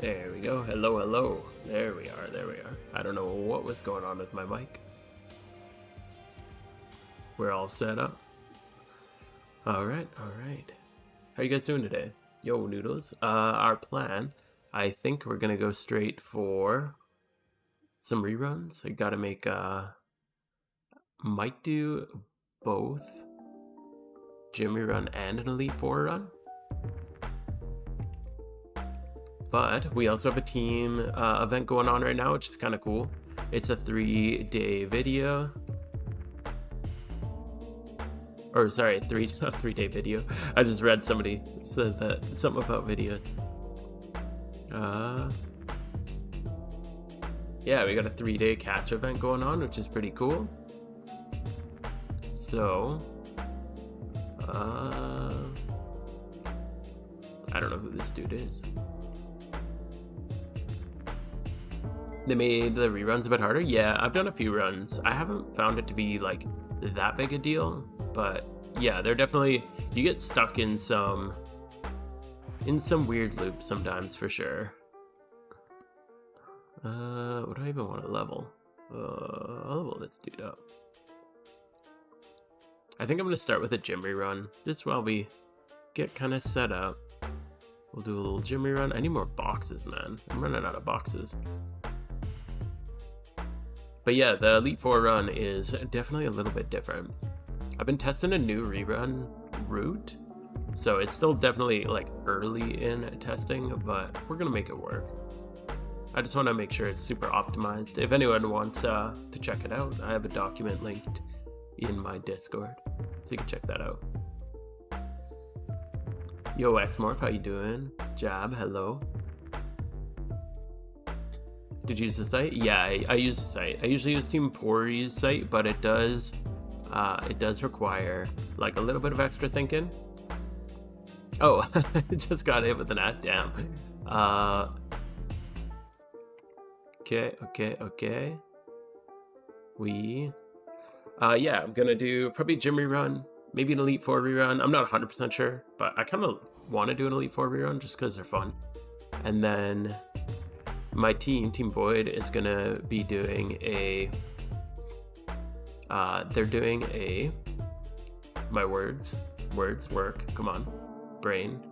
There we go. Hello, hello. There we are. There we are. I don't know what was going on with my mic. We're all set up. All right, all right. How you guys doing today? Yo, noodles. Our plan, I think we're gonna go straight for some reruns. I gotta make, might do both gym rerun and an Elite Four run. But we also have a team event going on right now, which is kind of cool. It's a 3-day video. Or sorry, 3-day video. I just read somebody said that something about video. Yeah, we got a 3-day catch event going on, which is pretty cool. So, I don't know who this dude is. They made the reruns a bit harder. Yeah, I've done a few runs. I haven't found it to be like that big a deal, but yeah, they're definitely, you get stuck in some weird loops sometimes for sure. What do I even want to level? I'll level this dude up. I think I'm gonna start with a gym rerun just while we get kind of set up. We'll do a little gym rerun. I need more boxes, man. I'm running out of boxes. But yeah, the Elite Four run is definitely a little bit different. I've been testing a new rerun route, so it's still definitely like early in testing, but we're gonna make it work. I just want to make sure it's super optimized. If anyone wants to check it out, I have a document linked in my Discord, so you can check that out. Yo, Xmorph, how you doing? Jab, hello. Did you use the site? Yeah, I use the site. I usually use Team Pori's site, but it does require like a little bit of extra thinking. Oh, just got hit with an ad. Damn. Okay. Yeah, I'm gonna do probably gym rerun, maybe an Elite Four rerun. I'm not 100% sure, but I kind of want to do an Elite Four rerun just because they're fun. And then my team Void, is gonna be doing a they're doing a, my words work, come on, brain.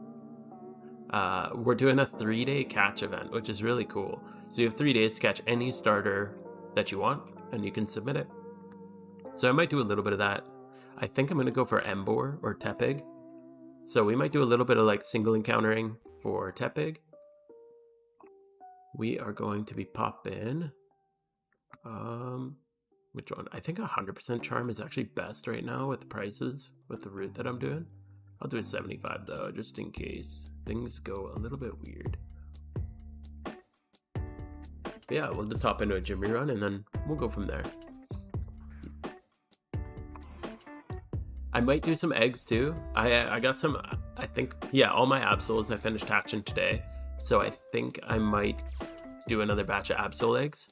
We're doing a 3-day catch event, which is really cool. So you have 3 days to catch any starter that you want, and you can submit it. So I might do a little bit of that. I think I'm gonna go for Embor or Tepig. So we might do a little bit of like single encountering for Tepig. We are going to be popping, which one? I think 100% charm is actually best right now with the prices, with the route that I'm doing. I'll do a 75 though, just in case things go a little bit weird. But yeah, we'll just hop into a gym rerun and then we'll go from there. I might do some eggs too. I got some, I think, yeah, all my Absols I finished hatching today. So I think I might do another batch of Absol eggs.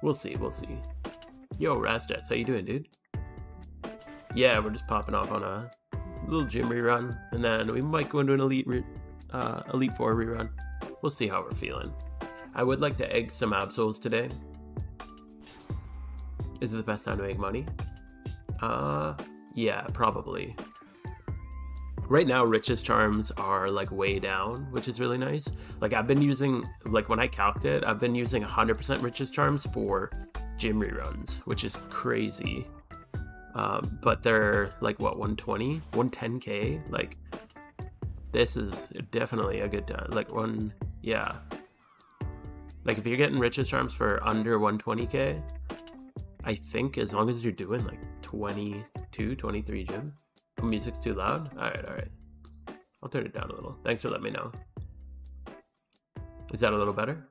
We'll see. Yo, Razjets, how you doing, dude? Yeah, we're just popping off on a little gym rerun, and then we might go into an Elite Four rerun. We'll see how we're feeling. I would like to egg some Absols today. Is it the best time to make money? Yeah, probably. Right now, Rich's charms are like way down, which is really nice. Like I've been using, like when I calced it, I've been using 100% Rich's charms for gym reruns, which is crazy. But they're like what, 120, 110k? Like this is definitely a good time. Like yeah. Like if you're getting Rich's charms for under 120k, I think as long as you're doing like 22, 23 gym. Music's too loud? Alright. I'll turn it down a little. Thanks for letting me know. Is that a little better?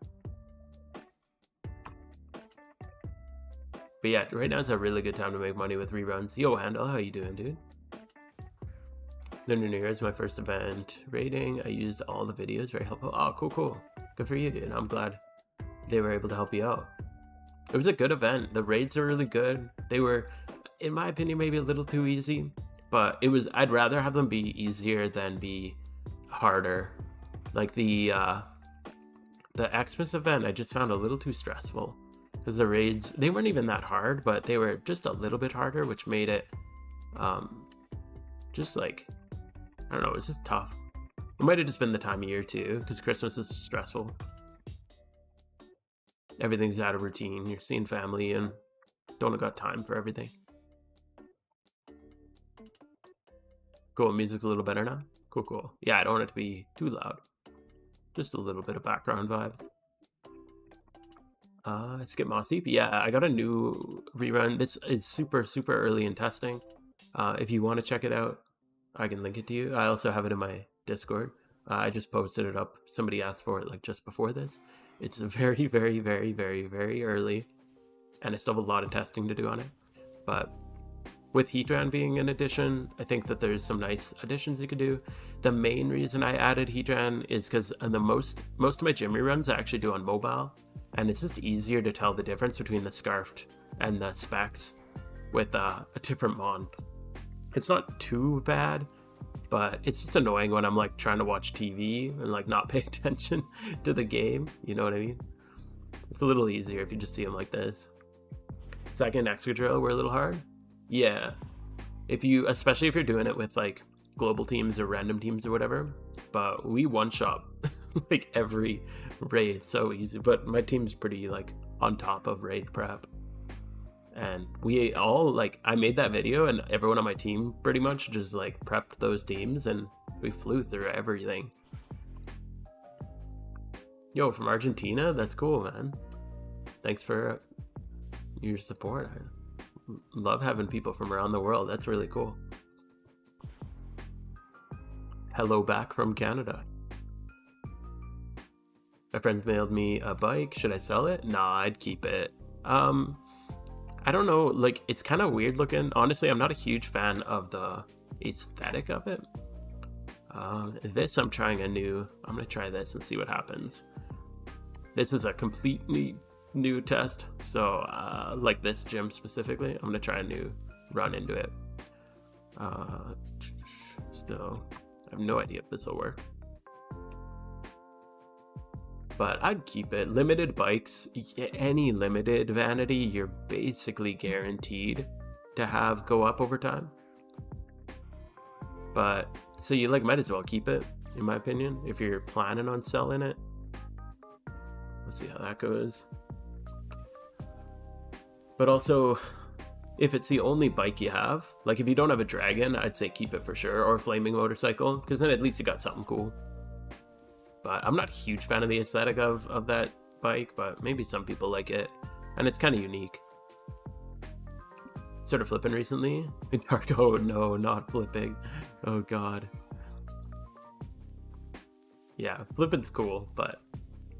But yeah, right now it's a really good time to make money with reruns. Yo, Handel, how you doing, dude? No, here's my first event rating. I used all the videos, very helpful. Oh, cool. Good for you, dude. I'm glad they were able to help you out. It was a good event. The raids are really good. They were, in my opinion, maybe a little too easy. But I'd rather have them be easier than be harder. Like the Xmas event, I just found a little too stressful because the raids, they weren't even that hard, but they were just a little bit harder, which made it just like, I don't know, it's just tough. It might have just been the time of year too, because Christmas is stressful. Everything's out of routine. You're seeing family and don't have got time for everything. Cool, music's a little better now. Cool. Yeah, I don't want it to be too loud. Just a little bit of background vibes. Skip Moss Deep. Yeah, I got a new rerun. This is super early in testing. If you want to check it out, I can link it to you. I also have it in my Discord. I just posted it up. Somebody asked for it like just before this. It's very early, and I still have a lot of testing to do on it. But with Heatran being an addition, I think that there's some nice additions you could do. The main reason I added Heatran is because the most of my gym reruns I actually do on mobile, and it's just easier to tell the difference between the Scarfed and the Specs with a different mon. It's not too bad, but it's just annoying when I'm like trying to watch TV and like not pay attention to the game. You know what I mean? It's a little easier if you just see them like this. Second, Excadrill were a little hard. Yeah, especially if you're doing it with like global teams or random teams or whatever, but we one-shot like every raid so easy. But my team's pretty like on top of raid prep, and we all like, I made that video and everyone on my team pretty much just like prepped those teams and we flew through everything. Yo, from Argentina? That's cool, man. Thanks for your support. I love having people from around the world. That's really cool. Hello back from Canada. My friends mailed me a bike. Should I sell it? Nah, I'd keep it. I don't know, like, it's kind of weird looking. Honestly, I'm not a huge fan of the aesthetic of it. This, I'm gonna try this and see what happens. This is a completely new test, so like this gym specifically, I'm gonna try a new run into it. Still, I have no idea if this will work, but I'd keep it. Limited bikes, any limited vanity, you're basically guaranteed to have go up over time. But so you like might as well keep it, in my opinion, if you're planning on selling it. Let's see how that goes. But also, if it's the only bike you have, like if you don't have a dragon, I'd say keep it for sure, or a flaming motorcycle, because then at least you got something cool. But I'm not a huge fan of the aesthetic of that bike, but maybe some people like it, and it's kind of unique. Started flipping recently. Dark, oh no, not flipping. Oh god. Yeah, flipping's cool, but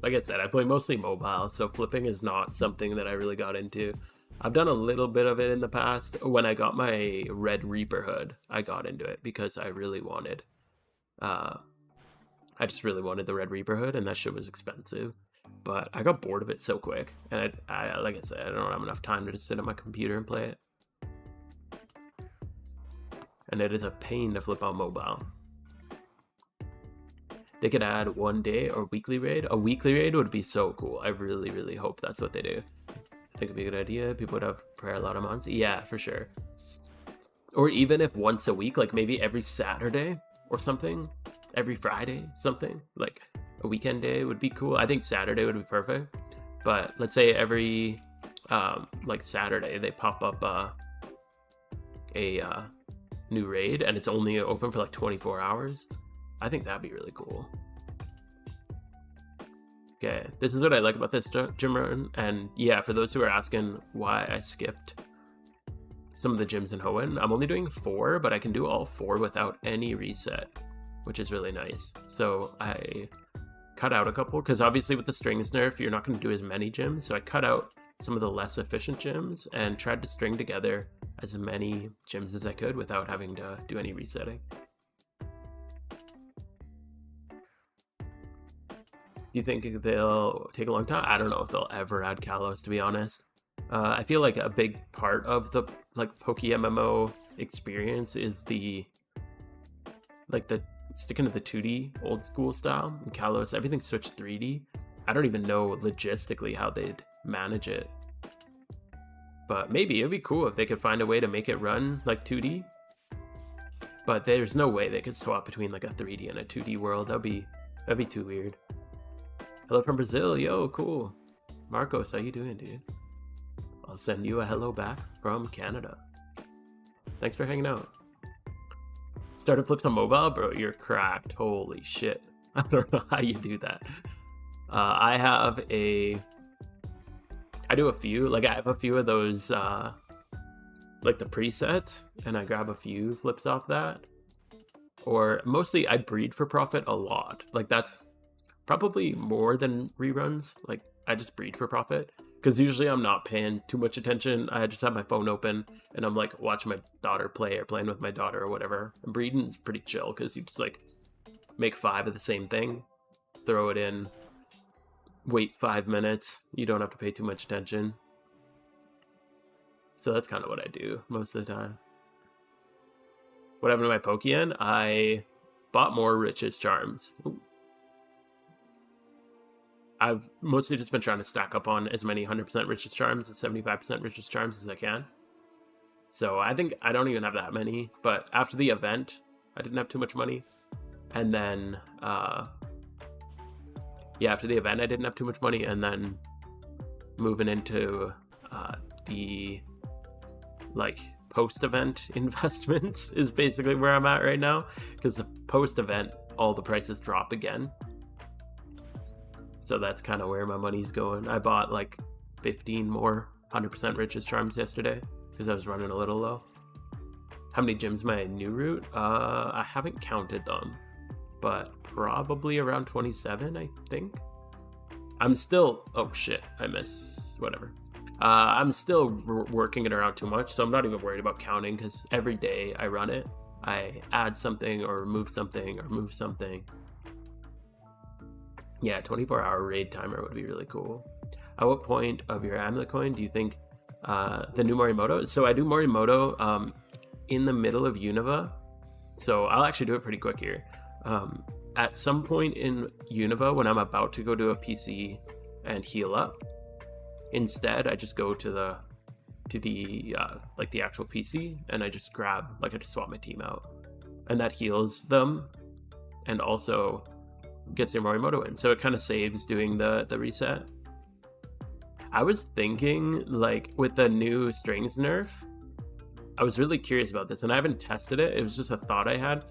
like I said, I play mostly mobile, so flipping is not something that I really got into. I've done a little bit of it in the past. When I got my Red Reaper hood, I got into it because I really wanted, I just really wanted the Red Reaper hood, and that shit was expensive. But I got bored of it so quick, and I like I said, I don't have enough time to just sit at my computer and play it. And it is a pain to flip on mobile. They could add 1 day or weekly raid. A weekly raid would be so cool. I really hope that's what they do. I think it'd be a good idea. People would have prayer a lot of months. Yeah, for sure. Or even if once a week, like maybe every Saturday or something, every Friday, something like a weekend day would be cool. I think Saturday would be perfect. But let's say every like Saturday they pop up a new raid and it's only open for like 24 hours. I think that'd be really cool. Okay, this is what I like about this gym run, and yeah, for those who are asking why I skipped some of the gyms in Hoenn, I'm only doing 4, but I can do all 4 without any reset, which is really nice. So I cut out a couple, because obviously with the strings nerf, you're not going to do as many gyms, so I cut out some of the less efficient gyms and tried to string together as many gyms as I could without having to do any resetting. Do you think they'll take a long time? I don't know if they'll ever add Kalos, to be honest. I feel like a big part of the like Poke MMO experience is the sticking to the 2D old school style. In Kalos, everything switched 3D. I don't even know logistically how they'd manage it. But maybe it'd be cool if they could find a way to make it run like 2D. But there's no way they could swap between like a 3D and a 2D world. That'd be too weird. Hello from Brazil, yo, cool. Marcos, how you doing, dude? I'll send you a hello back from Canada. Thanks for hanging out. Started flips on mobile, bro. You're cracked. Holy shit. I don't know how you do that. I do a few. Like, I have a few of those, like the presets, and I grab a few flips off that. Or mostly I breed for profit a lot. Like, that's probably more than reruns. Like, I just breed for profit. Because usually I'm not paying too much attention. I just have my phone open and I'm like watching my daughter play or playing with my daughter or whatever. And breeding is pretty chill because you just like make 5 of the same thing, throw it in, wait 5 minutes. You don't have to pay too much attention. So that's kind of what I do most of the time. What happened to my Pokeyen? I bought more Riches Charms. Ooh. I've mostly just been trying to stack up on as many 100% Riches Charms and 75% Riches Charms as I can. So I think I don't even have that many, but after the event, I didn't have too much money. And then, yeah, after the event, I didn't have too much money. And then moving into the, like, post-event investments is basically where I'm at right now. Because the post-event, all the prices drop again. So that's kind of where my money's going. I bought like 15 more 100% Riches Charms yesterday because I was running a little low. How many gyms am I in new route? I haven't counted them, but probably around 27, I think. I'm still, oh shit, I miss, whatever. I'm still working it around too much, so I'm not even worried about counting because every day I run it, I add something or remove something or move something. Yeah, 24-hour raid timer would be really cool. At what point of your amulet coin do you think the new Morimoto? So I do Morimoto in the middle of Unova. So I'll actually do it pretty quick here. At some point in Unova, when I'm about to go to a PC and heal up, instead I just go to the like the actual PC and I just grab, like I just swap my team out, and that heals them and also gets your Morimoto in, so it kind of saves doing the reset. I was thinking, like, with the new strings nerf, I was really curious about this, and I haven't tested it. It was just a thought I had,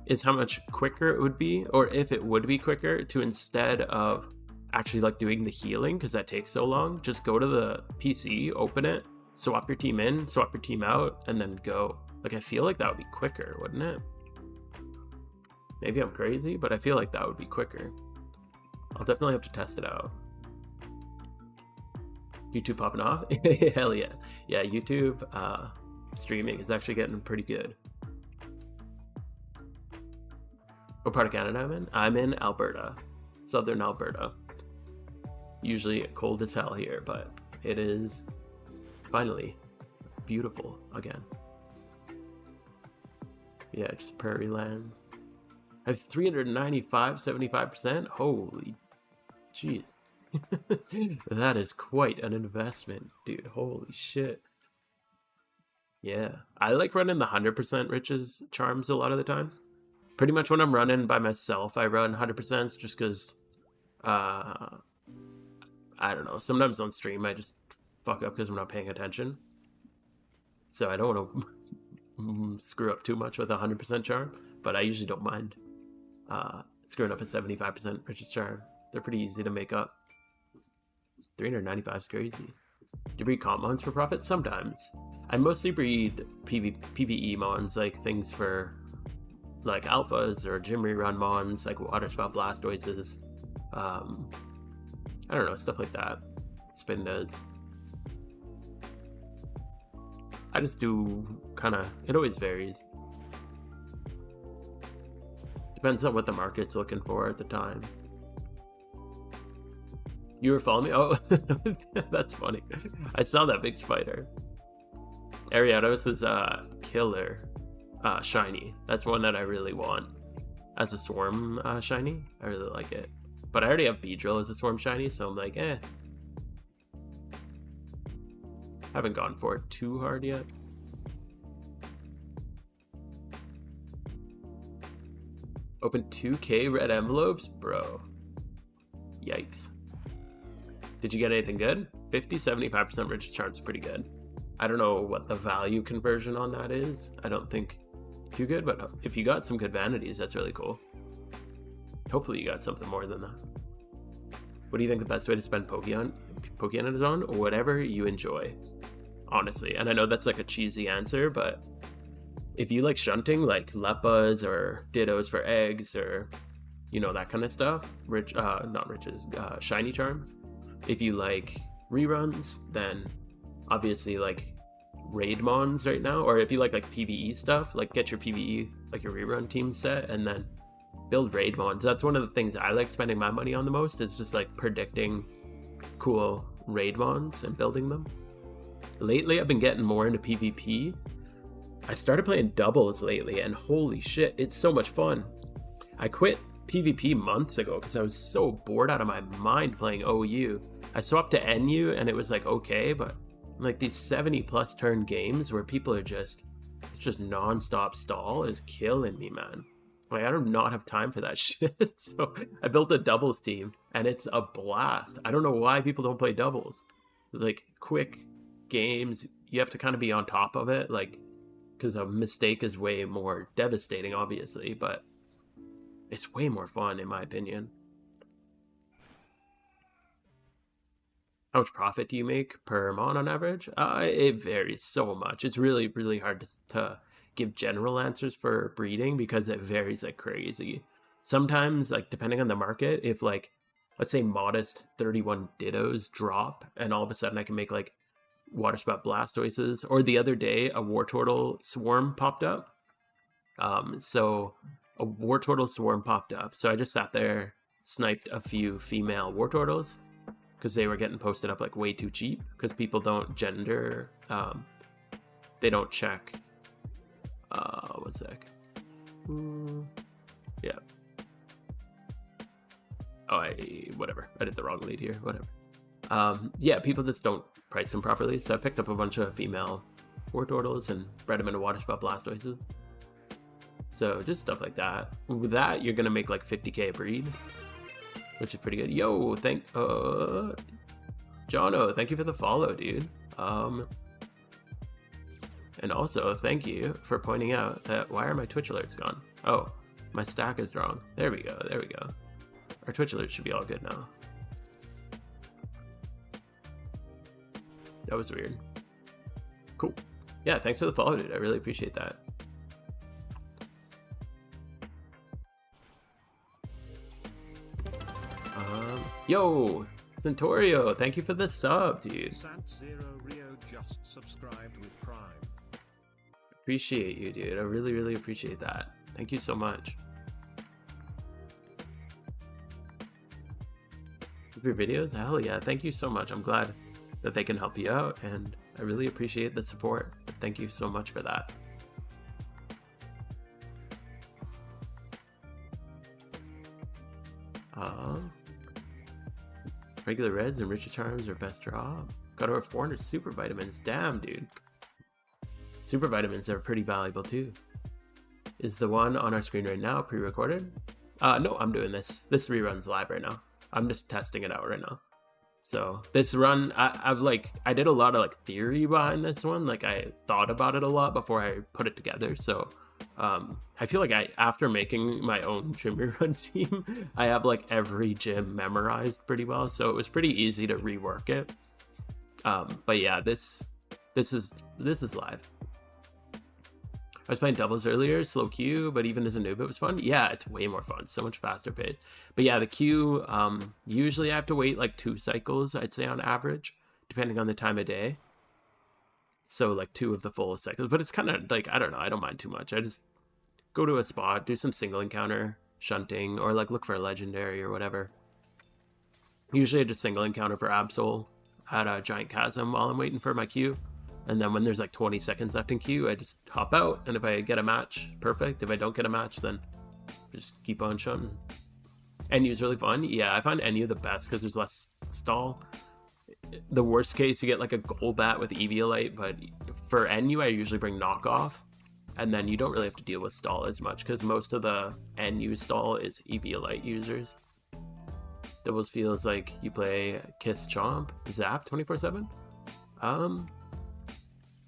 is how much quicker it would be, or if it would be quicker to, instead of actually like doing the healing, because that takes so long, just go to the PC, open it, swap your team in, swap your team out, and then go. Like, I feel like that would be quicker, wouldn't it? Maybe I'm crazy, but I feel like that would be quicker. I'll definitely have to test it out. YouTube popping off? Hell yeah. Yeah, YouTube streaming is actually getting pretty good. What part of Canada I'm in? I'm in Alberta. Southern Alberta. Usually cold as hell here, but it is finally beautiful again. Yeah, just prairie land. I have 395, 75%. Holy jeez. That is quite an investment, dude. Holy shit. Yeah. I like running the 100% Riches Charms a lot of the time. Pretty much when I'm running by myself, I run 100% just because, I don't know. Sometimes on stream, I just fuck up because I'm not paying attention. So I don't want to screw up too much with a 100% charm, but I usually don't mind. Screwing up a 75% Riches Charm. They're pretty easy to make up. 395 is crazy. Do you breed comp mons for profit? Sometimes. I mostly breed PvE mons, like things for like alphas or gym rerun mons, like water spout blastoises. I don't know, stuff like that. Spin does. I just do kind of, it always varies. Depends on what the market's looking for at the time. You were following me? Oh, that's funny. I saw that big spider. Ariados is killer shiny. That's one that I really want. as a Swarm shiny. I really like it. But I already have Beedrill as a Swarm shiny, so I'm like, eh. Haven't gone for it too hard yet. Open 2K red envelopes? Bro. Yikes. Did you get anything good? 50, 75% Riches Charms is pretty good. I don't know what the value conversion on that is. I don't think too good, but if you got some good vanities, that's really cool. Hopefully you got something more than that. What do you think the best way to spend Pokemon is on? Whatever you enjoy, honestly. And I know that's like a cheesy answer, but if you like shunting, like Leppas or Dittos for eggs or, you know, that kind of stuff, shiny charms. If you like reruns, then obviously like raid mons right now, or if you like PvE stuff, like get your PvE, like your rerun team set, and then build raid mons. That's one of the things I like spending my money on the most, is just like predicting cool raid mons and building them. Lately I've been getting more into PvP. I started playing doubles lately, and holy shit, it's so much fun. I quit PvP months ago because I was so bored out of my mind playing OU. I swapped to NU and it was like okay, but like these 70+ turn games where people are just non-stop stall is killing me, man. Like, I do not have time for that shit. So I built a doubles team and it's a blast. I don't know why people don't play doubles. Like quick games, you have to kind of be on top of it, like, because a mistake is way more devastating, obviously, but it's way more fun in my opinion. How much profit do you make per mon on average? It varies so much. It's really, really hard to give general answers for breeding because it varies like crazy. Sometimes, like, depending on the market, if like, let's say modest 31 Dittos drop and all of a sudden I can make like Water Spout Blastoises, or the other day a Wartortle Swarm popped up. So a Wartortle Swarm popped up. So I just sat there, sniped a few female Wartortles, because they were getting posted up like way too cheap, because people don't gender, they don't check, one sec. Yeah. Oh, whatever. I did the wrong lead here, whatever. Yeah, people just don't price them properly, so I picked up a bunch of female Wartortles and bred them into Water Spout Blastoises. So just stuff like that. With that, you're gonna make like 50k a breed, which is pretty good. Yo, Jono, thank you for the follow, dude. And also, thank you for pointing out that why are my Twitch alerts gone? Oh, my stack is wrong. There we go, there we go. Our Twitch alerts should be all good now. That was weird. Cool. Yeah, thanks for the follow, dude. I really appreciate that. Yo, Centaurio, thank you for the sub, dude. Rio just subscribed with Prime. Appreciate you, dude. I really, really appreciate that. Thank you so much. Your videos? Hell yeah, thank you so much. I'm glad that they can help you out, and I really appreciate the support. Thank you so much for that. Regular reds and Richer Charms are best draw. Got over 400 super vitamins. Damn, dude. Super vitamins are pretty valuable too. Is the one on our screen right now pre-recorded? No, I'm doing this. This rerun's live right now. I'm just testing it out right now. So this run, I did a lot of like theory behind this one. Like I thought about it a lot before I put it together. So I feel like after making my own gym rerun team, I have like every gym memorized pretty well. So it was pretty easy to rework it. But yeah, this is live. I was playing doubles earlier, slow queue, but even as a noob, it was fun. Yeah, it's way more fun, so much faster pace. But yeah, the queue, usually I have to wait like 2 cycles, I'd say on average, depending on the time of day. So like 2 of the full cycles, but it's kind of like, I don't know, I don't mind too much. I just go to a spot, do some single encounter, shunting, or like look for a legendary or whatever. Usually I just single encounter for Absol at a Giant Chasm while I'm waiting for my queue. And then when there's like 20 seconds left in queue, I just hop out, and if I get a match, perfect. If I don't get a match, then just keep on shunting. NU's really fun. Yeah, I find NU the best because there's less stall. The worst case, you get like a Golbat with Eviolite, but for NU, I usually bring knockoff, and then you don't really have to deal with stall as much because most of the NU stall is Eviolite users. Doubles feels like you play Kiss Chomp, Zap 24/7.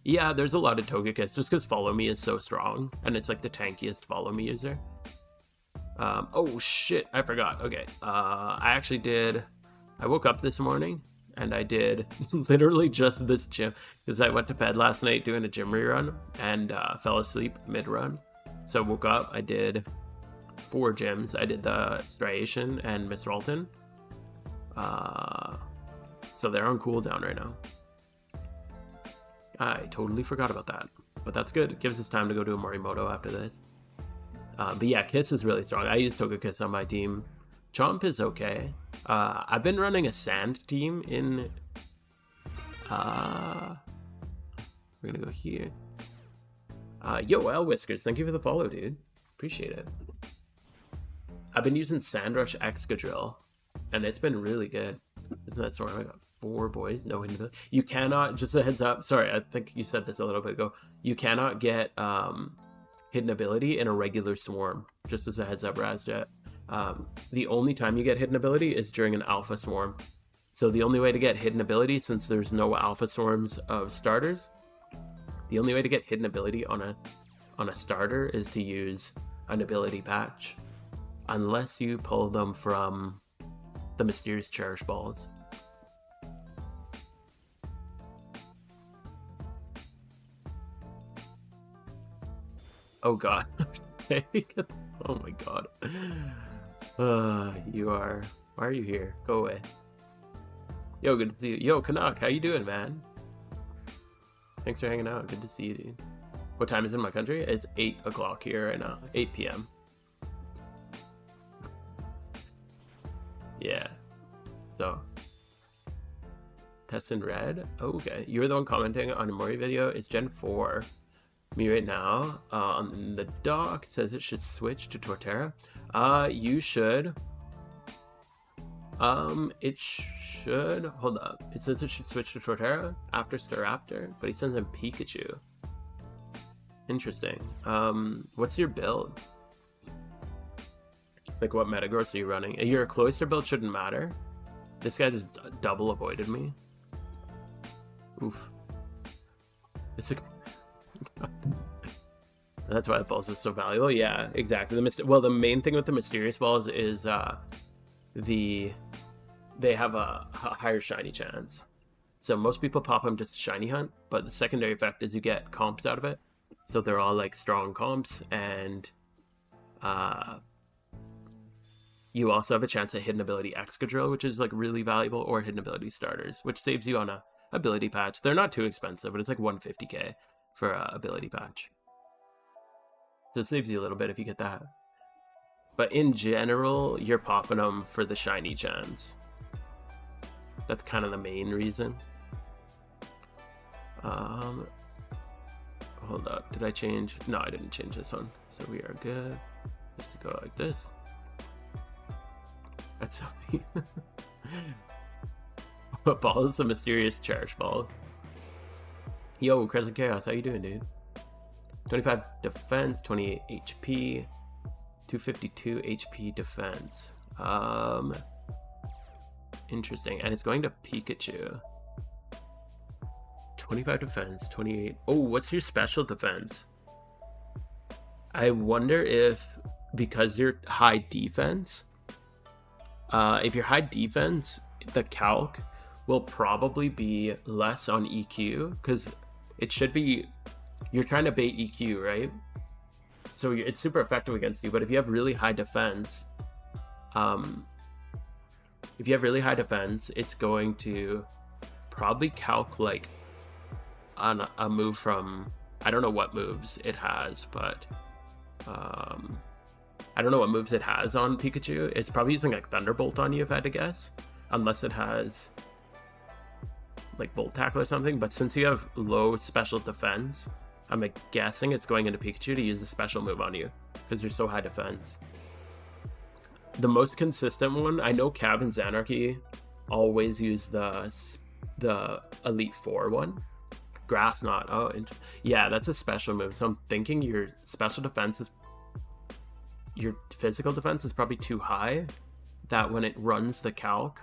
Yeah, there's a lot of Togekiss just because Follow Me is so strong, and it's like the tankiest Follow Me user. Oh shit, I forgot. Okay, I woke up this morning and I did literally just this gym because I went to bed last night doing a gym rerun and fell asleep mid-run. So I woke up, I did 4 gyms. I did the Striation and Miss Ralton. So they're on cooldown right now. I totally forgot about that, but that's good. It gives us time to go to a Morimoto after this. But yeah, Kiss is really strong. I use Togekiss on my team. Chomp is okay. I've been running a sand team in... we're gonna go here. Yo, L Whiskers, thank you for the follow, dude. Appreciate it. I've been using Sandrush Excadrill, and it's been really good. Isn't that smart? I got 4 boys, no hidden ability. You cannot, just a heads up, sorry, I think you said this a little bit ago. You cannot get hidden ability in a regular swarm, just as a heads up, Razjet. The only time you get hidden ability is during an alpha swarm. So the only way to get hidden ability, since there's no alpha swarms of starters, the only way to get hidden ability on a starter is to use an ability patch, unless you pull them from the mysterious cherish balls. Oh god. Oh my god. You are... Why are you here? Go away. Yo, good to see you. Yo, Canuck, how you doing, man? Thanks for hanging out. Good to see you, dude. What time is it in my country? It's 8 o'clock here right now. 8 p.m. Yeah. So. Test in red? Oh, okay. You were the one commenting on a Mori video. It's Gen 4. Me right now. On the doc, it says it should switch to Torterra. You should. It should. Hold up. It says it should switch to Torterra after Staraptor, but he sends in Pikachu. Interesting. What's your build? Like, what Metagross are you running? Your Cloyster build shouldn't matter. This guy just double avoided me. Oof. It's a... That's why the balls is so valuable. Yeah, exactly. The main thing with the mysterious balls is they have a higher shiny chance. So most people pop them just to shiny hunt, but the secondary effect is you get comps out of it. So they're all like strong comps, and you also have a chance at hidden ability Excadrill, which is like really valuable, or hidden ability starters, which saves you on a ability patch. They're not too expensive, but it's like 150k for a ability patch. So it saves you a little bit if you get that. But in general, you're popping them for the shiny chance. That's kind of the main reason. Hold up, did I change? No, I didn't change this one. So we are good. Just to go like this. That's so neat. What balls? The mysterious cherish balls. Yo, Crescent Chaos, how you doing, dude? 25 defense, 28 HP, 252 HP defense. Interesting. And it's going to Pikachu. 25 defense, 28. Oh, what's your special defense? I wonder if, because you're high defense, if you're high defense, the calc will probably be less on EQ, because it should be, you're trying to bait EQ, right? So it's super effective against you, but if you have really high defense, it's going to probably calc like on a move from, I don't know what moves it has, but I don't know what moves it has on Pikachu. It's probably using like Thunderbolt on you if I had to guess, unless it has like Bolt Tackle or something. But since you have low special defense, I'm guessing it's going into Pikachu to use a special move on you because you're so high defense. The most consistent one, I know Cab and Xanarchy always use the Elite Four one. Grass Knot. Oh, yeah, that's a special move. So I'm thinking your special defense is, your physical defense is probably too high. That when it runs the calc,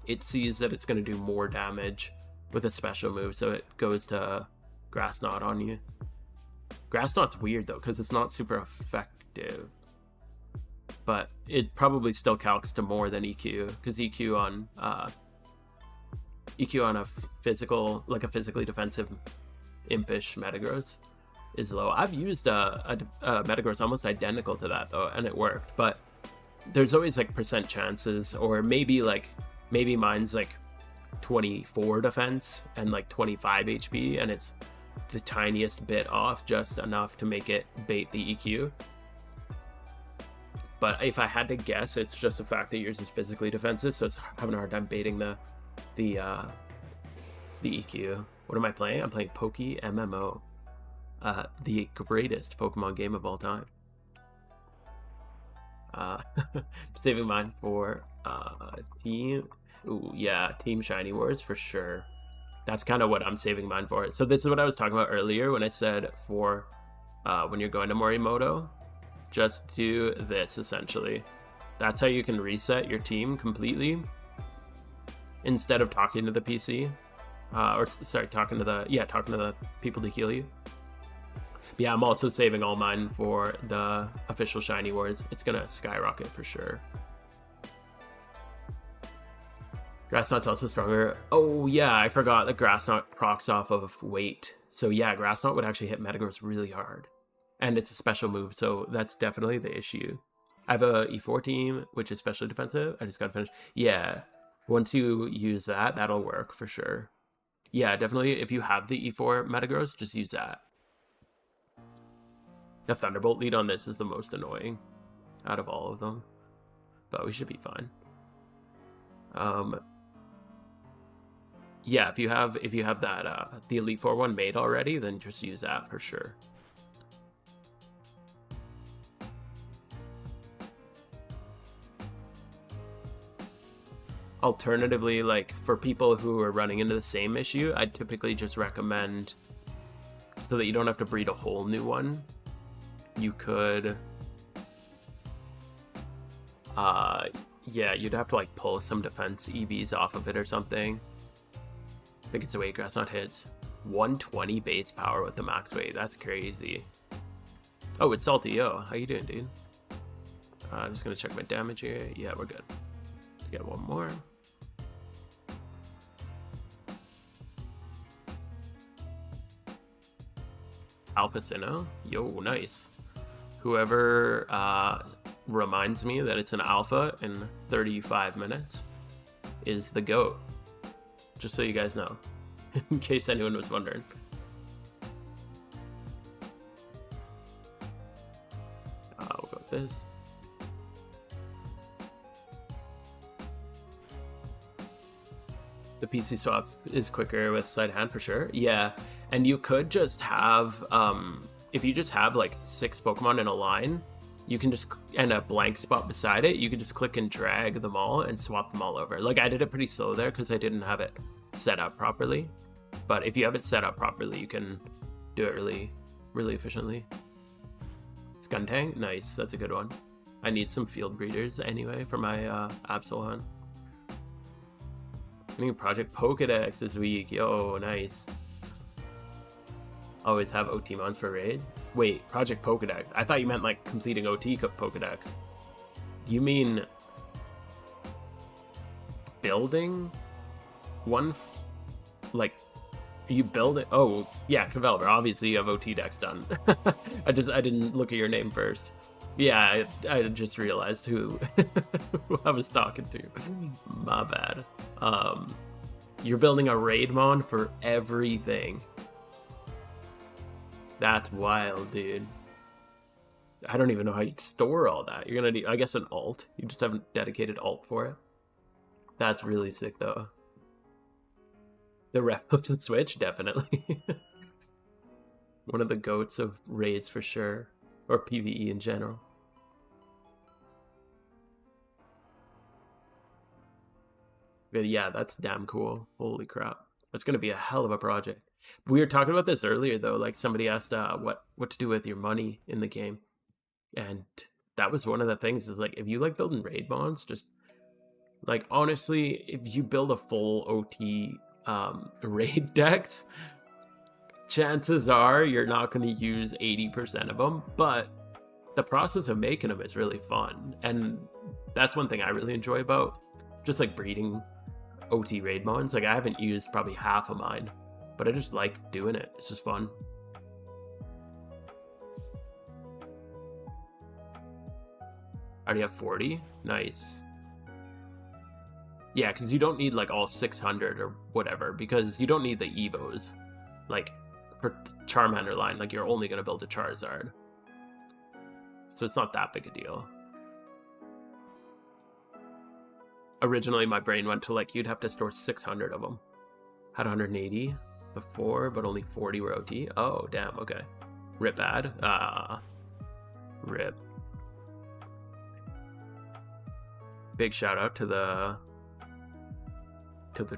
it sees that it's going to do more damage with a special move, so it goes to Grass Knot on you. Grass Knot's weird though, because it's not super effective. But it probably still calcs to more than EQ, because EQ on a physical, like a physically defensive impish Metagross is low. I've used a Metagross almost identical to that though, and it worked. But there's always like percent chances, or maybe mine's like 24 defense and like 25 HP, and it's the tiniest bit off, just enough to make it bait the EQ. But if I had to guess, it's just the fact that yours is physically defensive, so it's having a hard time baiting the EQ. What am I playing? I'm playing Poke MMO, the greatest Pokemon game of all time. Saving mine for team. Ooh, yeah, Team Shiny Wars for sure. That's kind of what I'm saving mine for. So this is what I was talking about earlier when I said for when you're going to Morimoto, just do this essentially. That's how you can reset your team completely instead of talking to the PC. Talking to the people to heal you. But yeah, I'm also saving all mine for the official Shiny Wars. It's gonna skyrocket for sure. Grass Knot's also stronger. Oh yeah, I forgot that Grass Knot procs off of weight. So yeah, Grass Knot would actually hit Metagross really hard. And it's a special move, so that's definitely the issue. I have a E4 team, which is specially defensive. I just gotta finish. Yeah, once you use that, that'll work for sure. Yeah, definitely, if you have the E4 Metagross, just use that. The Thunderbolt lead on this is the most annoying out of all of them. But we should be fine. Yeah, if you have that the Elite Four one made already, then just use that for sure. Alternatively, like for people who are running into the same issue, I'd typically just recommend, so that you don't have to breed a whole new one, you could yeah, you'd have to like pull some defense EVs off of it or something. I think it's the way Grass Knot hits. 120 base power with the max weight. That's crazy. Oh, it's Salty. Yo, how you doing, dude? I'm just gonna check my damage here. Yeah, we're good. Get one more. Alpha Sinnoh. Yo, nice. Whoever reminds me that it's an alpha in 35 minutes is the GOAT. Just so you guys know, in case anyone was wondering. We'll go with this. The PC swap is quicker with side hand for sure. Yeah, and you could just have, if you just have like 6 Pokemon in a line, you can just, and a blank spot beside it, you can just click and drag them all and swap them all over. Like I did it pretty slow there because I didn't have it set up properly. But if you have it set up properly, you can do it really, really efficiently. Skuntank, nice, that's a good one. I need some field breeders anyway for my Absol hunt. I think Project Pokedex this week. Yo, nice. Always have OT mons for raid. Wait, Project Pokedex. I thought you meant like completing OT Pokedex. You mean building one? Like, you build it? Oh, yeah, Developer. Obviously, you have OT decks done. I didn't look at your name first. Yeah, I just realized who I was talking to. My bad. You're building a raid mon for everything. That's wild, dude. I don't even know how you'd store all that. You're gonna need, I guess, an alt. You just have a dedicated alt for it. That's really sick, though. The ref of the Switch, definitely. One of the goats of raids for sure, or PvE in general. But yeah, that's damn cool. Holy crap. That's going to be a hell of a project. We were talking about this earlier though, like somebody asked what to do with your money in the game. And that was one of the things is like, if you like building raid bonds, just like, honestly, if you build a full OT raid decks, chances are you're not going to use 80% of them, but the process of making them is really fun. And that's one thing I really enjoy about just like breeding OT raid bonds. Like, I haven't used probably half of mine, but I just like doing it. It's just fun. I already have 40. Nice. Yeah, because you don't need like all 600 or whatever, because you don't need the Evos. Like, for Charmander line, like, you're only going to build a Charizard. So it's not that big a deal. Originally, my brain went to like, you'd have to store 600 of them. Had 180 before, but only 40 were OT. Oh, damn, okay. Rip ad. Rip. Big shout out to the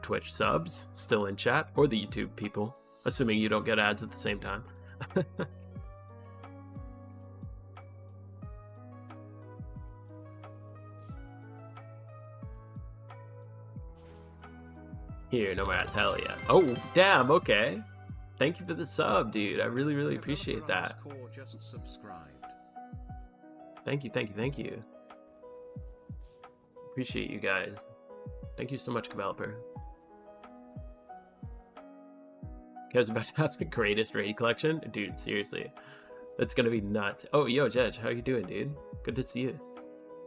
Twitch subs still in chat, or the YouTube people, assuming you don't get ads at the same time. Here, no ads, hell yeah. Oh, damn, okay. Thank you for the sub, dude. I really, really appreciate that. Thank you, thank you, thank you. Appreciate you guys. Thank you so much, Cavalper. I was about to have the greatest raid collection. Dude, seriously. That's gonna be nuts. Oh, yo, Jedge, how you doing, dude? Good to see you.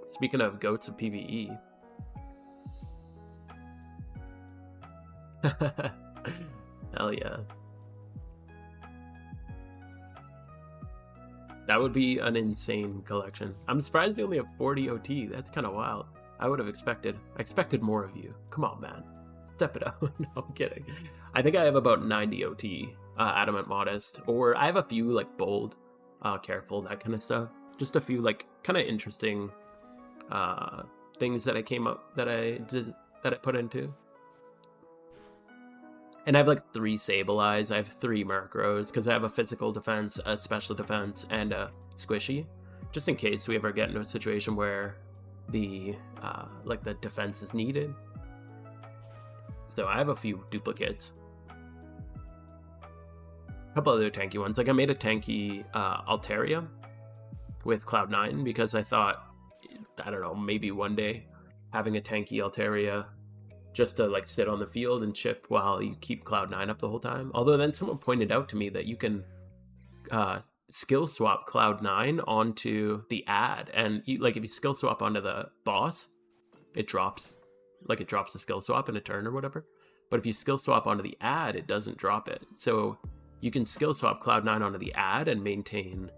Speaking of goats of PvE. Hell yeah. That would be an insane collection. I'm surprised we only have 40 OT. That's kind of wild. I would have expected more of you. Come on, man. Step it up. No, I'm kidding. I think I have about 90 OT, Adamant Modest, or I have a few like bold, careful, that kind of stuff. Just a few like kind of interesting things that I put into. And I have like 3 Sableyes, I have 3 Murkrows, because I have a physical defense, a special defense, and a squishy. Just in case we ever get into a situation where the defense is needed. So I have a few duplicates. A couple other tanky ones. Like, I made a tanky Altaria with Cloud9 because I thought, I don't know, maybe one day having a tanky Altaria just to like sit on the field and chip while you keep Cloud9 up the whole time. Although then someone pointed out to me that you can skill swap Cloud9 onto the ad, and like if you skill swap onto the boss, it drops the skill swap in a turn or whatever. But if you skill swap onto the ad, it doesn't drop it. So you can skill swap Cloud9 onto the ad and maintain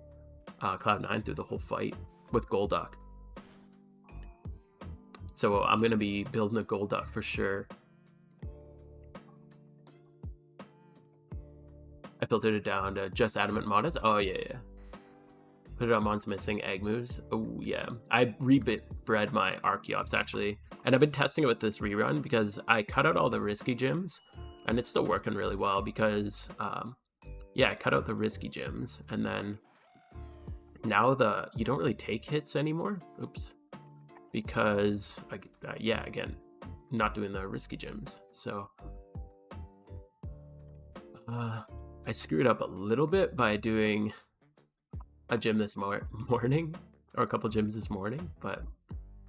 Cloud9 through the whole fight with Golduck. So I'm going to be building a Golduck for sure. I filtered it down to just Adamant Modest. Oh, yeah. Put it on Mon's Missing Egg Moves. Oh, yeah. I rebred my Archeops, actually. And I've been testing it with this rerun because I cut out all the risky gyms. And it's still working really well because, I cut out the risky gyms. And then now you don't really take hits anymore. Oops. Because, again, not doing the risky gyms. So, I screwed up a little bit by doing a gym this morning, or a couple gyms this morning, but,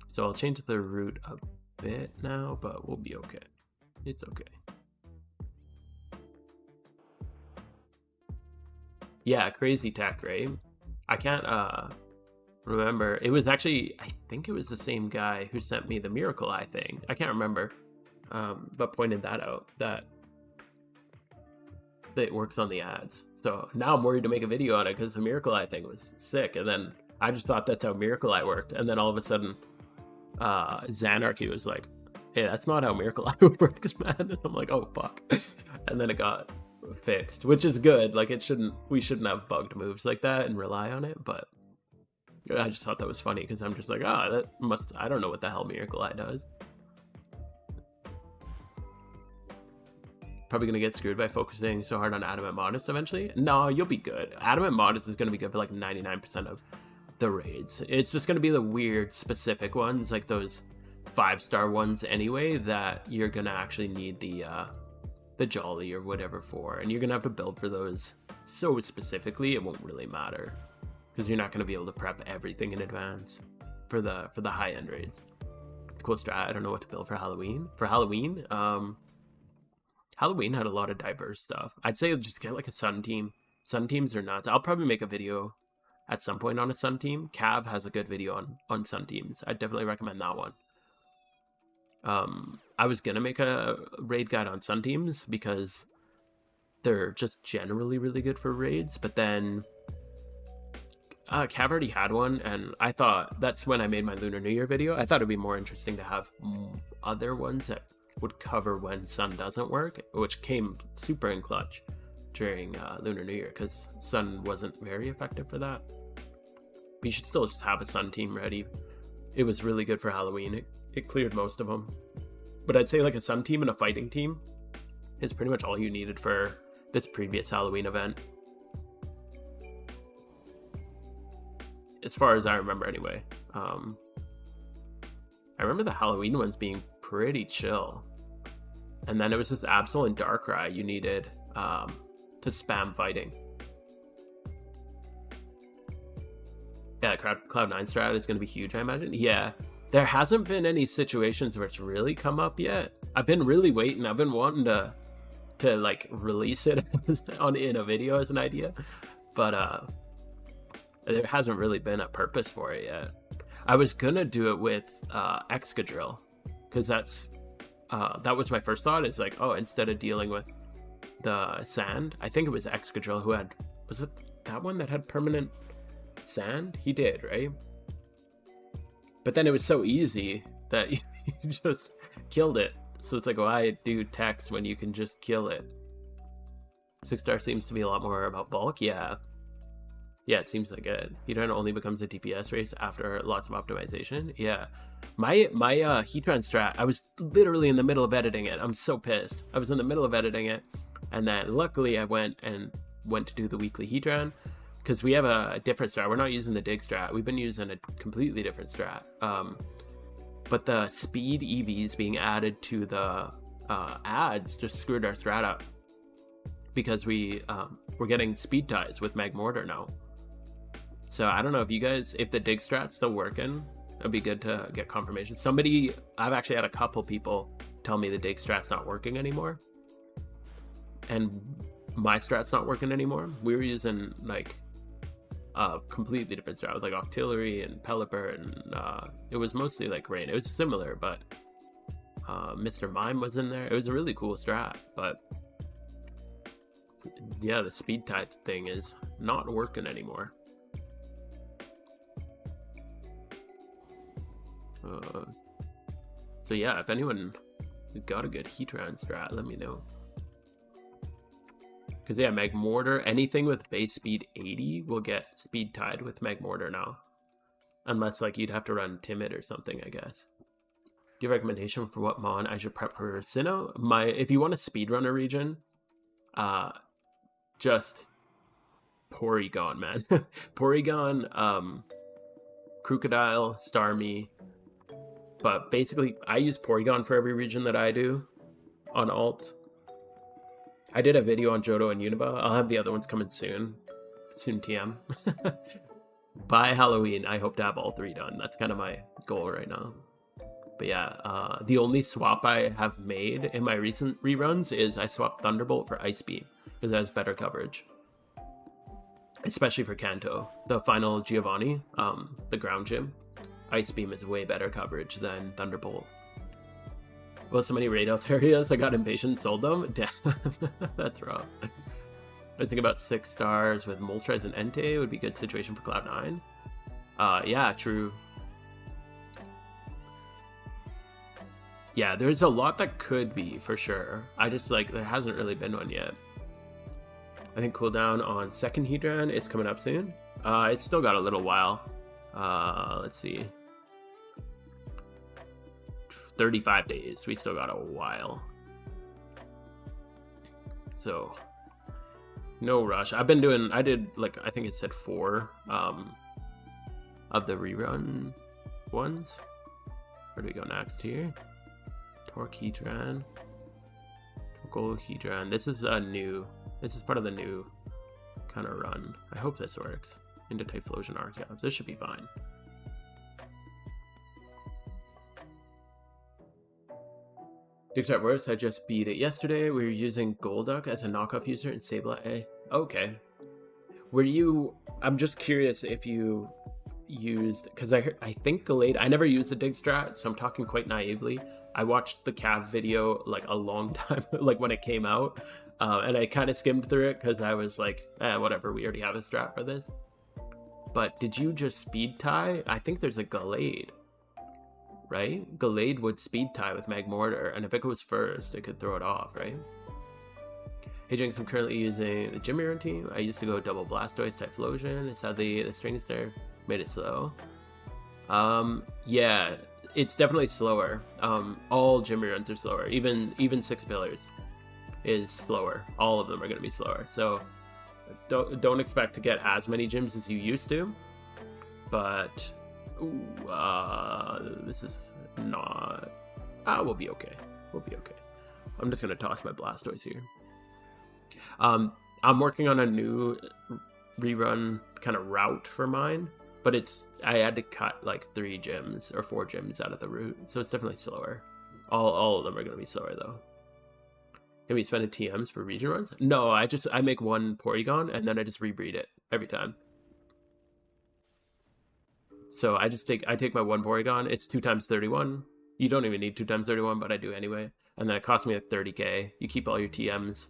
so I'll change the route a bit now, but we'll be okay. It's okay. Yeah, crazy tech, right? I can't, remember. It was actually, I think it was the same guy who sent me the Miracle Eye thing. I can't remember, but pointed that out, that it works on the ads. So now I'm worried to make a video on it because the Miracle Eye thing was sick. And then I just thought that's how Miracle Eye worked. And then all of a sudden, Xanarchy was like, hey, that's not how Miracle Eye works, man. And I'm like, oh, fuck. And then it got fixed, which is good. Like we shouldn't have bugged moves like that and rely on it, but I just thought that was funny because I'm just like, I don't know what the hell Miracle Eye does. Probably gonna get screwed by focusing so hard on Adamant Modest eventually. No, you'll be good. Adamant Modest is gonna be good for like 99% of the raids. It's just gonna be the weird specific ones, like those 5-star ones anyway, that you're gonna actually need the Jolly or whatever for, and you're gonna have to build for those so specifically it won't really matter because you're not gonna be able to prep everything in advance for the high end raids. Cool strat. I don't know what to build for Halloween. Halloween had a lot of diverse stuff. I'd say just get like a sun team. Sun teams are nuts. I'll probably make a video at some point on a sun team. Cav has a good video on sun teams. I'd definitely recommend that one. I was gonna make a raid guide on sun teams because they're just generally really good for raids, but then Cav already had one, and I thought that's when I made my Lunar New Year video. I thought it'd be more interesting to have other ones that would cover when sun doesn't work, which came super in clutch during Lunar New Year because sun wasn't very effective for that. But you should still just have a sun team ready. It was really good for Halloween. It cleared most of them. But I'd say like a sun team and a fighting team is pretty much all you needed for this previous Halloween event. As far as I remember anyway. I remember the Halloween ones being pretty chill. And then it was this Absol and Darkrai you needed to spam fighting. Yeah, Cloud9 strat is going to be huge, I imagine. Yeah, there hasn't been any situations where it's really come up yet. I've been really waiting. I've been wanting to like release it in a video as an idea, but there hasn't really been a purpose for it yet. I was gonna do it with Excadrill because that was my first thought. Is like, oh, instead of dealing with the sand, I think it was Excadrill who had, was it that one that had permanent sand? He did, right? But then it was so easy that you just killed it. So it's like, why do text when you can just kill it? 6-star seems to be a lot more about bulk. Yeah, it seems like it. Heatran only becomes a DPS race after lots of optimization. Yeah, my Heatran strat, I was literally in the middle of editing it. I'm so pissed. I was in the middle of editing it, and then luckily I went to do the weekly Heatran because we have a different strat. We're not using the dig strat. We've been using a completely different strat. But the speed EVs being added to the ads just screwed our strat up because we're getting speed ties with Magmortar now. So I don't know if the dig strat's still working. It'd be good to get confirmation. I've actually had a couple people tell me the dig strat's not working anymore. And my strat's not working anymore. We were using like a completely different strat with like Octillery and Pelipper, and it was mostly like Rain. It was similar, but Mr. Mime was in there. It was a really cool strat, but yeah, the speed type thing is not working anymore. So yeah, if anyone got a good Heatran strat, let me know. Because yeah, Magmortar, anything with base speed 80 will get speed tied with Magmortar now. Unless like you'd have to run Timid or something, I guess. Do you have a recommendation for what Mon I should prep for Sinnoh? If you want a speedrunner region, just Porygon, man. Porygon, Crocodile, Starmie. But basically, I use Porygon for every region that I do on alt. I did a video on Johto and Unova. I'll have the other ones coming soon. Soon TM. By Halloween, I hope to have all 3 done. That's kind of my goal right now. But yeah, the only swap I have made in my recent reruns is I swapped Thunderbolt for Ice Beam because it has better coverage. Especially for Kanto. The final Giovanni, the ground gym. Ice Beam is way better coverage than Thunderbolt. Well, so many raid Altarias, I got impatient and sold them. Damn, that's rough. I was thinking about 6 stars with Moltres and Entei would be a good situation for Cloud9. Yeah, true. Yeah, there's a lot that could be, for sure. I just, like, there hasn't really been one yet. I think cooldown on second Heatran is coming up soon. It's still got a little while. Let's see. 35 days. We still got a while. So no rush. I did like, I think it said 4 of the rerun ones. Where do we go next here? Torque Heatran. Gold Heatran. This is part of the new kind of run. I hope this works. Into Typhlosion Archeops. This should be fine. Digstrat works. I just beat it yesterday. We were using Golduck as a knockoff user in Sableye. Okay. I'm just curious if you used, because I think Gallade, I never used the Digstrat, so I'm talking quite naively. I watched the Cav video like a long time, like when it came out, and I kind of skimmed through it because I was like, whatever, we already have a strat for this. But did you just speed tie? I think there's a Gallade, right? Gallade would speed tie with Magmortar, and if it goes first, it could throw it off, right? Hey Jinx, I'm currently using the Gym Rerun team. I used to go double Blastoise, Typhlosion, and sadly the Strings there made it slow. Yeah, it's definitely slower. All Gym Reruns are slower. Even 6 Pillars is slower. All of them are going to be slower. So don't expect to get as many gyms as you used to. But this is not. We'll be okay. We'll be okay. I'm just going to toss my Blastoise here. I'm working on a new rerun kind of route for mine. But I had to cut like 3 gyms or 4 gyms out of the route, so it's definitely slower. All of them are going to be slower though. Can we spend TMs for region runs? No, I make one Porygon and then I just rebreed it every time. So I take my one Porygon. It's 2 times 31. You don't even need 2 times 31, but I do anyway. And then it costs me like 30k. You keep all your TMs,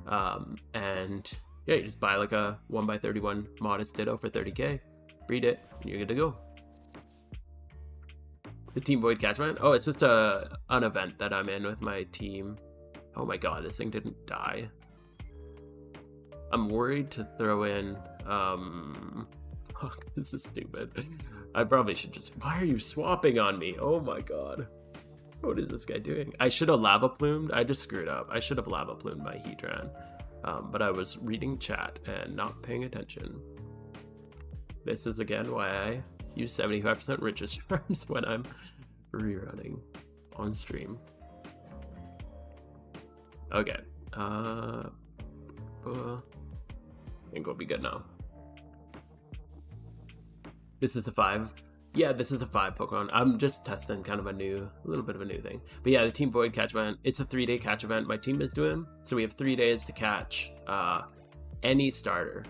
and yeah, you just buy like a 1x31 Modest Ditto for 30k. Breed it, and you're good to go. The Team Void Catchman? Oh, it's just an event that I'm in with my team. Oh my god, this thing didn't die. I'm worried to throw in, oh, this is stupid. I probably should just, why are you swapping on me? Oh my god. What is this guy doing? I should have Lava Plumed. I just screwed up. I should have Lava Plumed my Heatran. But I was reading chat and not paying attention. This is again why I use 75% Richest Charms when I'm rerunning on stream. Okay. I think we'll be good now. This is a 5. Yeah, this is a 5 Pokemon. I'm just testing kind of a little bit of a new thing. But yeah, the Team Void catch event, it's a 3-day catch event my team is doing. So we have 3 days to catch any starter,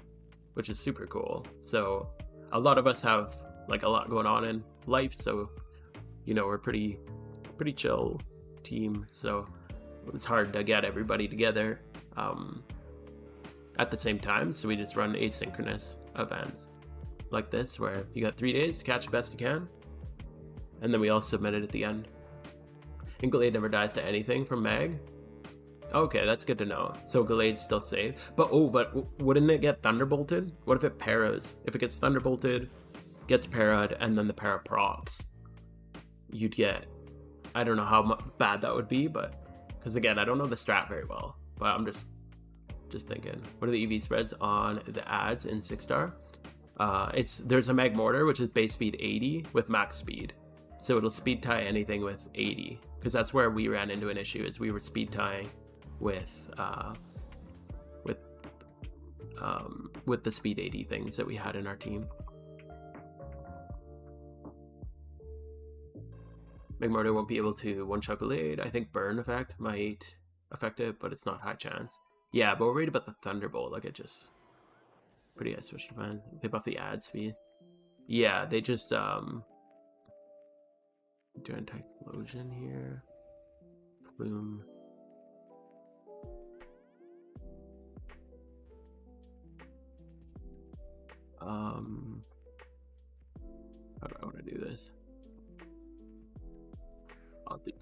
which is super cool. So a lot of us have like a lot going on in life, so you know, we're pretty chill team, so it's hard to get everybody together at the same time, so we just run asynchronous events like this where you got 3 days to catch the best you can, and then we all submit it at the end. And Gallade never dies to anything from Mag. Okay, that's good to know. So Gallade's still safe. But wouldn't it get Thunderbolted? What if it paras? If it gets Thunderbolted, gets parad, and then the para procs, you'd get, I don't know how bad that would be, but because again, I don't know the strat very well, but I'm just thinking. What are the EV spreads on the ads in 6-star? There's a Magmortar, which is base speed 80 with max speed. So it'll speed tie anything with 80, because that's where we ran into an issue, is we were speed tying with the speed 80 things that we had in our team. Magmortar won't be able to one-shot Gallade. I think Burn effect might affect it, but it's not high chance. Yeah, but we're worried about the Thunderbolt. Like, it just pretty high switch to man. They buff the ad speed. Yeah, they just doing Typhlosion here. Plume. How do I want to do this?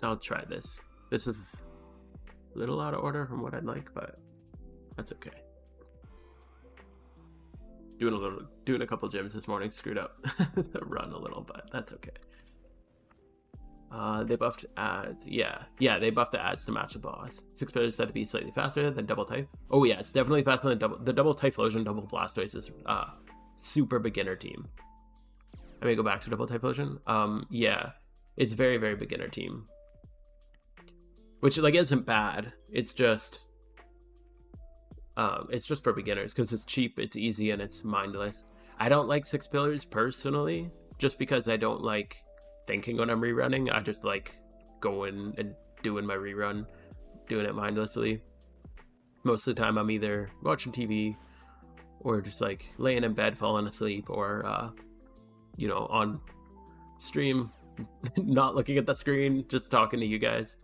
I'll try this. This is a little out of order from what I'd like, but that's okay. Doing a couple gyms this morning screwed up the run a little, but that's okay. They buffed ads. Yeah, they buffed the ads to match the boss. 6 players said to be slightly faster than double type. Oh yeah, it's definitely faster than the double Typhlosion, double Blastoise is super beginner team. I may go back to double Typhlosion. Yeah, it's very, very beginner team. Which like isn't bad. It's just for beginners because it's cheap, it's easy, and it's mindless. I don't like 6 pillars personally, just because I don't like thinking when I'm rerunning. I just like going and doing my rerun, doing it mindlessly. Most of the time I'm either watching TV or just like laying in bed falling asleep, or you know, on stream not looking at the screen, just talking to you guys.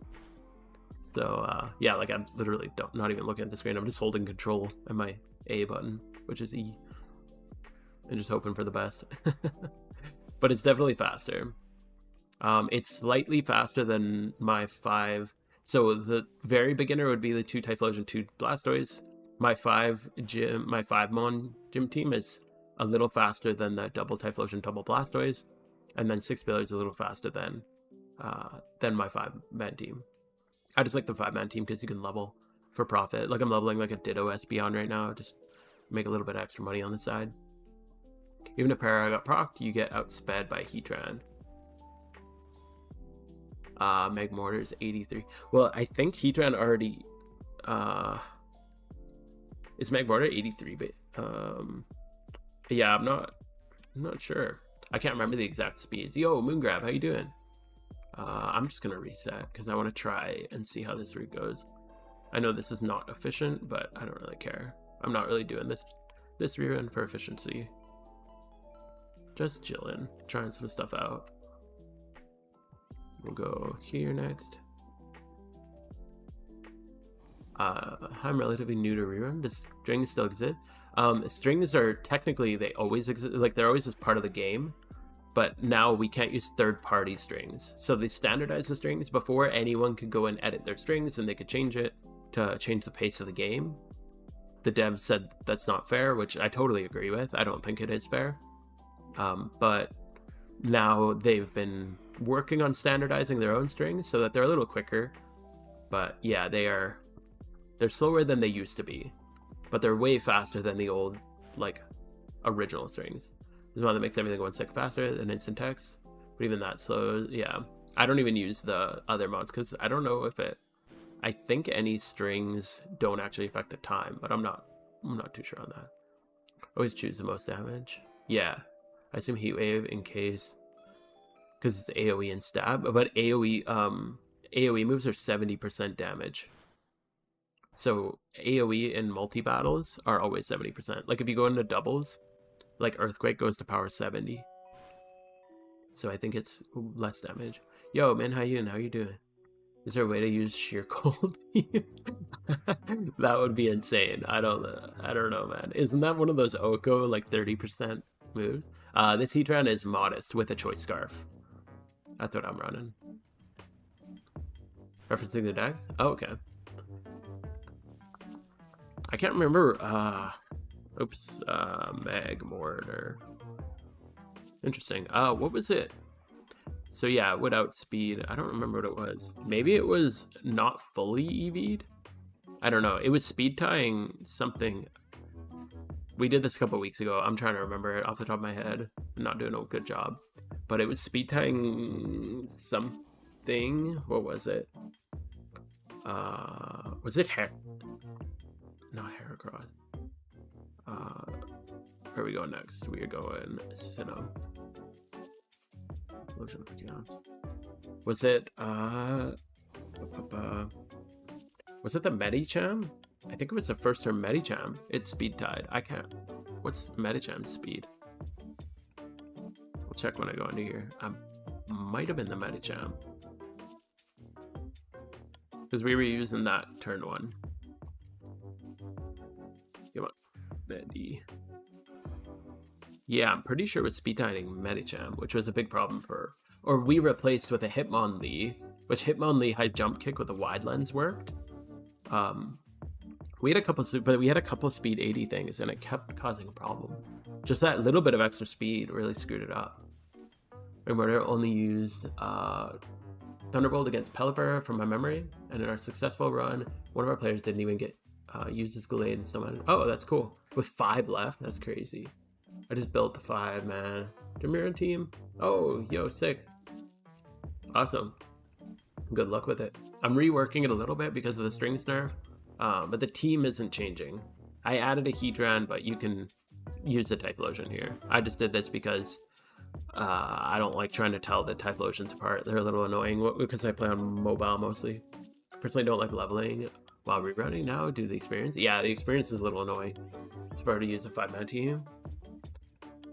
So yeah, like I'm literally not even looking at the screen. I'm just holding control and my A button, which is E, and just hoping for the best. But it's definitely faster. It's slightly faster than my 5. So the very beginner would be the 2 Typhlosion, 2 Blastoise. My 5-mon gym team is a little faster than the double Typhlosion, double Blastoise, and then 6 pillars a little faster than my 5-man team. I just like the 5-man team because you can level for profit. Like I'm leveling like a Ditto Espeon right now, just make a little bit of extra money on the side. Even if Para got procced, you get outsped by Heatran. Magmortar's 83. Well, I think Heatran already is Magmortar 83, but yeah, I'm not sure. I can't remember the exact speeds. Yo, Moongrab, how you doing? I'm just gonna reset because I want to try and see how this route goes. I know this is not efficient, but I don't really care. I'm not really doing this rerun for efficiency. Just chilling, trying some stuff out. We'll go here next. I'm relatively new to Rerun. Does strings still exist? Strings are technically, they always exist, like they're always just part of the game, but now we can't use third-party strings. So they standardized the strings. Before, anyone could go and edit their strings and they could change it to change the pace of the game. The devs said that's not fair, which I totally agree with. I don't think it is fair. But now they've been working on standardizing their own strings so that they're a little quicker. But yeah, they're slower than they used to be, but they're way faster than the old, like, original strings. There's one that makes everything 1 sec faster than instant text, but even that slow. Yeah, I don't even use the other mods because I don't know if I think any strings don't actually affect the time, but I'm not too sure on that. Always choose the most damage. Yeah, I assume Heat Wave in case, because it's AoE and stab, but AoE moves are 70% damage. So AoE in multi-battles are always 70%. Like if you go into doubles, like Earthquake goes to power 70. So I think it's less damage. Yo, man, how you doing? Is there a way to use sheer cold? That would be insane. I don't know, man. Isn't that one of those Oko like 30% moves? This Heatran is modest with a choice scarf. That's what I'm running. Referencing the deck? Oh, okay. I can't remember. Magmortar. Interesting. What was it? So yeah, it would outspeed. I don't remember what it was. Maybe it was not fully EV'd? I don't know. It was speed tying something. We did this a couple weeks ago. I'm trying to remember it off the top of my head. I'm not doing a good job. But it was speed tying something. What was it? Was it not Heracross? Where are we going next? We are going Sinnoh. Was it was it the Medicham? I think it was the first term Medicham. It's speed tied. I can't. What's Medicham's speed? We'll check when I go into here. Might have been the Medicham, because we were using that turn 1. Come on, Medi. Yeah, I'm pretty sure it was speed tying Medicham, which was a big problem for, or we replaced with a Hitmonlee, which Hitmonlee high jump kick with a wide lens worked. We had a couple speed 80 things, and it kept causing a problem. Just that little bit of extra speed really screwed it up. Remember, only used Thunderbolt against Pelipper from my memory, and in our successful run, one of our players didn't even get use his Gallade and still managed. Oh, that's cool. With 5 left, that's crazy. I just built the 5-man Reruns team. Oh, yo, sick. Awesome. Good luck with it. I'm reworking it a little bit because of the strings nerf, but the team isn't changing. I added a Heatran, but you can use the Typhlosion here. I just did this because I don't like trying to tell the Typhlosions apart. They're a little annoying because I play on mobile mostly. Personally, don't like leveling while rerunning now due to the experience. Yeah, the experience is a little annoying. It's better to use a 5-man team.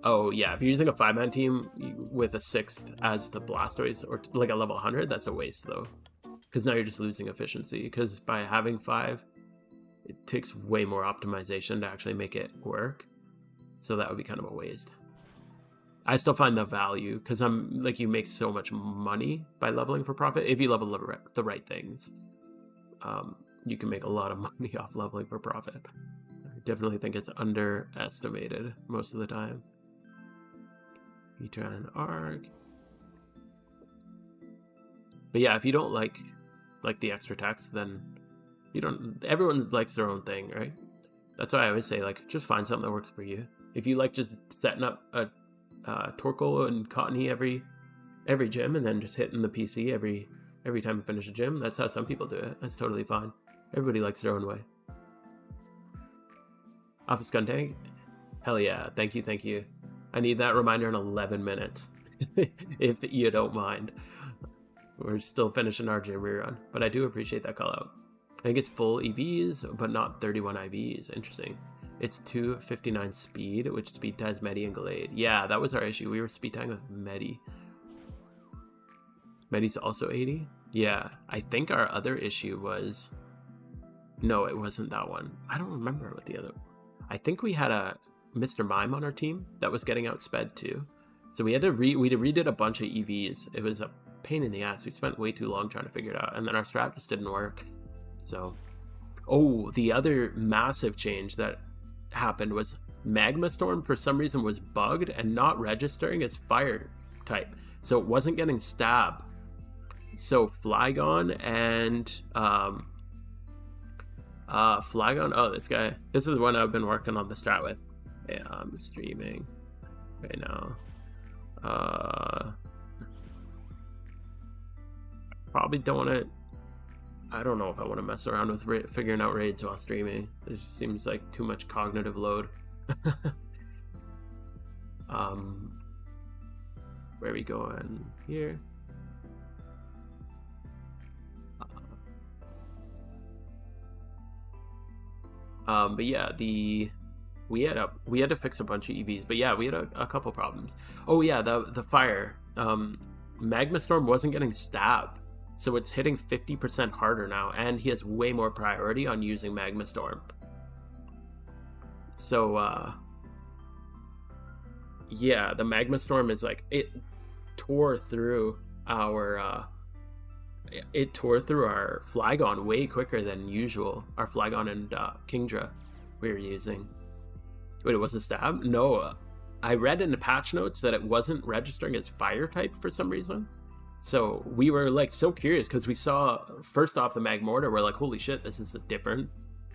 Oh yeah, if you're using a 5-man team with a 6th as the Blastoise or like a level 100, that's a waste though. Because now you're just losing efficiency. Because by having 5, it takes way more optimization to actually make it work. So that would be kind of a waste. I still find the value because I'm like, you make so much money by leveling for profit. If you level the right things, you can make a lot of money off leveling for profit. I definitely think it's underestimated most of the time. Heatran Arc. But yeah, if you don't like the extra text, then you don't. Everyone likes their own thing, right? That's why I always say, like, just find something that works for you. If you like just setting up a Torkoal and Cottonee every gym and then just hitting the PC every time you finish a gym, that's how some people do it. That's totally fine. Everybody likes their own way. Office Gun hell yeah, thank you. I need that reminder in 11 minutes, if you don't mind. We're still finishing our gym rerun, but I do appreciate that call out. I think it's full EVs, but not 31 IVs. Interesting. It's 259 speed, which speed ties Medi and Gallade. Yeah, that was our issue. We were speed tying with Medi. Medi's also 80? Yeah, I think our other issue was... No, it wasn't that one. I don't remember what the other... I think we had a Mr. Mime on our team that was getting outsped too. So we had to we redid a bunch of EVs. It was a pain in the ass. We spent way too long trying to figure it out, and then our strat just didn't work. So, oh, the other massive change that happened was Magma Storm for some reason was bugged and not registering as fire type, so it wasn't getting stab. So Flygon and Flygon, oh, this is the one I've been working on the strat with. Yeah, I'm streaming right now. Probably don't want to. I don't know if I want to mess around with figuring out raids while streaming. It just seems like too much cognitive load. Where are we going here? But yeah, we had to fix a bunch of EVs. But yeah, we had a couple problems. Oh yeah, the fire. Magma Storm wasn't getting stabbed. So it's hitting 50% harder now, and he has way more priority on using Magma Storm. So, yeah, the Magma Storm is like, it tore through our Flygon way quicker than usual. Our Flygon and Kingdra we were using. Wait, it was a stab? No, I read in the patch notes that it wasn't registering as fire type for some reason. So we were like so curious because we saw first off the Magmortar, we're like, holy shit, this is different.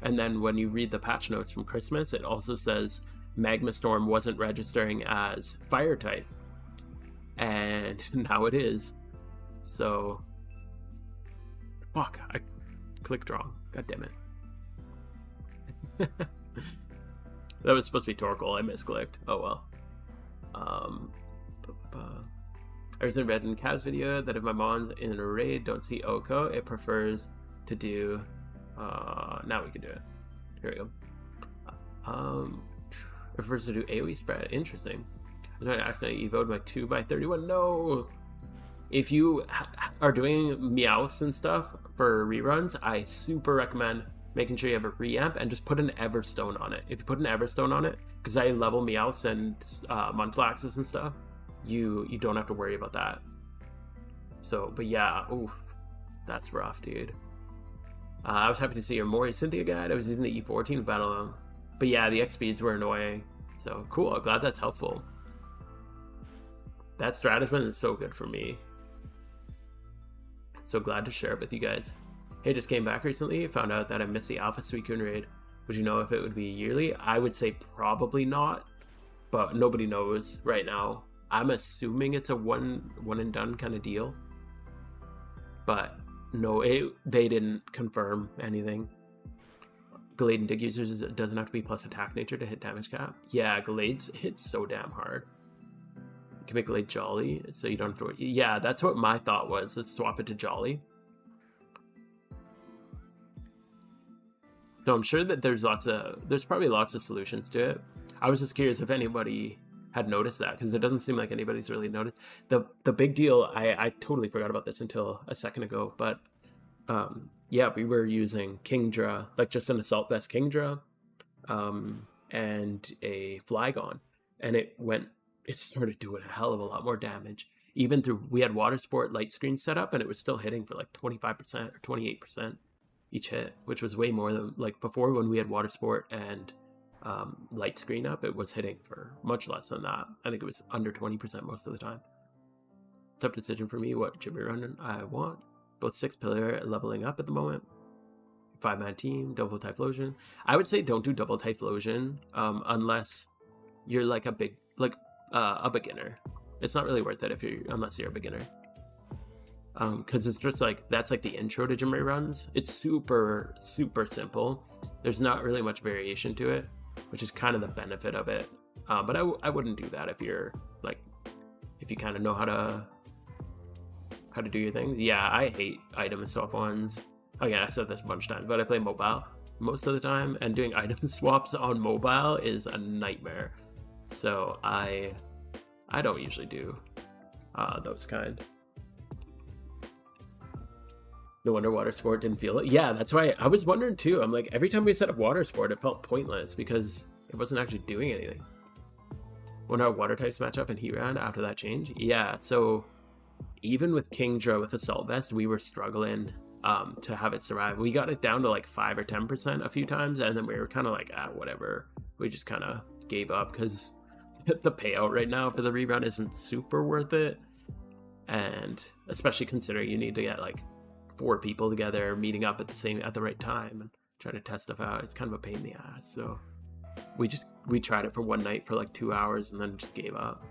And then when you read the patch notes from Christmas, it also says Magma Storm wasn't registering as fire type. And now it is. So, fuck, I clicked wrong. God damn it. That was supposed to be Torkoal, I misclicked. Oh well. I recently read in Kav's video that if my mom's in a raid don't see Oko, it prefers to do now we can do it. Here we go. It prefers to do AoE spread. Interesting. I'm going to accidentally evoed my 2x31. No! If you are doing Meowths and stuff for reruns, I super recommend making sure you have a reamp and just put an Everstone on it. If you put an Everstone on it, because I level Meowths and Munchlaxes and stuff, you don't have to worry about that. So, but yeah, oof, that's rough, dude. I was happy to see your more Cynthia guide. I was using the E14 battle, but yeah, the X speeds were annoying. So cool. I'm glad that's helpful. That strategist is so good for me. So glad to share it with you guys. Hey, just came back recently. Found out that I missed the Alpha Suicune raid. Would you know if it would be yearly? I would say probably not, but nobody knows right now. I'm assuming it's a one and done kind of deal, but no, they didn't confirm anything. Gallade and Dig users, it doesn't have to be plus attack nature to hit damage cap. Yeah, Gallade's hits so damn hard. You can make Gallade Jolly, so you don't throw it. Yeah, that's what my thought was. Let's swap it to Jolly. So I'm sure that there's probably lots of solutions to it. I was just curious if anybody had noticed that, because it doesn't seem like anybody's really noticed. The big deal, I totally forgot about this until a second ago, but yeah, we were using Kingdra, like just an Assault Vest Kingdra, and a Flygon, and it started doing a hell of a lot more damage. Even through, we had Water Sport light screen set up, and it was still hitting for like 25% or 28% each hit, which was way more than like before when we had Water Sport and light screen up. It was hitting for much less than that. I think it was under 20% most of the time. Tough decision for me what gym run I want. Both 6 pillar leveling up at the moment. 5-man team, double Typhlosion. I would say don't do double Typhlosion unless you're like a beginner. It's not really worth it unless you're a beginner. Because it's just like, that's like the intro to gym runs. It's super, super simple. There's not really much variation to it, which is kind of the benefit of it. But I wouldn't do that if you're like, if you kind of know how to do your things. Yeah, I hate item swap ones. Again, I said this a bunch of times, but I play mobile most of the time, and doing item swaps on mobile is a nightmare. So I don't usually do those kind. No wonder Water Sport didn't feel it. Yeah, that's why I was wondering too. I'm like, every time we set up Water Sport, it felt pointless because it wasn't actually doing anything. When our water types match up in Heatran after that change? Yeah, so even with Kingdra with Assault Vest, we were struggling to have it survive. We got it down to like 5 or 10% a few times, and then we were kind of like, whatever. We just kind of gave up because the payout right now for the rerun isn't super worth it. And especially considering you need to get like 4 people together meeting up at the right time and trying to test stuff out. It's kind of a pain in the ass. So we tried it for one night for like 2 hours and then just gave up.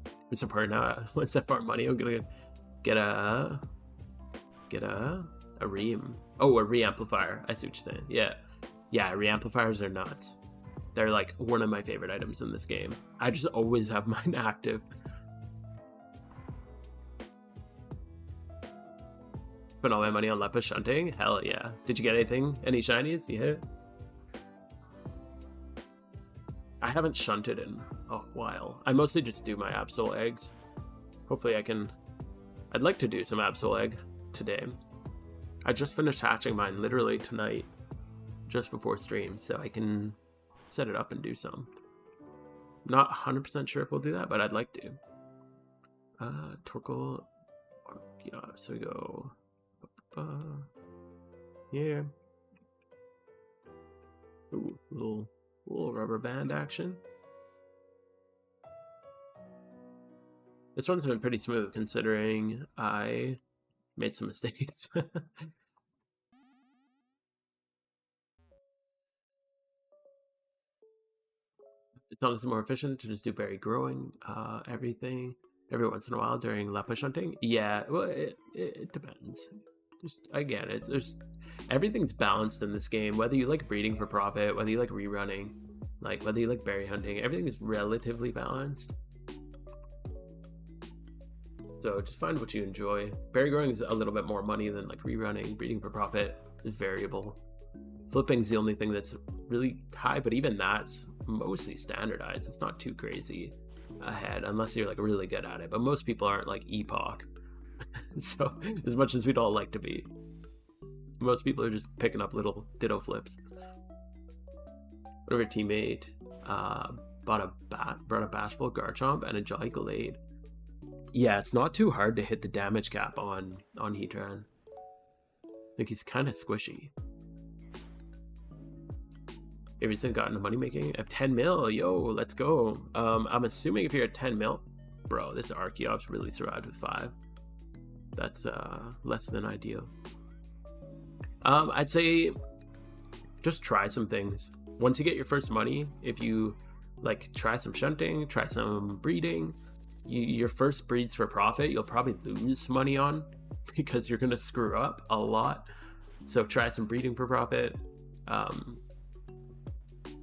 I'm supporting now. Once I farm money, I'm gonna get a ream. Oh, a reamplifier. I see what you're saying. Yeah, reamplifiers are nuts. They're like one of my favorite items in this game. I just always have mine active. Spent all my money on Lepus shunting? Hell yeah. Did you get anything? Any shinies? You hit? I haven't shunted in a while. I mostly just do my Absol eggs. Hopefully I'd like to do some Absol egg today. I just finished hatching mine literally tonight, just before stream, so I can set it up and do some. Not 100% sure if we'll do that, but I'd like to. Torkoal. Yeah, so we go. Yeah. Ooh, little rubber band action. This one's been pretty smooth considering I made some mistakes. It's honestly more efficient to just do berry growing everything every once in a while during Lepus hunting. Yeah, well, it depends. Again, everything's balanced in this game. Whether you like breeding for profit, whether you like rerunning, like whether you like berry hunting, everything is relatively balanced. So just find what you enjoy. Berry growing is a little bit more money than like rerunning. Breeding for profit is variable. Flipping's the only thing that's really high, but even that's mostly standardized. It's not too crazy ahead unless you're like really good at it. But most people aren't like Epoch. So as much as we'd all like to be, most people are just picking up little ditto flips. One of our teammate brought a Bashful Garchomp and a Jolly Gallade. Yeah, it's not too hard to hit the damage cap on Heatran. Like, he's kind of squishy. Have you still gotten the money making? At 10 mil, yo, let's go. I'm assuming if you're at 10 mil, bro, this Archeops really survived with 5. That's less than ideal. I'd say just try some things. Once you get your first money, if you like try some shunting, try some breeding, your first breeds for profit, you'll probably lose money on because you're gonna screw up a lot. So try some breeding for profit.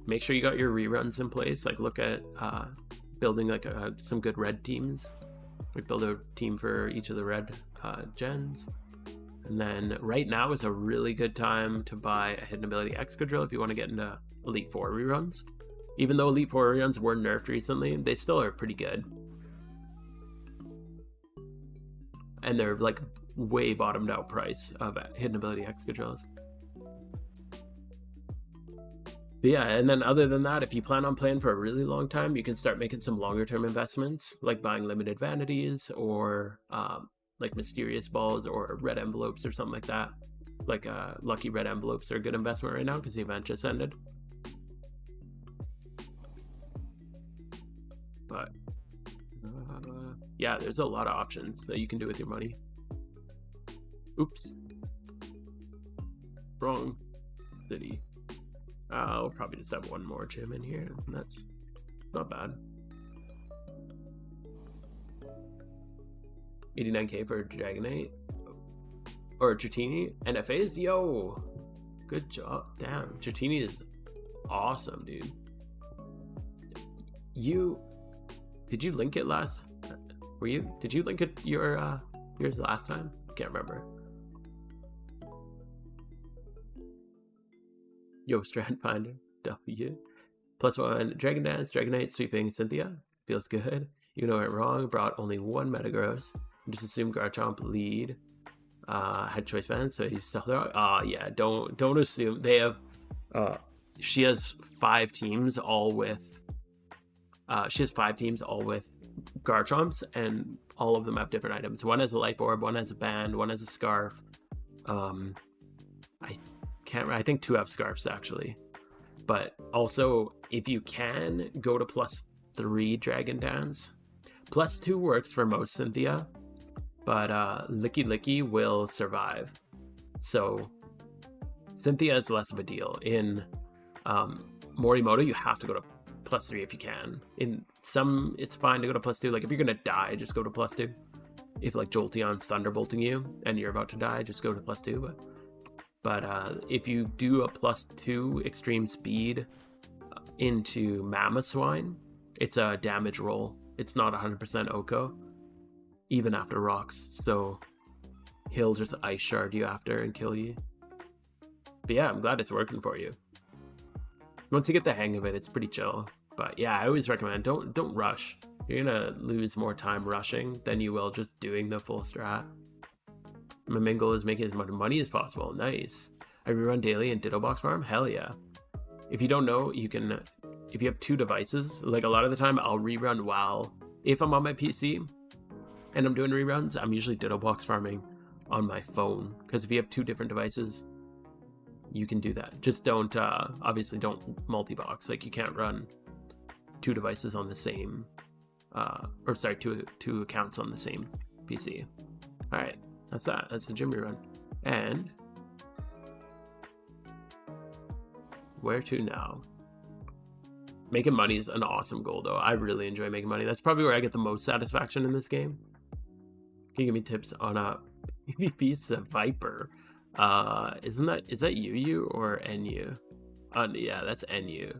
Make sure you got your reruns in place. Like, look at building like some good red teams. Like, build a team for each of the red gens. And then right now is a really good time to buy a hidden ability Excadrill if you want to get into Elite 4 reruns. Even though Elite 4 reruns were nerfed recently, they still are pretty good. And they're like way bottomed out price of hidden ability Excadrills. But yeah, and then other than that, if you plan on playing for a really long time, you can start making some longer term investments, like buying limited vanities or like mysterious balls or red envelopes or something like that. Like lucky red envelopes are a good investment right now because the event just ended. But yeah, there's a lot of options that you can do with your money. Oops. Wrong city. I'll probably just have one more gym in here, and that's not bad. 89k for Dragonite or Dratini. NFAs, yo, good job. Damn, Dratini is awesome, dude. Did you link it last? Did you link it yours last time? I can't remember. Yo, Strandfinder, W. +1, Dragon Dance, Dragonite, Sweeping, Cynthia. Feels good. You know it wrong, brought only 1 Metagross. Just assume Garchomp lead. Had choice bands, so you still there. Yeah, don't assume. They have, she has 5 teams all with, Garchomps, and all of them have different items. One has a Life Orb, one has a band, one has a scarf. I think 2 have scarves actually. But also, if you can, go to +3 Dragon Dance. +2 works for most Cynthia, but Licky Licky will survive. So Cynthia is less of a deal. In Morimoto, you have to go to +3 if you can. In some, it's fine to go to +2. Like, if you're gonna die, just go to +2. If like Jolteon's thunderbolting you and you're about to die, just go to +2. But if you do a +2 extreme speed into Mamoswine, it's a damage roll. It's not 100% Oko, even after rocks. So he'll just ice shard you after and kill you. But yeah, I'm glad it's working for you. Once you get the hang of it, it's pretty chill. But yeah, I always recommend don't rush. You're gonna lose more time rushing than you will just doing the full strat. My main goal is making as much money as possible. Nice. I rerun daily in Ditto Box Farm? Hell yeah. If you don't know, you can, if you have 2 devices, like a lot of the time I'll rerun if I'm on my PC and I'm doing reruns, I'm usually Ditto Box Farming on my phone. Because if you have 2 different devices, you can do that. Just don't, obviously don't multi-box. Like, you can't run 2 devices on the same, two accounts on the same PC. All right. That's that. That's the gym rerun. And where to now? Making money is an awesome goal, though. I really enjoy making money. That's probably where I get the most satisfaction in this game. Can you give me tips on a PvP Viper? Is that UU or NU? Yeah, that's NU.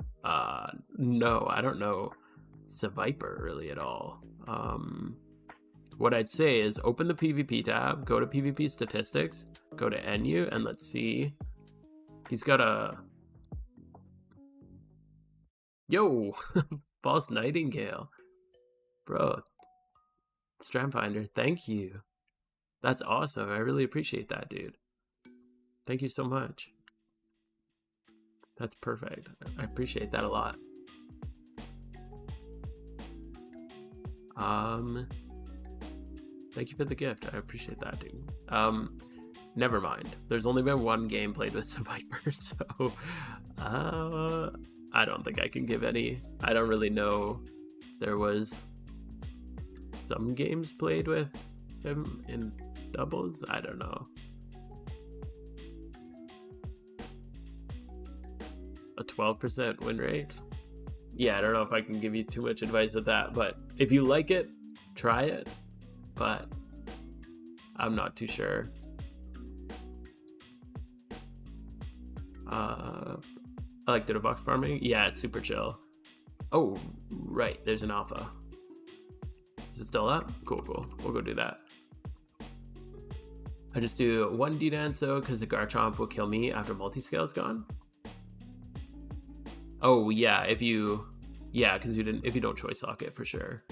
No, I don't know Viper really at all. What I'd say is open the PvP tab, go to PvP statistics, go to NU, and let's see. He's got a... Yo! False Nightingale. Bro. Strandfinder, thank you. That's awesome. I really appreciate that, dude. Thank you so much. That's perfect. I appreciate that a lot. Thank you for the gift. I appreciate that, dude. Never mind. There's only been one game played with Survivor, so I don't think I can give any. I don't really know. There was some games played with him in doubles. I don't know. A 12% win rate. Yeah, I don't know if I can give you too much advice with that, but if you like it, try it. But I'm not too sure. I like data box farming. Yeah, it's super chill. Oh, right, there's an alpha. Is it still up? Cool. We'll go do that. I just do one D-dance though, because the Garchomp will kill me after multi-scale's gone. Oh yeah, if you don't choice lock it for sure.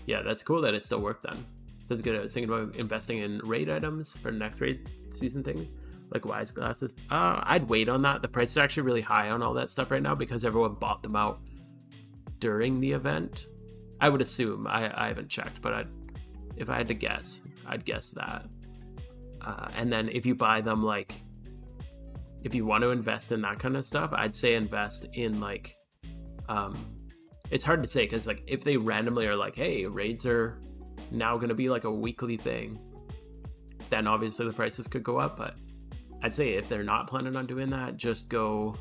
Yeah, that's cool that it still worked then. That's good. I was thinking about investing in raid items for the next raid season thing, like wise glasses. I'd wait on that. The price is actually really high on all that stuff right now because everyone bought them out during the event. I would assume. I haven't checked, but if I had to guess, I'd guess that. And then if you buy them, like, if you want to invest in that kind of stuff, I'd say invest in like, it's hard to say because like if they randomly are like, hey, raids are now going to be like a weekly thing, then obviously the prices could go up. But I'd say if they're not planning on doing that, just go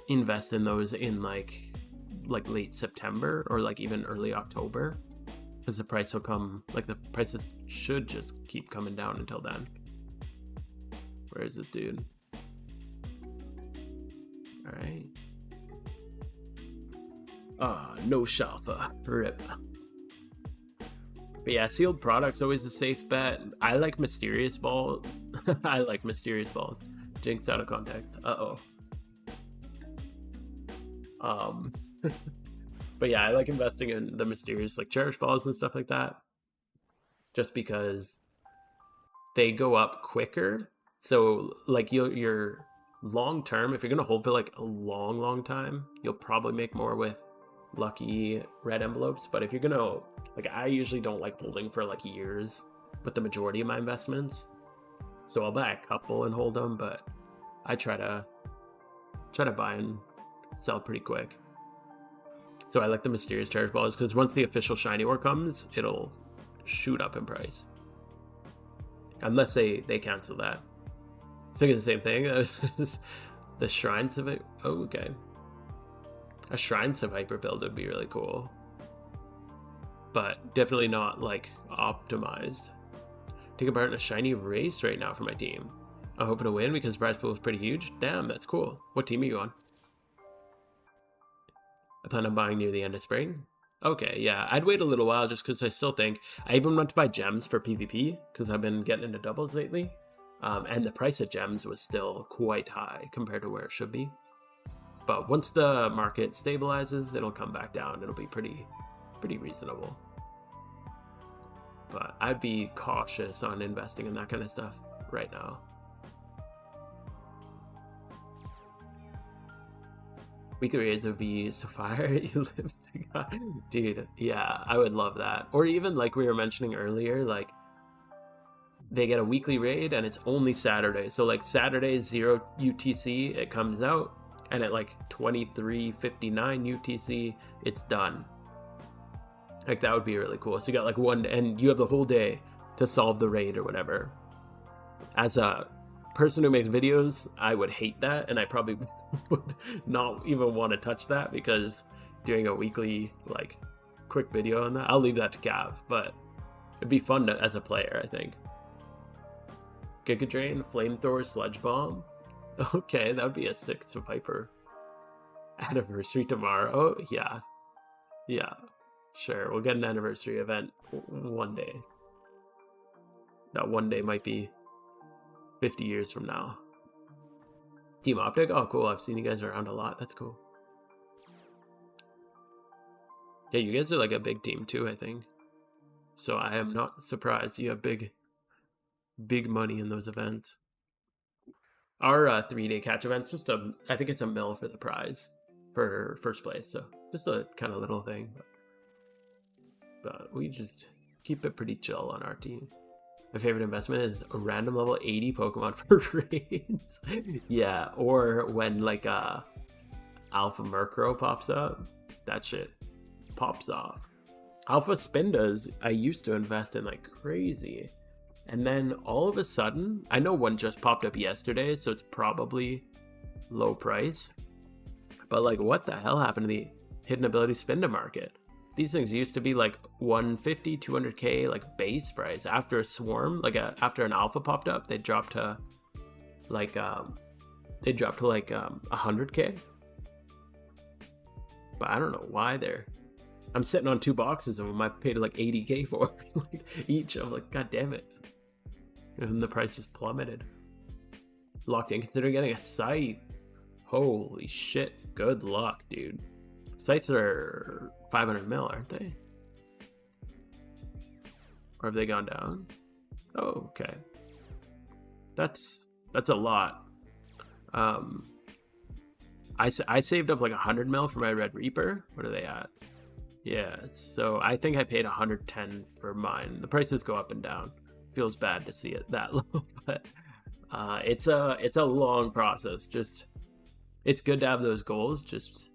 invest in those in like late September or like even early October, because the price will come, like the prices should just keep coming down until then. Where is this dude? All right. No Shalfa. RIP. But yeah, sealed products always a safe bet. I like mysterious balls. I like mysterious balls. Jinxed out of context. But yeah, I like investing in the mysterious like cherish balls and stuff like that, just because they go up quicker. So like you're long term, if you're gonna hold for like a long time, you'll probably make more with lucky red envelopes. But if you're gonna, like, I usually don't like holding for like years with the majority of my investments, so I'll buy a couple and hold them, but I try to buy and sell pretty quick. So I like the mysterious cherish balls because once the official shiny ore comes, it'll shoot up in price, unless they cancel that. Thinking the same thing. The shrines of it. Oh, okay. A shrines of hyper build would be really cool, but definitely not like optimized. Taking part in a shiny race right now for my team. I'm hoping to win because the prize pool is pretty huge. Damn, that's cool. What team are you on? I plan on buying near the end of spring. Okay, yeah, I'd wait a little while just because I still think I even went to buy gems for PvP because I've been getting into doubles lately. And the price of gems was still quite high compared to where it should be. But once the market stabilizes, it'll come back down. It'll be pretty reasonable. But I'd be cautious on investing in that kind of stuff right now. Weekly raids would be Sapphire, lipstick. Dude, yeah, I would love that. Or even like we were mentioning earlier, like they get a weekly raid and it's only Saturday. So like Saturday 0 UTC, it comes out, and at like 23:59 UTC, it's done. Like that would be really cool. So you got like one, and you have the whole day to solve the raid or whatever. As a person who makes videos, I would hate that, and I probably would not even want to touch that, because doing a weekly like quick video on that, I'll leave that to Cav, but it'd be fun as a player, I think. Giga Drain, Flamethrower, Sludge Bomb. Okay, that would be a 6 to Piper. Anniversary tomorrow. Oh, yeah, sure, we'll get an anniversary event one day. That one day might be 50 years from now. Team Optic? Oh, cool. I've seen you guys around a lot. That's cool. Yeah, you guys are like a big team too, I think. So I am not surprised you have big money in those events. Our 3-day catch event's just I think it's a mil for the prize for first place. So just a kind of little thing. But we just keep it pretty chill on our team. My favorite investment is a random level 80 Pokemon for raids. Yeah, or when like Alpha Murkrow pops up, that shit pops off. Alpha Spindas, I used to invest in like crazy. And then all of a sudden, I know one just popped up yesterday, so it's probably low price. But like, what the hell happened to the hidden ability Spinda market? These things used to be like 150, 200k like base price. After a swarm, like after an alpha popped up, they dropped to like 100k. But I don't know why they're. I'm sitting on 2 boxes of them. I paid like 80k for like each. I'm like, god damn it. And the price just plummeted. Locked in, considering getting a scythe. Holy shit. Good luck, dude. Scythes are 500 mil, aren't they? Or have they gone down? Oh, okay. That's a lot. I saved up like 100 mil for my Red Reaper. What are they at? Yeah, so I think I paid 110 for mine. The prices go up and down. Feels bad to see it that low, but it's a long process. Just it's good to have those goals. Just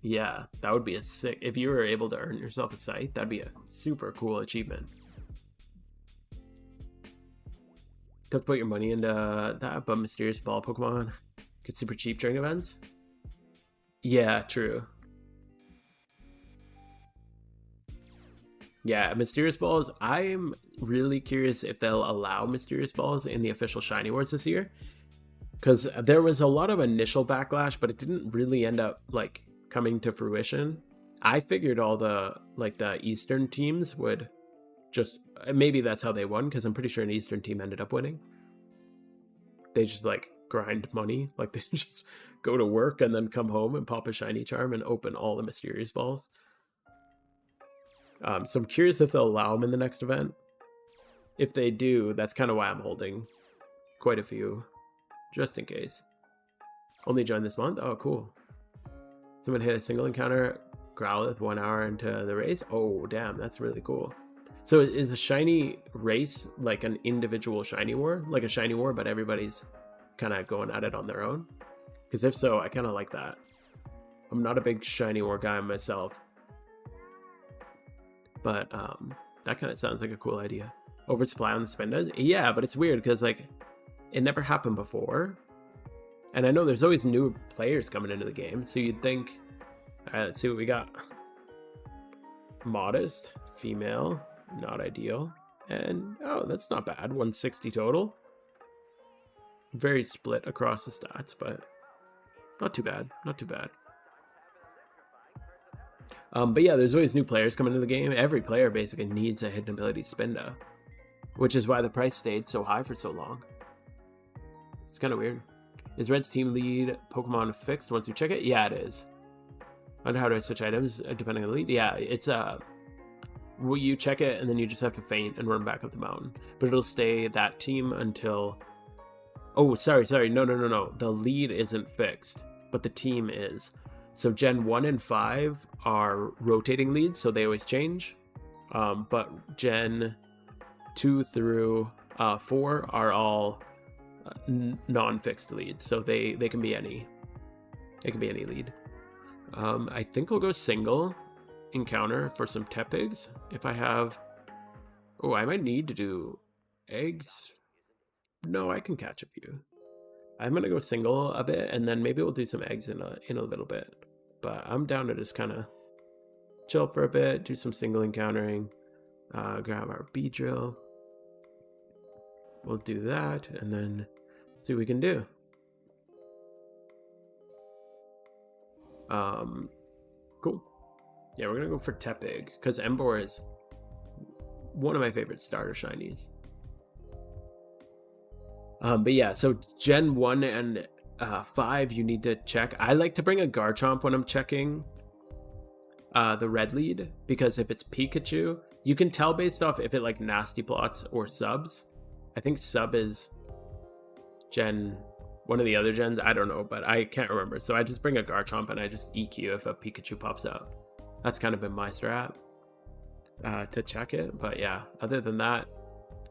yeah, that would be a sick. If you were able to earn yourself a scythe, that'd be a super cool achievement. Don't put your money into that, but mysterious ball Pokemon get super cheap during events. Yeah, true. Yeah, Mysterious Balls, I'm really curious if they'll allow Mysterious Balls in the official Shiny Wars this year. Because there was a lot of initial backlash, but it didn't really end up, like, coming to fruition. I figured all the, like, the Eastern teams would just... Maybe that's how they won, because I'm pretty sure an Eastern team ended up winning. They just, like, grind money. Like, they just go to work and then come home and pop a Shiny Charm and open all the Mysterious Balls. So I'm curious if they'll allow them in the next event. If they do, that's kind of why I'm holding quite a few, just in case. Only joined this month? Oh, cool. Someone hit a single encounter, Growlithe 1 hour into the race? Oh, damn, that's really cool. So is a shiny race like an individual shiny war? Like a shiny war, but everybody's kind of going at it on their own? Because if so, I kind of like that. I'm not a big shiny war guy myself. But that kind of sounds like a cool idea. Oversupply on the Spindas? Yeah, but it's weird because like it never happened before. And I know there's always new players coming into the game. So you'd think, all right, let's see what we got. Modest, female, not ideal. And oh, that's not bad. 160 total. Very split across the stats, but not too bad. Not too bad. But yeah, there's always new players coming into the game. Every player basically needs a hidden ability Spinda, which is why the price stayed so high for so long. It's kind of weird. Is Red's team lead Pokemon fixed once you check it? Yeah, it is. Wonder how do I switch items depending on the lead? Yeah, it's well, you check it and then you just have to feint and run back up the mountain. But it'll stay that team until... Oh, sorry. No. The lead isn't fixed, but the team is. So Gen 1 and 5 are rotating leads, so they always change. But Gen 2 through 4 are all non-fixed leads, so they can be any. It can be any lead. I think I'll go single encounter for some Tepigs if I have... Oh, I might need to do eggs. No, I can catch a few. I'm gonna go single a bit, and then maybe we'll do some eggs in a little bit. But I'm down to just kind of chill for a bit, do some single encountering, grab our Beedrill. We'll do that, and then see what we can do. Cool. Yeah, we're gonna go for Tepig, because Emboar is one of my favorite starter shinies. But yeah, so Gen 1 and 5, you need to check. I like to bring a Garchomp when I'm checking the red lead, because if it's Pikachu, you can tell based off if it like nasty plots or subs. I think sub is Gen, one of the other gens, I don't know, but I can't remember. So I just bring a Garchomp and I just EQ if a Pikachu pops out. That's kind of been my strat. to check it. But yeah, other than that,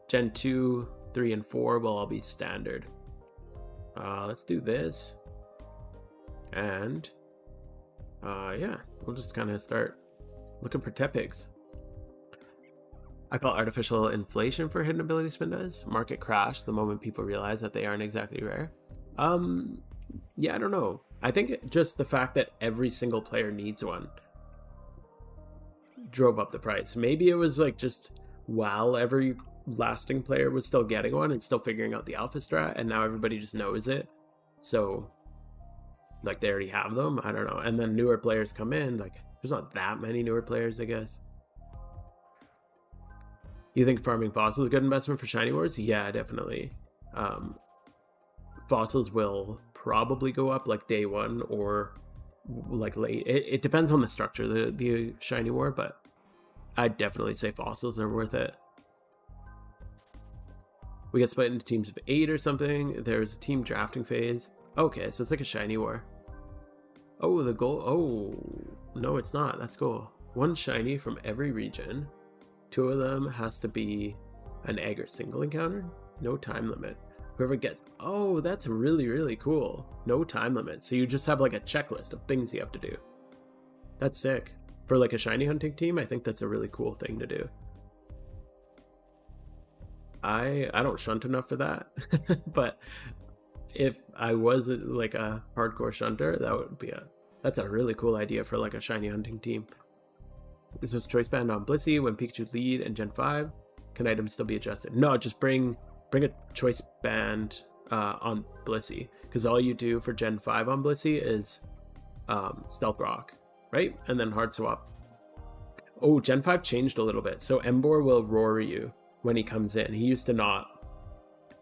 Gen 2, 3, and 4 will all be standard. Let's do this. And yeah, we'll just kind of start looking for Tepigs. I call artificial inflation for hidden ability spin does. Market crash the moment people realize that they aren't exactly rare. Yeah, I don't know. I think just the fact that every single player needs one drove up the price. Maybe it was like just while every lasting player was still getting one and still figuring out the alpha strat, and now everybody just knows it. So like they already have them. I don't know. And then newer players come in. Like there's not that many newer players, I guess. You think farming fossils is a good investment for shiny wars? Yeah, definitely. Fossils will probably go up like day one or like late. It depends on the structure, the shiny war, but I'd definitely say fossils are worth it. We get split into teams of 8 or something. There's a team drafting phase. Okay, so it's like a shiny war. Oh, the goal. Oh, no, it's not. That's cool. One shiny from every region. 2 of them has to be an egg or single encounter. No time limit. Whoever gets... Oh, that's really, really cool. No time limit. So you just have like a checklist of things you have to do. That's sick. For like a shiny hunting team, I think that's a really cool thing to do. I don't shunt enough for that. But if I was like a hardcore shunter, that would be that's a really cool idea for like a shiny hunting team. This was choice band on Blissey when Pikachu's lead and Gen 5. Can items still be adjusted? No, just bring a choice band on Blissey, because all you do for Gen 5 on Blissey is Stealth Rock, right? And then hard swap. Oh, Gen 5 changed a little bit. So Embor will roar you when he comes in. He used to not,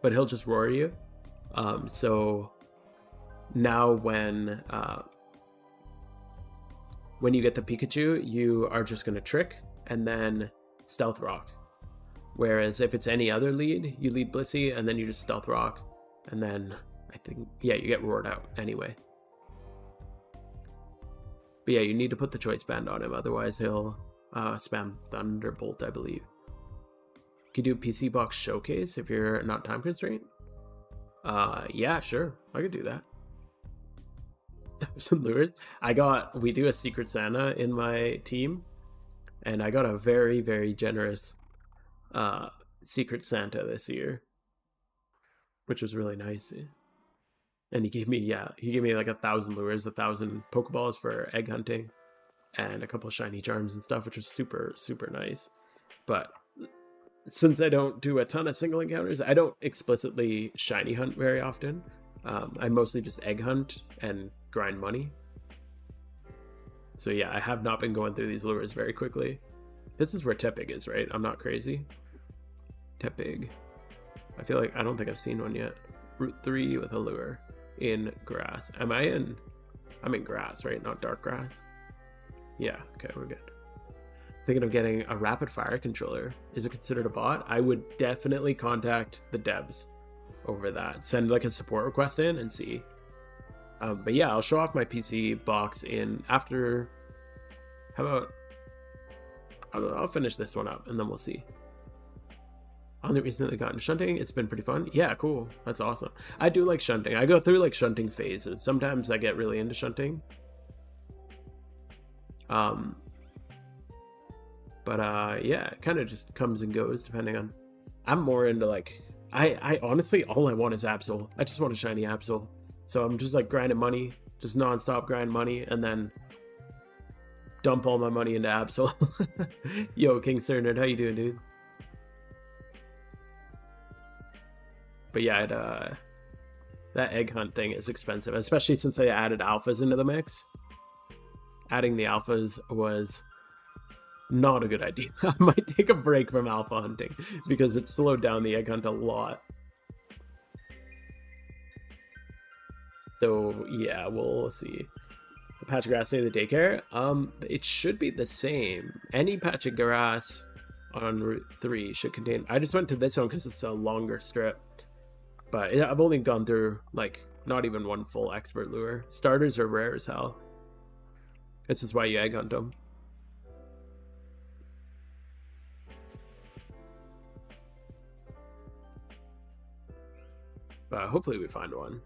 but he'll just roar you. So now when you get the Pikachu, you are just going to Trick and then Stealth Rock. Whereas if it's any other lead, you lead Blissey and then you just Stealth Rock. And then I think, yeah, you get roared out anyway. But yeah, you need to put the choice band on him. Otherwise he'll spam Thunderbolt, I believe. You can do PC box showcase if you're not time constrained. Yeah, sure. I could do that. Some lures. We do a Secret Santa in my team, and I got a very, very generous Secret Santa this year, which was really nice. And he gave me like 1,000 lures, 1,000 Pokeballs for egg hunting, and a couple shiny charms and stuff, which was super, super nice. But since I don't do a ton of single encounters, I don't explicitly shiny hunt very often. I mostly just egg hunt and grind money. So yeah, I have not been going through these lures very quickly. This is where Tepig is, right? I'm not crazy. Tepig. I feel like I don't think I've seen one yet. Route 3 with a lure in grass. I'm in grass, right? Not dark grass. Yeah, okay, we're good. Thinking of getting a rapid fire controller. Is it considered a bot? I would definitely contact the devs over that. Send like a support request in and see. But yeah, I'll show off my PC box in after. How about I'll finish this one up and then we'll see. Only recently gotten shunting. It's been pretty fun. Yeah, cool. That's awesome. I do like shunting. I go through like shunting phases. Sometimes I get really into shunting. But yeah, it kind of just comes and goes depending on. I'm more into like I honestly all I want is Absol. I just want a shiny Absol. So I'm just like grinding money, just non-stop grind money, and then dump all my money into Absol. Yo, King Cernerd, how you doing, dude? But yeah, that egg hunt thing is expensive, especially since I added alphas into the mix. Adding the alphas was not a good idea. I might take a break from alpha hunting because it slowed down the egg hunt a lot. So yeah, we'll see. The patch of grass near the daycare. It should be the same. Any patch of grass on Route 3 should contain. I just went to this one because it's a longer strip. But I've only gone through like not even one full expert lure. Starters are rare as hell. This is why you egg hunt them. But hopefully we find one.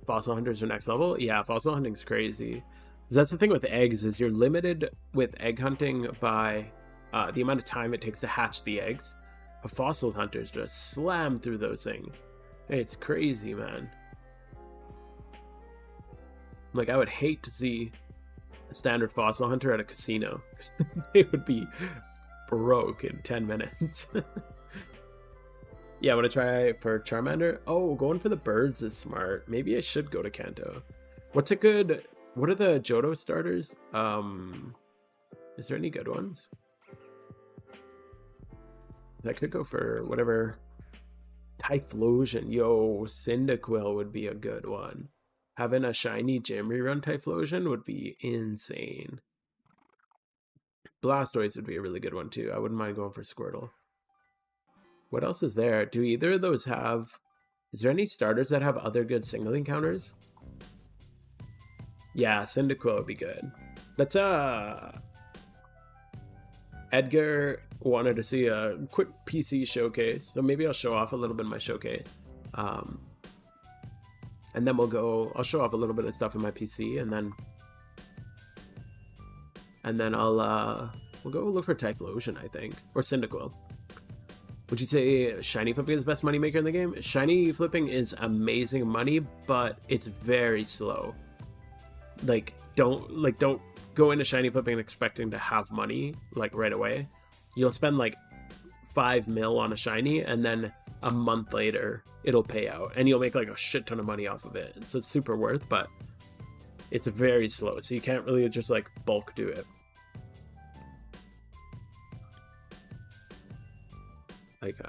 Fossil hunters are next level. Yeah, fossil hunting's crazy. That's the thing with eggs, is you're limited with egg hunting by the amount of time it takes to hatch the eggs. But fossil hunters just slam through those things. It's crazy, man. Like, I would hate to see a standard fossil hunter at a casino. They would be broke in 10 minutes. Yeah, I want to try for Charmander. Oh, going for the birds is smart. Maybe I should go to Kanto. What are the Johto starters? Is there any good ones? I could go for whatever. Typhlosion. Yo, Cyndaquil would be a good one. Having a shiny gym rerun Typhlosion would be insane. Blastoise would be a really good one too. I wouldn't mind going for Squirtle. What else is there? Do either of those have... Is there any starters that have other good single encounters? Yeah, Cyndaquil would be good. Let's Edgar wanted to see a quick PC showcase, so maybe I'll show off a little bit of my showcase. And then I'll show off a little bit of stuff in my PC, and then we'll go look for Typhlosion, I think, or Cyndaquil. Would you say shiny flipping is the best money maker in the game? Shiny flipping is amazing money, but it's very slow. Don't go into shiny flipping expecting to have money like right away. You'll spend like 5 mil on a shiny, and then a month later it'll pay out, and you'll make like a shit ton of money off of it. So it's super worth, but it's very slow, so you can't really just like bulk do it. Like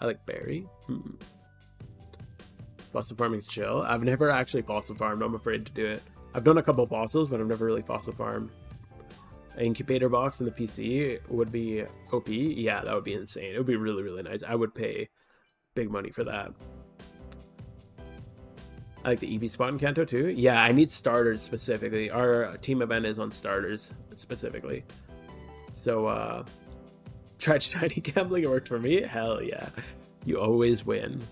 I like berry. Fossil farming's chill. I've never actually fossil farmed. I'm afraid to do it. I've done a couple fossils, but I've never really fossil farmed. An incubator box in the PC would be OP. Yeah, that would be insane. It would be really, really nice. I would pay big money for that. I like the EV spot in Kanto too. Yeah, I need starters specifically. Our team event is on starters specifically. So, tried shiny gambling, it worked for me. Hell yeah. You always win.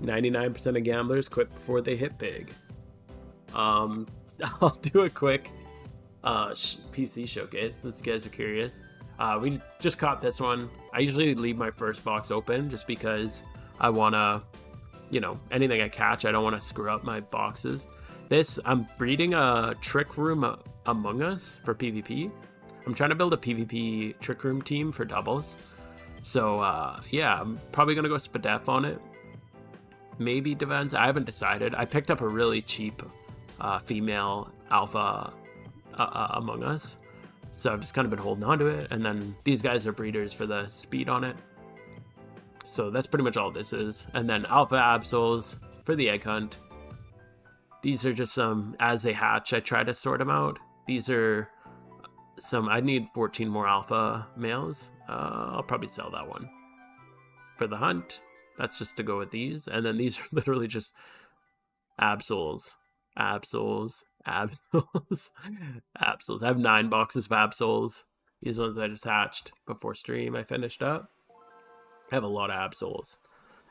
99% of gamblers quit before they hit big. I'll do a quick PC showcase since you guys are curious. We just caught this one. I usually leave my first box open just because I want to, anything I catch, I don't want to screw up my boxes. I'm breeding a Trick Room Among Us for PvP. I'm trying to build a PvP Trick Room team for doubles. So, yeah, I'm probably going to go Spadef on it. Maybe Devens. I haven't decided. I picked up a really cheap female alpha Among Us. So I've just kind of been holding on to it. And then these guys are breeders for the speed on it. So that's pretty much all this is. And then alpha Absols for the egg hunt. These are just some, as they hatch, I try to sort them out. These are I need 14 more alpha males. I'll probably sell that one. For the hunt, that's just to go with these. And then these are literally just Absols. Absols. Absols. Absols. I have 9 boxes of Absols. These ones I just hatched before stream I finished up. I have a lot of Absols.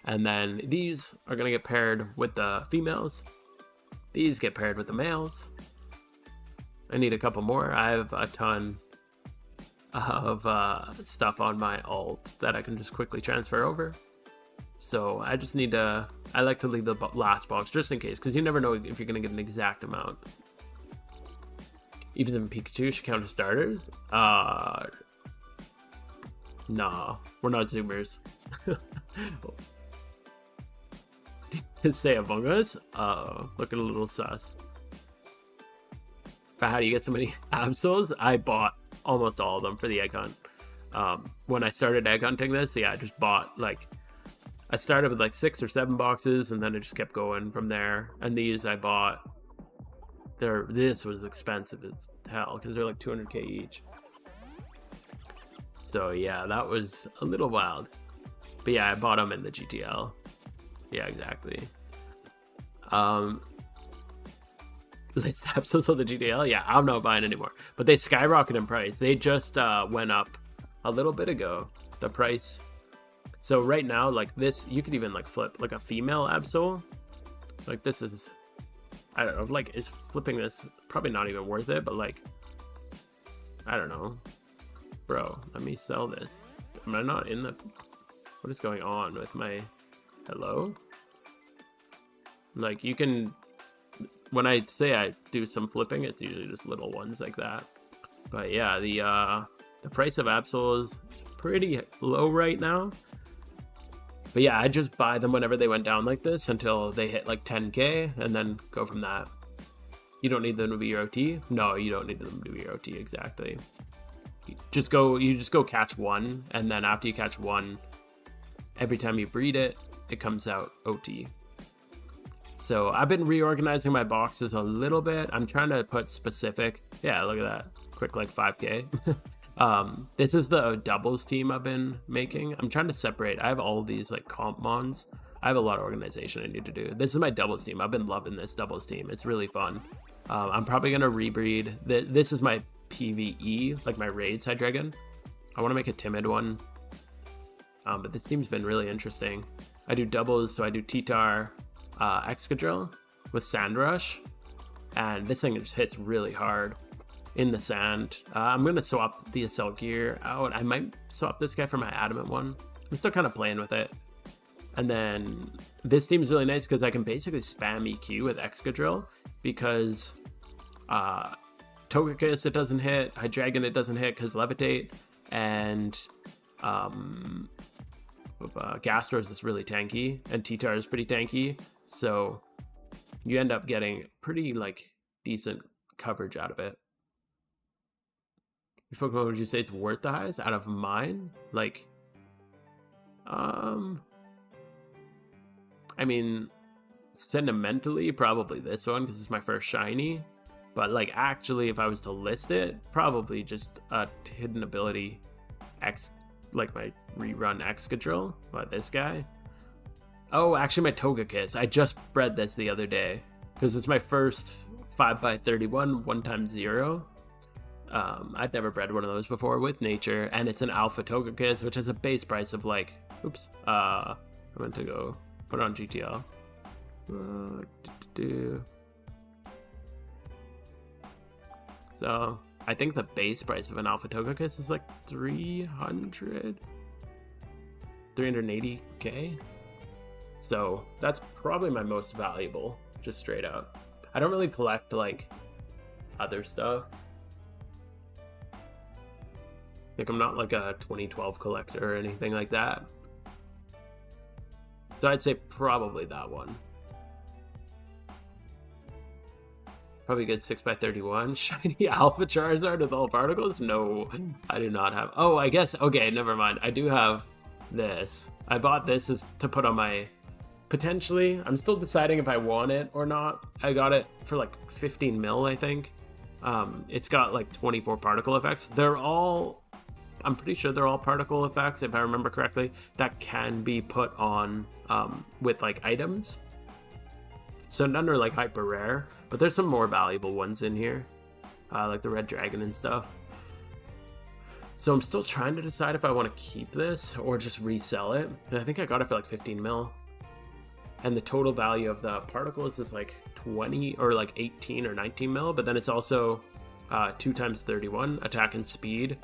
And then these are going to get paired with the females. These get paired with the males. I need a couple more. I have a ton of stuff on my alt that I can just quickly transfer over. So I just need to... I like to leave the last box just in case, because you never know if you're going to get an exact amount. Even if Pikachu should count as starters? Nah, we're not Zoomers. Did say Among Us? Looking a little sus. But how do you get so many Absols? I bought almost all of them for the egg hunt. When I started egg hunting this, yeah, I just bought I started with like 6 or 7 boxes, and then I just kept going from there. And these I bought. This was expensive as hell because they're like 200k each. So yeah, that was a little wild. But yeah, I bought them in the GTL. Yeah, exactly. Latest episodes of the GTL? Yeah, I'm not buying anymore. But they skyrocketed in price. They just went up a little bit ago. The price So right now, like this, you could even like flip like a female Absol. Like this is, I don't know, like is flipping this probably not even worth it, but like, I don't know. Bro, let me sell this. Am I not in the, what is going on with my, hello? Like you can, when I say I do some flipping, it's usually just little ones like that. But yeah, the price of Absol is pretty low right now. But yeah, I just buy them whenever they went down like this until they hit like 10k and then go from that. You don't need them to be your OT? No, you don't need them to be your OT, exactly. You just go catch one, and then after you catch one, every time you breed it, it comes out OT. So I've been reorganizing my boxes a little bit. I'm trying to put specific, yeah, look at that, quick like 5k. This is the doubles team I've been making. I'm trying to separate. I have all these like comp mons. I have a lot of organization I need to do. This is my doubles team. I've been loving this doubles team. It's really fun. I'm probably gonna rebreed. This is my PvE, like my raids Heatran. I want to make a timid one. But this team's been really interesting. I do doubles, so I do Titar, Excadrill with Sand Rush, and this thing just hits really hard in the sand. I'm gonna swap the Assault gear out. I might swap this guy for my Adamant one. I'm still kind of playing with it. And then this team is really nice because I can basically spam EQ with Excadrill because Togekiss it doesn't hit, Hydreigon it doesn't hit because Levitate, and Gastros is really tanky, and Titar is pretty tanky, so you end up getting pretty like decent coverage out of it. Which Pokemon would you say it's worth the highest out of mine? Like, I mean, sentimentally, probably this one because it's my first shiny. But like, actually, if I was to list it, probably just a hidden ability, like my Rerun Excadrill, but this guy. Oh, actually, my Togekiss. I just bred this the other day because it's my first 5x31 1x0. I'd never bred one of those before with nature, and it's an alpha Togekiss, which has a base price of like, oops, I meant to go put it on GTL. So I think the base price of an alpha Togekiss is like 380k. So that's probably my most valuable, just straight up. I don't really collect like other stuff. Like I'm not like a 2012 collector or anything like that. So I'd say probably that one. Probably good 6x31. Shiny Alpha Charizard with all particles? No, I do not have. Oh, I guess, okay, never mind. I do have this. I bought this as to put on my, potentially, I'm still deciding if I want it or not. I got it for like 15 mil, I think. It's got like 24 particle effects. They're all, I'm pretty sure they're all particle effects, if I remember correctly, that can be put on with like items. So none are like hyper rare, but there's some more valuable ones in here, like the red dragon and stuff. So I'm still trying to decide if I want to keep this or just resell it. And I think I got it for like 15 mil. And the total value of the particles is like 20 or like 18 or 19 mil, but then it's also 2x31 attack and speed,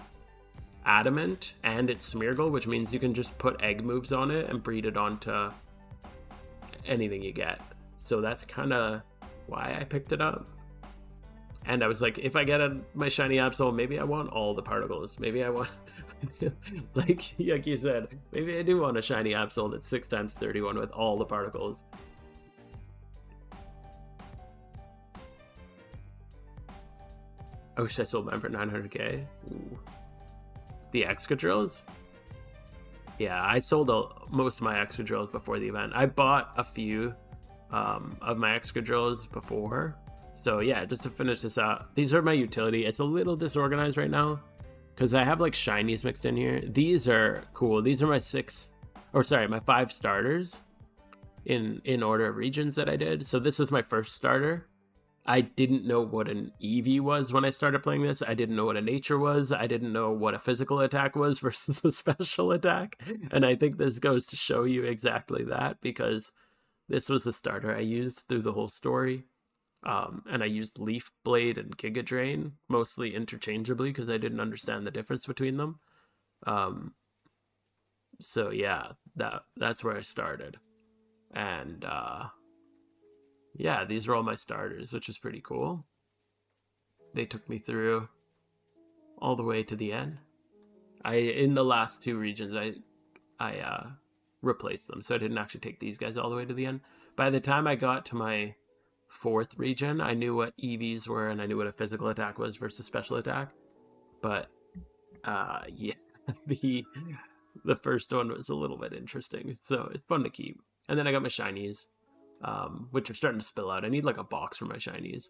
adamant, and it's Smeargle, which means you can just put egg moves on it and breed it onto anything you get. So that's kind of why I picked it up. And I was like, if I get my shiny Absol, maybe I want all the particles. Maybe I want, like you said, maybe I do want a shiny Absol that's 6x31 with all the particles. I wish I sold mine for 900k. Ooh. The Excadrills? Yeah, I sold most of my Excadrills before the event. I bought a few of my Excadrills before. So yeah, just to finish this out, these are my utility. It's a little disorganized right now because I have like shinies mixed in here. These are cool. These are my my 5 starters in order of regions that I did. So this is my first starter. I didn't know what an EV was when I started playing this. I didn't know what a nature was. I didn't know what a physical attack was versus a special attack. And I think this goes to show you exactly that, because this was the starter I used through the whole story. And I used Leaf Blade and Giga Drain mostly interchangeably because I didn't understand the difference between them. So yeah, that's where I started. And yeah, these are all my starters, which is pretty cool. They took me through all the way to the end. In the last 2 regions, I replaced them, so I didn't actually take these guys all the way to the end. By the time I got to my 4th region, I knew what EVs were and I knew what a physical attack was versus special attack. But yeah, the first one was a little bit interesting, so it's fun to keep. And then I got my shinies, which are starting to spill out. I need like a box for my shinies.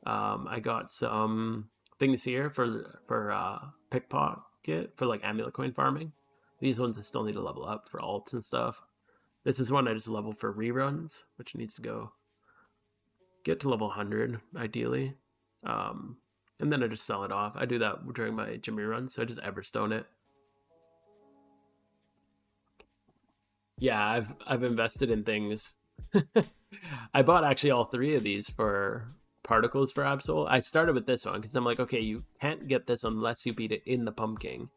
I got some things here for pickpocket, for like amulet coin farming. These ones I still need to level up for alts and stuff. This is one I just leveled for reruns, which needs to get to level 100 ideally. And then I just sell it off. I do that during my gym reruns, so I just Everstone it. Yeah, I've invested in things. I bought actually all 3 of these for particles for Absol. I started with this one because I'm like, okay, you can't get this unless you beat it in the pumpkin.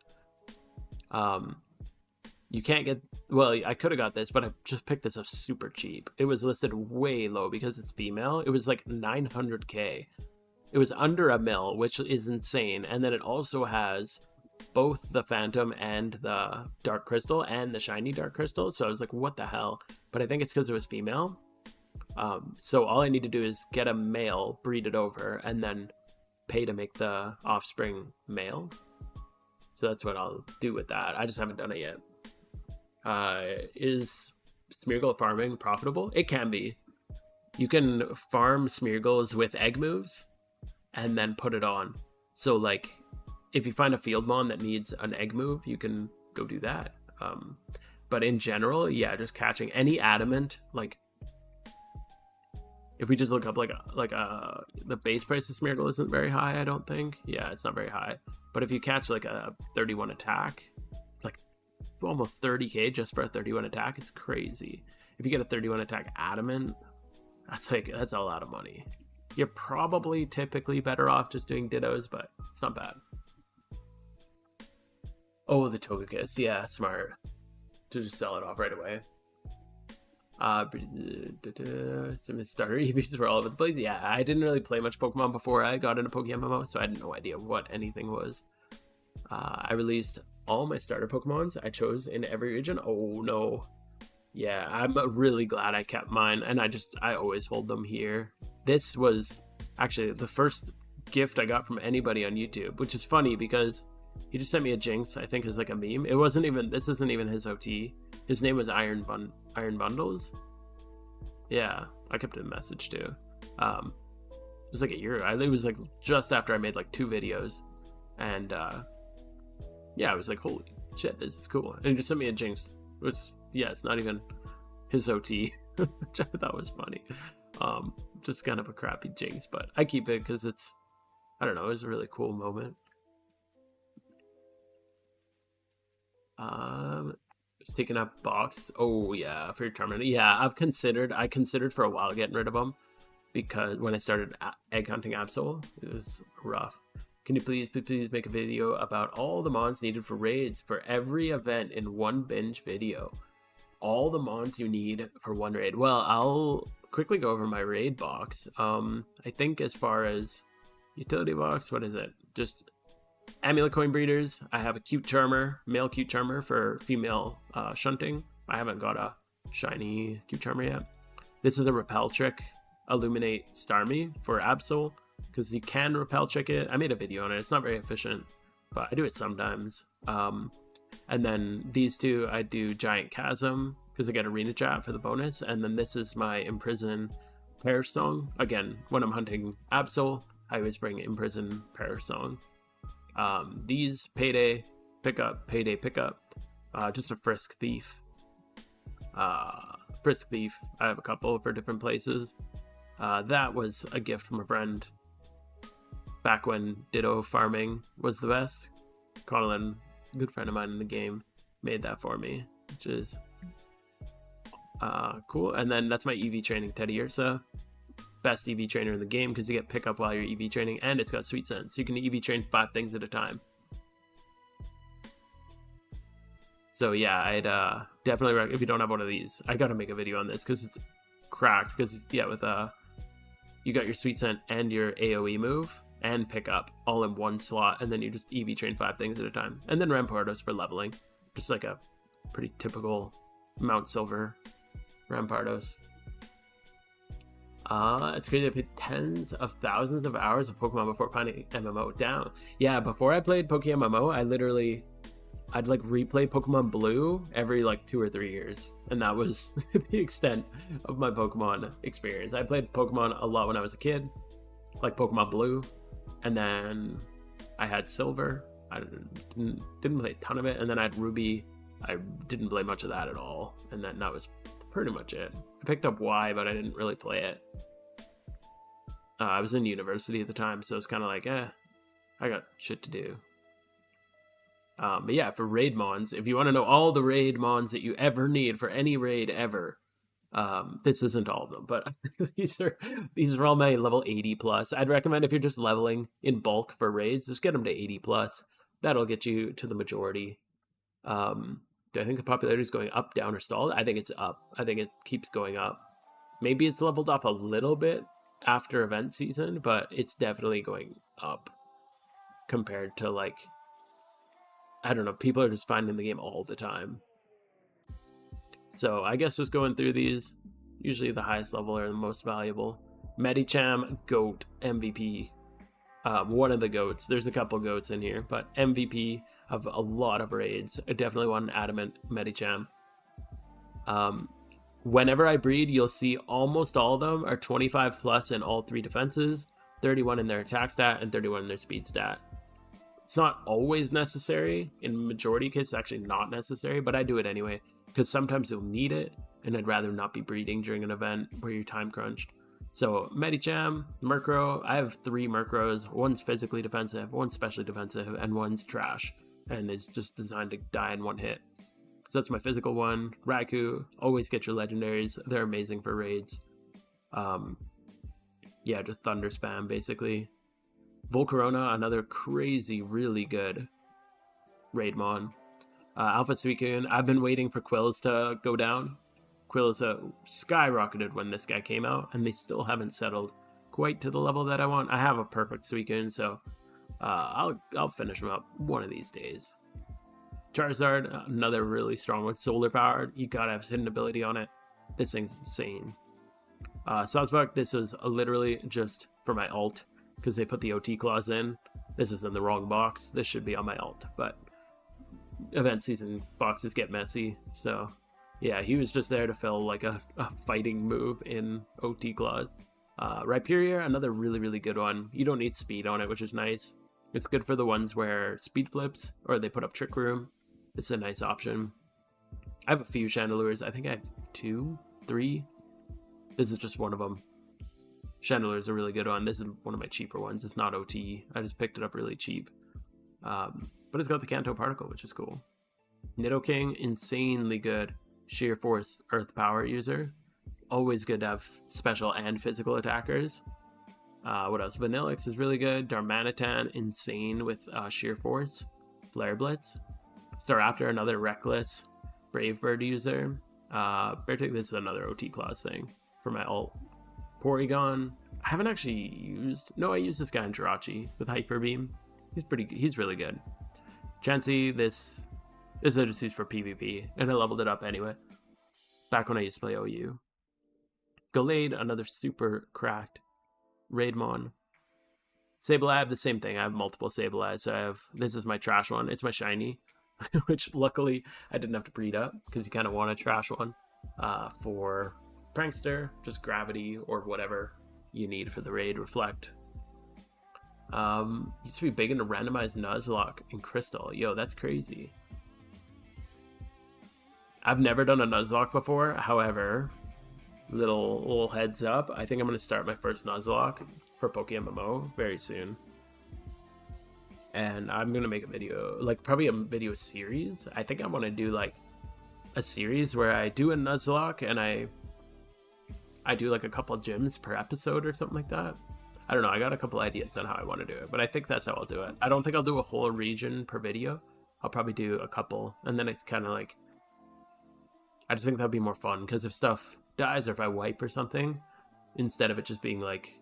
You can't get, well, I could have got this, but I just picked this up super cheap. It was listed way low because it's female. It was like 900k. It was under $1 mil, which is insane. And then it also has both the Phantom and the Dark Crystal and the shiny Dark Crystal. So I was like, what the hell? But I think it's because it was female. So all I need to do is get a male, breed it over, and then pay to make the offspring male. So that's what I'll do with that. I just haven't done it yet. Is Smeargle farming profitable? It can be. You can farm Smeargles with egg moves and then put it on. So like, if you find a field mon that needs an egg move, you can go do that. But in general, yeah, just catching any adamant, like if we just look up the base price of Smeargle isn't very high, I don't think. Yeah, it's not very high. But if you catch like a 31 attack, it's like almost 30k just for a 31 attack. It's crazy. If you get a 31 attack adamant, that's a lot of money. You're probably typically better off just doing dittos, but it's not bad. Oh, the Togekiss. Yeah, smart. To just sell it off right away. Some starter EVs were all over the place. Yeah, I didn't really play much Pokemon before I got into Pokemon, so I had no idea what anything was. I released all my starter Pokemons I chose in every region. Oh no. Yeah, I'm really glad I kept mine, and I always hold them here. This was actually the first gift I got from anybody on YouTube, which is funny because he just sent me a Jinx, I think is like a meme. This isn't even his OT. His name was Iron Bundles. Yeah, I kept a message too. It was like a year. It was like just after I made like 2 videos. And yeah, I was like, holy shit, this is cool. And he just sent me a Jinx, which, yeah, it's not even his OT, which I thought was funny. Just kind of a crappy Jinx, but I keep it because it's, I don't know, it was a really cool moment. Just taking up box. Oh yeah, for your tournament. Yeah, I considered for a while getting rid of them because when I started egg hunting Absol, it was rough. Can you please make a video about all the mons needed for raids for every event in one binge video? All the mons you need for one raid. Well, I'll quickly go over my raid box. I think as far as utility box, what is it? Just amulet coin breeders. I have a cute charmer, male cute charmer for female shunting. I haven't got a shiny cute charmer yet. This is a repel trick, illuminate Starmie for Absol, because you can repel trick it. I made a video on it. It's not very efficient, but I do it sometimes. And then these 2, I do Giant Chasm because I get Arena Chat for the bonus. And then this is my Imprison Prayer Song. Again, when I'm hunting Absol, I always bring Imprison Prayer Song. These Payday Pickup, just a Frisk Thief. I have a couple for different places. That was a gift from a friend back when Ditto farming was the best. Colin, a good friend of mine in the game, made that for me, which is cool. And then that's my EV training Teddy Ursa. Best EV trainer in the game because you get pickup while you're EV training, and it's got sweet scent, so you can EV train 5 things at a time. So yeah, I'd definitely recommend if you don't have one of these. I gotta make a video on this because it's cracked. Because yeah, with you got your sweet scent and your AOE move and pickup all in one slot, and then you just EV train 5 things at a time. And then Rampardos for leveling, just like a pretty typical Mount Silver Rampardos. It's crazy. I played tens of thousands of hours of Pokemon before finding MMO down. Yeah, before I played PokeMMO, I'd like replay Pokemon Blue every like 2 or 3 years, and that was the extent of my Pokemon experience. I played Pokemon a lot when I was a kid, like Pokemon Blue, and then I had Silver. I didn't play a ton of it, and then I had Ruby. I didn't play much of that at all, and then that was pretty much it. I picked up Y, but I didn't really play it. I was in university at the time, so it's kind of like, I got shit to do. But yeah, for raid mons, if you want to know all the raid mons that you ever need for any raid ever, this isn't all of them, but these are all my level 80 plus. I'd recommend if you're just leveling in bulk for raids, just get them to 80 plus. That'll get you to the majority. Do I think the popularity is going up, down, or stalled? I think it's up. I think it keeps going up. Maybe it's leveled up a little bit after event season, but it's definitely going up compared to, like, I don't know, people are just finding the game all the time. So I guess just going through these, usually the highest level are the most valuable. Medicham, GOAT, MVP. One of the GOATs. There's a couple GOATs in here, but MVP of a lot of raids. I definitely want an Adamant Medicham. Whenever I breed, you'll see almost all of them are 25 plus in all 3 defenses, 31 in their attack stat, and 31 in their speed stat. It's not always necessary. In majority cases, actually not necessary, but I do it anyway, because sometimes you'll need it, and I'd rather not be breeding during an event where you're time crunched. So, Medicham, Murkrow, I have 3 Murkrows. One's physically defensive, one's specially defensive, and one's trash. And it's just designed to die in one hit. So that's my physical one. Raikou, always get your legendaries. They're amazing for raids. Yeah, just thunder spam, basically. Volcarona, another crazy, really good raidmon. Alpha Suicune, I've been waiting for Quills to go down. Quills skyrocketed when this guy came out, and they still haven't settled quite to the level that I want. I have a perfect Suicune, so I'll finish him up one of these days. Charizard, another really strong one. Solar powered, you gotta have hidden ability on it. This thing's insane. Sawsbuck, this is literally just for my ult, because they put the OT clause in. This is in the wrong box. This should be on my ult, but event season boxes get messy, so yeah, he was just there to fill like a fighting move in OT clause. Rhyperior, another really, really good one. You don't need speed on it, which is nice. It's good for the ones where speed flips or they put up Trick Room. It's a nice option. I have a few Chandelures. I think I have 2, 3. This is just one of them. Chandelure is a really good one. This is one of my cheaper ones. It's not OT. I just picked it up really cheap. But it's got the Kanto Particle, which is cool. Nidoking, insanely good. Sheer Force Earth Power user. Always good to have special and physical attackers. What else? Vanillix is really good. Darmanitan, insane with Sheer Force. Flare Blitz. Staraptor, another reckless Brave Bird user. Beartic, this is another OT clause thing for my ult. Porygon, I haven't actually used. No, I used this guy in Jirachi with Hyper Beam. He's really good. Chansey, this I just used for PvP, and I leveled it up anyway. Back when I used to play OU. Gallade, another super cracked Raidmon. Sableye, I have the same thing. I have multiple Sableyes. So this is my trash one. It's my shiny, which luckily I didn't have to breed up because you kind of want a trash one. For Prankster, just Gravity or whatever you need for the raid. Reflect. Used to be big into randomized Nuzlocke and Crystal. Yo, that's crazy. I've never done a Nuzlocke before. However, little heads up. I think I'm going to start my first Nuzlocke for PokeMMO very soon. And I'm going to make a video, like probably a video series. I think I want to do like a series where I do a Nuzlocke and I do like a couple of gyms per episode or something like that. I don't know. I got a couple ideas on how I want to do it, but I think that's how I'll do it. I don't think I'll do a whole region per video. I'll probably do a couple, and then it's kind of like, I just think that'd be more fun, because if stuff dies or if I wipe or something, instead of it just being like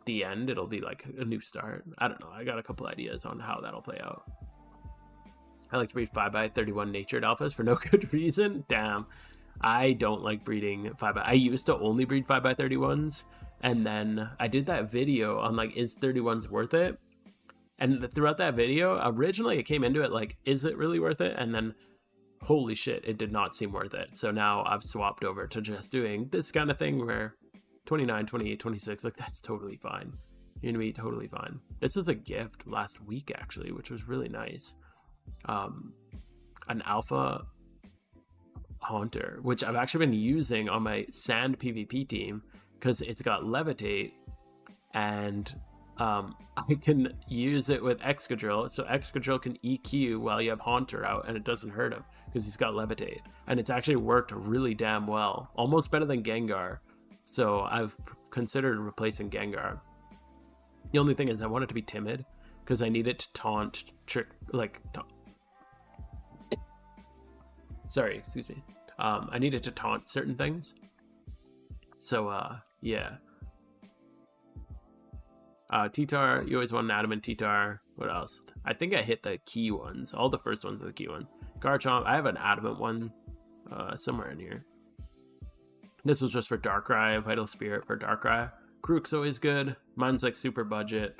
the end, it'll be like a new start. I don't know. I got a couple ideas on how that'll play out. I like to breed 5x31 natured alphas for no good reason. Damn. I don't like breeding 5x. I used to only breed 5x31s, and then I did that video on like, is 31s worth it? And throughout that video, originally it came into it like, is it really worth it? And then, holy shit, it did not seem worth it. So now I've swapped over to just doing this kind of thing where 29, 28, 26, like that's totally fine. You're gonna be totally fine. This was a gift last week actually, which was really nice. An alpha haunter, which I've actually been using on my sand PvP team because it's got levitate, and I can use it with Excadrill, so Excadrill can EQ while you have Haunter out and it doesn't hurt him because he's got levitate, and it's actually worked really damn well, almost better than Gengar. So I've considered replacing Gengar. The only thing is I want it to be timid because I need it to taunt, trick, like sorry, excuse me. I need it to taunt certain things. So yeah. T-Tar, you always want an Adamant T-Tar. What else? I think I hit the key ones. All the first ones are the key one. Garchomp, I have an Adamant one somewhere in here. This was just for Darkrai, Vital Spirit for Darkrai. Krook's always good. Mine's like super budget.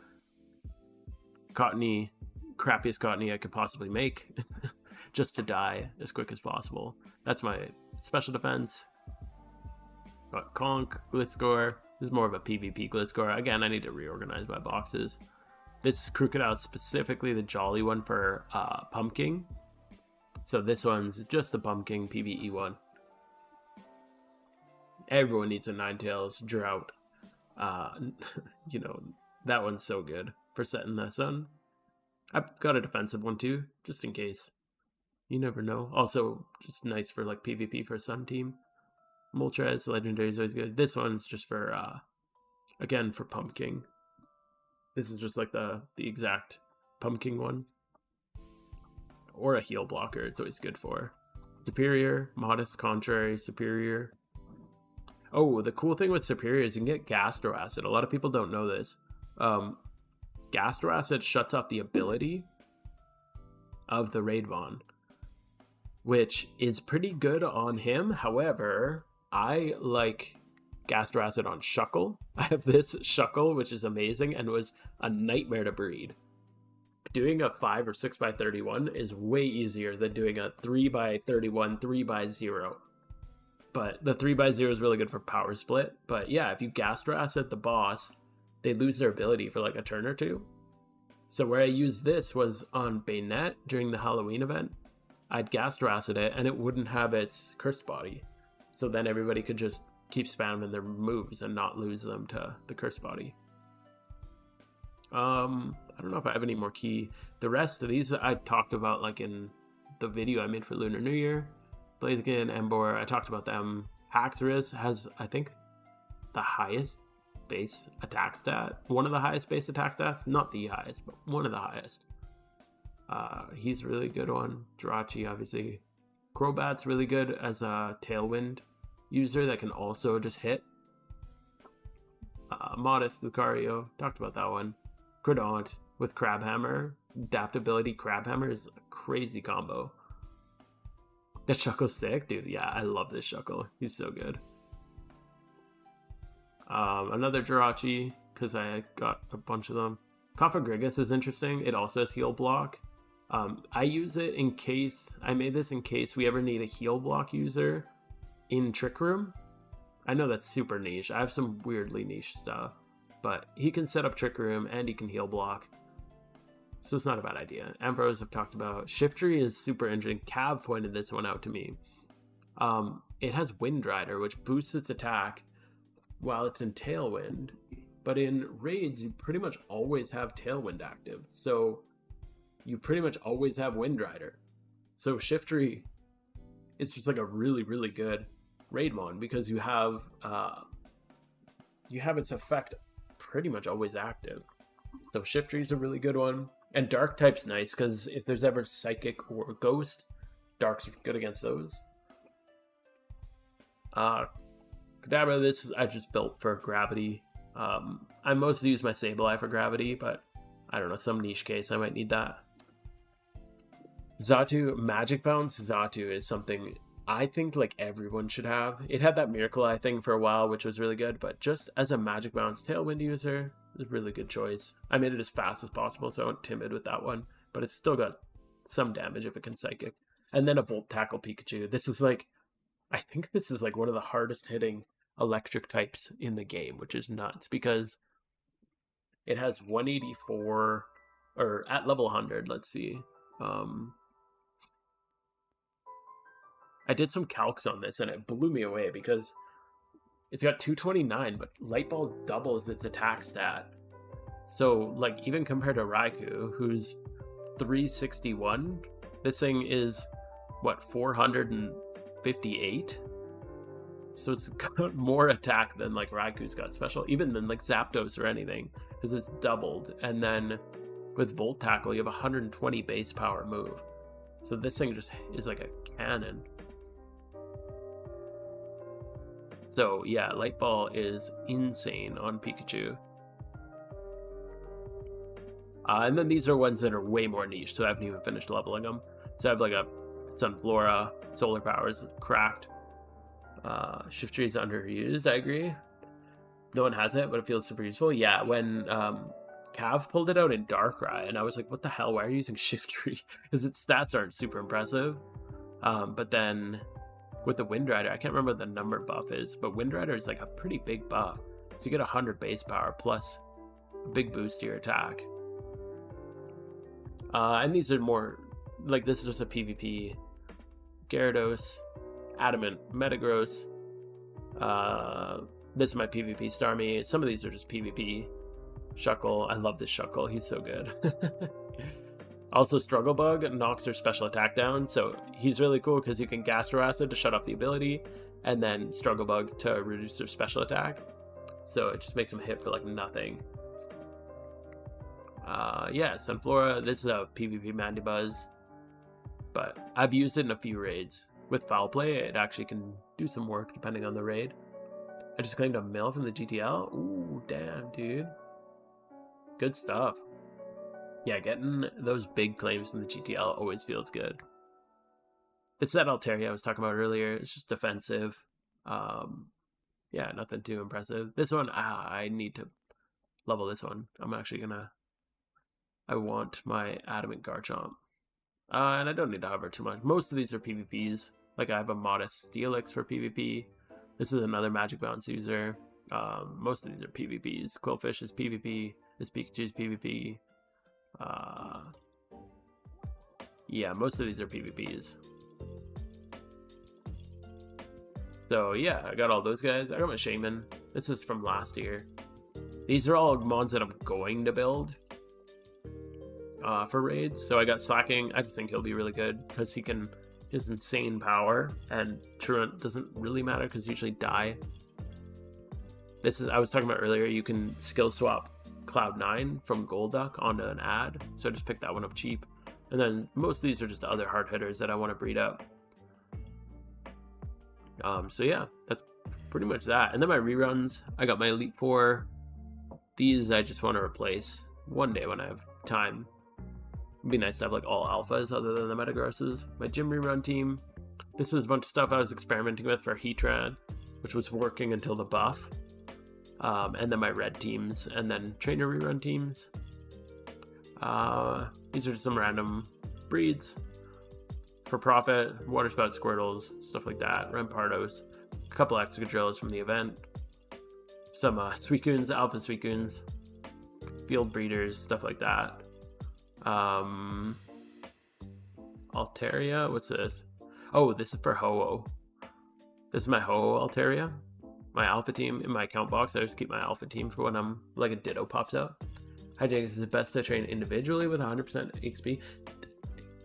Cottony, crappiest Cottony I could possibly make. Just to die as quick as possible. That's my special defense. Got Conk, Gliscor. This is more of a PvP Gliscor. Again, I need to reorganize my boxes. This Crocodile, specifically the Jolly one for Pumpkin. So this one's just the Pumpkin PvE one. Everyone needs a Ninetales Drought. You know, that one's so good for setting the sun. I've got a defensive one too, just in case. You never know. Also, just nice for like PvP for some team. Moltres, Legendary is always good. This one's just for, again, for Pumpkin. This is just like the exact Pumpkin one. Or a heal blocker, it's always good for. Superior, Modest, Contrary, Superior. Oh, the cool thing with Superior is you can get Gastro Acid. A lot of people don't know this. Gastro Acid shuts off the ability of the Raidvon, which is pretty good on him. However, I like Gastro Acid on Shuckle. I have this Shuckle, which is amazing and was a nightmare to breed. Doing a 5 or 6x31 is way easier than doing a 3x31, 3x0. But the 3x0 is really good for power split. But yeah, if you Gastro Acid the boss, they lose their ability for like a turn or two. So where I used this was on Bayonet during the Halloween event. I'd Gastro Acid it and it wouldn't have its Cursed Body. So then everybody could just keep spamming their moves and not lose them to the Cursed Body. I don't know if I have any more key. The rest of these I talked about like in the video I made for Lunar New Year. Blaziken, Emboar, I talked about them. Haxorus has, I think, the highest base attack stat. One of the highest base attack stats. Not the highest, but one of the highest. He's a really good one. Jirachi, obviously. Crobat's really good as a Tailwind user that can also just hit. Modest, Lucario, talked about that one. Credant with Crabhammer. Adaptability Crabhammer is a crazy combo. That Shuckle's sick, dude. Yeah, I love this Shuckle. He's so good. Another Jirachi, because I got a bunch of them. Cofagrigus is interesting. It also has heal block. I use it in case, I made this in case we ever need a heal block user in Trick Room. I know that's super niche. I have some weirdly niche stuff, but he can set up Trick Room and he can heal block. So it's not a bad idea. Ambrose I've talked about. Shiftry is super interesting. Cav pointed this one out to me. it has Wind Rider, which boosts its attack while it's in Tailwind. But in raids, you pretty much always have Tailwind active. So you pretty much always have Wind Rider. So Shiftry, it's just like a really, really good raid mon because you have its effect pretty much always active. So Shiftry is a really good one. And Dark type's nice because if there's ever Psychic or Ghost, Dark's good against those. Kadabra, this I just built for Gravity. I mostly use my Sableye for Gravity, but I don't know, some niche case I might need that. Xatu, Magic Bounce Xatu is something I think like everyone should have. It had that Miracle Eye thing for a while, which was really good, but just as a Magic Bounce Tailwind user, it's a really good choice. I made it as fast as possible, so I went timid with that one, but it's still got some damage if it can Psychic. And then a Volt Tackle Pikachu. This is like, I think this is like one of the hardest hitting electric types in the game, which is nuts because it has 184, or at level 100, let's see. I did some calcs on this and it blew me away because it's got 229, but Light Ball doubles its attack stat. So, like, even compared to Raikou, who's 361, this thing is, what, 458? So it's got more attack than, like, Raikou's got special, even than, like, Zapdos or anything, because it's doubled. And then with Volt Tackle, you have 120 base power move. So this thing just is like a cannon. So yeah, Light Ball is insane on Pikachu. And then these are ones that are way more niche, so I haven't even finished leveling them. So I have like a Sunflora, Solar Powers, cracked. Shiftry is underused, I agree. No one has it, but it feels super useful. Yeah, when Cav pulled it out in Darkrai, and I was like, what the hell, why are you using Shiftry? Because its stats aren't super impressive. But then with the Wind Rider, I can't remember what the number buff is, but Wind Rider is like a pretty big buff. So you get 100 base power plus a big boost to your attack. And these are more, like this is just a PvP. Gyarados, Adamant, Metagross. This is my PvP Starmie. Some of these are just PvP. Shuckle, I love this Shuckle, he's so good. Also, Struggle Bug knocks her special attack down, so he's really cool because you can Gastro Acid to shut off the ability, and then Struggle Bug to reduce their special attack. So it just makes them hit for like nothing. Yeah, Sunflora, this is a PvP Mandibuzz, but I've used it in a few raids. With Foul Play, it actually can do some work depending on the raid. I just claimed a mail from the GTL. Ooh, damn, dude. Good stuff. Yeah, getting those big claims from the GTL always feels good. This is that Altaria I was talking about earlier. It's just defensive. Yeah, nothing too impressive. This one, I need to level this one. I'm actually gonna... I want my Adamant Garchomp. And I don't need to hover too much. Most of these are PvPs. Like I have a Modest Steelix for PvP. This is another Magic Bounce user. Most of these are PvPs. Quillfish is PvP. This Pikachu's PvP. Yeah, most of these are PvPs. So yeah, I got all those guys. I got my Shaman. This is from last year. These are all mons that I'm going to build for raids. So I got Slacking. I just think he'll be really good because he can his insane power, and Truant doesn't really matter because usually die. This is I was talking about earlier. You can skill swap Cloud9 from Golduck onto an ad, so I just picked that one up cheap. And then most of these are just other hard hitters that I want to breed up. So yeah, that's pretty much that. And then my reruns, I got my Elite Four. These I just want to replace one day when I have time. It'd be nice to have like all alphas other than the Metagrosses. My gym rerun team. This is a bunch of stuff I was experimenting with for Heatran, which was working until the buff. And then my red teams, and then trainer rerun teams. These are some random breeds for profit, water spout Squirtles, stuff like that, Rampardos, a couple Excadrillos from the event, some Suicunes, Alpha Suicunes, field breeders, stuff like that. Altaria, what's this? Oh, this is for Ho-Oh. This is my Ho Altaria, my alpha team. In my account box, I just keep my alpha team for when I'm like a Ditto pops out. Hijinks is the best to train individually with 100% XP.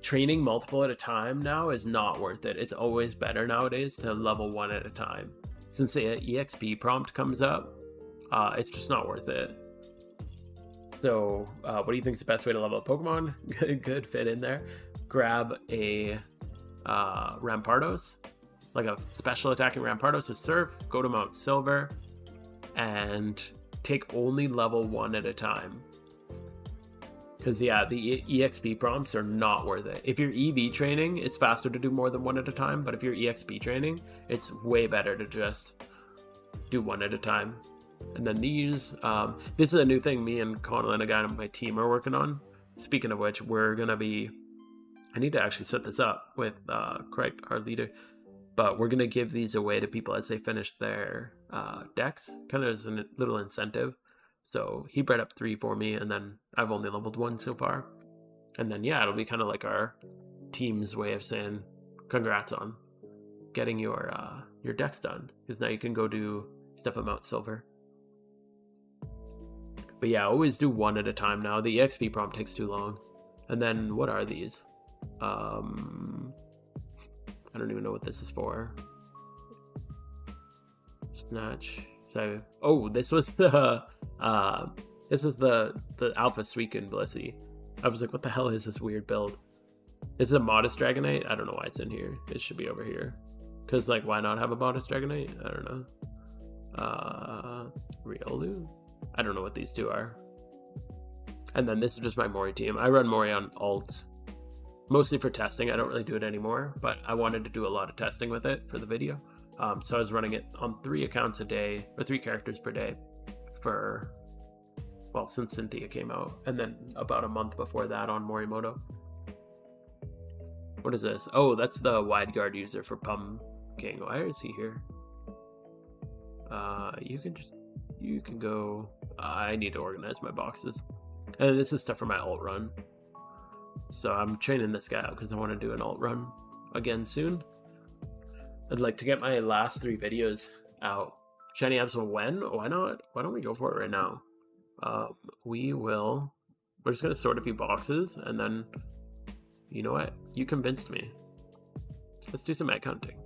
Training multiple at a time now is not worth it. It's always better nowadays to level 1 at a time. Since the EXP prompt comes up, it's just not worth it. So what do you think is the best way to level up Pokemon? Good fit in there. Grab a Rampardos, like a special attacking Rampardos with Surf, go to Mount Silver, and take only level 1 at a time. Because yeah, the EXP prompts are not worth it. If you're EV training, it's faster to do more than 1 at a time, but if you're EXP training, it's way better to just do 1 at a time. And then these, this is a new thing me and Connell, a guy on my team, are working on. Speaking of which, we're gonna be, I need to actually set this up with Cripe, our leader, but we're gonna give these away to people as they finish their decks, kind of as a little incentive. So he bred up 3 for me, and then I've only leveled 1 so far. And then yeah, it'll be kind of like our team's way of saying congrats on getting your decks done, because now you can go do stuff at Mount Silver. But yeah, always do 1 at a time now. The EXP prompt takes too long. And then what are these? I don't even know what this is for. Snatch. So, oh, this was the this is the Alpha Suicune Blissey. I was like, what the hell is this weird build? This is a Modest Dragonite. I don't know why it's in here. It should be over here. Cause like, why not have a Modest Dragonite? I don't know. Riolu. I don't know what these two are. And then this is just my Mori team. I run Mori on alts, mostly for testing. I don't really do it anymore, but I wanted to do a lot of testing with it for the video. So I was running it on 3 accounts a day, or 3 characters per day for, well, since Cynthia came out. And then about a month before that on Morimoto. What is this? Oh, that's the wide guard user for Pumpkin. Why is he here? You can go, I need to organize my boxes. And this is stuff for my alt run. So I'm training this guy out because I want to do an alt run again soon. I'd like to get my last 3 videos out. Shiny Absol when? Why not? Why don't we go for it right now? We're just going to sort a few boxes, and then, you know what? You convinced me. Let's do some egg hunting.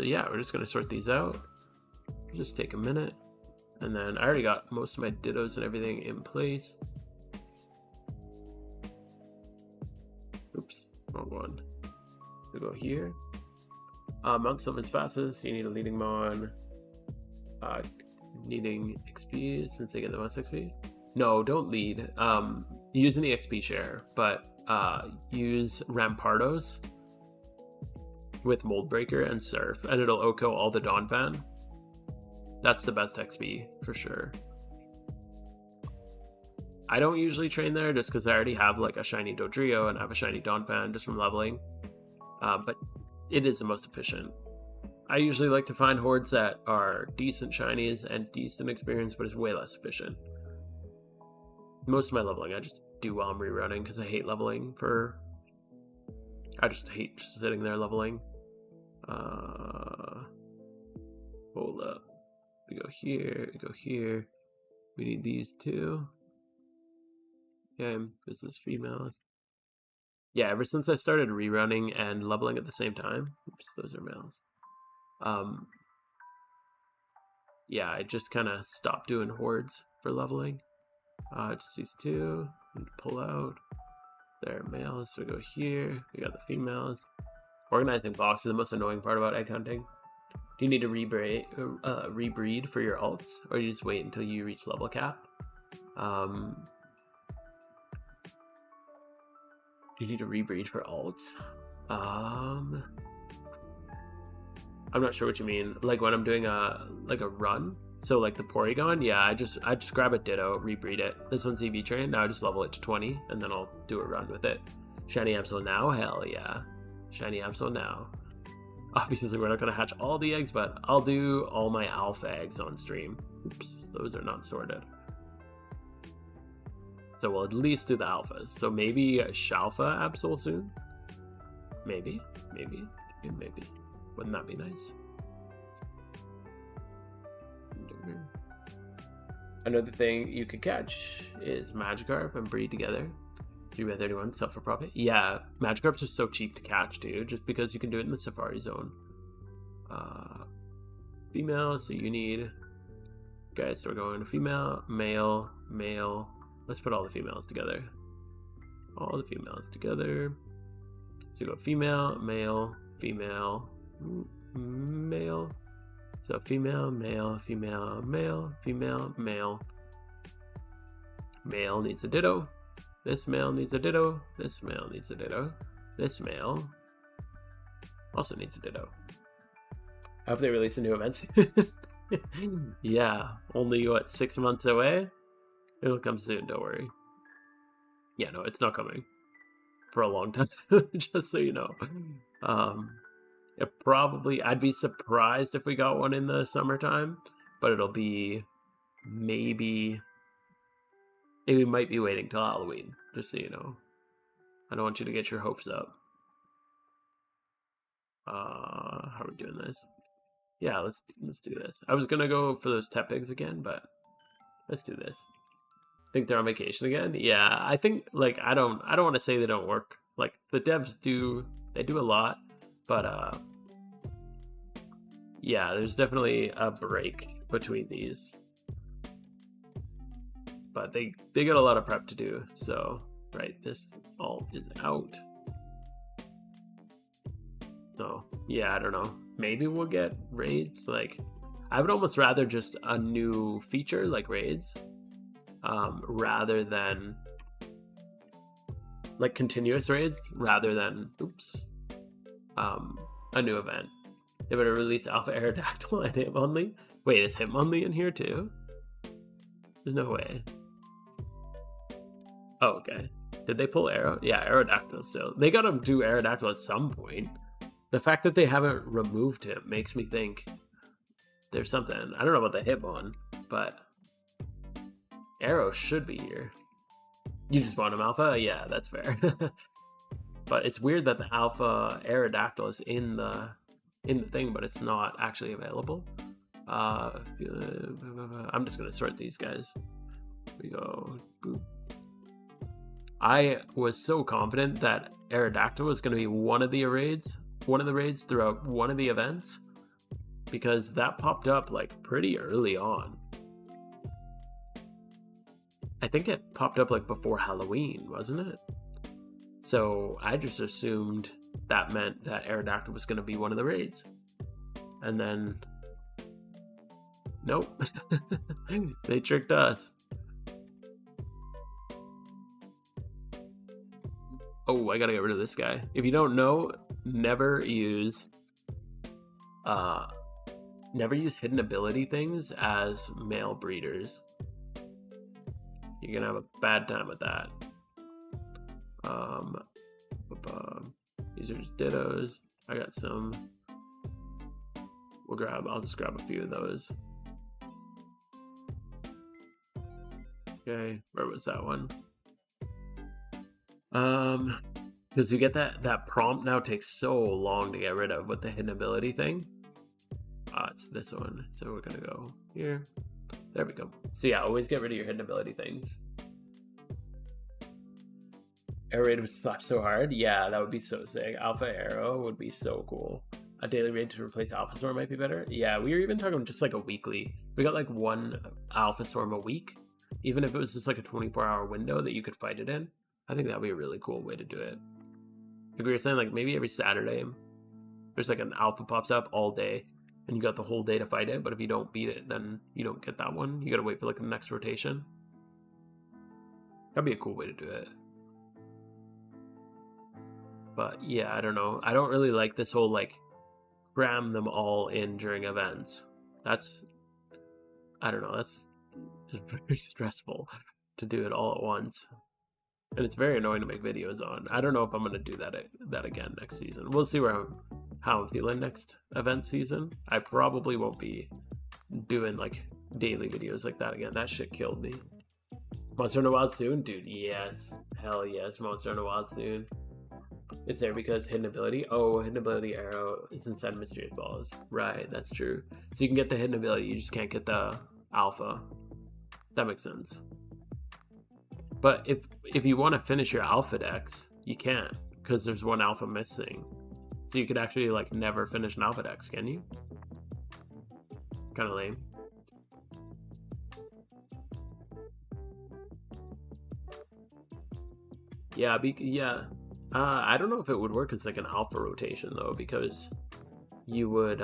Yeah, we're just going to sort these out. Just take a minute. And then I already got most of my Dittos and everything in place. Oops, wrong one. We'll go here. Mount Silver's fastest. You need a leading Mon. Needing XP since they get the most XP. No, don't lead. Use an EXP share, but use Rampardos with Mold Breaker and Surf, and it'll OHKO all the Donphan. That's the best XP for sure. I don't usually train there just because I already have like a shiny Dodrio and I have a shiny Donphan just from leveling. But it is the most efficient. I usually like to find hordes that are decent shinies and decent experience, but it's way less efficient. Most of my leveling I just do while I'm rerunning because I hate leveling for... I just hate just sitting there leveling. Hold up. We go here, we go here. We need these 2. Okay, this is female. Yeah, ever since I started rerunning and leveling at the same time. Oops, those are males. Yeah, I just kind of stopped doing hordes for leveling. Just these 2. And pull out. They're males, so we go here. We got the females. Organizing boxes is the most annoying part about egg hunting. Do you need to rebreed for your alts, or do you just wait until you reach level cap? Do you need to rebreed for alts? I'm not sure what you mean. Like when I'm doing a run, so like the Porygon, yeah, I just grab a Ditto, rebreed it. This one's EV trained. Now I just level it to 20, and then I'll do a run with it. Shiny Absol now, hell yeah, shiny Absol now. Obviously, we're not going to hatch all the eggs, but I'll do all my alpha eggs on stream. Oops, those are not sorted. So we'll at least do the alphas. So maybe a Shalfa Absol soon? Maybe. Maybe. Wouldn't that be nice? Another thing you could catch is Magikarp and breed together. 3/31, sell for profit. Yeah, Magikarps are so cheap to catch, dude, just because you can do it in the Safari Zone. Female, so you need... Okay, so we're going to female, male, male. Let's put all the females together. All the females together. So you go female, male, female, male. So female, male, female, male, female, male. Male needs a ditto. This male needs a ditto. This male needs a ditto. This male also needs a ditto. I hope they release a new event soon. Yeah, only what, 6 months away? It'll come soon, don't worry. Yeah, no, it's not coming for a long time, just so you know. It probably, I'd be surprised if we got one in the summertime, but it'll be maybe we might be waiting till Halloween, just so you know. I don't want you to get your hopes up. How are we doing this? Yeah, let's do this. I was gonna go for those Tepigs again, but let's do this. Think they're on vacation again? Yeah, I think, like, I don't want to say they don't work. Like, the devs do a lot, but yeah, there's definitely a break between these. But they got a lot of prep to do, so right, this all is out. So yeah, I don't know. Maybe we'll get raids. Like, I would almost rather just a new feature like raids, rather than like continuous raids, rather than a new event. They better release Alpha Aerodactyl and Hitmonlee. Wait, is Hitmonlee in here too? There's no way. Oh, okay. Did they pull Aero? Yeah, Aerodactyl still. They gotta do Aerodactyl at some point. The fact that they haven't removed him makes me think there's something. I don't know about the Hitmon, but Aero should be here. You just want him Alpha? Yeah, that's fair. But it's weird that the Alpha Aerodactyl is in the thing, but it's not actually available. I'm just gonna sort these guys. We go. Boop. I was so confident that Aerodactyl was gonna be one of the raids throughout one of the events, because that popped up like pretty early on. I think it popped up like before Halloween, wasn't it? So I just assumed that meant that Aerodactyl was going to be one of the raids. And then, nope. They tricked us. Oh, I gotta get rid of this guy. If you don't know, never use hidden ability things as male breeders. You're gonna have a bad time with that. These are just dittos. I got some. I'll just grab a few of those. Okay, where was that one? Because you get that prompt now takes so long to get rid of with the hidden ability thing. It's this one. So we're gonna go here. There we go. So yeah, always get rid of your hidden ability things. Air raid would suck so hard. Yeah, that would be so sick. Alpha Arrow would be so cool. A daily raid to replace Alpha Storm might be better. Yeah, we were even talking just like a weekly. We got like one Alpha Storm a week. Even if it was just like a 24-hour window that you could fight it in. I think that would be a really cool way to do it. Like we were saying, like maybe every Saturday, there's like an Alpha pops up all day. And you got the whole day to fight it. But if you don't beat it, then you don't get that one. You gotta wait for like the next rotation. That'd be a cool way to do it. But yeah, I don't know. I don't really like this whole like cram them all in during events. I don't know, that's just very stressful to do it all at once. And it's very annoying to make videos on. I don't know if I'm gonna do that again next season. We'll see how I'm feeling next event season. I probably won't be doing like daily videos like that again. That shit killed me. Monster in the Wild soon? Dude, yes. Hell yes, Monster in the Wild soon. It's there because hidden ability. Oh, hidden ability arrow is inside mysterious balls. Right, that's true. So you can get the hidden ability, you just can't get the alpha. That makes sense. But if you want to finish your alpha dex, you can't because there's one alpha missing. So you could actually like never finish an alpha dex, can you? Kind of lame. Yeah, yeah. I don't know if it would work as like an alpha rotation though, because you would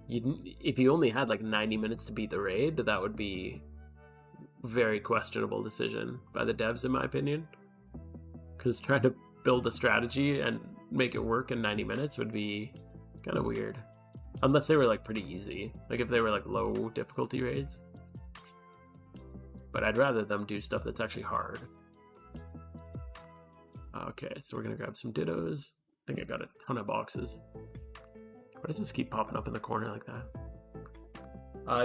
if you only had like 90 minutes to beat the raid, that would be very questionable decision by the devs in my opinion. Because trying to build a strategy and make it work in 90 minutes would be kind of weird. Unless they were like pretty easy. Like if they were like low difficulty raids. But I'd rather them do stuff that's actually hard. Okay, so we're gonna grab some dittos. I think I got a ton of boxes. Why does this keep popping up in the corner like that?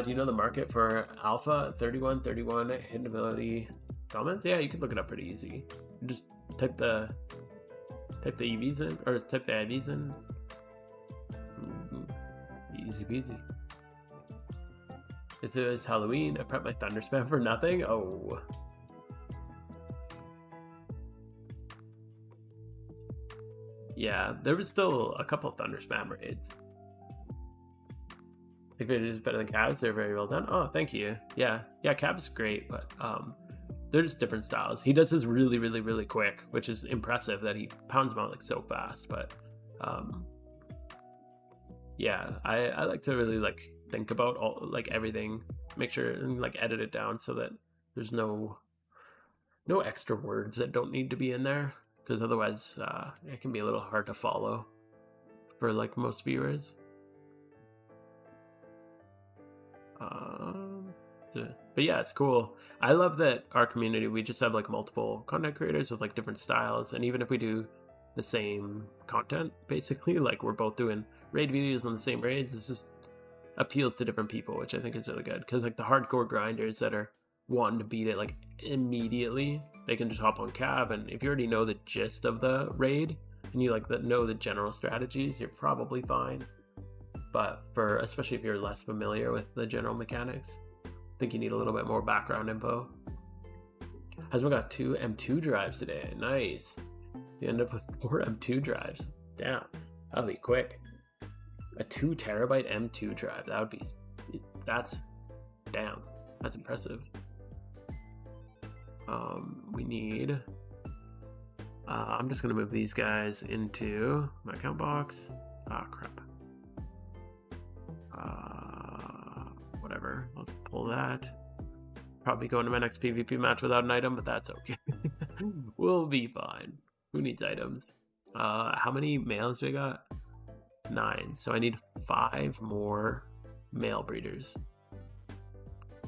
Do you know the market for alpha? 31, hidden ability comments? Yeah, you can look it up pretty easy. You just type the EVs in, or type the IVs in. Easy peasy. If it was Halloween, I prepped my thunder spam for nothing? Oh. Yeah, there was still a couple of thunder spam raids. If it is better than Cabs, they're very well done. Oh, thank you. Yeah, Cab's great, but they're just different styles. He does his really, really, really quick, which is impressive that he pounds them out like so fast. But yeah, I like to really like think about all like everything, make sure and like edit it down so that there's no extra words that don't need to be in there, because otherwise it can be a little hard to follow for like most viewers. But yeah, it's cool. I love that our community, we just have like multiple content creators with like different styles, and even if we do the same content, basically, like we're both doing raid videos on the same raids, it just appeals to different people, which I think is really good. Because like the hardcore grinders that are wanting to beat it like immediately, they can just hop on Cab, and if you already know the gist of the raid and you like know the general strategies, you're probably fine. But for especially if you're less familiar with the general mechanics, I think you need a little bit more background info. Husband got 2 M2 drives today. Nice. You end up with 4 M2 drives. Damn, that'll be quick. A 2 terabyte M2 drive. That would be. That's impressive. We need. I'm just gonna move these guys into my account box. Ah, crap. Whatever. Let's pull that. Probably go into my next PvP match without an item, but that's okay. We'll be fine. Who needs items? How many males do I got? 9. So I need 5 more male breeders.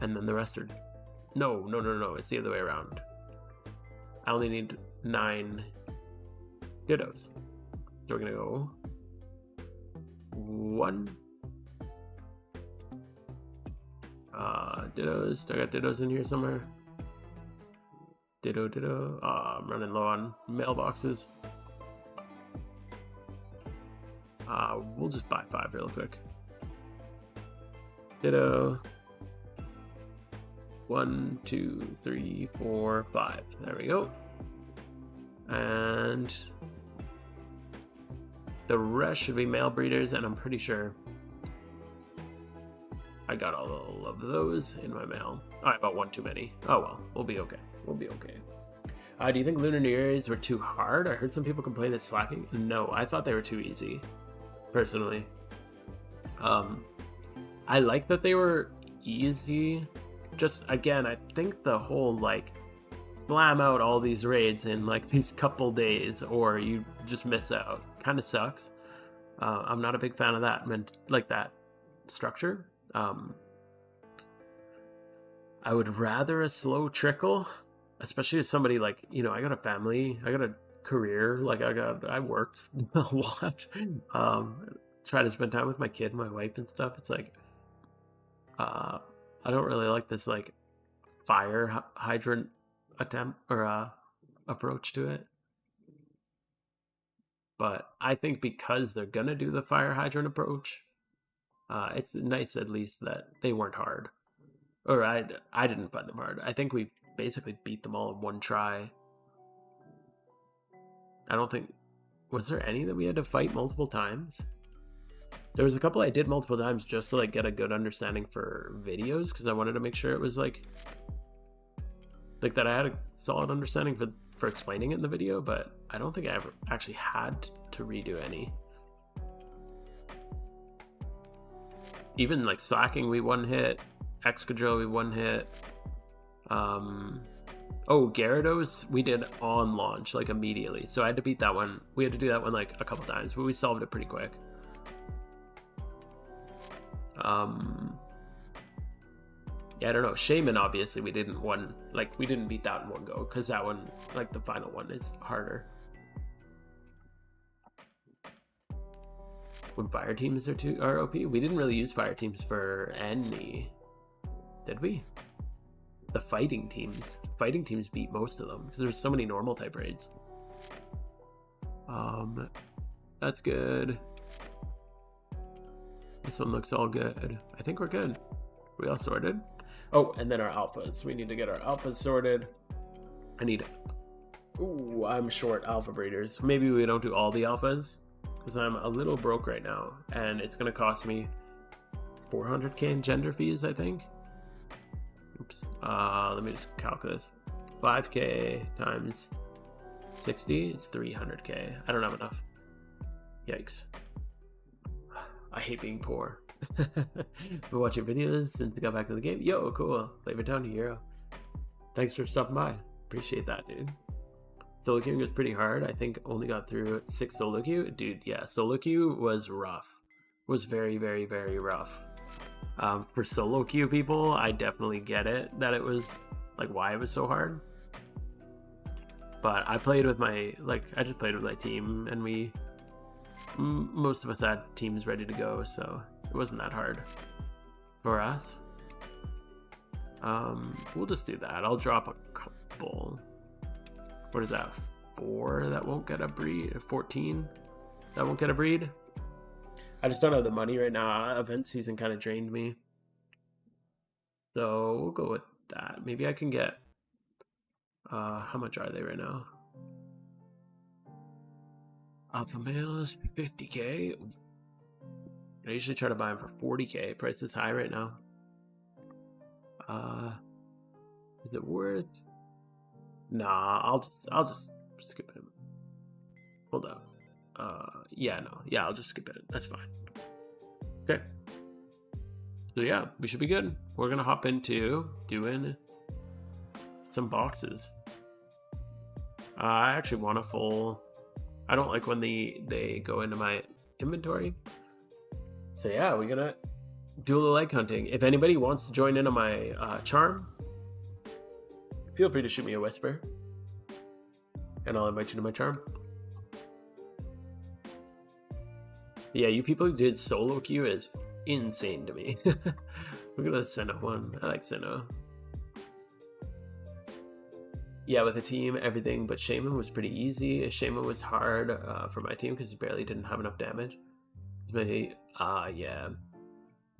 And then the rest are... No. It's the other way around. I only need 9 dittos. So we're gonna go 1. Dittos. Do I got dittos in here somewhere? Ditto. I'm running low on mailboxes. We'll just buy 5 real quick. Ditto. 1, 2, 3, 4, 5. There we go. And the rest should be male breeders, and I'm pretty sure I got all of those in my mail. Oh, I bought 1 too many. Oh well, we'll be okay. Do you think Lunar New Year's were too hard? I heard some people complain that slacking. No, I thought they were too easy, personally. I like that they were easy. Just, again, I think the whole, like, slam out all these raids in, like, these couple days, or you just miss out, kind of sucks. I'm not a big fan of that, like, that structure. I would rather a slow trickle, especially as somebody like, I got a family, I got a career, like I work a lot. Try to spend time with my kid, my wife and stuff. It's like, I don't really like this like fire hydrant attempt or approach to it. But I think because they're gonna do the fire hydrant approach, it's nice at least that they weren't hard. Or I didn't find them hard. I think we basically beat them all in one try. I don't think... Was there any that we had to fight multiple times? There was a couple I did multiple times just to like get a good understanding for videos, because I wanted to make sure it was like that I had a solid understanding for explaining it in the video, but I don't think I ever actually had to redo any. Even like slacking, we one hit. Excadrill, we one hit. Oh, Gyarados, we did on launch, like immediately. So I had to beat that one. We had to do that one like a couple times, but we solved it pretty quick. Yeah, I don't know. Shaman, obviously, we didn't beat that in one go, because that one, like the final one, is harder. When fire teams are OP, we didn't really use fire teams for any, did we? The fighting teams beat most of them because there's so many normal type raids. That's good. This one looks all good. I think we're good. We all sorted. Oh, and then our alphas. We need to get our alphas sorted. Ooh, I'm short alpha breeders. Maybe we don't do all the alphas, because I'm a little broke right now, and it's gonna cost me 400k in gender fees, I think. Oops. Let me just calculate this. 5k times 60 is 300k. I don't have enough. Yikes. I hate being poor. Been watching videos since I got back to the game. Yo, cool. Flavor Tony Hero. Thanks for stopping by. Appreciate that, dude. Solo queuing was pretty hard. I think only got through 6 solo queue. Dude, yeah, solo queue was rough. Was very, very, very rough. For solo queue people, I definitely get it that it was like why it was so hard. But I played with I just played with my team, and most of us had teams ready to go, so it wasn't that hard for us. We'll just do that. I'll drop a couple. What is that? 4 that won't get a breed? 14 that won't get a breed? I just don't have the money right now. Event season kind of drained me. So we'll go with that. Maybe I can get... how much are they right now? Alpha males, 50k. I usually try to buy them for 40k. Price is high right now. Is it worth... Nah, I'll just skip it. Hold up. Yeah, no. Yeah, I'll just skip it. That's fine. Okay. So yeah, we should be good. We're gonna hop into doing some boxes. I actually want a full... I don't like when they go into my inventory. So yeah, we're gonna do a little egg hunting. If anybody wants to join in on my charm, feel free to shoot me a whisper, and I'll invite you to my charm. Yeah, you people who did solo queue is insane to me. Look at the Sinnoh one. I like Sinnoh. Yeah, with a team, everything but Shaman was pretty easy. Shaman was hard for my team because he barely didn't have enough damage. Yeah.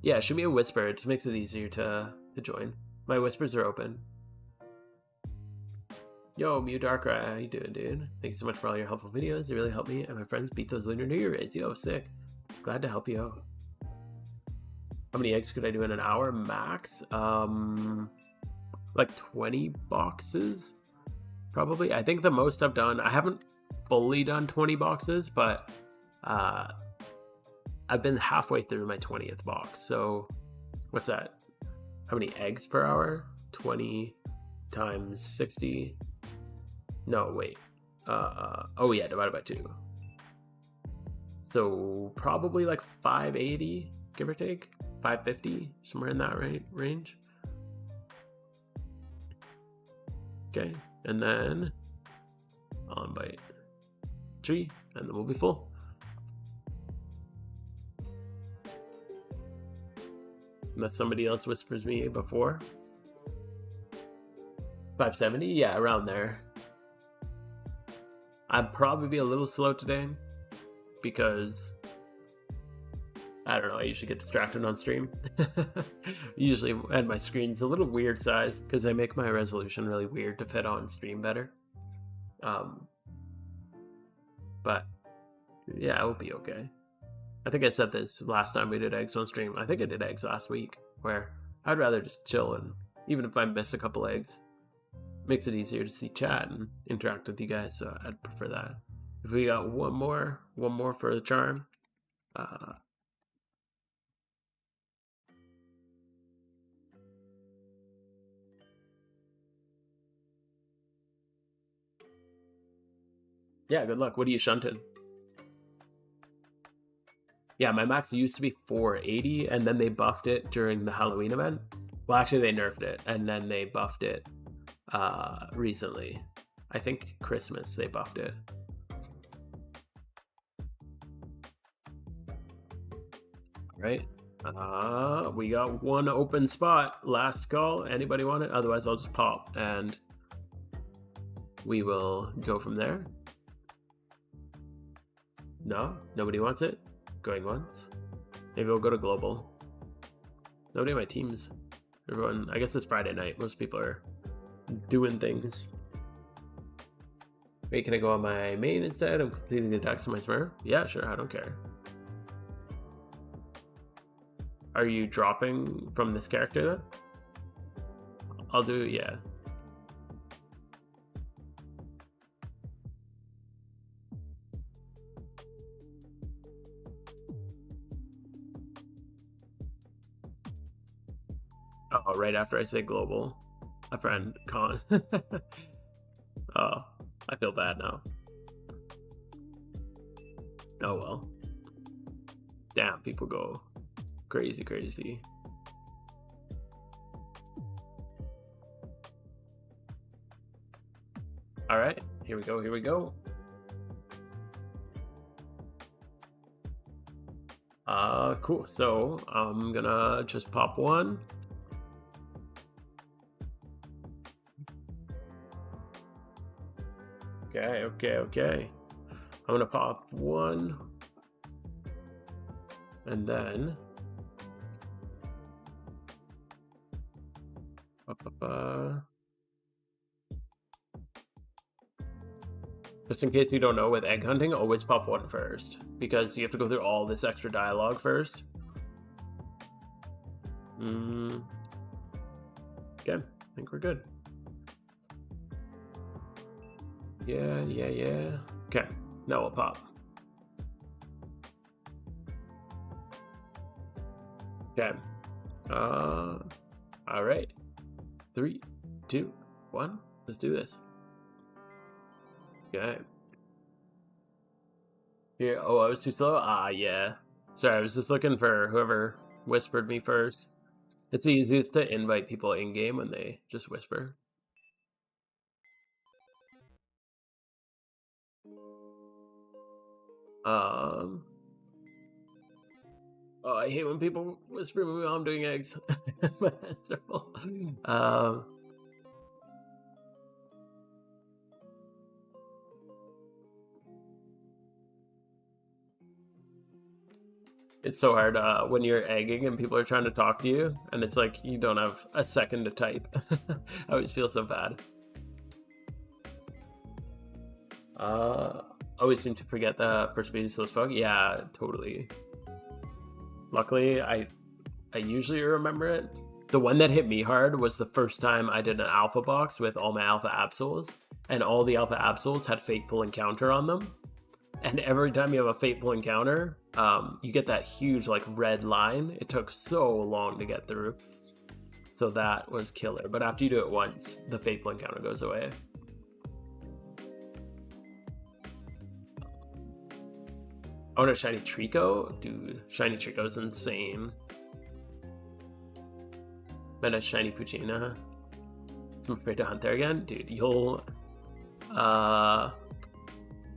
Yeah, shoot me a whisper. It just makes it easier to join. My whispers are open. Yo, Mew Darkrai, how you doing, dude? Thank you so much for all your helpful videos. They really helped me and my friends beat those Lunar New Year raids. Yo, sick. Glad to help you out. How many eggs could I do in an hour max? Like 20 boxes, probably. I think the most I've done, I haven't fully done 20 boxes, but I've been halfway through my 20th box. So what's that? How many eggs per hour? 20 times 60. No, wait. Oh yeah, divided by 2. So probably like 580, give or take. 550, somewhere in that range. Okay, and then I'll invite 3, and then we'll be full. Unless somebody else whispers me before. 570? Yeah, around there. I'd probably be a little slow today. because I don't know, I usually get distracted on stream. Usually, and my screen's a little weird size because I make my resolution really weird to fit on stream better. But yeah, it will be okay. I think I said this last time we did eggs on stream. I think I did eggs last week, where I'd rather just chill, and even if I miss a couple eggs, makes it easier to see chat and interact with you guys, so I'd prefer that. If we got one more for the charm. Yeah, good luck. What are you shunting? Yeah, my max used to be 480, and then they buffed it during the Halloween event. Well, actually, they nerfed it, and then they buffed it recently. I think Christmas they buffed it. All right. We got one open spot. Last call. Anybody want it? Otherwise, I'll just pop, and we will go from there. No? Nobody wants it? Going once? Maybe we'll go to global. Nobody on my teams. Everyone, I guess it's Friday night. Most people are doing things. Wait, can I go on my main instead? I'm completing the dex on my Smurf? Yeah, sure, I don't care. Are you dropping from this character then? I'll do, yeah. Oh, right after I say global. A friend, Con. Oh, I feel bad now. Oh well. Damn, people go crazy. All right, here we go. Cool. So I'm gonna just pop one. Okay. I'm gonna pop one, and then just in case you don't know, with egg hunting, always pop one first, because you have to go through all this extra dialogue first. Okay, I think we're good. Yeah. Okay, now we'll pop. Okay. All right. 3, 2, 1. Let's do this. Okay. Here. Oh, I was too slow. Yeah. Sorry, I was just looking for whoever whispered me first. It's easiest to invite people in game when they just whisper. Oh, I hate when people whisper me while I'm doing eggs. My hands are full. It's so hard when you're egging and people are trying to talk to you, and it's like you don't have a second to type. I always feel so bad. Always seem to forget the first speed is so fun. Yeah, totally. Luckily, I usually remember it. The one that hit me hard was the first time I did an alpha box with all my alpha absols, and all the alpha absols had fateful encounter on them. And every time you have a fateful encounter, you get that huge like red line. It took so long to get through. So that was killer. But after you do it once, the fateful encounter goes away. Oh no, Shiny Trico? Dude, Shiny Trico is insane. But a Shiny Puccina. So I'm afraid to hunt there again? Dude, you'll... do I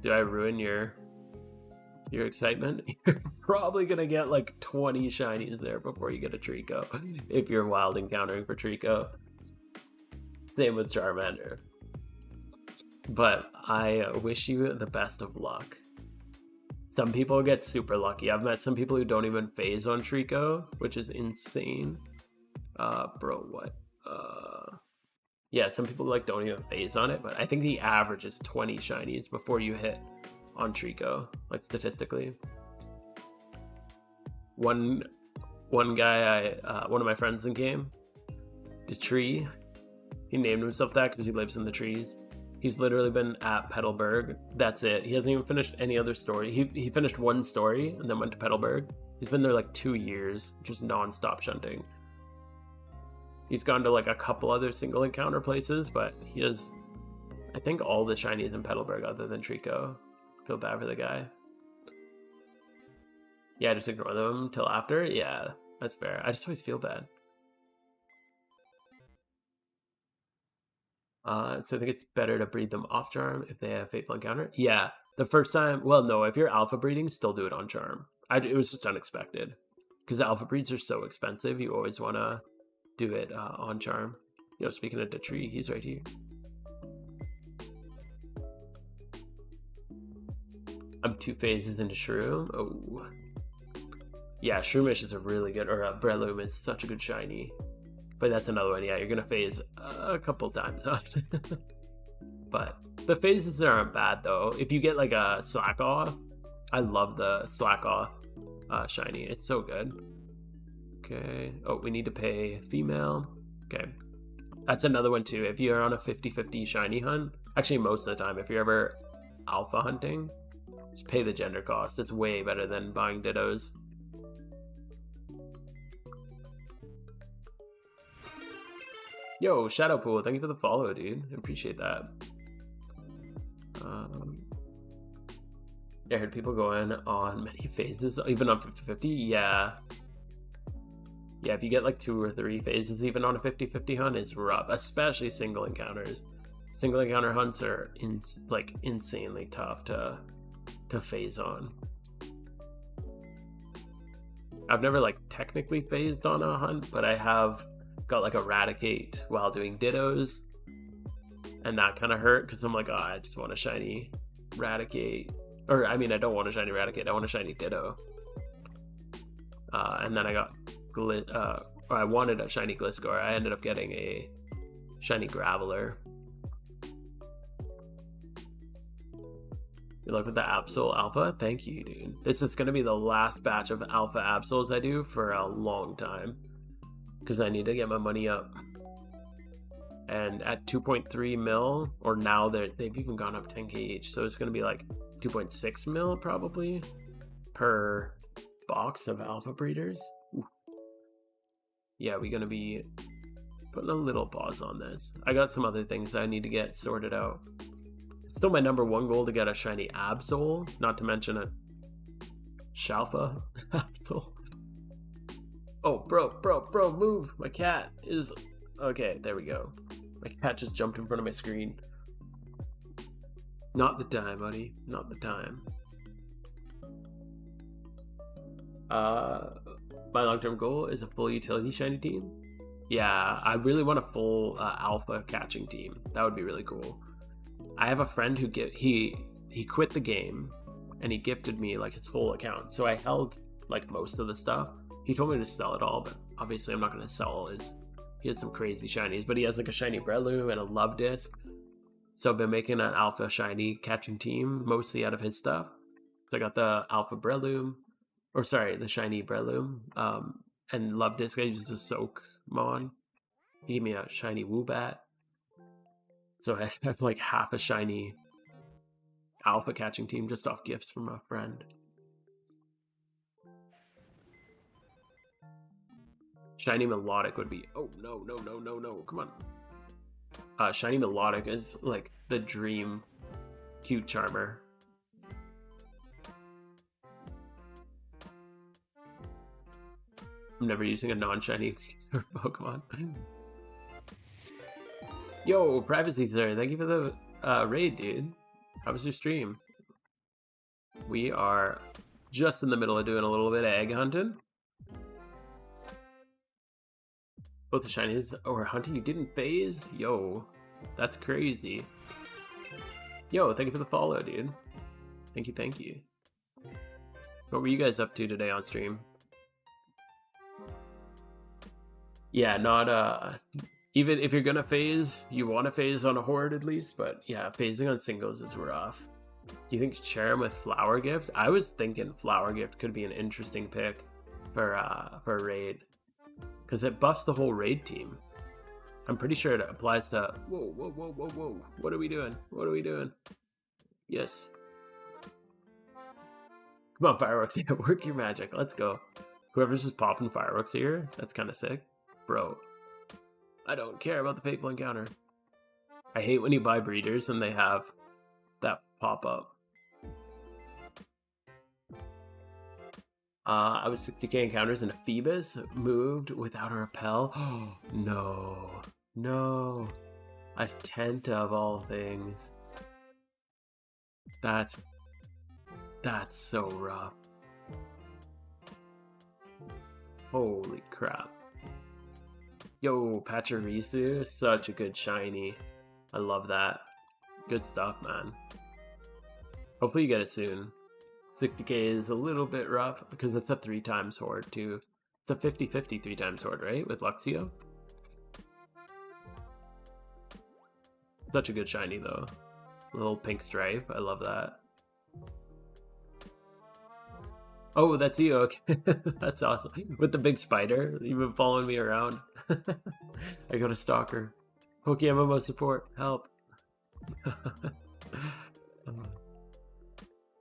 ruin your excitement? You're probably gonna get like 20 shinies there before you get a Trico, if you're wild encountering for Trico. Same with Charmander. But I wish you the best of luck. Some people get super lucky. I've met some people who don't even phase on Trico, which is insane. Bro, what? Yeah, some people like don't even phase on it, but I think the average is 20 shinies before you hit on Trico, like statistically. One guy, one of my friends in game, the tree, he named himself that because he lives in the trees. He's literally been at Petalburg. That's it. He hasn't even finished any other story. He finished one story and then went to Petalburg. He's been there like 2 years, just non-stop shunting. He's gone to like a couple other single encounter places, but he has, I think, all the shinies in Petalburg other than Trico. Feel bad for the guy. Yeah, just ignore them till after. Yeah, that's fair. I just always feel bad. So I think it's better to breed them off charm if they have Fateful Encounter. Yeah, the first time, well, no, if you're alpha breeding, still do it on charm. It was just unexpected. Because alpha breeds are so expensive, you always want to do it on charm. You know, speaking of the tree, he's right here. I'm 2 phases into Shroom. Oh. Yeah, Shroomish is a really good, or Breloom is such a good shiny. But that's another one. Yeah, you're going to phase a couple times on. But the phases aren't bad, though. If you get like a Slack Off, I love the Slack Off shiny. It's so good. Okay. Oh, we need to pay female. Okay. That's another one, too. If you're on a 50-50 shiny hunt, actually, most of the time, if you're ever alpha hunting, just pay the gender cost. It's way better than buying Dittos. Yo, Shadowpool, thank you for the follow, dude. I appreciate that. Yeah, I heard people going on many phases, even on 50-50. Yeah. Yeah, if you get like 2 or 3 phases, even on a 50-50 hunt, it's rough, especially single encounters. Single encounter hunts are insanely tough to phase on. I've never like technically phased on a hunt, but I have got like Eradicate while doing Dittos, and that kind of hurt because I'm like, oh, I just want a shiny Eradicate, or I mean, I don't want a shiny Eradicate, I want a shiny Ditto. And then I got I wanted a shiny Gliscor. I ended up getting a shiny Graveler. Good luck with the Absol Alpha. Thank you, dude. This is going to be the last batch of Alpha Absols I do for a long time, because I need to get my money up. And at 2.3 mil, or now they've even gone up 10k each, so it's going to be like 2.6 mil probably per box of alpha breeders. Ooh. Yeah, we're going to be putting a little pause on this. I got some other things I need to get sorted out. It's still my #1 goal to get a shiny Absol, not to mention a Shalfa Absol. Oh, bro, move. My cat is... Okay, there we go. My cat just jumped in front of my screen. Not the time, buddy. Not the time. My long-term goal is a full utility shiny team. Yeah, I really want a full alpha catching team. That would be really cool. I have a friend who he quit the game and he gifted me like his whole account. So I held like most of the stuff. He told me to sell it all, but obviously I'm not going to sell his. He has some crazy shinies, but he has like a shiny Breloom and a Love Disc. So I've been making an alpha shiny catching team mostly out of his stuff. So I got the alpha Breloom, or sorry, the shiny Breloom, and Love Disc. I used a Soak Mon. He gave me a shiny Woobat. So I have like half a shiny alpha catching team just off gifts from a friend. Shiny Melodic would be... Oh, no. Come on. Shiny Melodic is like the dream cute charmer. I'm never using a non-shiny excuse for Pokemon. Yo, Privacy Sir, thank you for the raid, dude. How was your stream? We are just in the middle of doing a little bit of egg hunting. Both the shinies or hunting, you didn't phase? Yo, that's crazy. Yo, thank you for the follow, dude. Thank you. What were you guys up to today on stream? Yeah, not even if you're gonna phase, you want to phase on a horde at least, but yeah, phasing on singles is rough. Do you think share him with Flower Gift? I was thinking Flower Gift could be an interesting pick for a raid, because it buffs the whole raid team. I'm pretty sure it applies to. Whoa, whoa, whoa, whoa, whoa! What are we doing? What are we doing? Yes. Come on, fireworks! Yeah, work your magic. Let's go. Whoever's just popping fireworks here, that's kind of sick, bro. I don't care about the fateful encounter. I hate when you buy breeders and they have that pop up. I was 60k encounters and a Phoebus moved without a repel. Oh no, no, a tent of all things. That's so rough. Holy crap. Yo, Pachirisu, such a good shiny. I love that. Good stuff, man. Hopefully you get it soon. 60k is a little bit rough because it's a 3x horde too. It's a 50-50 3x horde, right? With Luxio. Such a good shiny though. Little pink stripe. I love that. Oh, that's you. Okay. That's awesome. With the big spider. You've been following me around. I got a stalker. Pokemon support. Help.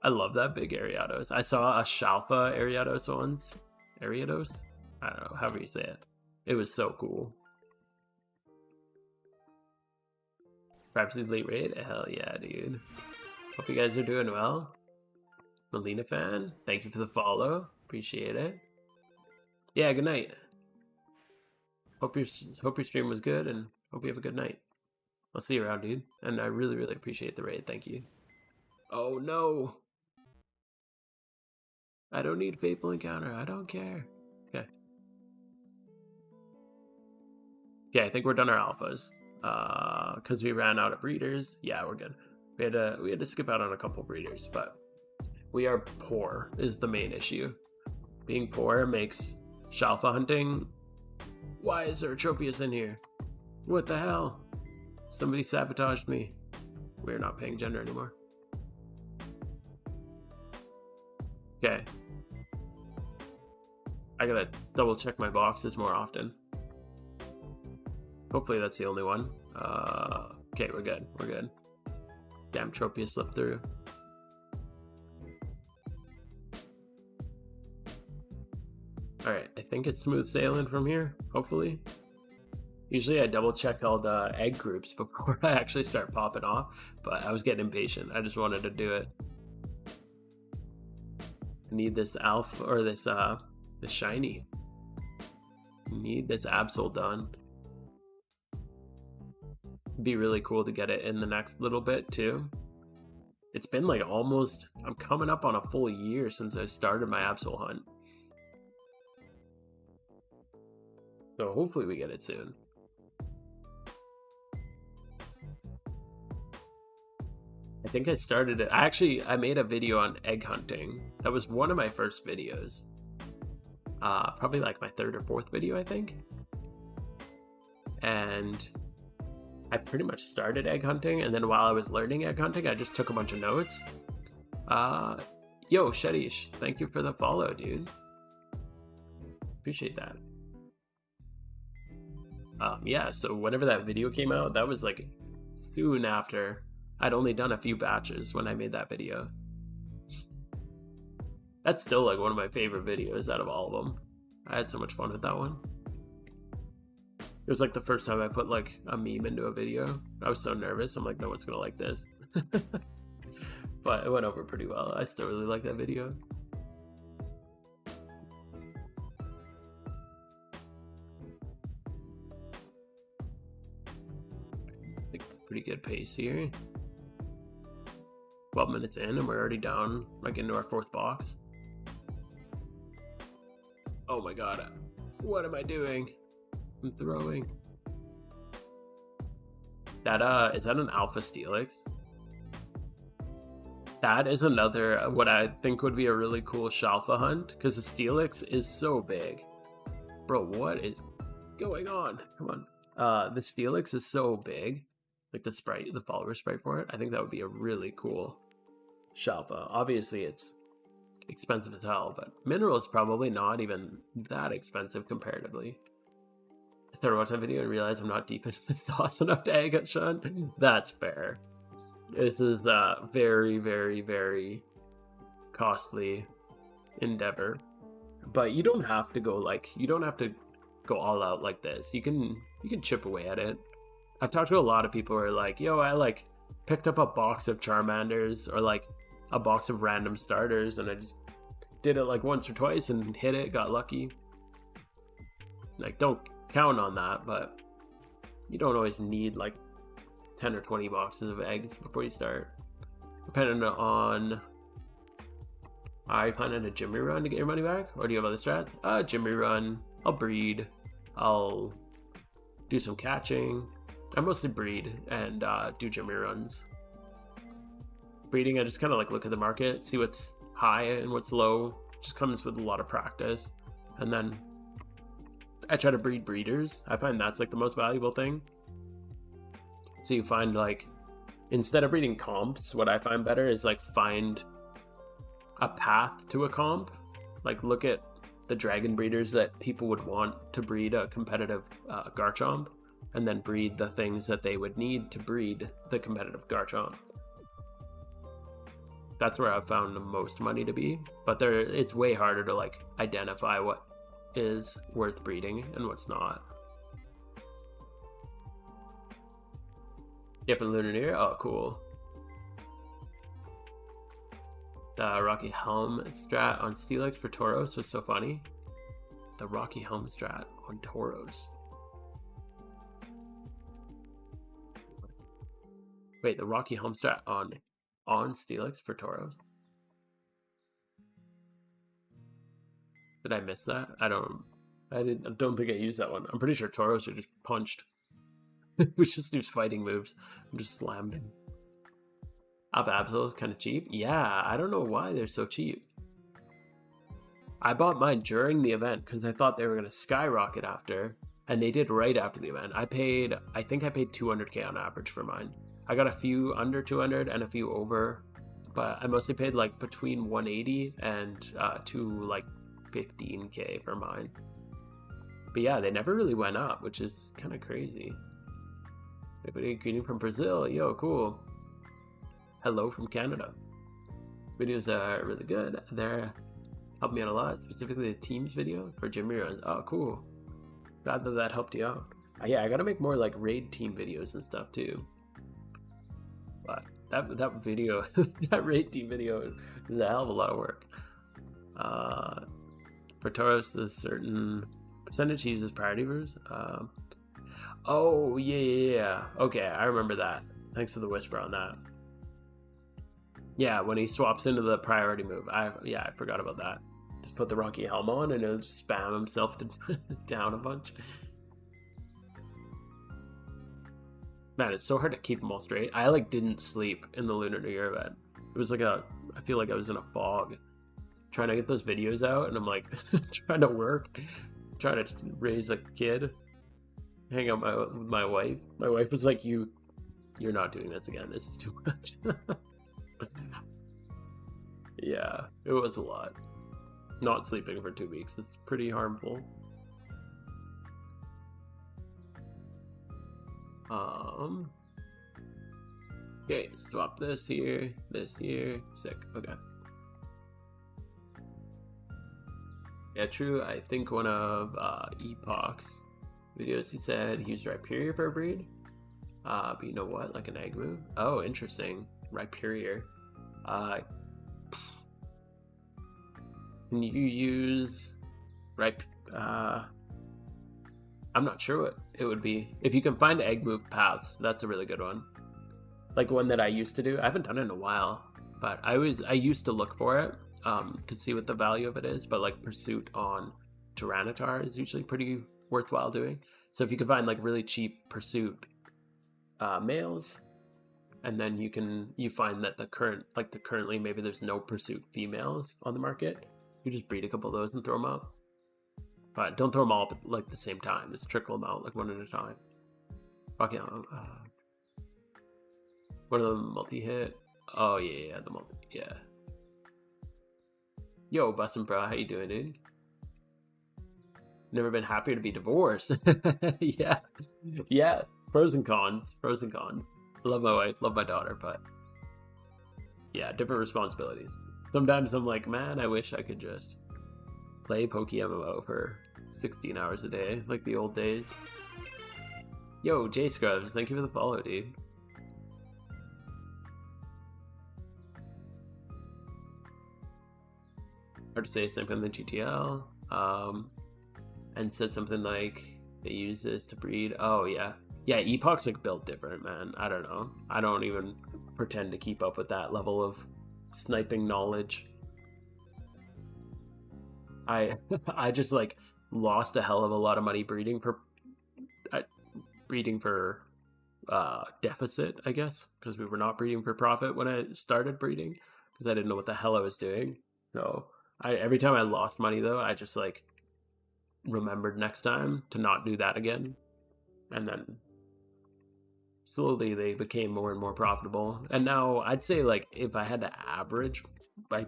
I love that big Ariados. I saw a Shalfa Ariados once. Ariados? I don't know, however you say it. It was so cool. Perhaps the late raid? Hell yeah, dude. Hope you guys are doing well. Melina fan, thank you for the follow. Appreciate it. Yeah, good night. Hope your stream was good and hope you have a good night. I'll see you around, dude. And I really, really appreciate the raid. Thank you. Oh no. I don't need Fateful Encounter. I don't care. Okay. Okay, I think we're done our alphas. Because we ran out of breeders. Yeah, we're good. We had to skip out on a couple breeders, but we are poor is the main issue. Being poor makes Shalfa hunting. Why is there a Tropius in here? What the hell? Somebody sabotaged me. We're not paying gender anymore. Okay. I gotta double check my boxes more often. Hopefully that's the only one. Okay, we're good. We're good. Damn, Tropius slipped through. Alright, I think it's smooth sailing from here, hopefully. Usually I double check all the egg groups before I actually start popping off, but I was getting impatient. I just wanted to do it. I need this Alpha, or this shiny. I need this Absol done. It'd be really cool to get it in the next little bit too. It's been like almost, I'm coming up on a full year since I started my Absol hunt. So hopefully we get it soon. I think I started it. I made a video on egg hunting. That was one of my first videos. Probably like my third or fourth video, I think. And I pretty much started egg hunting, and then while I was learning egg hunting, I just took a bunch of notes. Yo, Shadish, thank you for the follow, dude. Appreciate that. Yeah, so whenever that video came out, that was like soon after. I'd only done a few batches when I made that video. That's still like one of my favorite videos out of all of them. I had so much fun with that one. It was like the first time I put like a meme into a video. I was so nervous. I'm like, no one's gonna like this. But it went over pretty well. I still really like that video. I think pretty good pace here. 12 minutes in and we're already down like into our fourth box. Oh my god, what am I doing? I'm throwing. Is that an Alpha Steelix? That is another, what I think would be a really cool Shalfa hunt, because the Steelix is so big. Bro, what is going on? Come on. The Steelix is so big. Like the sprite, the follower sprite for it. I think that would be a really cool Shalfa. Obviously, it's expensive as hell, but mineral is probably not even that expensive comparatively. I started watching that video and realized I'm not deep into the sauce enough to egg at Shun. That's fair. This is a very, very, very costly endeavor. But you don't have to go all out like this. You can chip away at it. I've talked to a lot of people who are like, yo, I like picked up a box of Charmanders or like a box of random starters and I just did it like once or twice and hit it, got lucky. Like, don't count on that, but you don't always need like 10 or 20 boxes of eggs before you start. Depending on, are you planning a gym rerun to get your money back? Or do you have other strats? Gym rerun, I'll breed, I'll do some catching. I mostly breed and do gym reruns. Breeding, I just kind of like look at the market, see what's high and what's low. Just comes with a lot of practice. And then I try to breed breeders. I find that's like the most valuable thing. So you find like, instead of breeding comps, what I find better is like find a path to a comp. Like look at the dragon breeders that people would want to breed a competitive Garchomp, and then breed the things that they would need to breed the competitive Garchomp. That's where I've found the most money to be, but it's way harder to like identify what is worth breeding and what's not. Yeah, for Lunar New Year? Oh, cool. The Rocky Helm strat on Steelix for Tauros was so funny. The Rocky Helm strat on Tauros. Wait, the Rocky Helm strat on Steelix for Tauros? Did I miss that? I don't think I used that one. I'm pretty sure Tauros are just punched. We just use fighting moves. I'm just slammed him. Absol is kind of cheap. Yeah, I don't know why they're so cheap. I bought mine during the event because I thought they were going to skyrocket after, and they did right after the event. I think I paid 200k on average for mine. I got a few under 200 and a few over, but I mostly paid like between 180 and to like 15k for mine. But yeah, they never really went up, which is kind of crazy. Everybody greeting from Brazil. Yo, cool. Hello from Canada. Videos are really good. They're helped me out a lot, specifically the teams video for gym reruns. Oh, cool. Glad that helped you out. Yeah, I gotta make more like raid team videos and stuff too. But that video, that raid team video is a hell of a lot of work. For Tauros, a certain percentage he uses priority moves. Oh, yeah. Okay, I remember that. Thanks for the whisper on that. Yeah, when he swaps into the priority move. I forgot about that. Just put the Rocky Helm on and he'll just spam himself down a bunch. Man, it's so hard to keep them all straight. I like didn't sleep in the Lunar New Year event. It was like I feel like I was in a fog trying to get those videos out, and I'm like trying to work, trying to raise a kid, hang out with my wife. My wife was like, you're not doing this again. This is too much. Yeah, it was a lot. Not sleeping for 2 weeks. It's pretty harmful. Okay, swap this here, sick. Okay. Yeah, true. I think one of Epoch's videos, he said he used Rhyperior for a breed. But you know what? Like an egg move? Oh, interesting. Rhyperior. Can you use I'm not sure what it would be. If you can find egg move paths, that's a really good one. Like one that I used to do. I haven't done it in a while, but I used to look for it to see what the value of it is. But like Pursuit on Tyranitar is usually pretty worthwhile doing. So if you can find like really cheap Pursuit males, and then you find that currently maybe there's no pursuit females on the market. You just breed a couple of those and throw them up. But don't throw them all up at like the same time. Just trickle them out like one at a time. Okay, one of them multi-hit. Oh yeah, the multi, yeah. Yo, Bustin' Bro, how you doing, dude? Never been happier to be divorced. Yeah, yeah. Pros and cons. Pros and cons. Love my wife, love my daughter, but yeah, different responsibilities. Sometimes I'm like, man, I wish I could just play Poke MMO for 16 hours a day, like the old days. Yo, J Scrubs, thank you for the follow, dude. Hard to say something than GTL. And said something like they use this to breed. Oh yeah. Yeah, Epoch's like built different, man. I don't know. I don't even pretend to keep up with that level of sniping knowledge. I just like lost a hell of a lot of money breeding for deficit, I guess, because we were not breeding for profit when I started breeding, because I didn't know what the hell I was doing. So every time I lost money though, I just like remembered next time to not do that again, and then slowly they became more and more profitable. And now I'd say like if I had to average by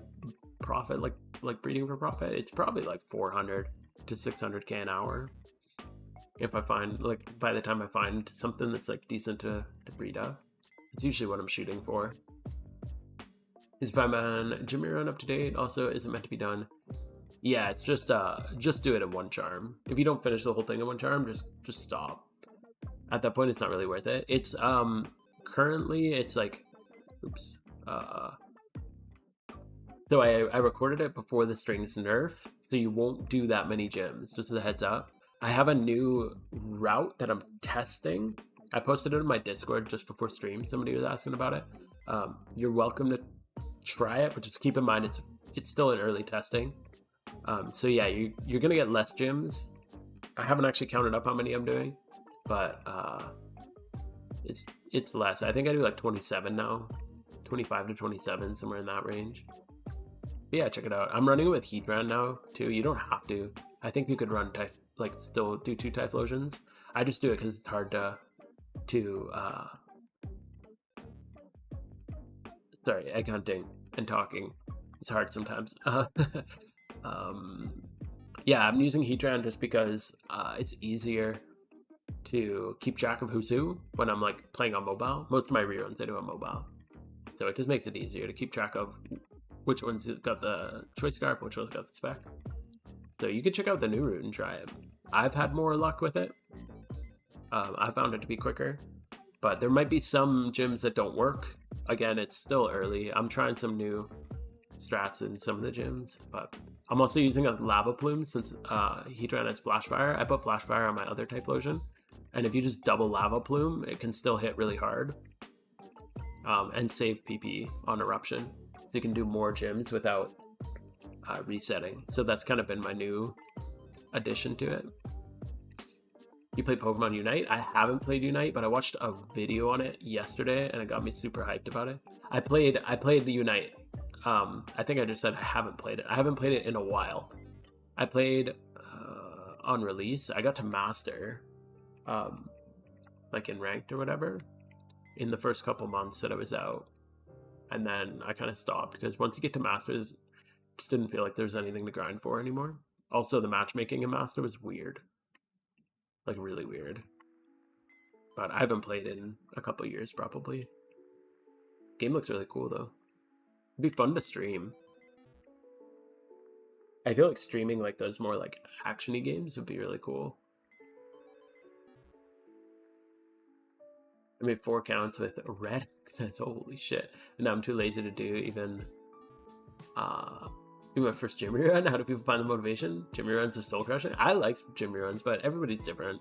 profit, like breeding for profit, it's probably like 400 to 600k an hour. If I find, like, by the time I find something that's like decent to breed up, it's usually what I'm shooting for. Is Fireman Jimmy Run up to date? Also, is it meant to be done? Yeah, it's just do it in one charm. If you don't finish the whole thing in one charm, just stop. At that point, it's not really worth it. It's currently it's like, oops. So I recorded it before the strings nerf, so you won't do that many gyms. Just as a heads up. I have a new route that I'm testing. I posted it in my Discord just before stream. Somebody was asking about it. You're welcome to try it, but just keep in mind it's still in early testing. So yeah, you're gonna get less gyms. I haven't actually counted up how many I'm doing, but it's less. I think I do like 27 now, 25 to 27, somewhere in that range. But yeah, check it out. I'm running it with Heatran now too. You don't have to. I think you could run still do 2 Typhlosions. I just do it because it's hard to sorry, egg hunting and talking. It's hard sometimes. Yeah, I'm using Heatran just because it's easier to keep track of who's who when I'm like playing on mobile. Most of my reruns I do on mobile, so it just makes it easier to keep track of which one's got the choice scarf, which one's got the spec. So you can check out the new route and try it. I've had more luck with it. I found it to be quicker, but there might be some gyms that don't work. Again, it's still early. I'm trying some new strats in some of the gyms, but I'm also using a lava plume since Heatran has flash fire. I put flash fire on my other Typhlosion, and if you just double lava plume, it can still hit really hard and save PP on eruption. So you can do more gyms without resetting. So that's kind of been my new addition to it. You play Pokemon Unite? I haven't played Unite, but I watched a video on it yesterday and it got me super hyped about it. I played the Unite. I think I just said I haven't played it. I haven't played it in a while. I played on release. I got to master, like in ranked or whatever, in the first couple months that I was out, and then I kind of stopped because once you get to masters, just didn't feel like there's anything to grind for anymore. Also, the matchmaking in master was weird, like really weird. But I haven't played in a couple years probably. Game looks really cool though. It'd be fun to stream. I feel like streaming like those more like action-y games would be really cool. I made 4 counts with red access. Holy shit. And now I'm too lazy to do even my first gym run. How do people find the motivation? Gym runs are soul crushing. I like gym runs, but everybody's different.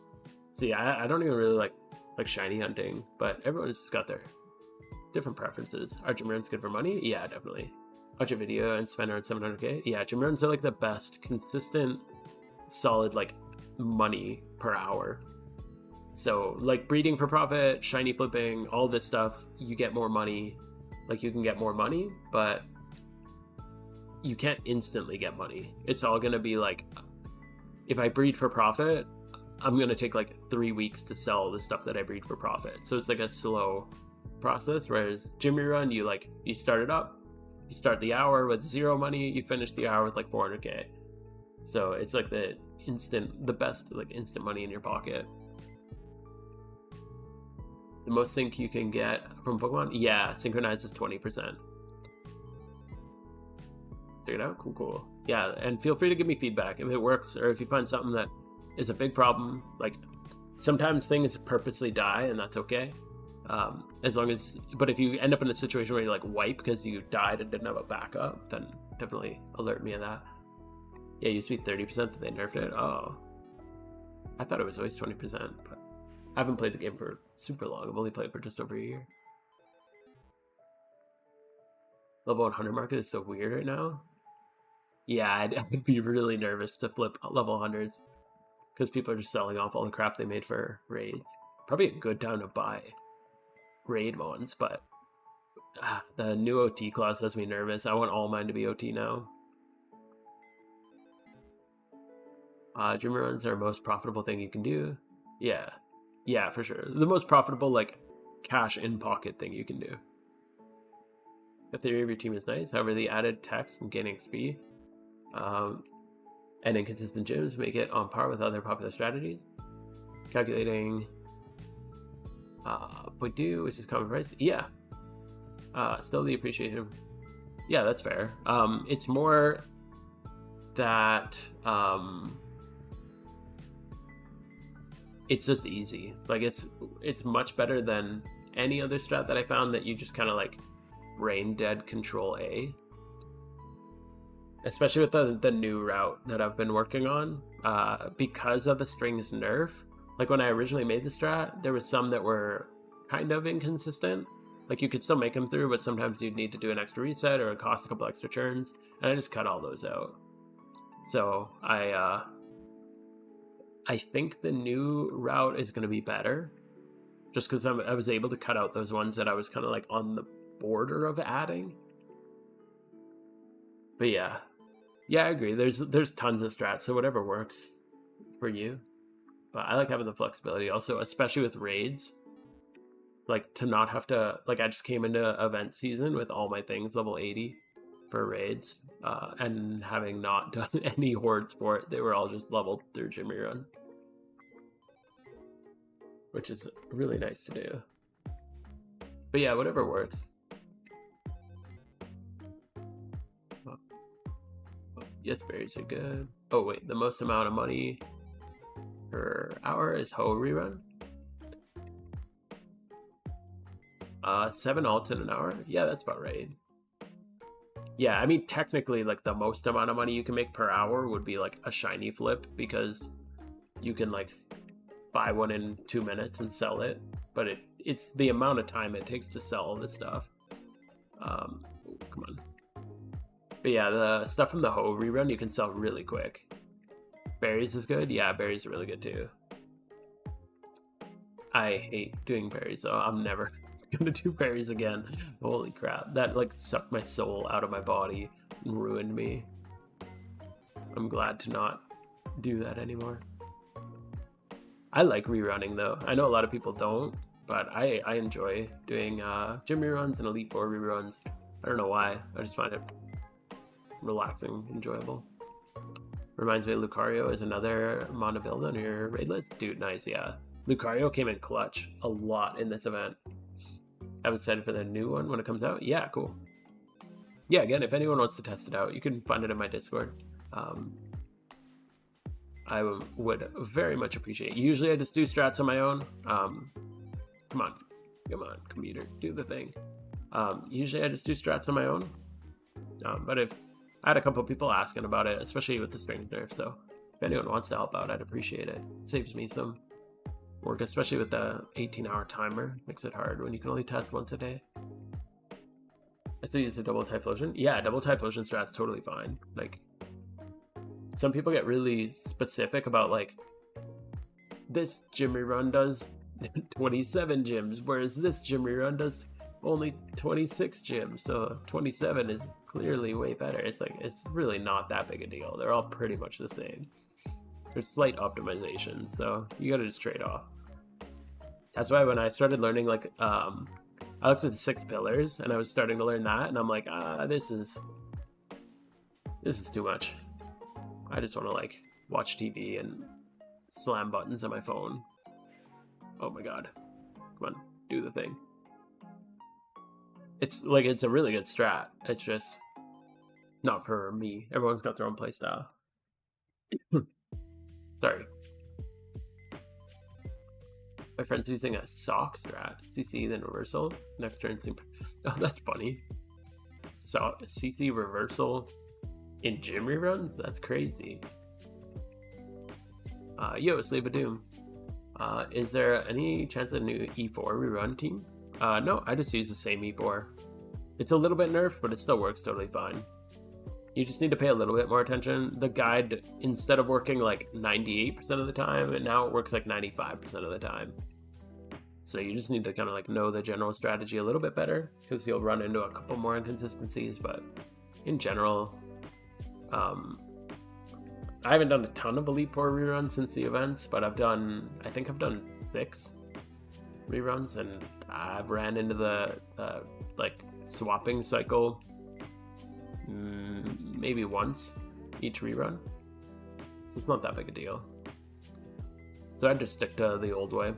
See, I don't even really like shiny hunting, but everyone's just got their different preferences. Are gym runs good for money? Yeah, definitely. Watch a video and spend around 700k? Yeah, gym runs are like the best consistent, solid like money per hour. So like breeding for profit, shiny flipping, all this stuff, you get more money. Like you can get more money, but you can't instantly get money. It's all going to be like, if I breed for profit, I'm going to take like 3 weeks to sell the stuff that I breed for profit. So it's like a slow process. Whereas Gym Rerun, you start it up, you start the hour with 0 money, you finish the hour with like 400k. So it's like the best like instant money in your pocket. The most sync you can get from Pokemon? Yeah, synchronized is 20%. Check it out. Cool. Yeah, and feel free to give me feedback if it works, or if you find something that is a big problem. Like, sometimes things purposely die, and that's okay. But if you end up in a situation where you like wipe because you died and didn't have a backup, then definitely alert me of that. Yeah, it used to be 30%, that they nerfed it. Oh, I thought it was always 20%, but I haven't played the game for super long. I've only played for just over a year. Level 100 market is so weird right now. Yeah, I'd be really nervous to flip level 100s because people are just selling off all the crap they made for raids. Probably a good time to buy raid ones, but the new OT clause has me nervous. I want all mine to be OT now. Gym runs are most profitable thing you can do. Yeah, for sure. The most profitable, like, cash in pocket thing you can do. The theory of your team is nice. However, the added text from gaining XP and inconsistent gyms make it on par with other popular strategies. Calculating point due, which is common price. Yeah. Still the appreciation. Yeah, that's fair. It's more that it's just easy. Like it's much better than any other strat that I found that you just kind of like brain dead control A. Especially with the new route that I've been working on, because of the strings nerf. Like when I originally made the strat, there was some that were kind of inconsistent. Like you could still make them through, but sometimes you'd need to do an extra reset or it cost a couple extra turns, and I just cut all those out. So I think the new route is going to be better, just because I was able to cut out those ones that I was kind of like on the border of adding. But yeah, I agree. There's tons of strats, so whatever works for you. But I like having the flexibility also, especially with raids. Like to not have to, like I just came into event season with all my things level 80 for raids, and having not done any hordes for it, they were all just leveled through Gym Rerun, which is really nice to do. But yeah, whatever works. Yes, berries are good. Oh wait, the most amount of money per hour is Rerun. 7 alts in an hour. Yeah, that's about right. Yeah, I mean technically like the most amount of money you can make per hour would be like a shiny flip, because you can like buy one in 2 minutes and sell it, but it's the amount of time it takes to sell all this stuff. Come on. But yeah, the stuff from the Rerun you can sell really quick. Berries is good. Yeah, berries are really good too. I hate doing berries though. I'm never gonna do berries again. Holy crap, that like sucked my soul out of my body and ruined me. I'm glad to not do that anymore. I like rerunning though. I know a lot of people don't, but I enjoy doing gym reruns and Elite Four reruns. I don't know why. I just find it relaxing, enjoyable. Reminds me of Lucario is another mono build on your raid list. Dude, nice, yeah. Lucario came in clutch a lot in this event. I'm excited for the new one when it comes out. Yeah, cool. Yeah, again, if anyone wants to test it out, you can find it in my Discord. I would very much appreciate it. Usually I just do strats on my own. Come on, computer, do the thing. Usually I just do strats on my own. But if I had a couple people asking about it, especially with the strength nerf, so if anyone wants to help out, I'd appreciate it. It saves me some work, especially with the 18-hour timer. Makes it hard when you can only test once a day. I still use a double Typhlosion. Yeah, double Typhlosion strat's totally fine. Like, some people get really specific about like this gym rerun does 27 gyms, whereas this gym rerun does only 26 gyms, so 27 is clearly way better. It's like, it's really not that big a deal. They're all pretty much the same. There's slight optimization, so you gotta just trade off. That's why when I started learning, like, I looked at the 6 pillars, and I was starting to learn that, and I'm like, this is too much. I just want to, like, watch TV and slam buttons on my phone. Oh my god. Come on, do the thing. It's, like, it's a really good strat. It's just not for me. Everyone's got their own playstyle. Sorry. My friend's using a sock strat. CC, then reversal. Next turn, oh, that's funny. So, CC reversal in gym reruns? That's crazy. Yo, Slave of Doom. Is there any chance of a new E4 rerun team? No, I just use the same E4. It's a little bit nerfed, but it still works totally fine. You just need to pay a little bit more attention. The guide, instead of working like 98% of the time, now it works like 95% of the time. So you just need to kind of like know the general strategy a little bit better, because you'll run into a couple more inconsistencies, but in general, I haven't done a ton of Elite Four reruns since the events, but I think I've done 6 reruns, and I've ran into the like swapping cycle maybe once each rerun, so it's not that big a deal. So I just stick to the old way.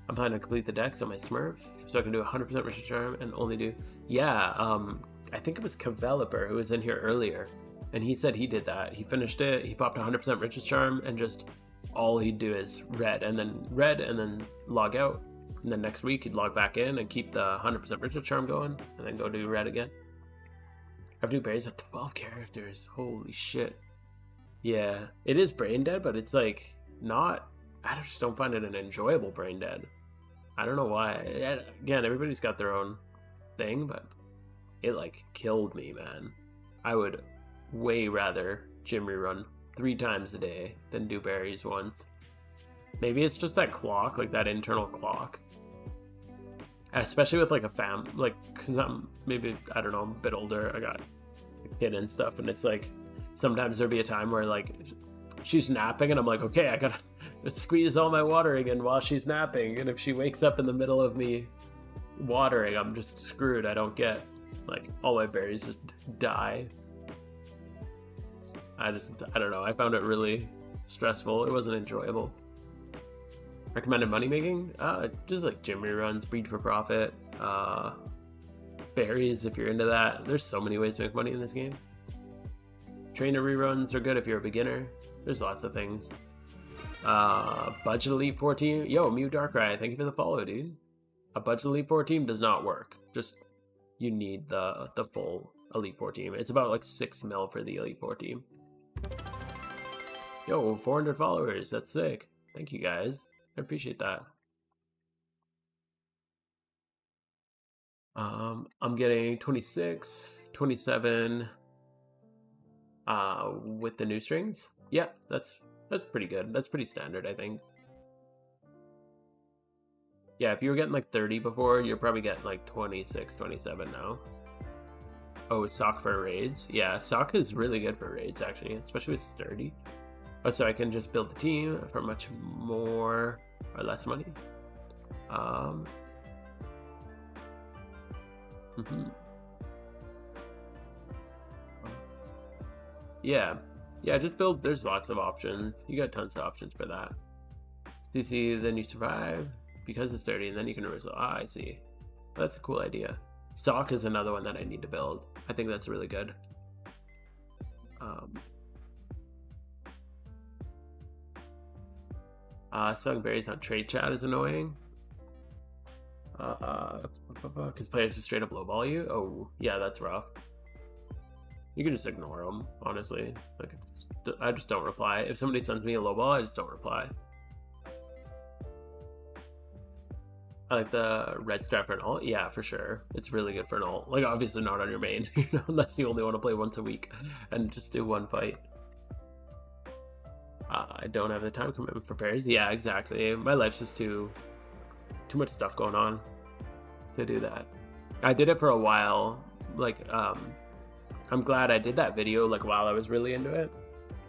I'm planning to complete the decks on my Smurf, so I can do 100% Richard Charm and only do... Yeah, I think it was Caveloper who was in here earlier, and he said he did that. He finished it, he popped 100% Richard Charm, and just all he'd do is red, and then log out. And then next week he'd log back in and keep the 100% Richard Charm going, and then go do red again. I have to do berries at 12 characters. Holy shit. Yeah, it is brain dead, but it's like not... I just don't find it an enjoyable brain dead. I don't know why. Again, everybody's got their own thing, but it like killed me, man. I would way rather gym rerun 3 times a day than do berries once. Maybe it's just that clock, like that internal clock. Especially with like a like, cause I'm maybe, I don't know, I'm a bit older. I got a kid and stuff, and it's like sometimes there'd be a time where like she's napping and I'm like, okay, I gotta squeeze all my watering in while she's napping, and if she wakes up in the middle of me watering, I'm just screwed. I don't get, like, all my berries just die. I don't know, I found it really stressful. It wasn't enjoyable. Recommended money making? Just like gym reruns, breed for profit, berries if you're into that. There's so many ways to make money in this game. Trainer reruns are good if you're a beginner. There's lots of things. Budget Elite 4 team. Yo, Mew Darkrai, thank you for the follow, dude. A Budget Elite 4 team does not work. Just, you need the full Elite 4 team. It's about like 6 mil for the Elite 4 team. Yo, 400 followers. That's sick. Thank you, guys. I appreciate that. I'm getting 26, 27 with the new strings. Yeah, that's pretty good. That's pretty standard, I think. Yeah, if you were getting like 30 before, you're probably getting like 26, 27 now. Oh, sock for raids. Yeah, sock is really good for raids, actually, especially with sturdy. But so I can just build the team for much more or less money. Yeah, just build. There's lots of options. You got tons of options for that. CC, then you survive because it's sturdy, and then you can reversal. Ah, I see. That's a cool idea. Sock is another one that I need to build. I think that's really good. Selling berries on trade chat is annoying. Because players just straight up lowball you. Oh, yeah, that's rough. You can just ignore them, honestly. Like, I just don't reply. If somebody sends me a lowball, I just don't reply. I like the red strap for an ult. Yeah, for sure. It's really good for an ult. Like, obviously not on your main, you know, unless you only want to play once a week and just do one fight. I don't have the time commitment for pairs. Yeah, exactly. My life's just too much stuff going on to do that. I did it for a while. Like, I'm glad I did that video like while I was really into it.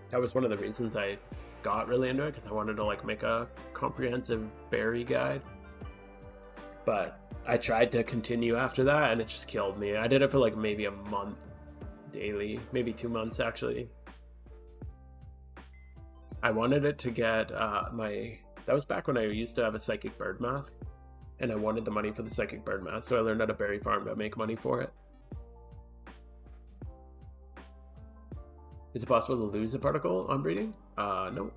That was one of the reasons I got really into it, because I wanted to like make a comprehensive berry guide. But I tried to continue after that and it just killed me. I did it for like maybe a month daily, maybe 2 months actually. I wanted it to get that was back when I used to have a psychic bird mask, and I wanted the money for the psychic bird mask, so I learned at a berry farm to make money for it. Is it possible to lose a particle on breeding? No.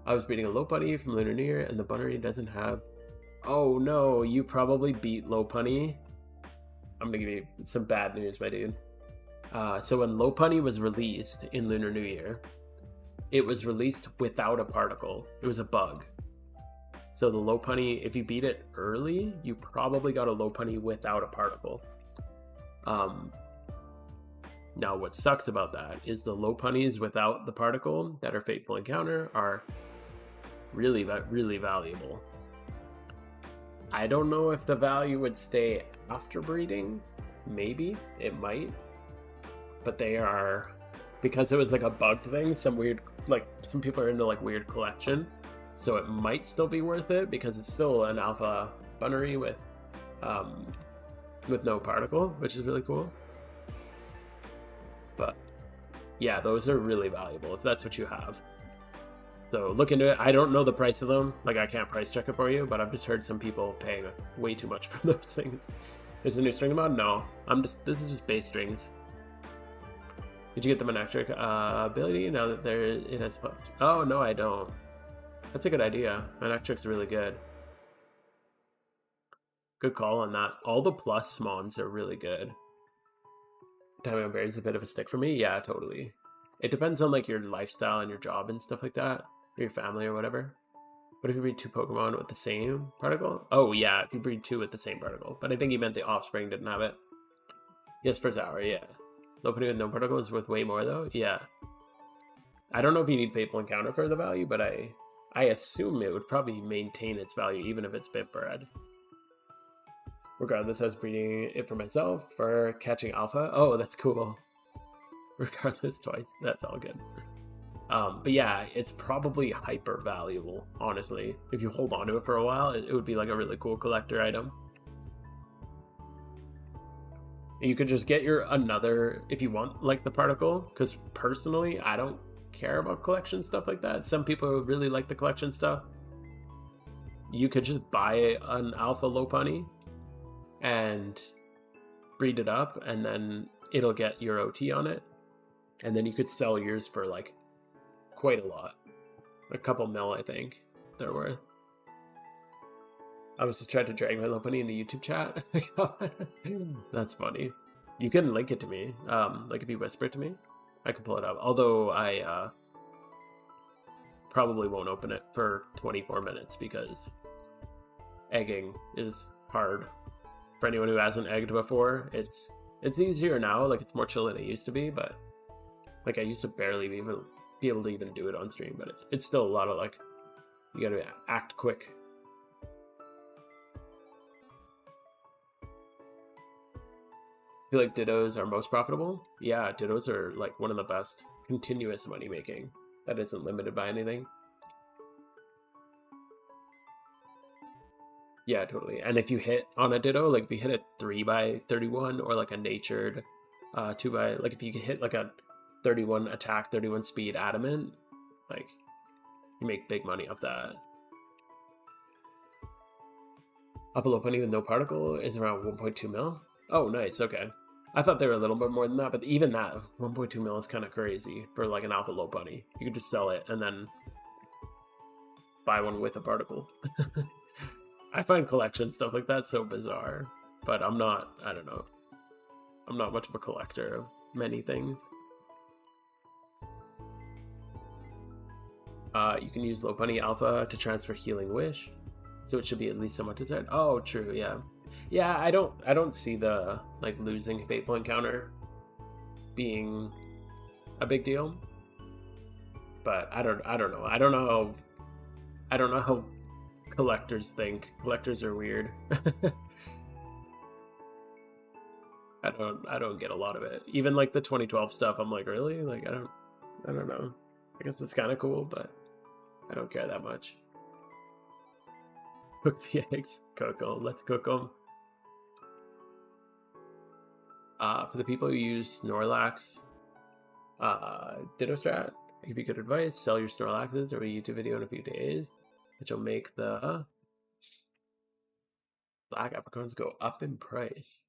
I was breeding a Lopunny from Lunar New Year, and the Bunnery doesn't have... Oh no, you probably beat Lopunny. I'm gonna give you some bad news, my dude. So when Lopunny was released in Lunar New Year, it was released without a particle. It was a bug. So the Lopunny, if you beat it early, you probably got a Lopunny without a particle. Now what sucks about that is the Lopunnies without the particle that are Fateful Encounter are really, really valuable. I don't know if the value would stay after breeding. Maybe, it might. But they are, because it was like a bugged thing, some weird, like some people are into like weird collection. So it might still be worth it because it's still an alpha Bunnery with no particle, which is really cool. But yeah, those are really valuable if that's what you have. So look into it. I don't know the price of them. Like, I can't price check it for you, but I've just heard some people paying way too much for those things. There's a new string mod? No. This is just base strings. Did you get the Manectric ability now that it has popped? Oh, no, I don't. That's a good idea. Manectric's really good. Good call on that. All the plus mons are really good. Timing on berries is a bit of a stick for me. Yeah, totally. It depends on like your lifestyle and your job and stuff like that, or your family or whatever. What if you breed 2 Pokemon with the same particle? Oh yeah, if you breed 2 with the same particle. But I think he meant the offspring didn't have it. Yes, per hour, yeah. Lopunny with no particle is worth way more though. Yeah. I don't know if you need Fateful Encounter for the value, but I assume it would probably maintain its value even if it's bit bred. Regardless, I was breeding it for myself for catching alpha. Oh, that's cool. Regardless, twice. That's all good. But yeah, it's probably hyper valuable, honestly. If you hold on to it for a while, it would be like a really cool collector item. You could just get another, if you want like the particle, because personally, I don't care about collection stuff like that. Some people really like the collection stuff. You could just buy an alpha Lopunny and breed it up, and then it'll get your OT on it, and then you could sell yours for like quite a lot, a couple mil, I think they're worth. I was just trying to drag my Lopunny into YouTube chat. That's funny. You can link it to me, like if you whisper it to me, I can pull it up. Although I probably won't open it for 24 minutes because egging is hard. For anyone who hasn't egged before, it's easier now. Like, it's more chill than it used to be, but like I used to barely be able to even do it on stream. But it's still a lot of like, you gotta act quick. I feel like Dittos are most profitable. Yeah, Dittos are like one of the best continuous money making that isn't limited by anything. Yeah, totally. And if you hit on a Ditto, like if you hit a 3x31 or like a natured 2x, like if you can hit like a 31 attack, 31 speed adamant, like you make big money off that. Up a Lopunny with no particle is around 1.2 mil. Oh, nice. Okay. I thought they were a little bit more than that, but even that 1.2 mil is kind of crazy for like an alpha Lopunny. You could just sell it and then buy one with a particle. I find collection stuff like that so bizarre, but I don't know. I'm not much of a collector of many things. You can use Lopunny Alpha to transfer Healing Wish, so it should be at least somewhat desired. Oh, true, yeah. Yeah, I don't see the like losing Fateful Encounter being a big deal. But I don't know. I don't know how collectors think. Collectors are weird. I don't get a lot of it. Even like the 2012 stuff, I'm like, really? Like I don't know. I guess it's kind of cool, but I don't care that much. Cook the eggs. Cook them. Let's cook them. For the people who use Snorlax, Ditto Strat, give you good advice. Sell your Snorlaxes or a YouTube video in a few days, which will make the black apricorns go up in price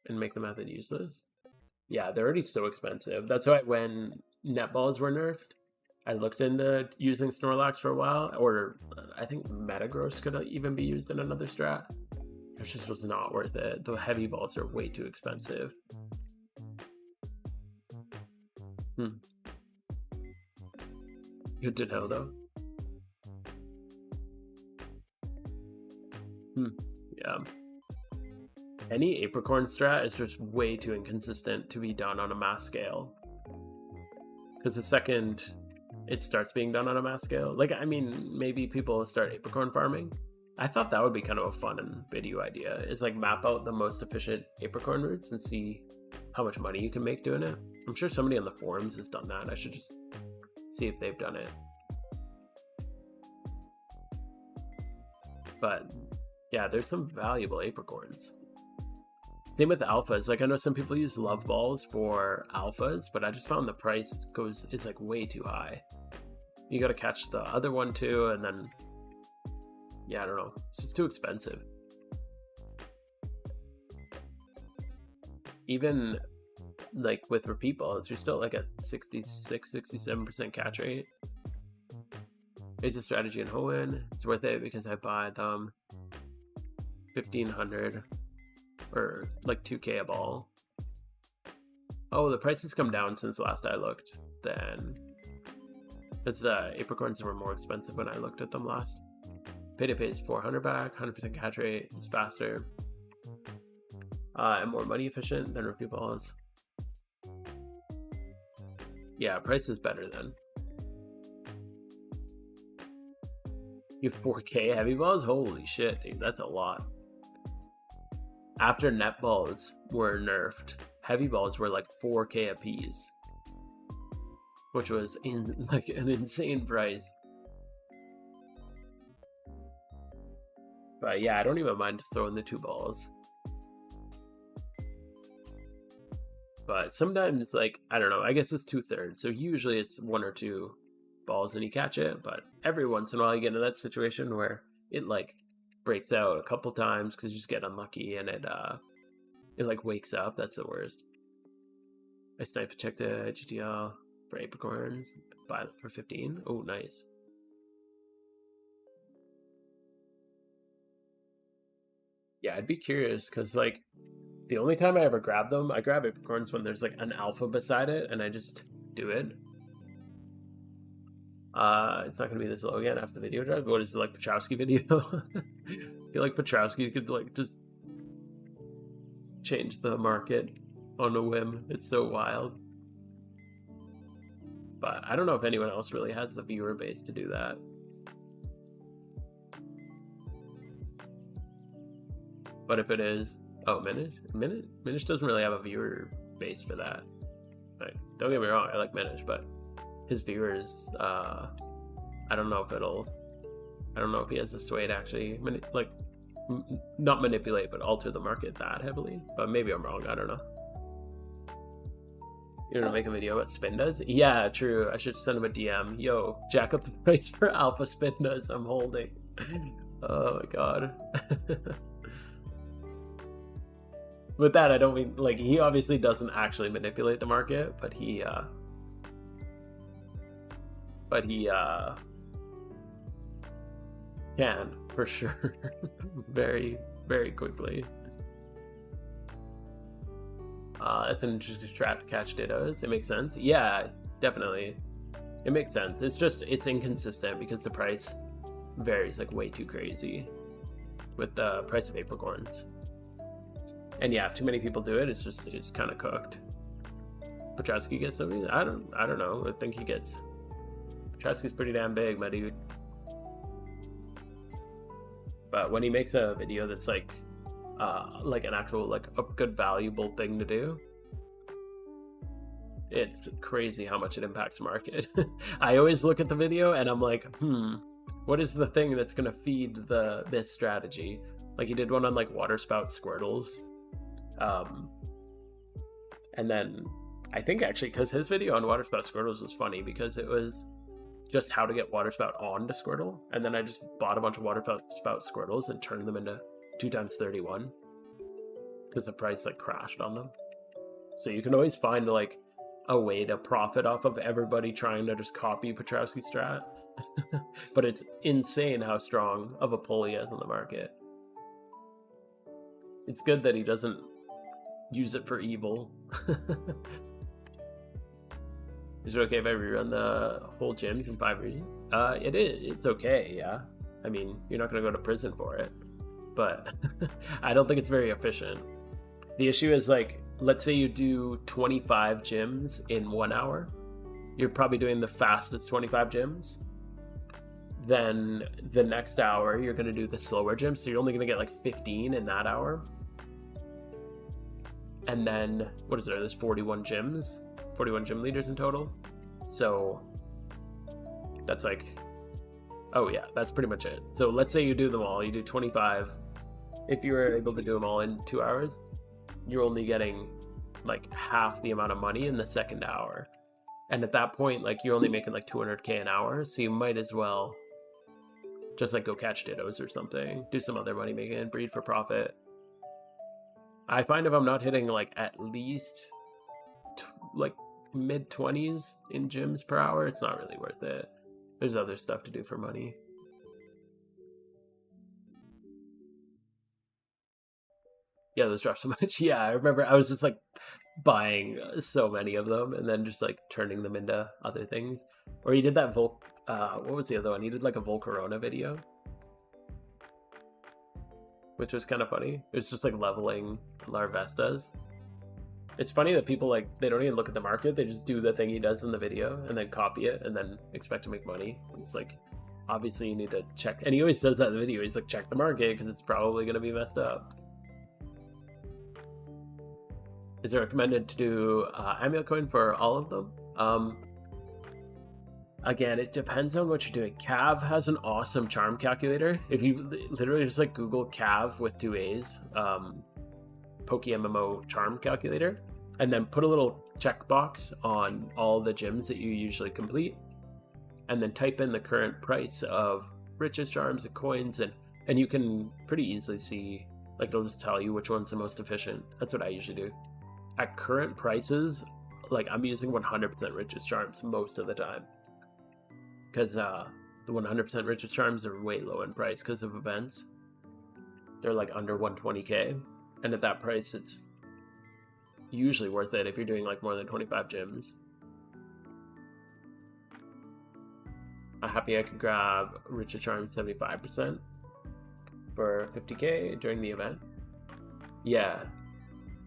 and make the method useless. Yeah, they're already so expensive. That's why when netballs were nerfed, I looked into using Snorlax for a while, or I think Metagross could even be used in another strat. It just was not worth it. The heavy balls are way too expensive. Good to know, though. Yeah. Any apricorn strat is just way too inconsistent to be done on a mass scale. Because the second it starts being done on a mass scale, like, I mean, maybe people start apricorn farming. I thought that would be kind of a fun video idea. Is like map out the most efficient apricorn routes and see how much money you can make doing it. I'm sure somebody on the forums has done that. I should just see if they've done it. But yeah, there's some valuable apricorns. Same with alphas. Like I know some people use love balls for alphas, but I just found the price is like way too high. You got to catch the other one too, and then yeah, I don't know. It's just too expensive. Even like with repeat balls, you're still like a 66-67% catch rate. It's a strategy in Hoenn. It's worth it because I buy them 1,500 or like 2K a ball. Oh, the prices come down since last I looked. Then because apricorns were more expensive when I looked at them last. Pay is 400 back, 100% catch rate. It's faster and more money efficient than repeat balls. Yeah, price is better then. You have 4K heavy balls? Holy shit, dude, that's a lot. After net balls were nerfed, heavy balls were like 4K apiece, which was like an insane price. But yeah, I don't even mind just throwing the 2 balls. But sometimes, like, I don't know, I guess it's 2/3. So usually it's 1 or 2 balls and you catch it. But every once in a while you get into that situation where it, like, breaks out a couple times because you just get unlucky and it like, wakes up. That's the worst. I snipe check the GTL for apricorns. Buy them for 15. Oh, nice. Yeah, I'd be curious because, like, the only time I ever grab them, I grab apricorns when there's like an alpha beside it, and I just do it. It's not gonna be this low again after the video drive. What is it, like Petrowski video? I feel like Petrowski could like just change the market on a whim. It's so wild. But I don't know if anyone else really has the viewer base to do that. But if it is, oh, Minish doesn't really have a viewer base for that. Like, don't get me wrong, I like Minish, but his viewers, I don't know if he has the sway to actually like not manipulate but alter the market that heavily. But maybe I'm wrong. I don't know. You're gonna make a video about Spindas? Yeah, true. I should send him a DM. Yo, jack up the price for alpha Spindas. I'm holding. Oh my god. With that, I don't mean, like, he obviously doesn't actually manipulate the market, but he can, for sure. Very, very quickly. That's an interesting strat to catch Dittos. It makes sense. Yeah, definitely. It makes sense. It's just, it's inconsistent because the price varies like way too crazy with the price of apricorns. And yeah, if too many people do it, it's kind of cooked. Petrowski gets something? I don't know. I think he gets Petrovski's pretty damn big, my dude. But when he makes a video that's like an actual, like, a good, valuable thing to do, it's crazy how much it impacts the market. I always look at the video and I'm like, what is the thing that's gonna feed this strategy? Like, he did one on like water spout Squirtles. And then I think actually, because his video on water spout Squirtles was funny because it was just how to get water spout onto Squirtle, and then I just bought a bunch of water spout Squirtles and turned them into 2x31 because the price like crashed on them. So you can always find like a way to profit off of everybody trying to just copy Petrovski strat. But it's insane how strong of a pull he has on the market. It's good that he doesn't use it for evil. Is it okay if I rerun the whole gyms in 5 regions? It is. It's okay, yeah. I mean, you're not going to go to prison for it. But I don't think it's very efficient. The issue is, like, let's say you do 25 gyms in 1 hour. You're probably doing the fastest 25 gyms. Then the next hour, you're going to do the slower gyms. So you're only going to get, like, 15 in that hour. And then, what is there? There's 41 gyms. 41 gym leaders in total. So that's like, oh yeah, that's pretty much it. So let's say you do them all, you do 25. If you were able to do them all in 2 hours, you're only getting like half the amount of money in the second hour. And at that point, like, you're only making like 200K an hour. So you might as well just like go catch dittos or something, do some other money making, breed for profit. I find if I'm not hitting like at least like mid-20s in gyms per hour, it's not really worth it. There's other stuff to do for money. Yeah, those drop so much. Yeah, I remember I was just like buying so many of them and then just like turning them into other things. Or he did that what was the other one? He did like a Volcarona video, which was kind of funny. It was just like leveling Larvestas. It's funny that people, like, they don't even look at the market. They just do the thing he does in the video and then copy it and then expect to make money. It's like, obviously you need to check. And he always does that in the video. He's like, check the market because it's probably going to be messed up. Is it recommended to do Amulet Coin for all of them? Again, it depends on what you're doing. Cav has an awesome charm calculator. If you literally just like Google Cav with 2 A's, PokeMMO charm calculator, and then put a little checkbox on all the gyms that you usually complete, and then type in the current price of riches charms and coins, and you can pretty easily see, like, it'll just tell you which one's the most efficient. That's what I usually do. At current prices, like, I'm using 100% riches charms most of the time, because the 100% riches charms are way low in price because of events. They're like under 120K. And at that price, it's usually worth it if you're doing like more than 25 gyms. I'm happy I could grab Richer Charm 75% for 50K during the event. Yeah.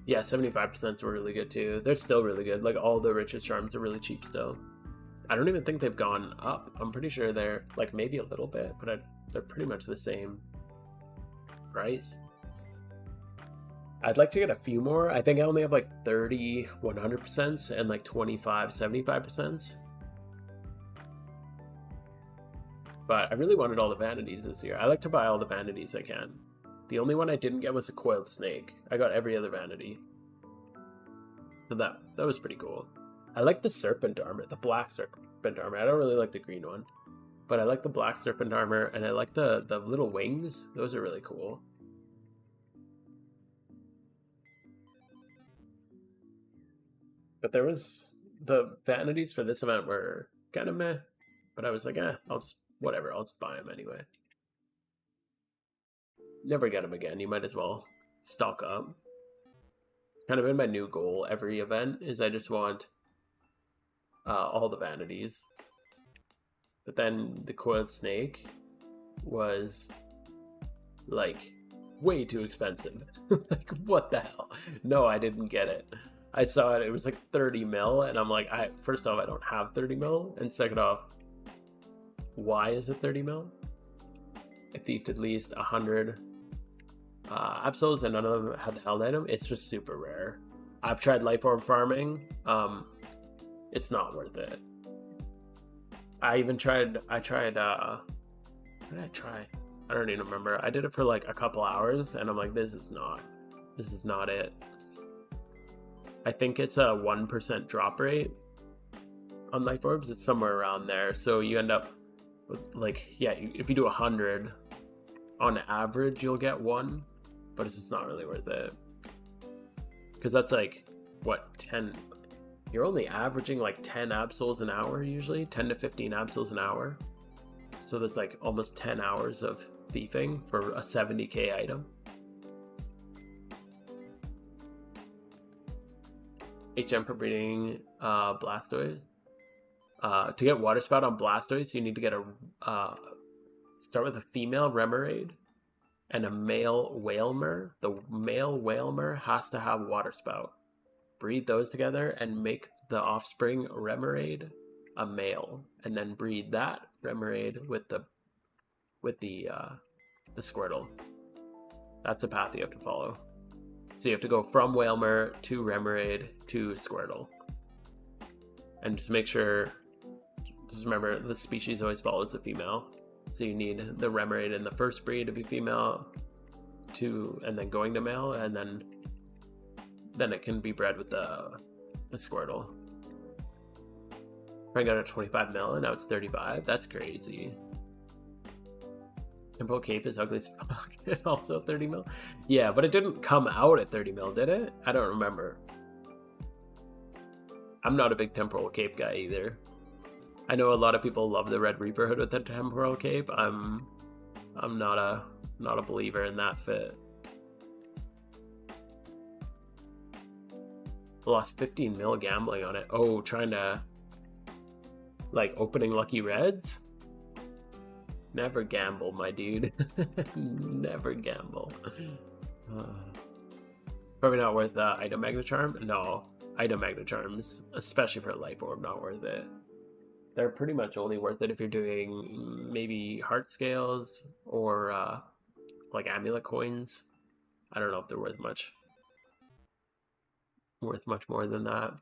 Yeah, 75% were really good too. They're still really good. Like, all the Richer Charms are really cheap still. I don't even think they've gone up. I'm pretty sure they're like maybe a little bit, but they're pretty much the same price. I'd like to get a few more. I think I only have like 30 100% and like 25 75%. But I really wanted all the vanities this year. I like to buy all the vanities I can. The only one I didn't get was a coiled snake. I got every other vanity. So that was pretty cool. I like the serpent armor, the black serpent armor. I don't really like the green one, but I like the black serpent armor, and I like the little wings. Those are really cool. But there was, the vanities for this event were kind of meh, but I was like, I'll just buy them anyway. Never get them again. You might as well stock up. Kind of been my new goal every event is I just want all the vanities. But then the coiled snake was like way too expensive. Like, what the hell? No, I didn't get it. I saw it, it was like 30 mil, and I'm like, first off, I don't have 30 mil, and second off, why is it 30 mil? I thieved at least 100 Absols and none of them had the held item. It's just super rare. I've tried life orb farming. It's not worth it. I tried what did I try? I don't even remember. I did it for like a couple hours and I'm like, this is not it. I think it's a 1% drop rate on life orbs. It's somewhere around there. So you end up with like, yeah, if you do 100 on average, you'll get 1, but it's just not really worth it. Because that's like, what, 10? You're only averaging like 10 absols an hour usually, 10 to 15 absols an hour. So that's like almost 10 hours of thieving for a 70k item. HM for breeding Blastoise. To get Water Spout on Blastoise, you need to get start with a female Remoraid and a male Whalmer. The male Whalmer has to have Water Spout. Breed those together and make the offspring Remoraid a male, and then breed that Remoraid with the Squirtle. That's a path you have to follow. So you have to go from Whalmer to Remoraid to Squirtle. And just make sure, just remember, the species always follows the female. So you need the Remoraid in the first breed to be female, and then going to male, and then it can be bred with the Squirtle. I got a 25 mil and now it's 35. That's crazy. Temporal Cape is ugly as fuck. Also 30 mil. Yeah, but it didn't come out at 30 mil, did it? I don't remember. I'm not a big Temporal Cape guy either. I know a lot of people love the Red Reaper hood with the Temporal Cape. I'm not a believer in that fit. Lost 15 mil gambling on it. Oh, trying to like opening lucky reds? Never gamble, my dude. Never gamble. Probably not worth item Magna Charm. No, item Magna Charms, especially for a life orb, not worth it. They're pretty much only worth it if you're doing maybe heart scales or like amulet coins. I don't know if they're worth much more than that.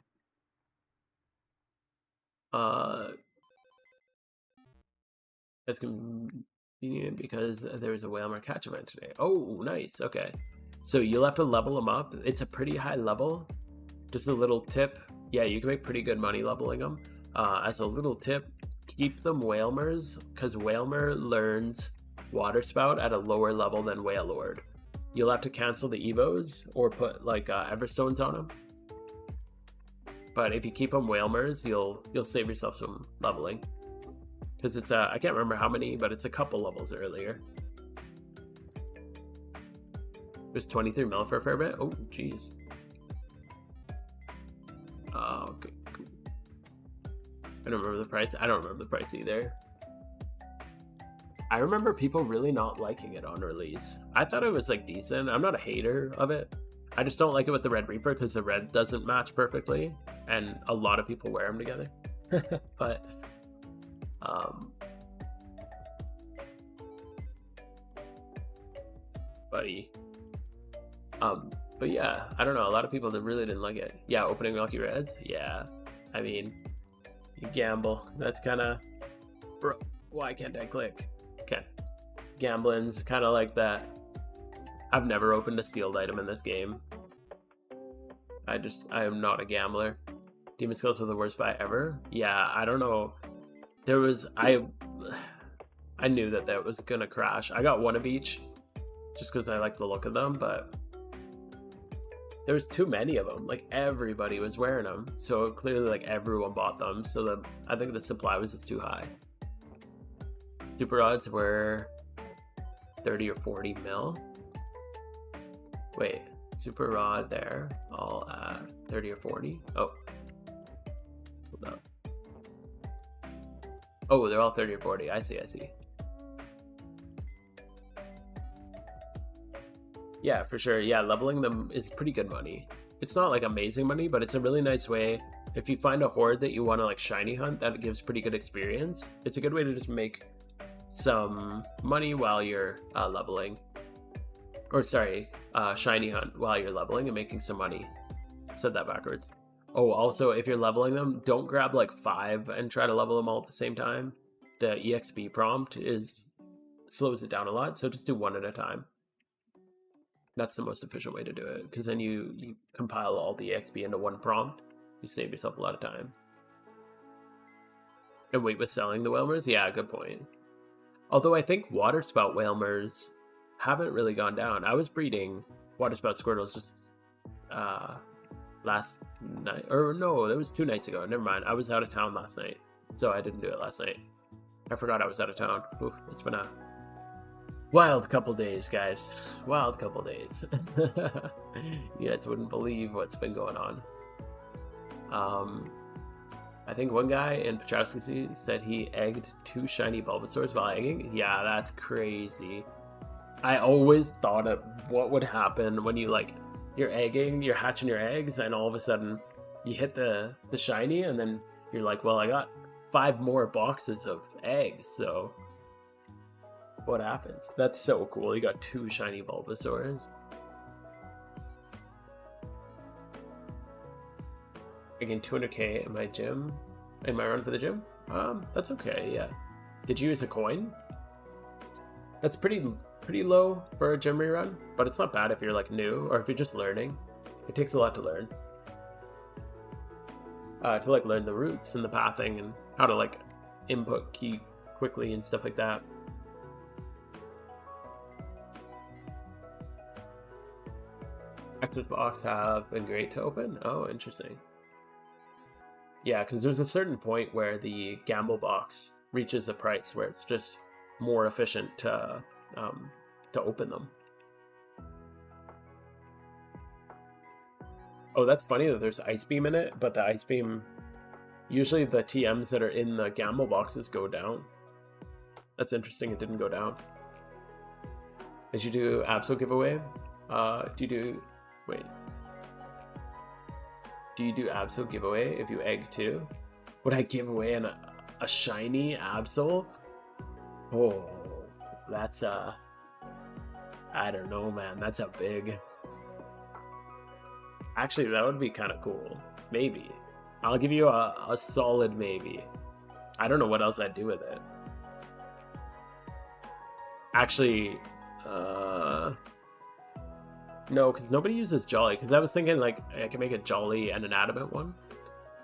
It's convenient because there was a Whalmer catch event today. Oh, nice. Okay. So you'll have to level them up. It's a pretty high level. Just a little tip. Yeah, you can make pretty good money leveling them. As a little tip, keep them Whalmers, because Whalmer learns Water Spout at a lower level than Whalelord. You'll have to cancel the Evos or put like Everstones on them. But if you keep them Whalmers, you'll save yourself some leveling. Because it's I can't remember how many, but it's a couple levels earlier. There's 23 mil for a fair bit. Oh, jeez. Okay, cool. I don't remember the price. I don't remember the price either. I remember people really not liking it on release. I thought it was like decent. I'm not a hater of it. I just don't like it with the Red Reaper because the red doesn't match perfectly, and a lot of people wear them together. But but yeah, I don't know, a lot of people that really didn't like it. Yeah, opening lucky reds. Yeah, I mean, you gamble. That's kind of, bro, why can't I click? Okay, gambling's kind of like that. I've never opened a sealed item in this game. I am not a gambler. Demon Skulls are the worst buy ever. Yeah, I don't know. There was, I knew that was gonna crash. I got one of each just because I like the look of them, but there was too many of them. Like everybody was wearing them, so clearly like everyone bought them. So I think the supply was just too high. Super odds were 30 or 40 mil. Wait, super rod there, all at 30 or 40. Oh, hold up. Oh, they're all 30 or 40. I see. Yeah, for sure. Yeah, leveling them is pretty good money. It's not like amazing money, but it's a really nice way if you find a horde that you want to like shiny hunt, that gives pretty good experience. It's a good way to just make some money while you're leveling. Or sorry, shiny hunt while you're leveling and making some money. Said that backwards. Oh, also, if you're leveling them, don't grab like 5 and try to level them all at the same time. The EXP prompt slows it down a lot, so just do 1 at a time. That's the most efficient way to do it, because then you compile all the EXP into 1 prompt. You save yourself a lot of time. And wait with selling the Whalmers? Yeah, good point. Although I think water spout Whalmers haven't really gone down. I was breeding water spout Squirtles just last night, or no, that was 2 nights ago. Never mind, I was out of town last night, so I didn't do it last night. I forgot I was out of town. Oof, it's been a wild couple days, guys. Wild couple days. You guys wouldn't believe what's been going on. I think one guy in Petrowski said he egged 2 shiny Bulbasaurs while egging. Yeah, that's crazy. I always thought of what would happen when you like you're egging, you're hatching your eggs, and all of a sudden you hit the shiny, and then you're like, well, I got 5 more boxes of eggs, so what happens? That's so cool. You got 2 shiny Bulbasaurs. Again, 200k in my gym, in my run for the gym. That's okay. Yeah. Did you use a coin? That's pretty low for a gym rerun, but it's not bad if you're like new or if you're just learning. It takes a lot to learn. To like learn the routes and the pathing and how to like input key quickly and stuff like that. Exit box have been great to open. Oh, interesting. Yeah, because there's a certain point where the gamble box reaches a price where it's just more efficient to open them. Oh, that's funny that there's Ice Beam in it, but the Ice Beam, usually the TMs that are in the gamble boxes go down. That's interesting, it didn't go down. Did you do Absol giveaway? Do you do Absol giveaway if you egg too? Would I give away a shiny Absol? Oh, that's I don't know, man. That's a big... Actually, that would be kind of cool. Maybe. I'll give you a solid maybe. I don't know what else I'd do with it. Actually, no, because nobody uses Jolly. Because I was thinking, like, I could make a Jolly and an Adamant one.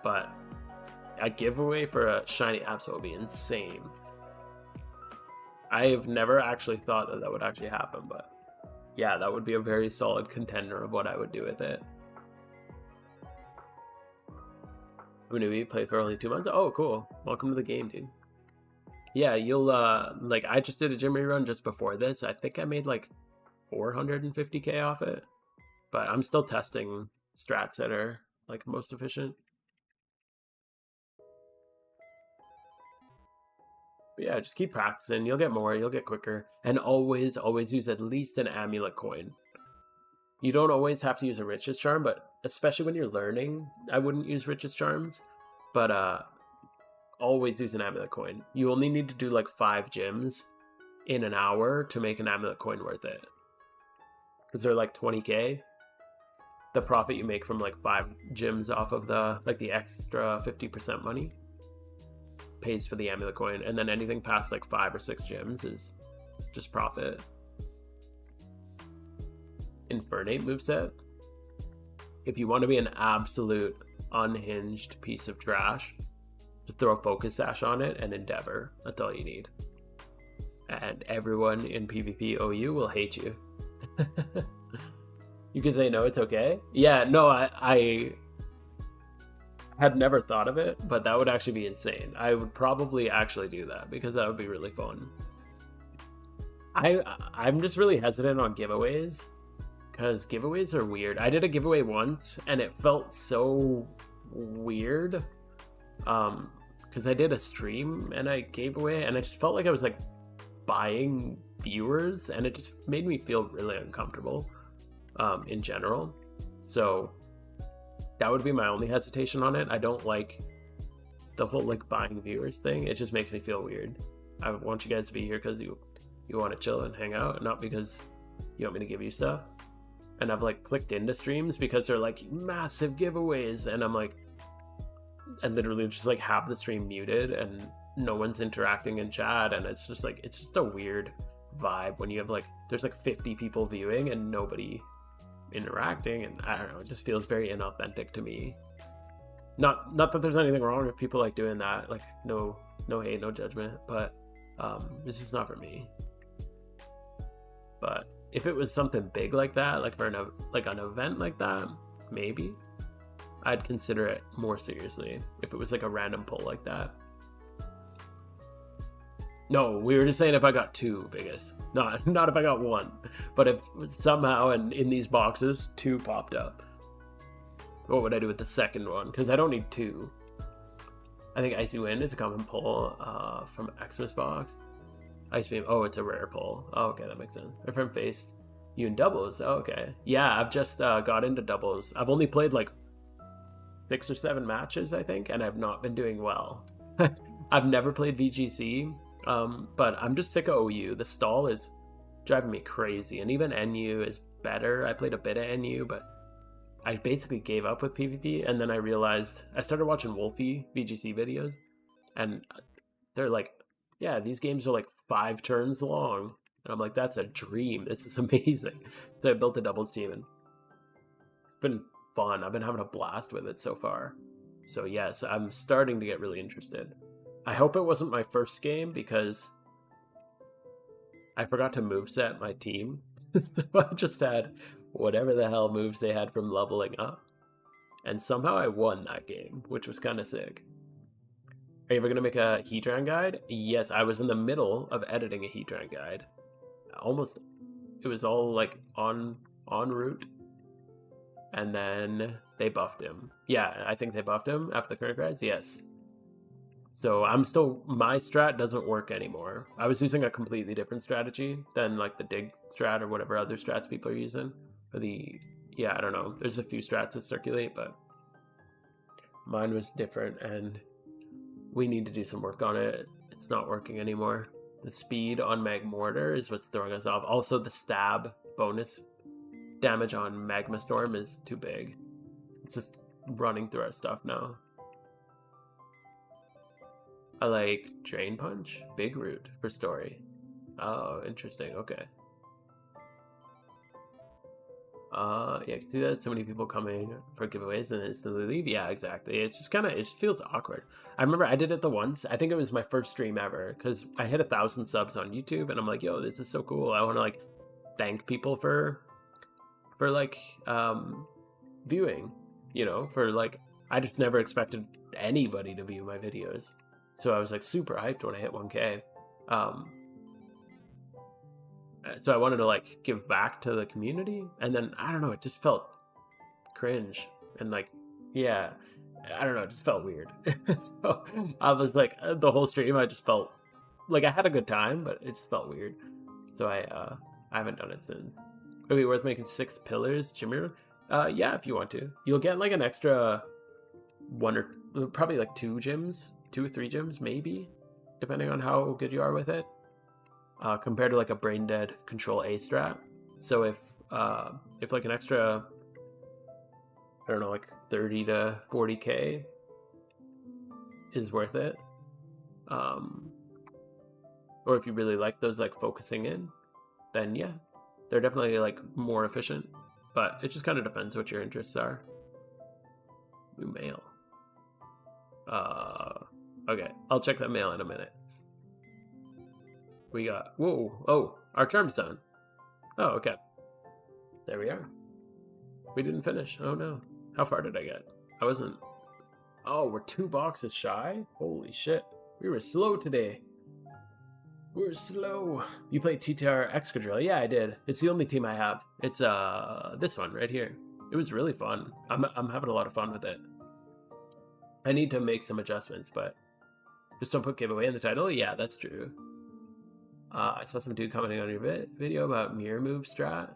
But a giveaway for a shiny Absol would be insane. I've never actually thought that would actually happen, but yeah, that would be a very solid contender of what I would do with it. I'm gonna be played for only 2 months. Oh, cool. Welcome to the game, dude. Yeah, you'll, like, I just did a gym rerun just before this. I think I made, like, 450k off it. But I'm still testing strats that are, like, most efficient. But yeah, just keep practicing. You'll get more. You'll get quicker. And always use at least an amulet coin. You don't always have to use a Riches Charm, but especially when you're learning, I wouldn't use Riches Charms. But always use an amulet coin. You only need to do like 5 gyms in an hour to make an amulet coin worth it. Because they're like 20k. The profit you make from like 5 gyms off of the extra 50% money pays for the amulet coin, and then anything past like 5 or 6 gyms is just profit. Infernate moveset. If you want to be an absolute unhinged piece of trash, just throw a Focus Sash on it and Endeavor. That's all you need. And everyone in PvP OU will hate you. You can say no, it's okay. Yeah, no, I had never thought of it, but that would actually be insane. I would probably actually do that because that would be really fun. I'm just really hesitant on giveaways because giveaways are weird. I did a giveaway once and it felt so weird because I did a stream and I gave away and I just felt like I was like buying viewers and it just made me feel really uncomfortable in general. So That would be my only hesitation on it. I don't like the whole like buying viewers thing. It just makes me feel weird. I want you guys to be here because you want to chill and hang out, not because you want me to give you stuff. And I've like clicked into streams because they're like massive giveaways, and I'm like, I literally just like have the stream muted and no one's interacting in chat, and it's just like, it's just a weird vibe when you have like, there's like 50 people viewing and nobody interacting, and I don't know, it just feels very inauthentic to me. Not that there's anything wrong with people like doing that, like no hate, no judgment, but this is not for me. But if it was something big like that, like for an event like that, maybe I'd consider it more seriously. If it was like a random pull like that. No, we were just saying if I got 2 biggest, not if I got 1, but if somehow in these boxes 2 popped up, what would I do with the second one? Because I don't need 2. I think Icy Wind is a common pull from Xmas box. Ice Beam, oh, it's a rare pull. Oh, okay, that makes sense. My friend Face, you in doubles? Oh, okay. Yeah, I've just got into doubles. I've only played like 6 or 7 matches, I think, and I've not been doing well. I've never played VGC, but I'm just sick of OU. The stall is driving me crazy, and even NU is better. I played a bit of NU, but I basically gave up with PvP, and then I realized I started watching Wolfie VGC videos, and they're like, yeah, these games are like 5 turns long, and I'm like, that's a dream. This is amazing. So I built a doubles team, and it's been fun. I've been having a blast with it so far. So yes, I'm starting to get really interested. I hope it wasn't my first game, because I forgot to moveset my team. So I just had whatever the hell moves they had from leveling up. And somehow I won that game, which was kind of sick. Are you ever going to make a Heatran guide? Yes, I was in the middle of editing a Heatran guide. Almost, it was all like en route. And then they buffed him. Yeah, I think they buffed him after the current grades, yes. So I'm still, my strat doesn't work anymore. I was using a completely different strategy than like the dig strat or whatever other strats people are using. Or yeah, I don't know. There's a few strats that circulate, but mine was different, and we need to do some work on it. It's not working anymore. The speed on Mag Mortar is what's throwing us off. Also, the stab bonus damage on Magma Storm is too big. It's just running through our stuff now. I like Drain Punch, Big Root for story. Oh, interesting. Okay. Yeah, I can see that. So many people coming for giveaways and instantly leave. Yeah, exactly. It's just kind of, it just feels awkward. I remember I did it the once. I think it was my first stream ever, because I hit 1,000 subs on YouTube, and I'm like, yo, this is so cool. I want to like thank people for like viewing, you know, for like, I just never expected anybody to view my videos. So I was like super hyped when I hit 1K. So I wanted to like give back to the community, and then I don't know, it just felt cringe, and like, yeah, I don't know, it just felt weird. So I was like, the whole stream I just felt like I had a good time, but it just felt weird. So I haven't done it since. Would it be worth making 6 pillars, Jimmy? Yeah, if you want to. You'll get like an extra 1 or probably like 2 gyms, 2 or 3 gyms maybe, depending on how good you are with it. Compared to like a brain dead control A strat. So if like an extra, I don't know, like 30 to 40k is worth it, or if you really like those like focusing in, then yeah, they're definitely like more efficient. But it just kind of depends what your interests are. New mail. Okay, I'll check that mail in a minute. We got, whoa, oh, our charm's done. Oh, okay. There we are. We didn't finish. Oh no. How far did I get? I wasn't, oh, we're 2 boxes shy? Holy shit. We were slow today. We're slow. You played TTR Excadrill? Yeah, I did. It's the only team I have. It's this one right here. It was really fun. I'm having a lot of fun with it. I need to make some adjustments, but just don't put giveaway in the title. Yeah, that's true. I saw some dude commenting on your video about mirror move strat.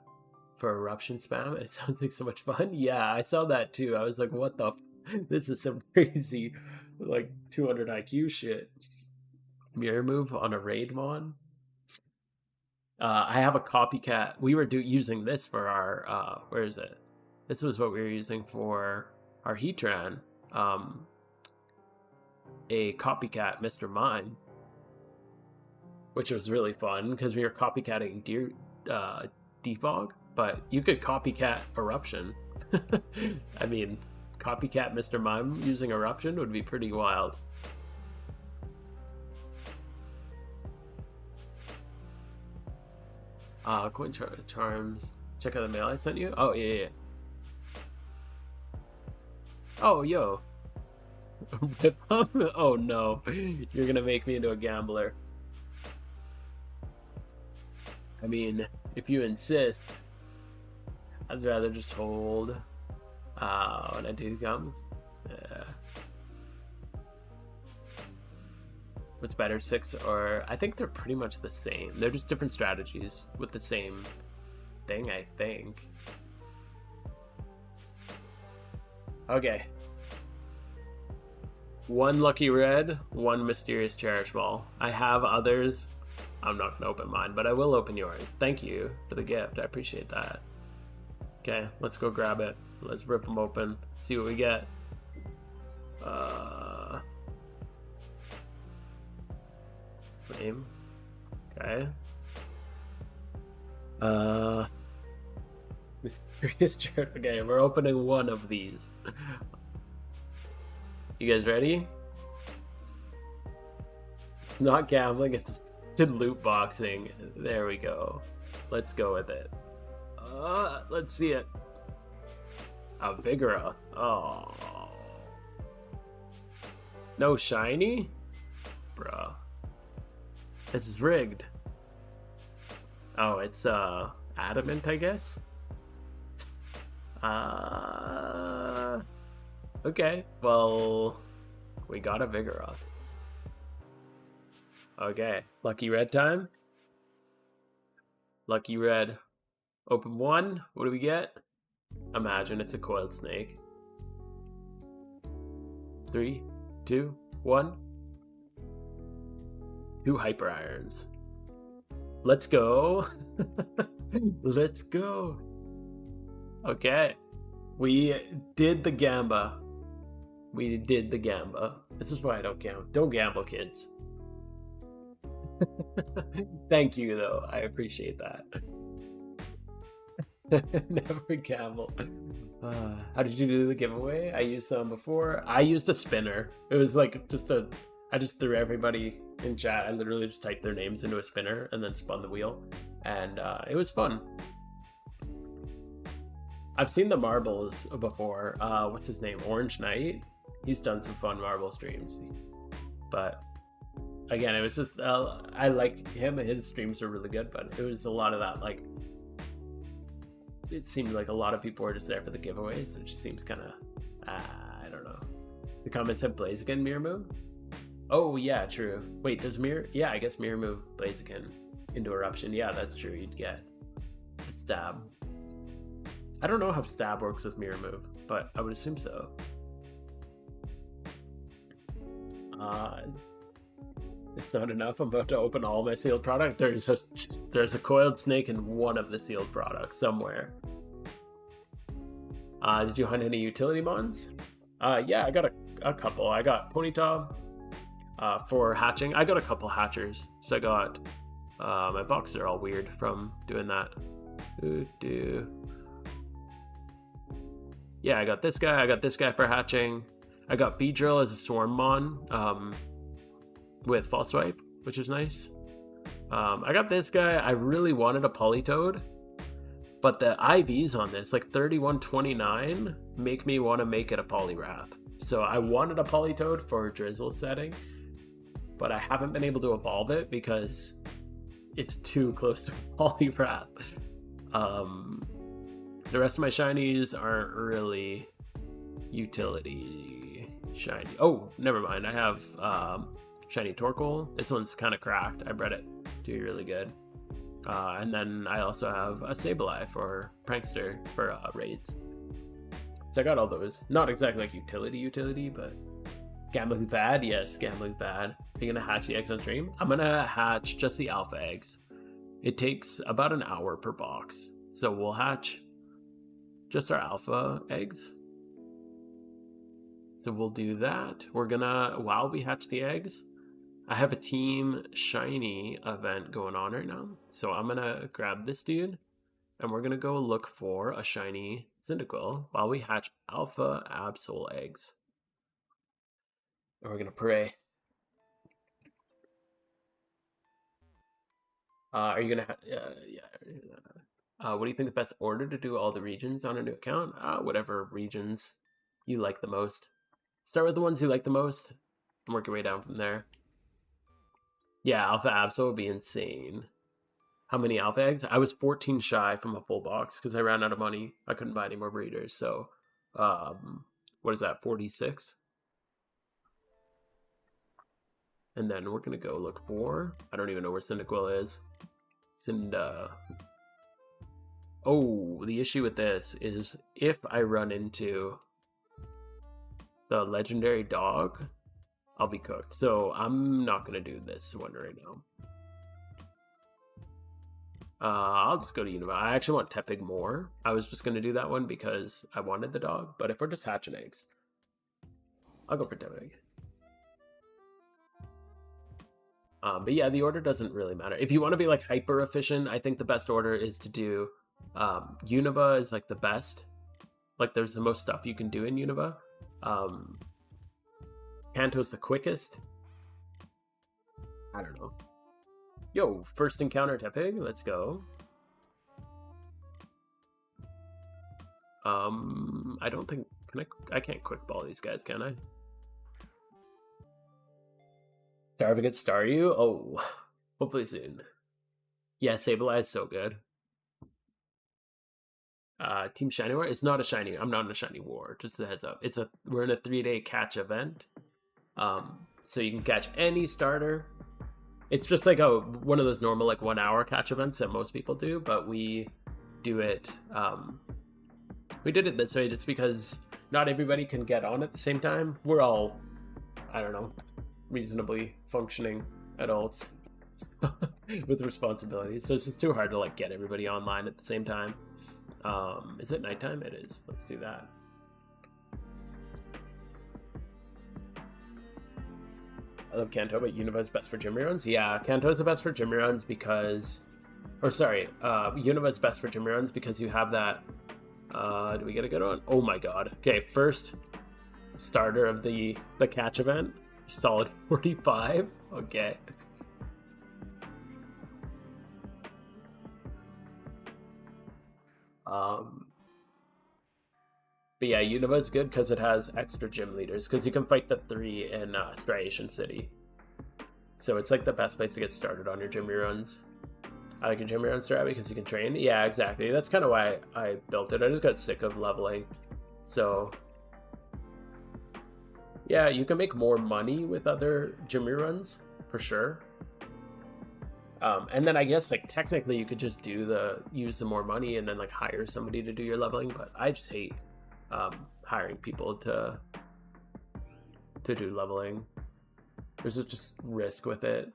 for eruption spam. It sounds like so much fun. Yeah, I saw that too. I was like, what the? This is some crazy, like 200 IQ shit. Mirror move on a raid mon. I have a copycat. We were using this for our where is it? This was what we were using for our Heatran. A copycat Mr. Mime, which was really fun because we were copycatting Defog, but you could copycat Eruption. I mean, copycat Mr. Mime using Eruption would be pretty wild. Coin charms. Check out the mail I sent you. Oh yeah. Oh yo. Oh no, you're gonna make me into a gambler. I mean, if you insist, I'd rather just hold when I do gums. Yeah. What's better, 6 or... I think they're pretty much the same. They're just different strategies with the same thing, I think. Okay. 1 lucky red, 1 mysterious cherish ball. I have others. I'm not gonna open mine, but I will open yours. Thank you for the gift. I appreciate that. Okay, let's go grab it. Let's rip them open. See what we get. Name. Okay. Mysterious cherish. Okay, we're opening 1 of these. You guys ready? Not gambling, it's loot boxing. There we go. Let's go with it. Let's see it. A Vigora. Oh. No shiny? Bruh. This is rigged. Oh, it's adamant, I guess. Okay, well, we got a Vigoroth. Okay, lucky red time. Lucky red. Open 1. What do we get? Imagine it's a coiled snake. 3, 2, 1. 2 hyper irons. Let's go. Let's go. Okay. We did the gamba. We did the gamba. This is why I don't gamble. Don't gamble, kids. Thank you, though. I appreciate that. Never gamble. How did you do the giveaway? I used some before. I used a spinner. It was like I just threw everybody in chat. I literally just typed their names into a spinner and then spun the wheel. And it was fun. I've seen the marbles before. What's his name? Orange Knight. He's done some fun marble streams. But again, it was just, I like him. His streams are really good, but it was a lot of that, like, it seemed like a lot of people were just there for the giveaways. It just seems kind of, I don't know. The comments have Blaziken mirror move. Oh yeah, true. Wait, does mirror? Yeah, I guess mirror move Blaziken into eruption. Yeah, that's true. You'd get a stab. I don't know how stab works with mirror move, but I would assume so. It's not enough. I'm about to open all my sealed product. There's a coiled snake in one of the sealed products somewhere. Did you hunt any utility mons? Yeah, I got a couple. I got Ponyta for hatching. I got a couple hatchers. So I got my boxes are all weird from doing that. Yeah, I got this guy. I got this guy for hatching. I got Beedrill as a Swarm Mon with False Swipe, which is nice. I got this guy. I really wanted a Politoed, but the IVs on this, like 3129, make me want to make it a Poliwrath. So I wanted a Politoed for Drizzle setting, but I haven't been able to evolve it because it's too close to Poliwrath. The rest of my shinies aren't really utility shiny. Oh, never mind. I have shiny Torkoal. This one's kind of cracked. I bred it. Do really good. And then I also have a Sableye for Prankster for raids. So I got all those. Not exactly like utility, but gambling's bad. Yes, gambling's bad. Are you gonna hatch the eggs on stream? I'm gonna hatch just the alpha eggs. It takes about an hour per box, so we'll hatch just our alpha eggs. So we'll do that. We're gonna, while we hatch the eggs, I have a team shiny event going on right now. So I'm gonna grab this dude and we're gonna go look for a shiny Cyndaquil while we hatch alpha Absol eggs. And we're gonna pray. Are you gonna what do you think the best order to do all the regions on a new account? Whatever regions you like the most. Start with the ones you like the most and work your way down from there. Yeah, Alpha Absol would be insane. How many Alpha eggs? I was 14 shy from a full box because I ran out of money. I couldn't buy any more breeders. So, what is that, 46? And then we're going to go look for... I don't even know where Cyndaquil is. Oh, the issue with this is if I run into the legendary dog, I'll be cooked. So I'm not going to do this one right now. I'll just go to Unova. I actually want Tepig more. I was just going to do that one because I wanted the dog. But if we're just hatching eggs, I'll go for Tepig. But yeah, the order doesn't really matter. If you want to be like hyper efficient, I think the best order is to do Unova is like the best. Like there's the most stuff you can do in Unova. Kanto's the quickest. I don't know. Yo, first encounter Tepig, let's go. I don't think, I can't quick ball these guys, can I? Darvin gets Staryu? Oh, hopefully soon. Yeah, Sableye is so good. Team Shiny War? It's not a shiny. I'm not in a shiny war. Just a heads up. We're in a 3-day catch event. So you can catch any starter. It's just like one of those normal like 1 hour catch events that most people do, but we do it. We did it this way just because not everybody can get on at the same time. We're all, I don't know, reasonably functioning adults with responsibilities, so it's just too hard to like get everybody online at the same time. Is it nighttime? It is. Let's do that. I love Kanto, but Unova's best for gym reruns. Yeah, Kanto's the best for gym reruns because, Unova's best for gym reruns because you have that. Do we get a good one? Oh my god. Okay, first starter of the catch event. Solid 45. Okay. But yeah, Unova's good because it has extra gym leaders, because you can fight the 3 in Striation City. So it's like the best place to get started on your gym reruns. I like your gym reruns, strat, because you can train. Yeah, exactly. That's kind of why I built it. I just got sick of leveling. So yeah, you can make more money with other gym reruns, for sure. And then I guess like technically you could just use the more money and then like hire somebody to do your leveling, but I just hate hiring people to do leveling. There's just risk with it.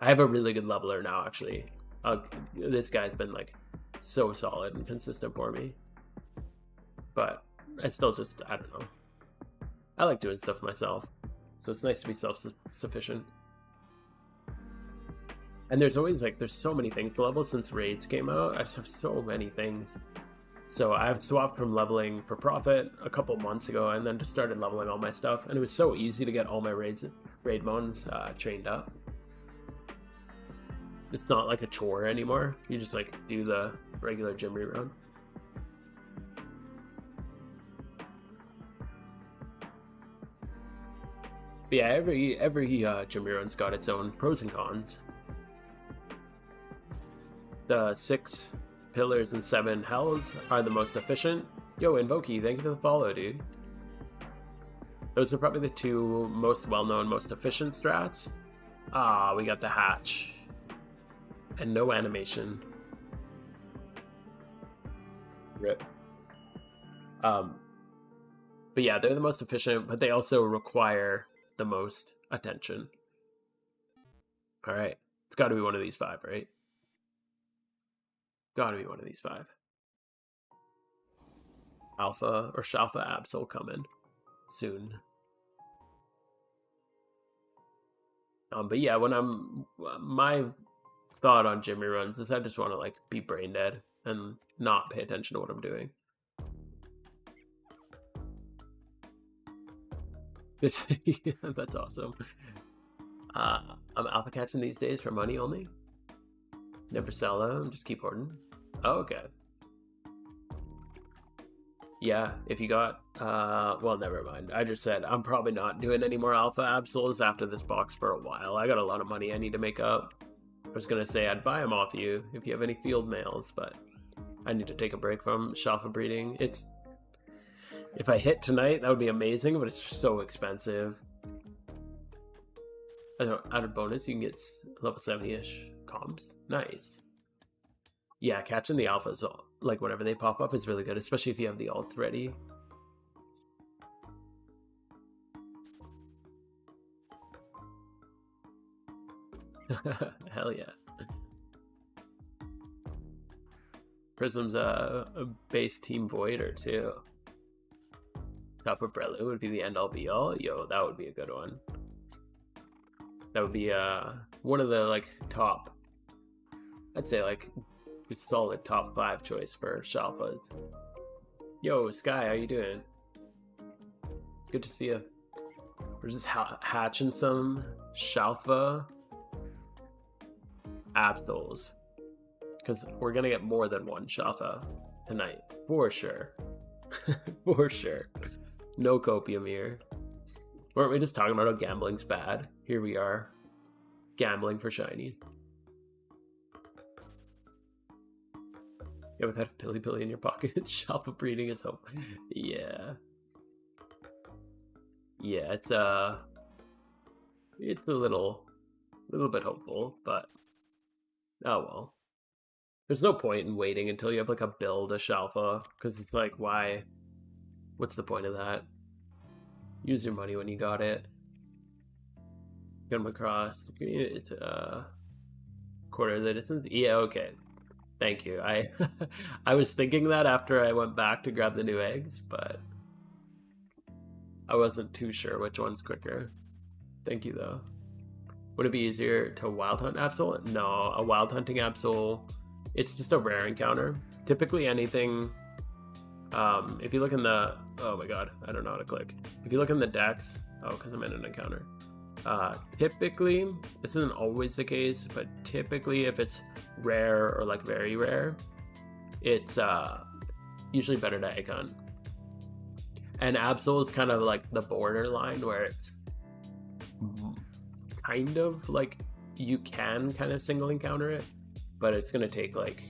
I have a really good leveler now, actually. This guy's been like so solid and consistent for me, but I still just, I don't know. I like doing stuff myself, so it's nice to be self-sufficient. And there's always there's so many things to level since raids came out. I just have so many things. So I've swapped from leveling for profit a couple months ago and then just started leveling all my stuff. And it was so easy to get all my raid mons trained up. It's not like a chore anymore. You just do the regular gym rerun. But yeah, every gym rerun's got its own pros and cons. The 6 pillars and 7 hells are the most efficient. Yo, Invoky, thank you for the follow, dude. Those are probably the 2 most well-known, most efficient strats. Ah, we got the hatch. And no animation. Rip. But yeah, they're the most efficient, but they also require the most attention. All right. It's got to be one of these 5, right? Got to be one of these 5. Alpha or Shalpha Absol coming soon. But yeah, my thought on Jimmy runs is I just want to like be brain dead and not pay attention to what I'm doing. That's awesome. I'm alpha catching these days for money only. Never sell them, just keep hoarding. Oh, okay. Yeah, if you got, well, never mind. I just said I'm probably not doing any more alpha absols after this box for a while. I got a lot of money I need to make up. I was gonna say I'd buy them off you if you have any field mails, but I need to take a break from Shalpha breeding. If I hit tonight, that would be amazing, but it's just so expensive. Out of bonus, you can get level 70-ish comps. Nice. Yeah, catching the alphas, like whenever they pop up, is really good, especially if you have the alt ready. Hell yeah. Prism's a base team voider too. Top of Brelow would be the end all be all. Yo, that would be a good one. That would be one of the like top, I'd say like a solid top 5 choice for Shalphas. Yo, Sky, how you doing? Good to see you. We're just hatching some Shalpha Absols, because we're gonna get more than one Shalpha tonight for sure. For sure. No copium here. Weren't we just talking about how gambling's bad? Here we are, gambling for shinies. Yeah, without a Billy in your pocket, Shalpha breeding is hope. Yeah. Yeah, it's a little bit hopeful, but oh well. There's no point in waiting until you have like a build a Shalpha, because it's like, why? What's the point of that? Use your money when you got it. Get them across. It's a quarter of the distance. Yeah, okay. Thank you. I was thinking that after I went back to grab the new eggs, but I wasn't too sure which one's quicker. Thank you though. Would it be easier to wild hunt Absol? No, a wild hunting Absol, it's just a rare encounter. Typically anything, if you look in the, oh my god, I don't know how to click. If you look in the decks, oh, because I'm in an encounter. Typically, this isn't always the case, but typically if it's rare or like very rare, it's usually better to egg hunt. And Absol is kind of like the borderline where it's kind of like you can kind of single encounter it, but it's going to take like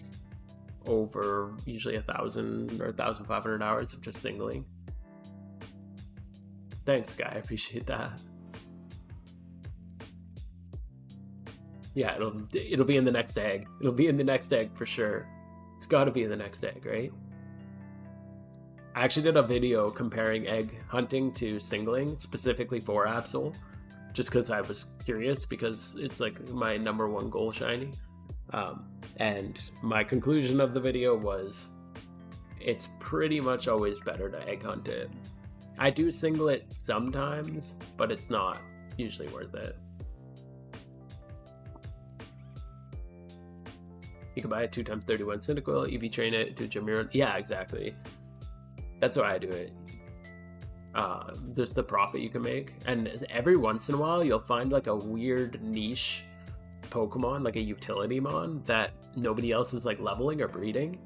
over usually 1,000 or 1,500 hours of just singling. Thanks, Guy. I appreciate that. Yeah, it'll be in the next egg. It'll be in the next egg for sure. It's got to be in the next egg, right? I actually did a video comparing egg hunting to singling specifically for Absol, just because I was curious, because it's like my #1 goal shiny. And my conclusion of the video was it's pretty much always better to egg hunt it. I do single it sometimes, but it's not usually worth it. You can buy a 2x31 Cyndaquil, EV train it, do a Jimmy run. Yeah, exactly. That's why I do it. There's the profit you can make, and every once in a while you'll find like a weird niche Pokemon, like a utility mon that nobody else is like leveling or breeding,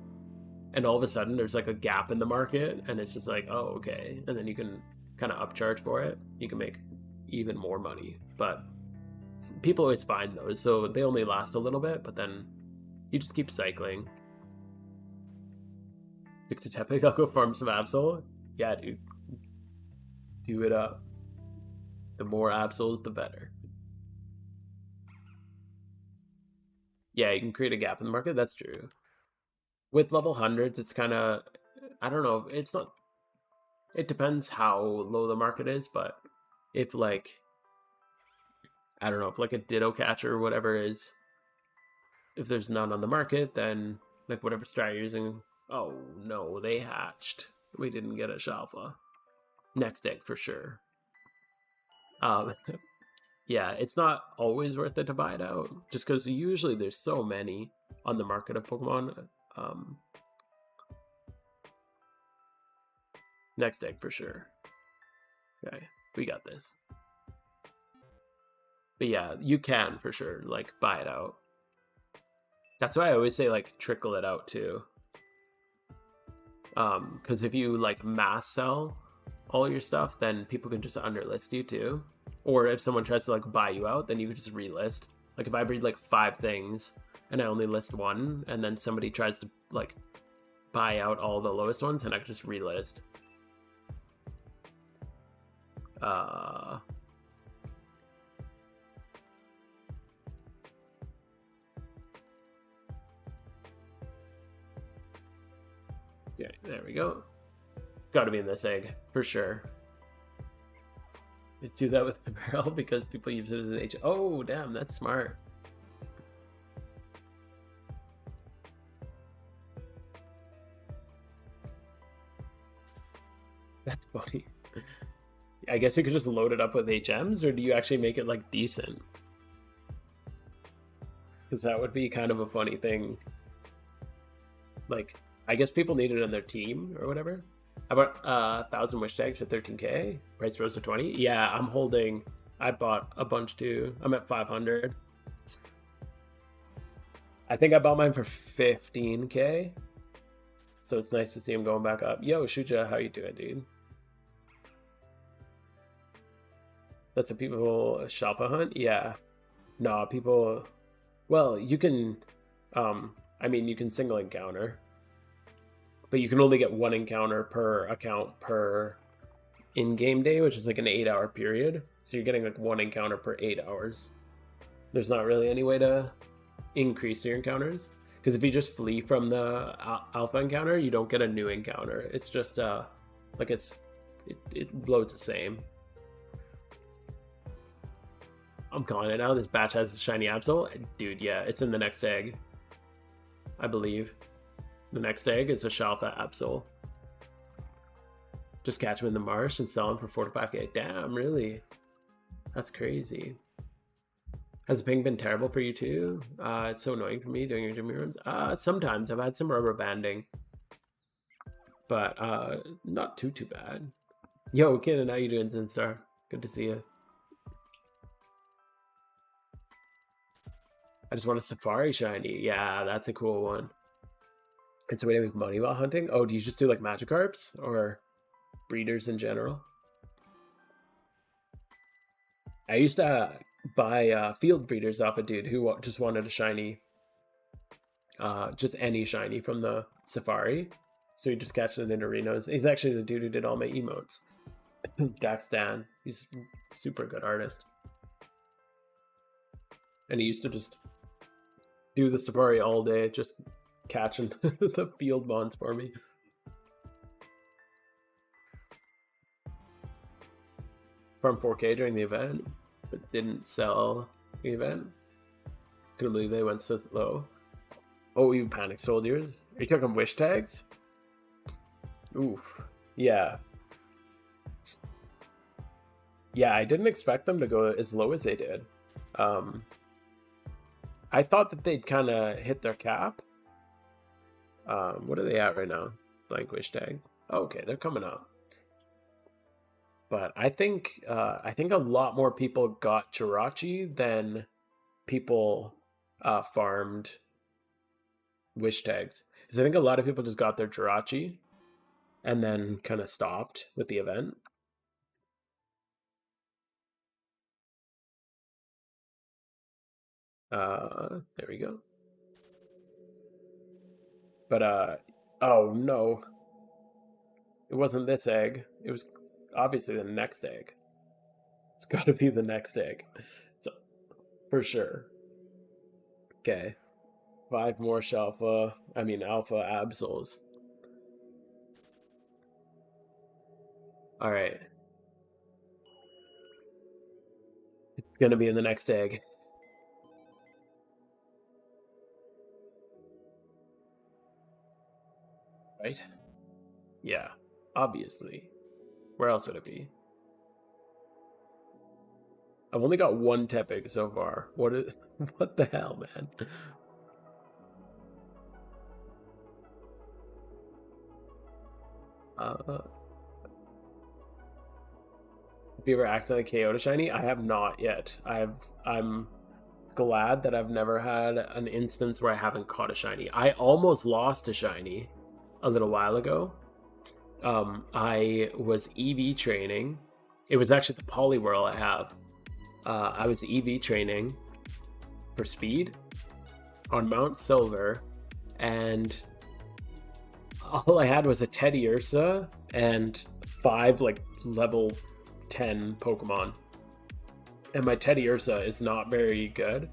and all of a sudden there's like a gap in the market, and it's just like, oh, okay, and then you can kind of upcharge for it. You can make even more money, but people always find those, so they only last a little bit, but then you just keep cycling. Stick to Tepic, I'll go farm some Absol. Yeah, dude. Do it up. The more Absols, the better. Yeah, you can create a gap in the market. That's true. With level hundreds, it's kind of, I don't know. It's not. It depends how low the market is, but if like, I don't know, if like a Ditto catcher or whatever is, if there's none on the market, then like whatever strat you're using. Oh no, they hatched. We didn't get a Shalfa. Next egg for sure. Um, yeah, it's not always worth it to buy it out, just because usually there's so many on the market of Pokemon. Next egg for sure. Okay, we got this. But yeah, you can for sure like buy it out. That's why I always say like trickle it out too. Because if you like mass sell all your stuff, then people can just underlist you too. Or if someone tries to like buy you out, then you can just relist. Like if I breed like 5 things and I only list 1, and then somebody tries to like buy out all the lowest ones, and I can just relist. Okay, there we go. Got to be in this egg for sure. Do that with the barrel because people use it as an H. Oh, damn, that's smart. That's funny. I guess you could just load it up with HMs, or do you actually make it like decent? Because that would be kind of a funny thing. Like, I guess people need it on their team or whatever. How about 1,000 wish tags for 13k? Price rose to 20? Yeah, I'm holding. I bought a bunch too. I'm at 500. I think I bought mine for 15k. So it's nice to see him going back up. Yo, Shuja, how you doing, dude? That's what people Shalfa hunt? Yeah. No, people. Well, you can. I mean, you can single encounter, but you can only get 1 encounter per account per in-game day, which is like an 8-hour period. So you're getting like 1 encounter per 8 hours. There's not really any way to increase your encounters, because if you just flee from the alpha encounter, you don't get a new encounter. It's just like it loads the same. I'm calling it now. This batch has a shiny Absol. Dude, yeah, it's in the next egg, I believe. The next egg is a Shalfa Absol. Just catch him in the marsh and sell him for 4 to 5k. Damn, really? That's crazy. Has the ping been terrible for you too? It's so annoying for me doing your gym runs. Sometimes I've had some rubber banding, but not too bad. Yo, Kenan, how you doing, Zinstar? Good to see you. I just want a Safari shiny. Yeah, that's a cool one. It's a way to make money while hunting. Oh, do you just do like Magikarps or breeders in general? I used to buy field breeders off a dude who just wanted a shiny, just any shiny from the Safari. So he just catch it in arenas. He's actually the dude who did all my emotes. Dax Dan. He's a super good artist. And he used to just do the Safari all day, just catching the field bonds for me. Farm 4k during the event, but didn't sell the event. Couldn't believe they went so low. Oh, you panic soldiers? Are you talking wish tags? Oof. Yeah. Yeah, I didn't expect them to go as low as they did. I thought that they'd kind of hit their cap. What are they at right now? Blank wish tags. Oh, okay, they're coming up. But I think a lot more people got Jirachi than people farmed wish tags. Because I think a lot of people just got their Jirachi and then kind of stopped with the event. There we go. But oh no, it wasn't this egg. It was obviously the next egg. It's got to be the next egg, so, for sure. Okay, 5 more alpha Absols. All right. It's going to be in the next egg. Right? Yeah, obviously. Where else would it be? I've only got one Tepig so far. What the hell, man? Have you ever accidentally KO'd a shiny? I have not yet. I'm glad that I've never had an instance where I haven't caught a shiny. I almost lost a shiny a little while ago. I was EV training. It was actually the Poliwhirl I have. I was EV training for speed on Mount Silver, and all I had was a Teddiursa and 5 like level 10 Pokemon. And my Teddiursa is not very good.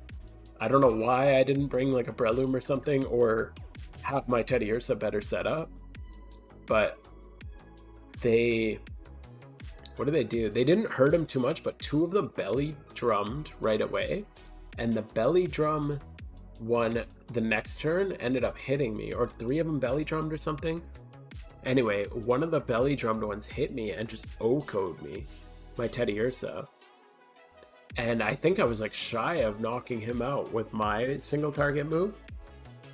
I don't know why I didn't bring like a Breloom or something, or have my Teddiursa better set up. But what did they do? They didn't hurt him too much, but 2 of them belly drummed right away. And the belly drum one the next turn ended up hitting me, or 3 of them belly drummed or something. Anyway, one of the belly drummed ones hit me and just O-code me, my Teddiursa. And I think I was like shy of knocking him out with my single target move,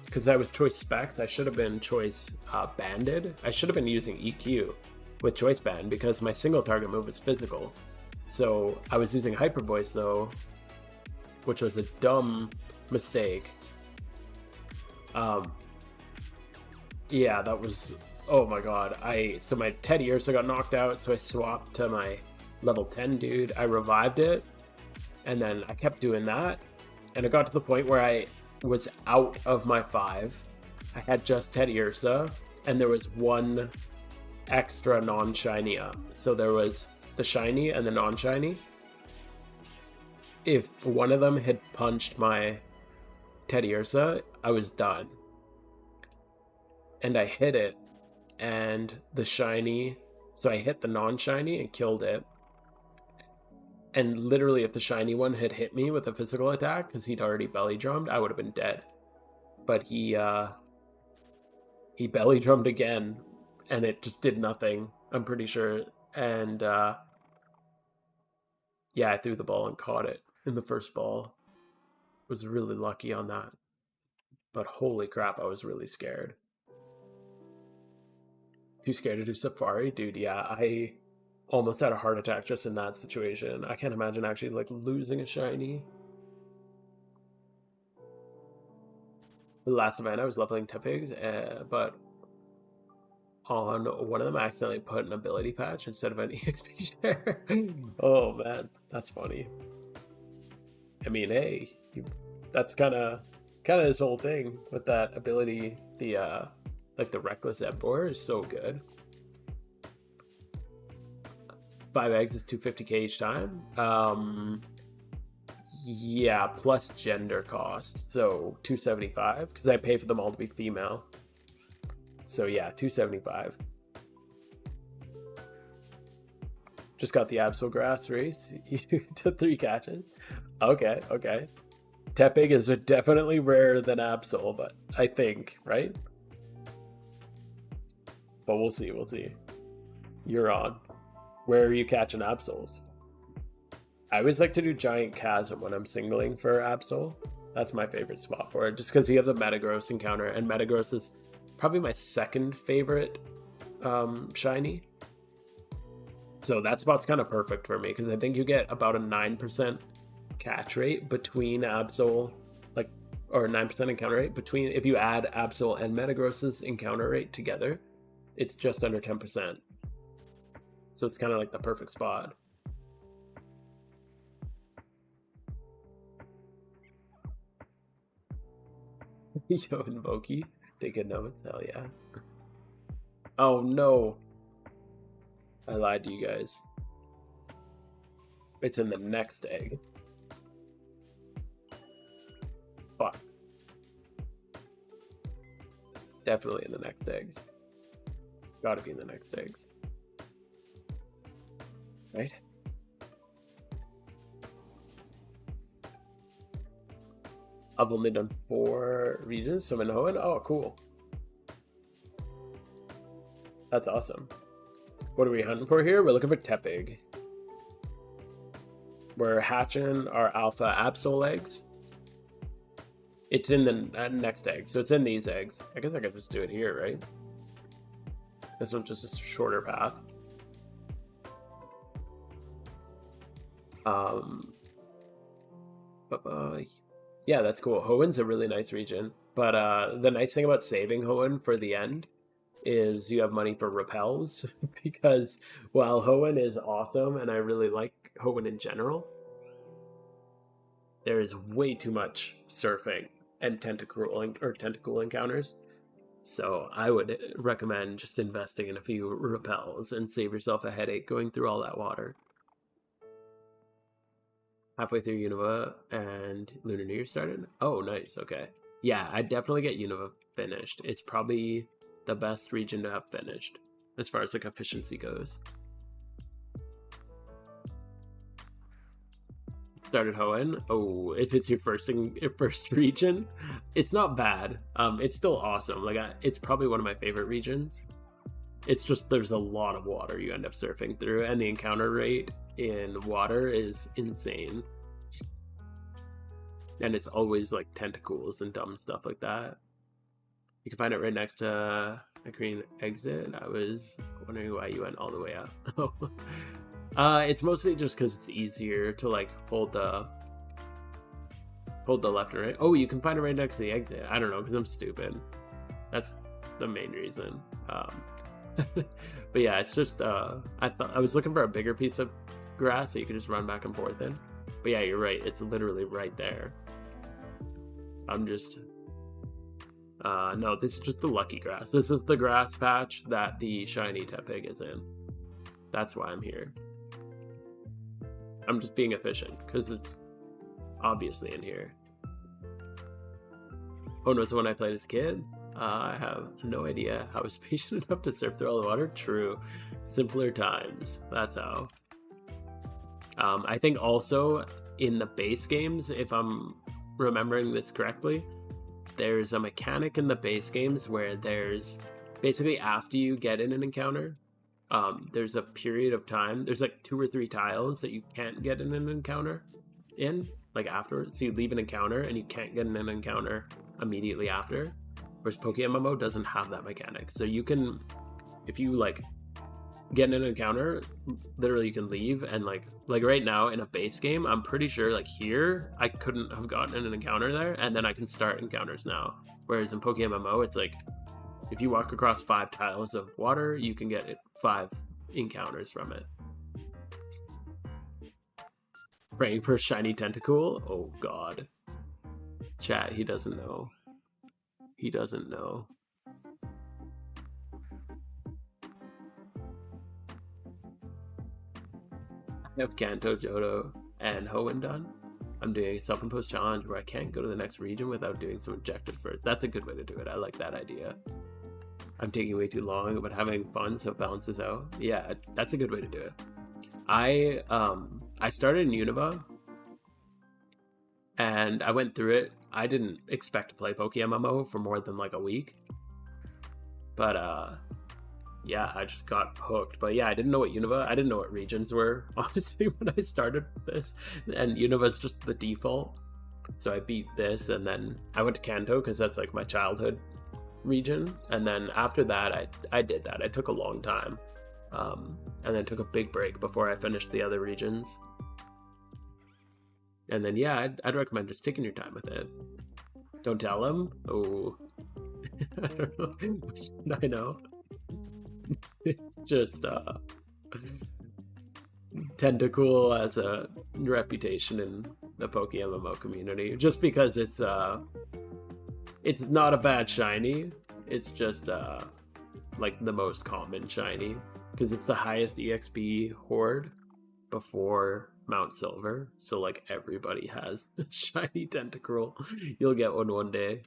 because I was choice specs. I should have been choice banded. I should have been using EQ with choice band because my single target move is physical. So I was using hyper voice though, which was a dumb mistake. Yeah, that was, oh my god. So my Teddiursa got knocked out, so I swapped to my level 10 dude. I revived it, and then I kept doing that, and it got to the point where I was out of my 5. I had just Teddiursa, and there was 1 extra non-shiny up. So there was the shiny and the non-shiny. If one of them had punched my Teddiursa, I was done. And I hit it, and the shiny, so I hit the non-shiny and killed it. And literally, if the shiny one had hit me with a physical attack, because he'd already belly drummed, I would have been dead. But he belly drummed again, and it just did nothing, I'm pretty sure. And yeah, I threw the ball and caught it in the first ball. Was really lucky on that. But holy crap, I was really scared. Too scared to do Safari? Dude, yeah, I almost had a heart attack just in that situation. I can't imagine actually like losing a shiny. The last event I was leveling Tepigs, but on one of them I accidentally put an ability patch instead of an EXP share. Oh man, that's funny. I mean, hey, that's kind of his whole thing with that ability. The like the Reckless Emperor is so good. 5 eggs is 250k each time. Yeah, plus gender cost, so 275, because I pay for them all to be female. So yeah, 275. Just got the Absol Grass race to 3 catches. Okay. Tepig is definitely rarer than Absol, but I think, right? But we'll see. You're on. Where are you catching Absols? I always like to do Giant Chasm when I'm singling for Absol. That's my favorite spot for it, just because you have the Metagross encounter, and Metagross is probably my second favorite shiny. So that spot's kind of perfect for me, because I think you get about a 9% catch rate between Absol, or 9% encounter rate between, if you add Absol and Metagross's encounter rate together, it's just under 10%. So it's kind of like the perfect spot. Yo, Invoky, taking notes, hell yeah. Oh no, I lied to you guys. It's in the next egg. Fuck. Definitely in the next eggs. Gotta be in the next eggs. Right? I've only done 4 regions, so I'm in Hoenn. Oh, cool. That's awesome. What are we hunting for here? We're looking for Tepig. We're hatching our alpha Absol eggs. It's in the next egg, so it's in these eggs. I guess I could just do it here, right? This one's just a shorter path. Yeah, that's cool. Hoenn's a really nice region, but the nice thing about saving Hoenn for the end is you have money for repels, because while Hoenn is awesome and I really like Hoenn in general, there is way too much surfing and tentacle encounters. So I would recommend just investing in a few repels and save yourself a headache going through all that water. Halfway through Unova and Lunar New Year started? Oh, nice. Okay. Yeah, I'd definitely get Unova finished. It's probably the best region to have finished as far as like efficiency goes. Started Hoenn. Oh, if it's your first region, it's not bad. It's still awesome. Like it's probably one of my favorite regions. It's just there's a lot of water you end up surfing through, and the encounter rate in water is insane. And it's always like tentacles and dumb stuff like that. You can find it right next to a green exit. I was wondering why you went all the way up. It's mostly just because it's easier to like hold the left and right. Oh, you can find it right next to the exit. I don't know, because I'm stupid. That's the main reason. But yeah, it's just I was looking for a bigger piece of grass that you could just run back and forth in. But yeah, you're right. It's literally right there. I'm just no, this is just the lucky grass. This is the grass patch that the shiny Tepig is in. That's why I'm here. I'm just being efficient because it's obviously in here. Oh no, it's the one I played as a kid. I have no idea how I was patient enough to surf through all the water. True. Simpler times. That's how. I think also in the base games, if I'm remembering this correctly, there's a mechanic in the base games where there's basically after you get in an encounter, there's a period of time. There's like 2 or 3 tiles that you can't get in an encounter in, like afterwards. So you leave an encounter and you can't get in an encounter immediately after. Whereas PokeMMO doesn't have that mechanic. So you can, if you like get in an encounter, literally you can leave, and like right now in a base game, I'm pretty sure like here I couldn't have gotten in an encounter there, and then I can start encounters now. Whereas in PokeMMO, it's like if you walk across 5 tiles of water, you can get 5 encounters from it. Praying for a shiny tentacle? Oh god. Chat, he doesn't know. He doesn't know. I have Kanto, Johto, and Hoenn done. I'm doing a self-imposed challenge where I can't go to the next region without doing some objectives first. That's a good way to do it. I like that idea. I'm taking way too long, but having fun so it balances out. Yeah, that's a good way to do it. I started in Unova, and I went through it. I didn't expect to play PokeMMO for more than like a week. But yeah, I just got hooked. But yeah, I didn't know what Unova, I didn't know what regions were, honestly, when I started this. And Unova's just the default. So I beat this, and then I went to Kanto because that's like my childhood region. And then after that, I did that. I took a long time. And then took a big break before I finished the other regions. And then yeah, I'd recommend just taking your time with it. Don't tell him. Oh, I don't know. I know. It's just Tentacool has a reputation in the PokeMMO community just because it's not a bad shiny. It's just like the most common shiny because it's the highest EXP horde before Mount Silver. So like everybody has shiny Tentacruel. You'll get one day.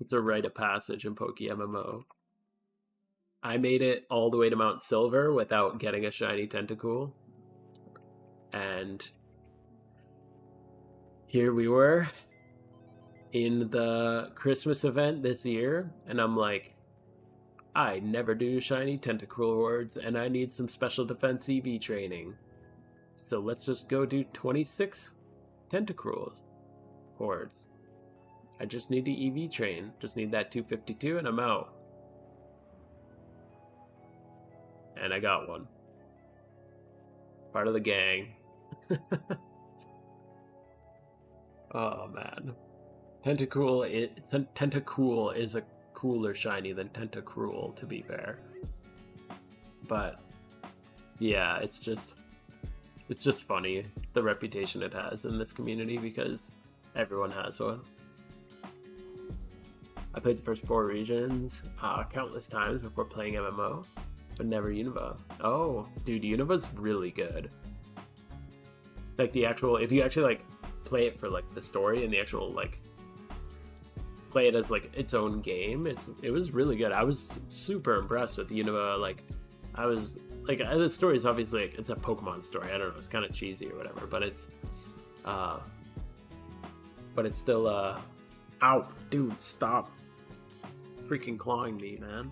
It's a rite of passage in Poke MMO. I made it all the way to Mount Silver without getting a shiny Tentacool. And here we were in the Christmas event this year, and I'm like, I never do shiny Tentacool hordes, and I need some special defense EV training. So let's just go do 26 Tentacool hordes. I just need to EV train. Just need that 252 and I'm out. And I got one. Part of the gang. Oh man. Tentacool is a cooler shiny than Tentacruel, to be fair. But yeah, it's just funny the reputation it has in this community because everyone has one. I played the first 4 regions countless times before playing MMO, but never Unova. Oh, dude, Unova's really good. Like the actual, if you actually like play it for like the story and the actual like play it as like its own game, it was really good. I was super impressed with Unova. Like I was like, the story is obviously like, it's a Pokemon story. I don't know, it's kind of cheesy or whatever, but it's still ow, dude, stop freaking clawing me, man.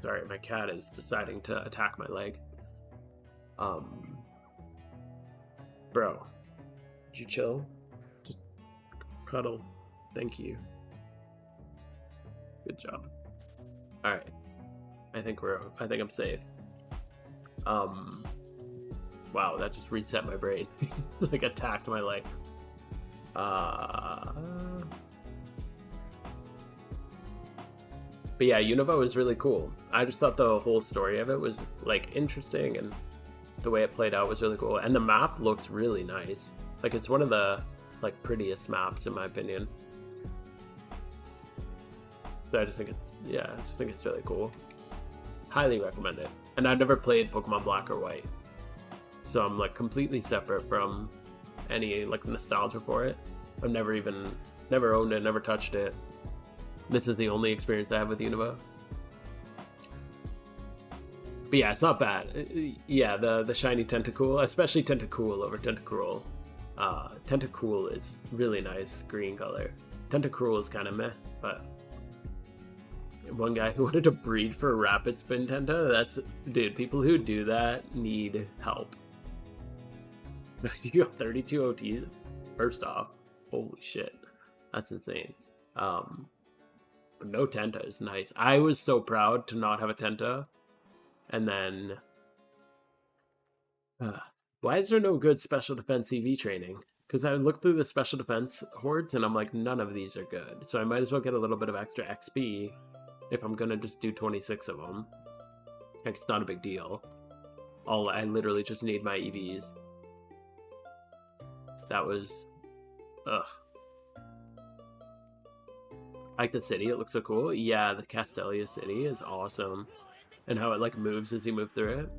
Sorry, my cat is deciding to attack my leg. Bro, did you chill? Just cuddle. Thank you. Good job. All right. I think I'm safe. Wow, that just reset my brain. Like attacked my leg. But yeah, Unova was really cool. I just thought the whole story of it was like interesting, and the way it played out was really cool. And the map looks really nice. Like it's one of the like prettiest maps in my opinion. So I just think it's really cool. Highly recommend it. And I've never played Pokemon Black or White, so I'm like completely separate from any like nostalgia for it. I've never owned it, never touched it. This is the only experience I have with Unova. But yeah, it's not bad. Yeah, the shiny Tentacool, especially Tentacool over Tentacruel. Tentacool is really nice green color. Tentacruel is kind of meh, but one guy who wanted to breed for a Rapid Spin Tenta, dude, people who do that need help. You got 32 OTs? First off, holy shit, that's insane. But no Tenta is nice. I was so proud to not have a Tenta. And then, why is there no good special defense EV training? Because I looked through the special defense hordes and I'm like, none of these are good. So I might as well get a little bit of extra XP if I'm gonna just do 26 of them. Like, it's not a big deal. I literally just need my EVs. That was, ugh. I like the city, it looks so cool. Yeah, the Castelia city is awesome. And how it like moves as you move through it.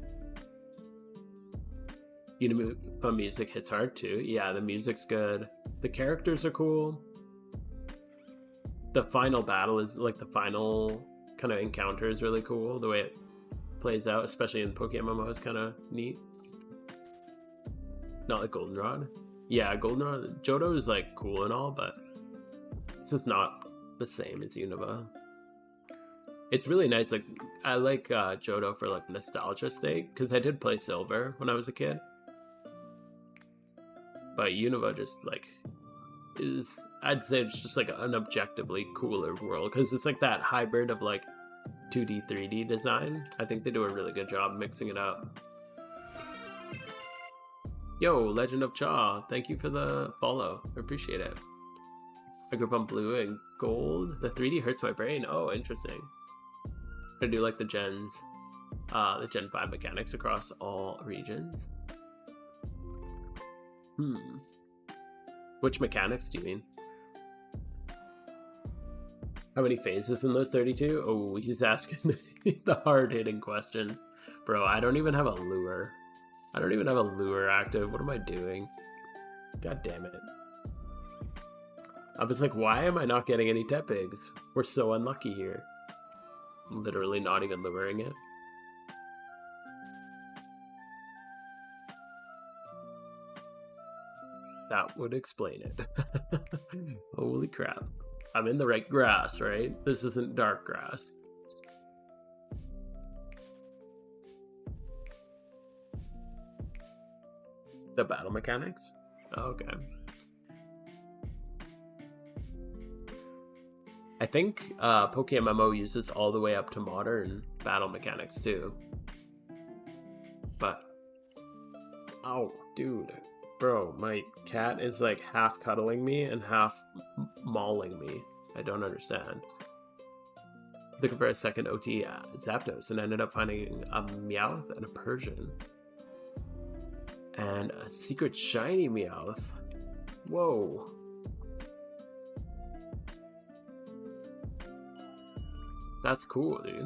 Unova music hits hard too. Yeah, the music's good. The characters are cool. The final battle is like the final kind of encounter is really cool. The way it plays out, especially in Pokemon MMO, is kind of neat. Not like Goldenrod. Yeah, Goldenrod. Johto is like cool and all, but it's just not the same as Unova. It's really nice. Like I like Johto for like nostalgia sake, because I did play Silver when I was a kid. But Unova just like I'd say it's just like an objectively cooler world, because it's like that hybrid of like 2D 3D design. I think they do a really good job mixing it up. Yo, Legend of Chaw, thank you for the follow. I appreciate it. I grew up on blue and gold. The 3D hurts my brain. Oh, interesting. I do like the Gen 5 mechanics across all regions. Which mechanics do you mean? How many phases in those 32? Oh, he's asking the hard-hitting question. Bro, I don't even have a lure. I don't even have a lure active. What am I doing? God damn it. I was like, why am I not getting any Tepigs? We're so unlucky here. Literally not even luring it. That would explain it. Holy crap. I'm in the right grass, right? This isn't dark grass. The battle mechanics? Okay. I think PokeMMO uses all the way up to modern battle mechanics too. But, oh, dude. Bro, my cat is like half cuddling me and half mauling me. I don't understand. Looking for a second OT Zapdos and ended up finding a Meowth and a Persian. And a secret shiny Meowth. Whoa. That's cool, dude.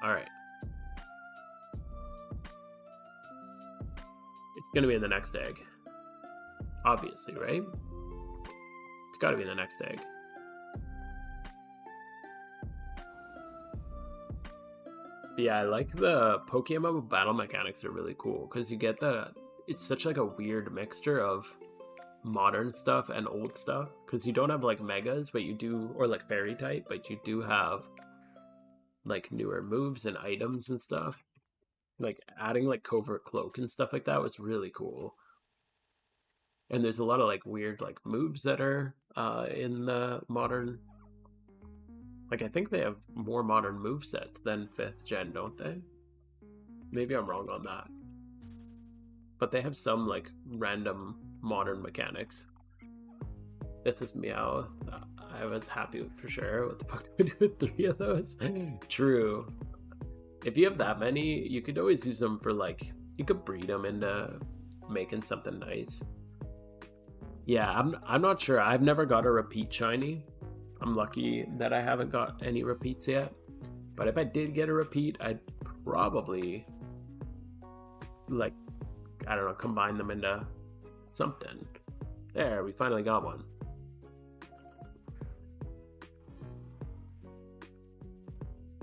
Alright. It's gonna be in the next egg. Obviously, right? It's gotta be in the next egg. But yeah, I like the Pokemon battle mechanics are really cool because you get it's such like a weird mixture of modern stuff and old stuff because you don't have like megas, but you do, or like fairy type, but you do have like newer moves and items and stuff. Like adding like covert cloak and stuff like that was really cool. And there's a lot of like weird like moves that are in the modern. Like I think they have more modern movesets than 5th gen, don't they? Maybe I'm wrong on that. But they have some like random modern mechanics. This is Meowth. I was happy with for sure. What the fuck do we do with 3 of those? True. If you have that many, you could always use them for like, you could breed them into making something nice. Yeah, I'm not sure. I've never got a repeat shiny. I'm lucky that I haven't got any repeats yet. But if I did get a repeat, I'd probably like, I don't know, combine them into something. There, we finally got one.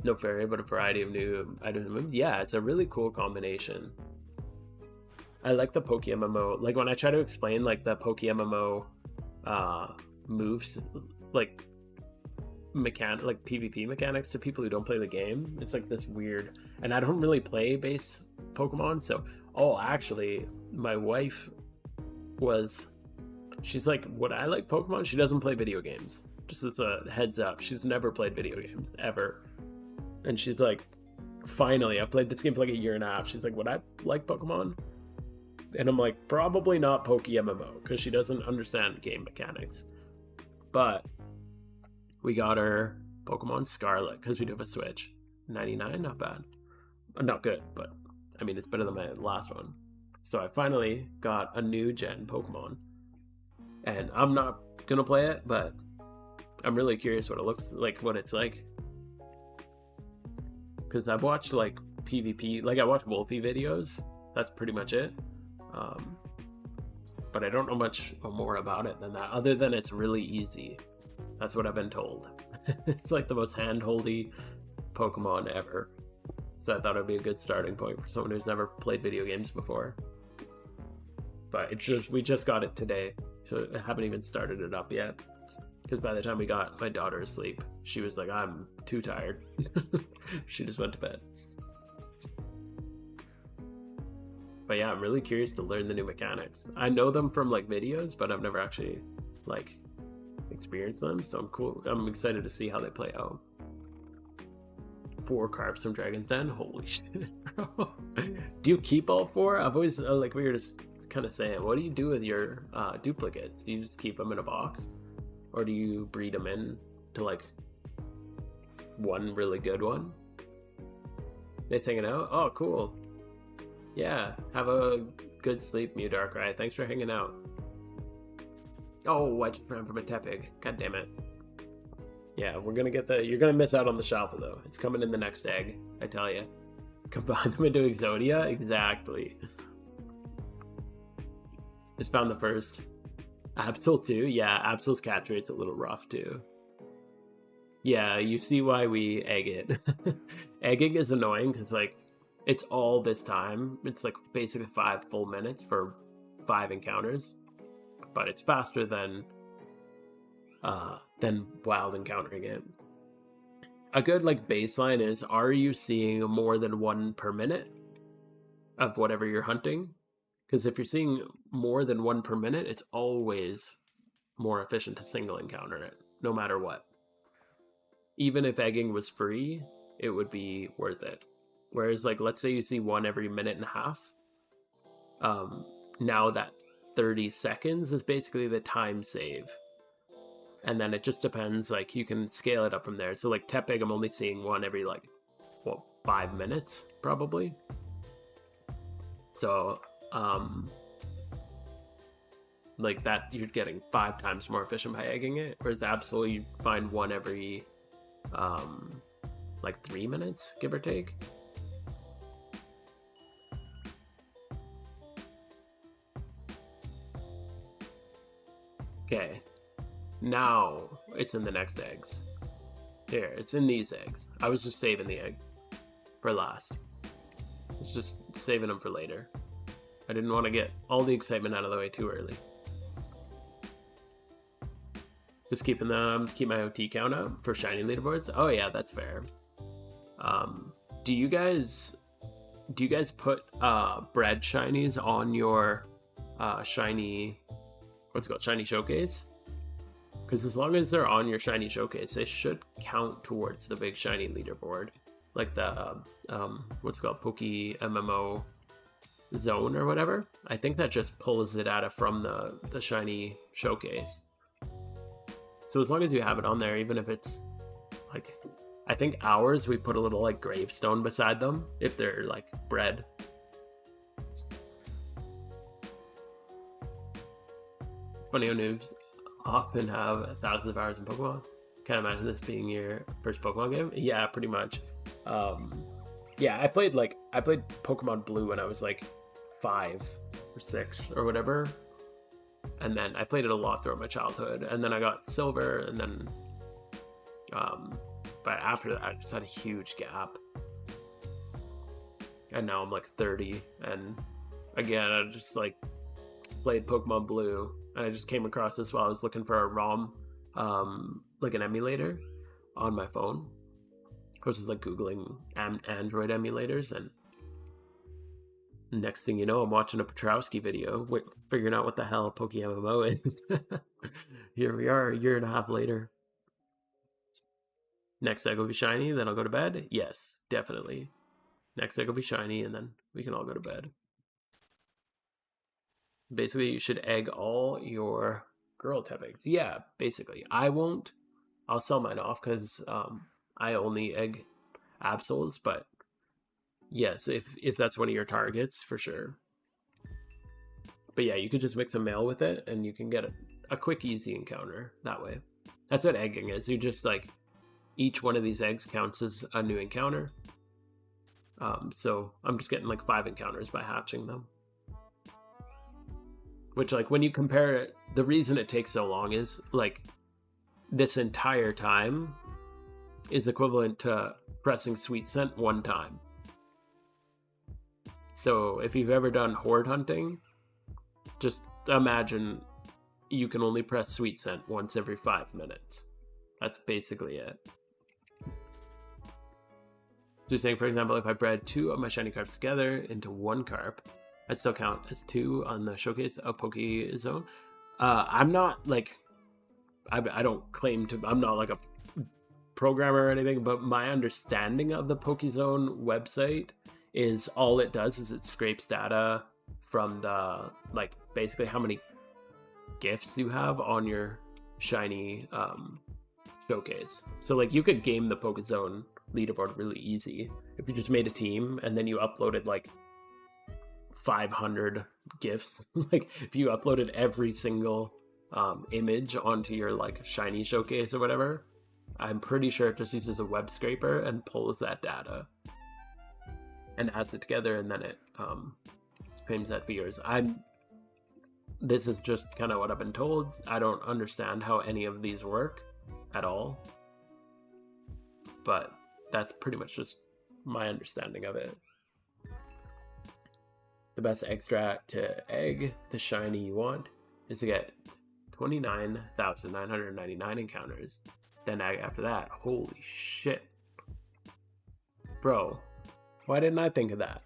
No fairy, but a variety of new items and moves. Yeah, it's a really cool combination. I like the PokeMMO. Like when I try to explain like the PokeMMO moves, like like PvP mechanics to people who don't play the game, it's like this weird. And I don't really play base Pokemon, so actually, my wife she's like, would I like Pokemon? She doesn't play video games. Just as a heads up, she's never played video games ever. And she's like, finally, I played this game for like a year and a half. She's like, would I like Pokemon? And I'm like, probably not PokeMMO, because she doesn't understand game mechanics. But we got her Pokemon Scarlet, because we do have a Switch. 99, not bad. Not good, but I mean, it's better than my last one. So I finally got a new gen Pokemon. And I'm not going to play it, but I'm really curious what it looks like, what it's like. Because I've watched like PvP, like I watched Wolfie videos. That's pretty much it. But I don't know much more about it than that, other than it's really easy. That's what I've been told. It's like the most hand-holdy Pokemon ever. So I thought it'd be a good starting point for someone who's never played video games before. But we just got it today, so I haven't even started it up yet. Because by the time we got my daughter asleep, she was like, I'm too tired. She just went to bed. But yeah, I'm really curious to learn the new mechanics. I know them from like videos, but I've never actually like experienced them. So I'm excited to see how they play out. 4 carps from Dragon's Den. Holy shit, bro. Do you keep all 4? I've always like, we were just kind of saying, what do you do with your duplicates? Do you just keep them in a box? Or do you breed them in to like one really good one? It's hanging out? Oh, cool. Yeah, have a good sleep, Mew Darkrai. Thanks for hanging out. Oh, I just ran from a Tepig. God damn it. Yeah, we're gonna get you're gonna miss out on the Shalfa though. It's coming in the next egg, I tell you. Combine them into Exodia? Exactly. Just found the first. Absol too? Yeah, Absol's catch rate's a little rough too. Yeah, you see why we egg it. Egging is annoying because, like, it's all this time. It's like basically 5 full minutes for 5 encounters. But it's faster than wild encountering it. A good, like, baseline is, are you seeing more than 1 per minute of whatever you're hunting? Because if you're seeing more than 1 per minute, it's always more efficient to single encounter it, no matter what. Even if egging was free, it would be worth it. Whereas, like, let's say you see 1 every minute and a half. Now that 30 seconds is basically the time save. And then it just depends, like, you can scale it up from there. So, like, Tepig, I'm only seeing 1 every, like, 5 minutes, probably. So, like, that, you're getting 5 times more efficient by egging it. Whereas Absol, you find 1 every, like, 3 minutes, give or take. Okay. Now it's in the next eggs. Here, it's in these eggs. I was just saving the egg for last. It's just saving them for later. I didn't want to get all the excitement out of the way too early. Just keeping them to keep my OT count up for shiny leaderboards. Oh yeah, that's fair. Do you guys put bread shinies on your shiny, what's it called, shiny showcase? Because as long as they're on your shiny showcase, they should count towards the big shiny leaderboard, like the what's it called, Poke MMO zone or whatever. I think that just pulls the data from the shiny showcase. So as long as you have it on there, even if it's like, I think ours, we put a little, like, gravestone beside them if they're, like, bread. It's funny how noobs often have thousands of hours in Pokemon. Can't imagine this being your first Pokemon game. Yeah, pretty much. Yeah, I played Pokemon Blue when I was like 5 or 6 or whatever, and then I played it a lot throughout my childhood, and then I got Silver, and then but after that I just had a huge gap, and now I'm like 30, and again I just like played Pokemon Blue, and I just came across this while I was looking for a ROM, like an emulator on my phone. I was just like googling Android emulators, and next thing you know, I'm watching a Petrowski video, figuring out what the hell Poke MMO is. Here we are, a year and a half later. Next egg will be shiny, then I'll go to bed. Yes, definitely. Next egg will be shiny, and then we can all go to bed. Basically, you should egg all your girl Tepigs. Yeah, basically. I won't. I'll sell mine off because I only egg Absols, but yes, if that's one of your targets, for sure. But yeah, you could just mix a male with it, and you can get a quick, easy encounter that way. That's what egging is. You just, like, each one of these eggs counts as a new encounter. So I'm just getting like 5 encounters by hatching them. Which, like, when you compare it, the reason it takes so long is, like, this entire time is equivalent to pressing Sweet Scent 1 time. So if you've ever done horde hunting, just imagine you can only press Sweet Scent once every 5 minutes. That's basically it. So you're saying, for example, if I bred 2 of my shiny carps together into 1 carp, I'd still count as 2 on the showcase of Poke Zone. I'm not, like, I don't claim to, I'm not like a programmer or anything, but my understanding of the Poke Zone website is all it does is it scrapes data from the, like, basically how many gifts you have on your shiny showcase. So, like, you could game the Poke Zone leaderboard really easy if you just made a team and then you uploaded like 500 gifts. Like, if you uploaded every single image onto your, like, shiny showcase or whatever, I'm pretty sure it just uses a web scraper and pulls that data and adds it together, and then it claims that for yours. this is just kind of what I've been told. I don't understand how any of these work at all, but that's pretty much just my understanding of it. The best extract to egg the shiny you want is to get 29,999 encounters. Then after that, holy shit. Bro, why didn't I think of that?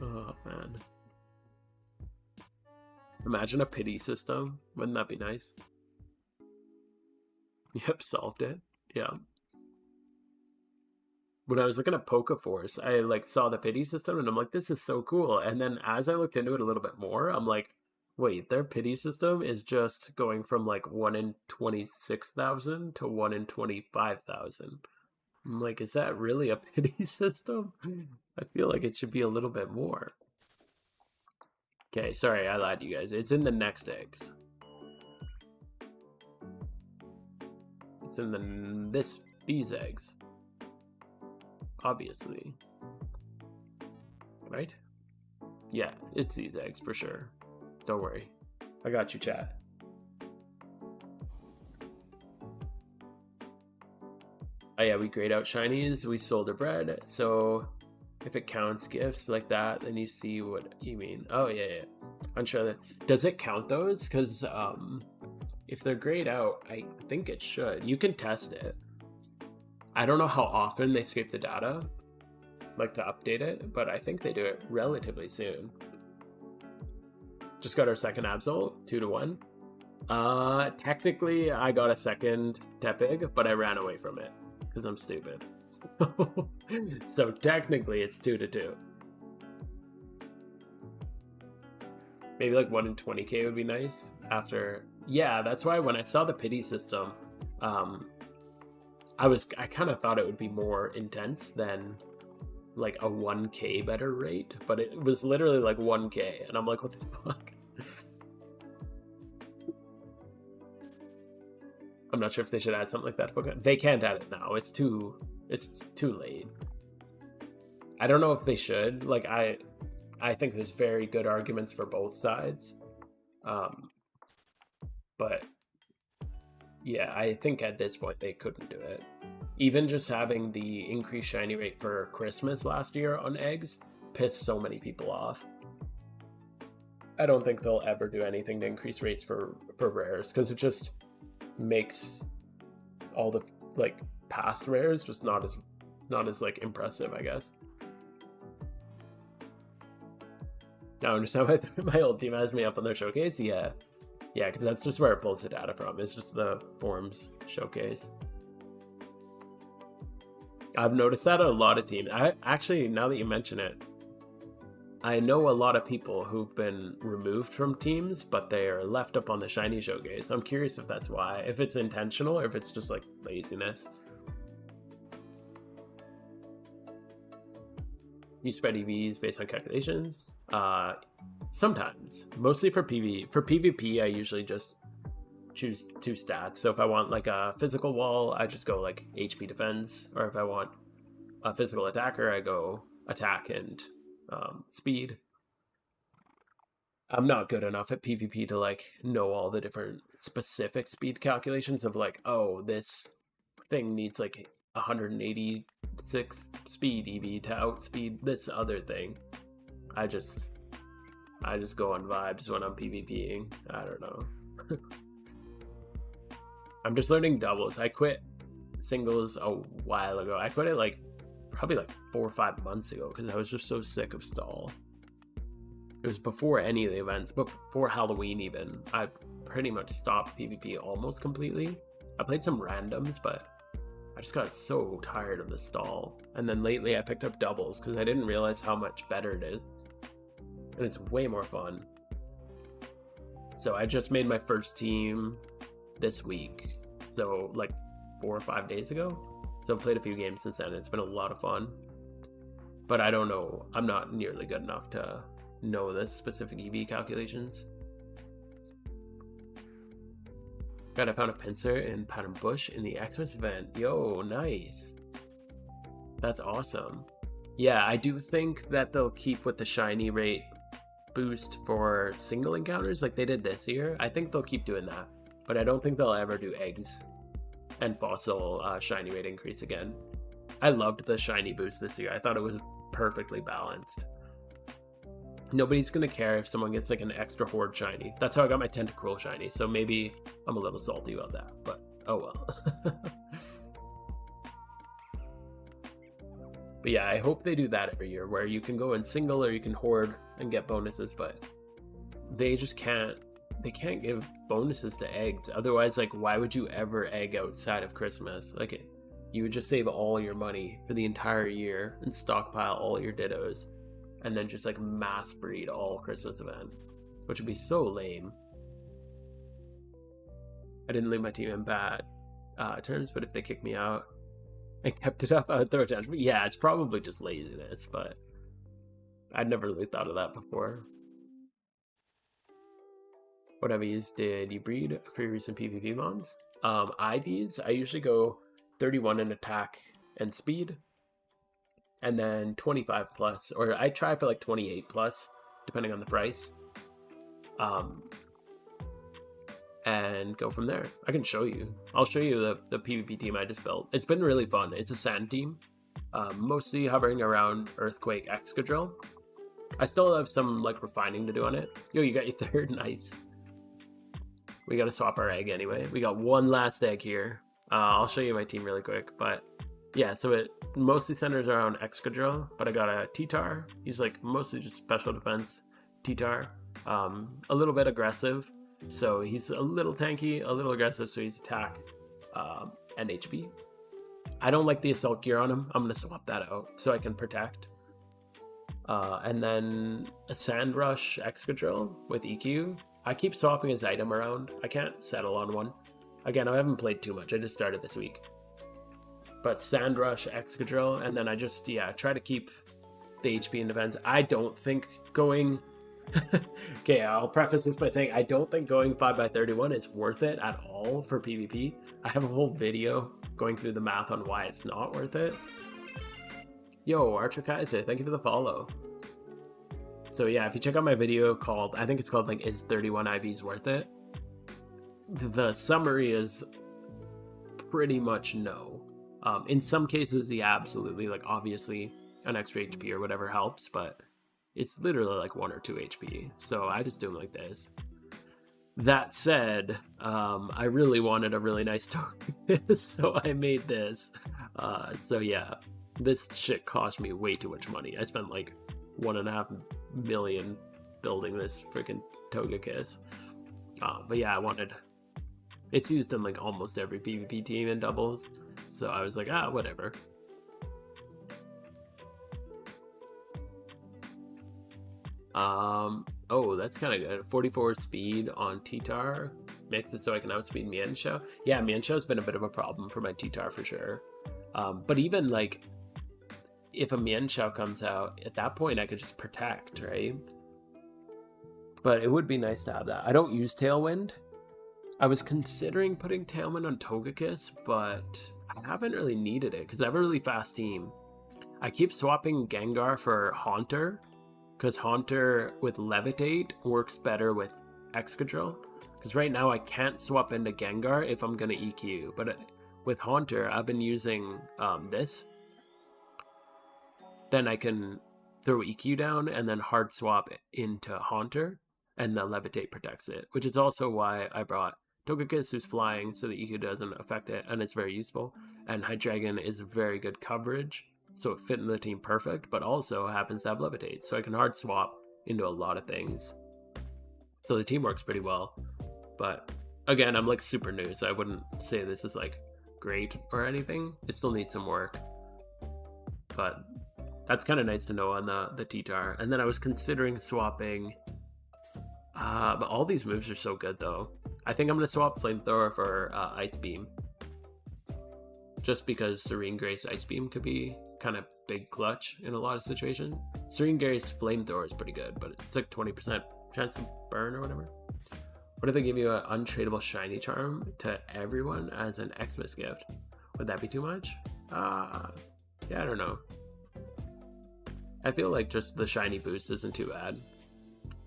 Oh, man. Imagine a pity system. Wouldn't that be nice? Yep, solved it. Yeah. When I was looking at Pokeforce, I like saw the pity system and I'm like, this is so cool. And then as I looked into it a little bit more, I'm like, wait, their pity system is just going from like 1 in 26,000 to 1 in 25,000. I'm like, is that really a pity system? I feel like it should be a little bit more. Okay, sorry, I lied to you guys. It's in the next eggs. It's in these eggs. Obviously. Right? Yeah, it's these eggs for sure. Don't worry. I got you, chat. Oh yeah, we grade out shinies, we sold a bread, so if it counts gifts like that, then you see what you mean. Oh yeah. Unsure that. Does it count those? Because if they're grayed out, I think it should. You can test it. I don't know how often they scrape the data, like to update it, but I think they do it relatively soon. Just got our second Absol, 2-1. Technically, I got a second Tepig, but I ran away from it because I'm stupid. So technically, it's 2-2. Maybe like 1 in 20k would be nice. After, yeah, that's why when I saw the pity system, I kind of thought it would be more intense than like a 1k better rate, but it was literally like 1k, and I'm like, what the fuck? I'm not sure if they should add something like that. They can't add it now. It's too late. I don't know if they should. Like I think there's very good arguments for both sides. But yeah, I think at this point they couldn't do it. Even just having the increased shiny rate for Christmas last year on eggs pissed so many people off. I don't think they'll ever do anything to increase rates for rares, because it just makes all the like past rares just not as like impressive, I guess. Now I understand why my old team has me up on their showcase. Yeah, because that's just where it pulls the data from. It's just the forums showcase. I've noticed that a lot of teams. I actually, now that you mention it, I know a lot of people who've been removed from teams, but they are left up on the shiny showcase. I'm curious if that's why, if it's intentional or if it's just like laziness. You spread EVs based on calculations? Sometimes, mostly for PvP. For PvP, I usually just choose 2 stats. So if I want like a physical wall, I just go like HP defense, or if I want a physical attacker, I go attack and speed. I'm not good enough at PvP to like know all the different specific speed calculations of like, oh, this thing needs like 186 speed EV to outspeed this other thing. I just go on vibes when I'm PvPing. I don't know. I'm just learning doubles. I quit singles a while ago. I quit it like probably like 4 or 5 months ago because I was just so sick of stall. It was before any of the events, before Halloween even. I pretty much stopped PvP almost completely. I played some randoms, but I just got so tired of the stall. And then lately I picked up doubles because I didn't realize how much better it is. And it's way more fun. So I just made my first team this week. So like 4 or 5 days ago. So I've played a few games since then. It's been a lot of fun. But I don't know. I'm not nearly good enough to know the specific EV calculations. God, I found a pincer in Pattern Bush in the Xmas event. Yo, nice. That's awesome. Yeah, I do think that they'll keep with the shiny rate boost for single encounters like they did this year. I think they'll keep doing that, but I don't think they'll ever do eggs and fossil shiny rate increase again. I loved the shiny boost this year. I thought it was perfectly balanced. Nobody's gonna care if someone gets like an extra horde shiny. That's how I got my Tentacruel shiny, so maybe I'm a little salty about that, but oh well. But yeah, I hope they do that every year, where you can go in single or you can horde and get bonuses, but they just can't give bonuses to eggs. Otherwise, like, why would you ever egg outside of Christmas? Like, you would just save all your money for the entire year and stockpile all your dittos, and then just like mass breed all Christmas event, which would be so lame. I didn't leave my team in bad terms, but if they kick me out and kept it up, I would throw it down. Yeah, it's probably just laziness, but I'd never really thought of that before. What IVs did you breed for your recent PvP mons? IVs, I usually go 31 in attack and speed, and then 25 plus, or I try for like 28 plus, depending on the price. And go from there. I can show you. I'll show you the PvP team I just built. It's been really fun. It's a sand team, mostly hovering around Earthquake Excadrill. I still have some like refining to do on it. Yo, you got your third, nice. We got to swap our egg anyway. We got one last egg here. I'll show you my team really quick, but yeah, so it mostly centers around Excadrill, but I got a T-Tar. He's like mostly just special defense T-Tar, a little bit aggressive. So he's a little tanky, a little aggressive, so he's attack and HP. I don't like the assault gear on him. I'm going to swap that out so I can protect. And then a Sand Rush Excadrill with EQ. I keep swapping his item around. I can't settle on one. Again, I haven't played too much. I just started this week. But Sand Rush Excadrill, and then I just, yeah, try to keep the HP and defense. I don't think going... Okay, I'll preface this by saying I don't think going 5x31 is worth it at all for PvP. I have a whole video going through the math on why it's not worth it. Yo, Archer Kaiser, thank you for the follow. So yeah, if you check out my video called, I think it's called like, is 31 IVs worth it? The summary is pretty much no. In some cases, yeah, absolutely, like obviously an extra HP or whatever helps, but it's literally like 1 or 2 HP, so I just do them like this. That said, I really wanted a really nice token, so I made this. So yeah, this shit cost me way too much money. I spent like 1.5 million building this freaking Togekiss. But yeah, I wanted... It's used in like almost every PvP team in doubles, so I was like, whatever. Oh, that's kind of good. 44 speed on T-Tar makes it so I can outspeed Mienshao. Yeah, Mienshao been a bit of a problem for my T-Tar for sure. But even like, if a Mienshao comes out, at that point I could just protect, right? But it would be nice to have that. I don't use Tailwind. I was considering putting Tailwind on Togekiss, but I haven't really needed it because I have a really fast team. I keep swapping Gengar for Haunter, because Haunter with Levitate works better with Excadrill. Because right now I can't swap into Gengar if I'm going to EQ. But with Haunter, I've been using this. Then I can throw EQ down and then hard swap into Haunter. And the Levitate protects it. Which is also why I brought Togekiss, who's flying, so the EQ doesn't affect it. And it's very useful. And Hydreigon is very good coverage. So it fit in the team perfect, but also happens to have Levitate. So I can hard swap into a lot of things. So the team works pretty well. But again, I'm like super new, so I wouldn't say this is like great or anything. It still needs some work. But that's kind of nice to know on the T-Tar. And then I was considering swapping... but all these moves are so good though. I think I'm going to swap Flamethrower for Ice Beam. Just because Serene Grace Ice Beam could be kind of big clutch in a lot of situations. Serene Grace Flamethrower is pretty good, but it's like 20% chance to burn or whatever. What if they give you an untradeable shiny charm to everyone as an Xmas gift? Would that be too much? Yeah, I don't know. I feel like just the shiny boost isn't too bad.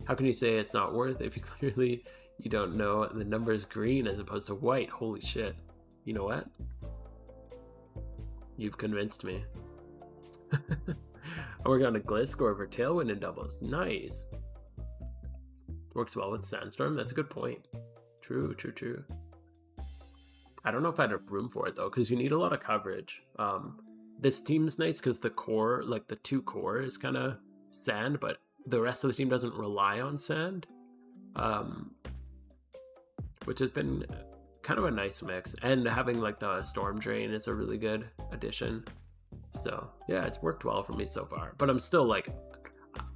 How can you say it's not worth it if you clearly you don't know the number is green as opposed to white? Holy shit. You know what? You've convinced me. We're going to Glisk over Tailwind in doubles. Nice. Works well with Sandstorm. That's a good point. True. I don't know if I'd have room for it though, because you need a lot of coverage. This team's nice because the core, like the 2 core, is kind of sand, but the rest of the team doesn't rely on sand, which has been kind of a nice mix. And having like the Storm Drain is a really good addition. So yeah, it's worked well for me so far. But I'm still like,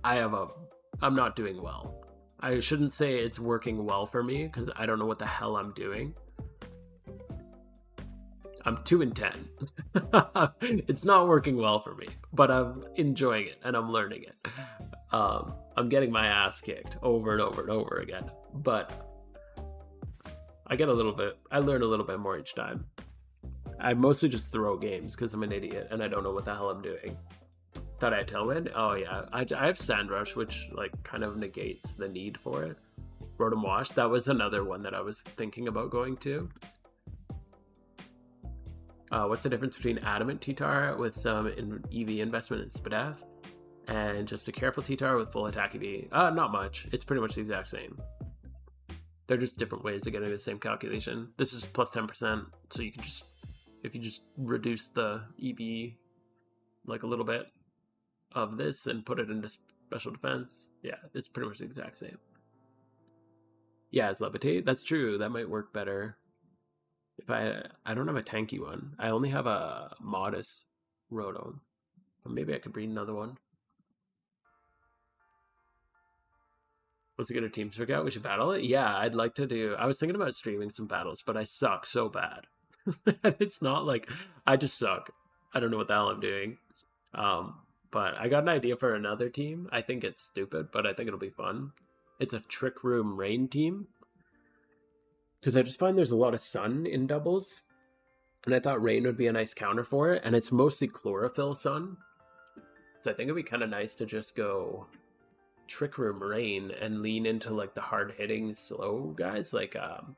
I'm not doing well. I shouldn't say it's working well for me because I don't know what the hell I'm doing. I'm 2-10. It's not working well for me, but I'm enjoying it and I'm learning it. I'm getting my ass kicked over and over and over again, but I learn a little bit more each time. I mostly just throw games because I'm an idiot and I don't know what the hell I'm doing. Thought I had Tailwind? Oh yeah, I have Sand Rush, which like kind of negates the need for it. Rotom Wash, that was another one that I was thinking about going to. What's the difference between Adamant T-Tar with some EV investment in Spadef and just a careful T-Tar with full attack EV? Not much. It's pretty much the exact same. They're just different ways of getting the same calculation. This is plus 10%, so you can just, if you just reduce the EV like a little bit of this and put it into special defense, yeah, it's pretty much the exact same. Yeah, it's Levitate. That's true. That might work better. If I don't have a tanky one. I only have a modest Rotom. But maybe I could breed another one. Once we get our teams figured out, we should battle it? Yeah, I'd like to do... I was thinking about streaming some battles, but I suck so bad. It's not like... I just suck. I don't know what the hell I'm doing. But I got an idea for another team. I think it's stupid, but I think it'll be fun. It's a Trick Room Rain team. Because I just find there's a lot of sun in doubles. And I thought Rain would be a nice counter for it. And it's mostly Chlorophyll sun. So I think it'd be kind of nice to just go Trick Room Rain and lean into like the hard-hitting slow guys like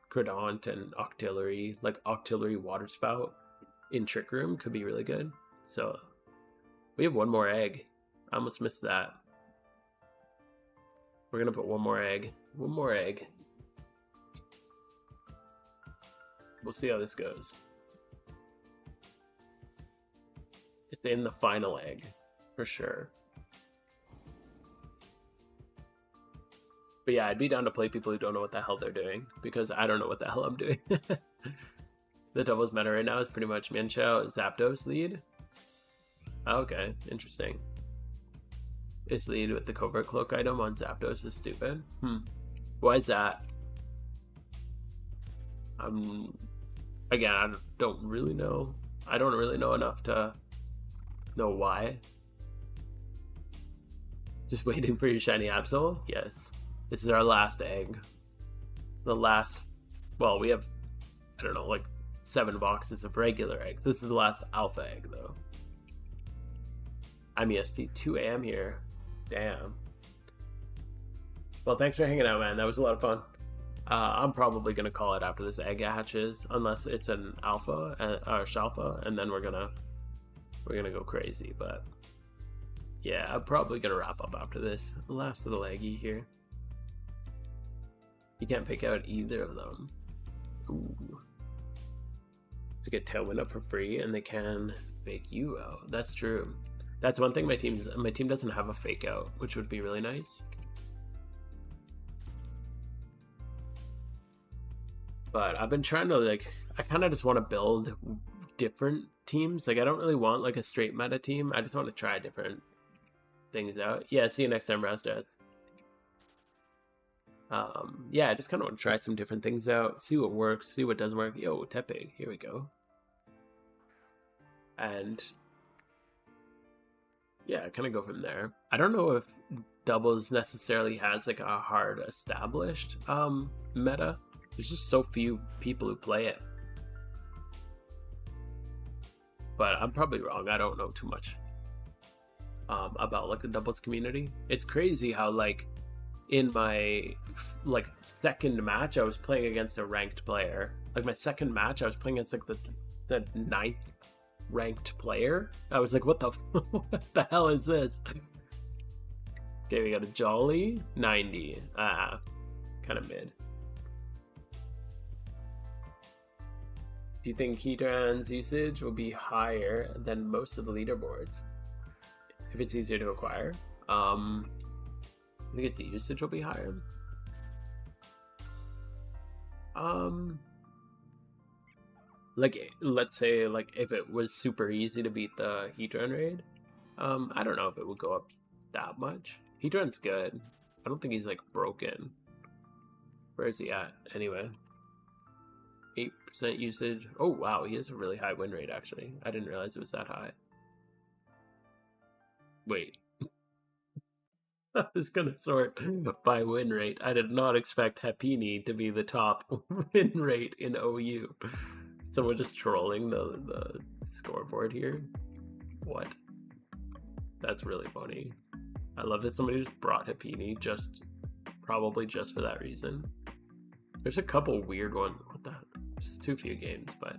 Credant and Octillery. Like Octillery Water Spout in Trick Room could be really good. So we have one more egg. I almost missed that. We're going to put one more egg. One more egg. We'll see how this goes. It's in the final egg, for sure. But yeah, I'd be down to play people who don't know what the hell they're doing, because I don't know what the hell I'm doing. The doubles meta right now is pretty much Minchao, Zapdos lead. Okay, interesting. This lead with the Covert Cloak item on Zapdos is stupid. Why is that? Again, I don't really know. I don't really know enough to know why. Just waiting for your shiny Absol? Yes. This is our last egg. The last... Well, we have, I don't know, like 7 boxes of regular eggs. This is the last alpha egg, though. I'm EST 2 a.m. here. Damn. Well, thanks for hanging out, man. That was a lot of fun. I'm probably gonna call it after this egg hatches, unless it's an alpha or shalpha, and then we're gonna go crazy. But yeah, I'm probably gonna wrap up after this. Last little eggy here. You can't pick out either of them. Ooh. To get Tailwind up for free, and they can fake you out. That's true. That's one thing my team doesn't have a fake out, which would be really nice. But I've been trying to, like, I kind of just want to build different teams. Like, I don't really want, like, a straight meta team. I just want to try different things out. Yeah, see you next time, Rastats. Yeah, I just kind of want to try some different things out. See what works, see what doesn't work. Yo, Tepe, here we go. And yeah, kind of go from there. I don't know if doubles necessarily has, like, a hard established meta. There's just so few people who play it. But I'm probably wrong. I don't know too much. about like the doubles community. It's crazy how like in my like second match I was playing against a ranked player. Like my second match I was playing against like the 9th ranked player. I was like, what the hell is this? Okay, we got a Jolly 90. Kind of mid. Do you think Heatran's usage will be higher than most of the leaderboards if it's easier to acquire? I think its usage will be higher. Like, let's say, like, if it was super easy to beat the Heatran raid, I don't know if it would go up that much. Heatran's good. I don't think he's, like, broken. Where is he at, anyway? 8% usage. Oh, wow, he has a really high win rate, actually. I didn't realize it was that high. Wait. I was gonna sort by win rate. I did not expect Happini to be the top win rate in OU. So we're just trolling the scoreboard here. What? That's really funny. I love that somebody just brought Happini probably just for that reason. There's a couple weird ones. What the? Just too few games, but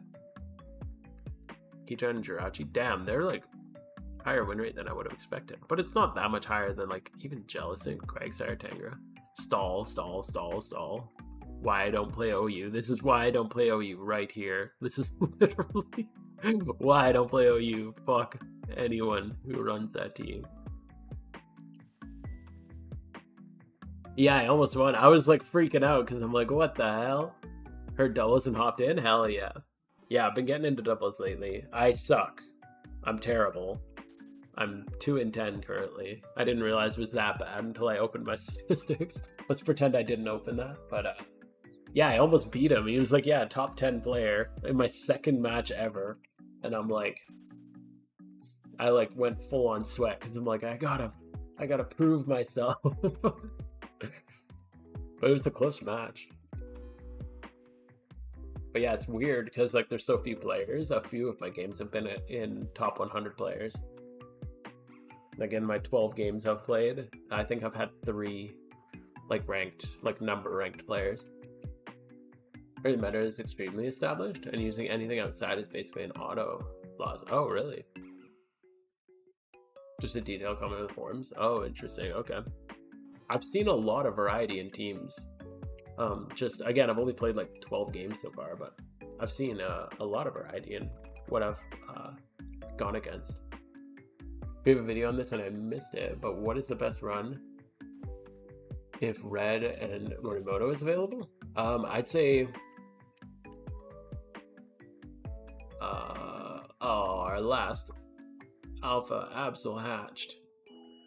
Heatran and Jirachi. Damn, they're like higher win rate than I would have expected. But it's not that much higher than like even Jellicent, Quagsire, Tangra. Stall. Why I don't play OU. This is why I don't play OU right here. This is literally why I don't play OU. Fuck anyone who runs that team. Yeah, I almost won. I was like freaking out because I'm like, what the hell? Heard doubles and hopped in? Hell yeah. Yeah, I've been getting into doubles lately. I suck. I'm terrible. I'm 2-10 currently. I didn't realize it was that bad until I opened my statistics. Let's pretend I didn't open that. But yeah, I almost beat him. He was like, yeah, top 10 player in my second match ever. And I'm like, I like went full on sweat because I'm like, I gotta prove myself. But it was a close match. But yeah, it's weird because like there's so few players. A few of my games have been in top 100 players. Like in my 12 games I've played, I think I've had 3 like ranked, like number ranked players. Early meta is extremely established, and using anything outside is basically an auto loss. Oh, really? Just a detailed comment in the forums? Oh, interesting. Okay. I've seen a lot of variety in teams. Just, again, I've only played like 12 games so far, but I've seen a lot of variety in what I've gone against. We have a video on this and I missed it, but what is the best run if Red and Morimoto is available? I'd say... oh, our last Alpha Absol hatched.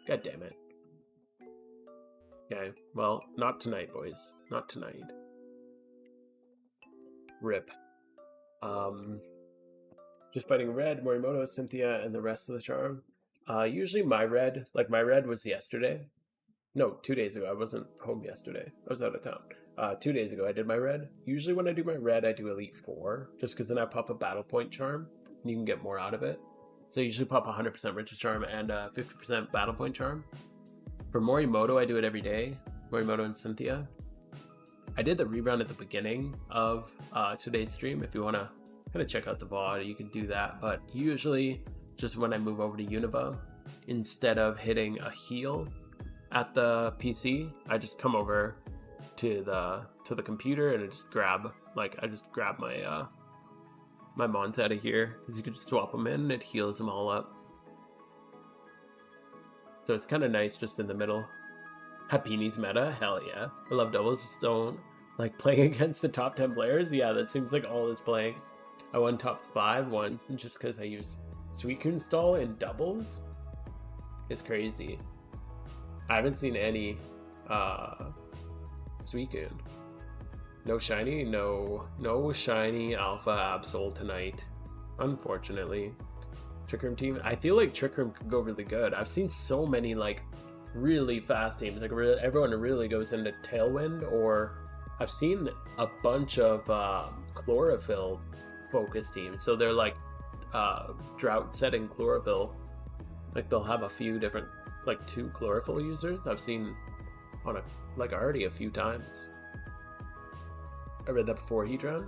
God damn it. Okay, well, not tonight, boys. Not tonight. RIP. Just fighting Red, Morimoto, Cynthia, and the rest of the charm. Usually my red was yesterday. No, 2 days ago. I wasn't home yesterday. I was out of town. 2 days ago I did my red. Usually when I do my red, I do Elite 4, just because then I pop a Battle Point charm, and you can get more out of it. So I usually pop 100% Riches Charm and 50% Battle Point charm. For Morimoto, I do it every day. Morimoto and Cynthia. I did the rerun at the beginning of today's stream. If you want to kind of check out the VOD, you can do that. But usually, just when I move over to Univa, instead of hitting a heal at the PC, I just come over to the computer and I just grab my my mons out of here, because you can just swap them in and it heals them all up. So it's kind of nice just in the middle. Happini's meta, hell yeah. I love doubles, just don't like playing against the top 10 players. Yeah, that seems like all is playing. I won top 5 once just because I used Suicune stall in doubles. It's crazy. I haven't seen any Suicune. No shiny, no shiny Alpha Absol tonight, unfortunately. Trick Room team, I feel like Trick Room could go really good. I've seen so many like really fast teams, like everyone really goes into Tailwind, or I've seen a bunch of Chlorophyll focus teams. So they're like drought setting Chlorophyll Like they'll have a few different, like 2 chlorophyll users. I've seen on a like already a few times. I read that before Heatran.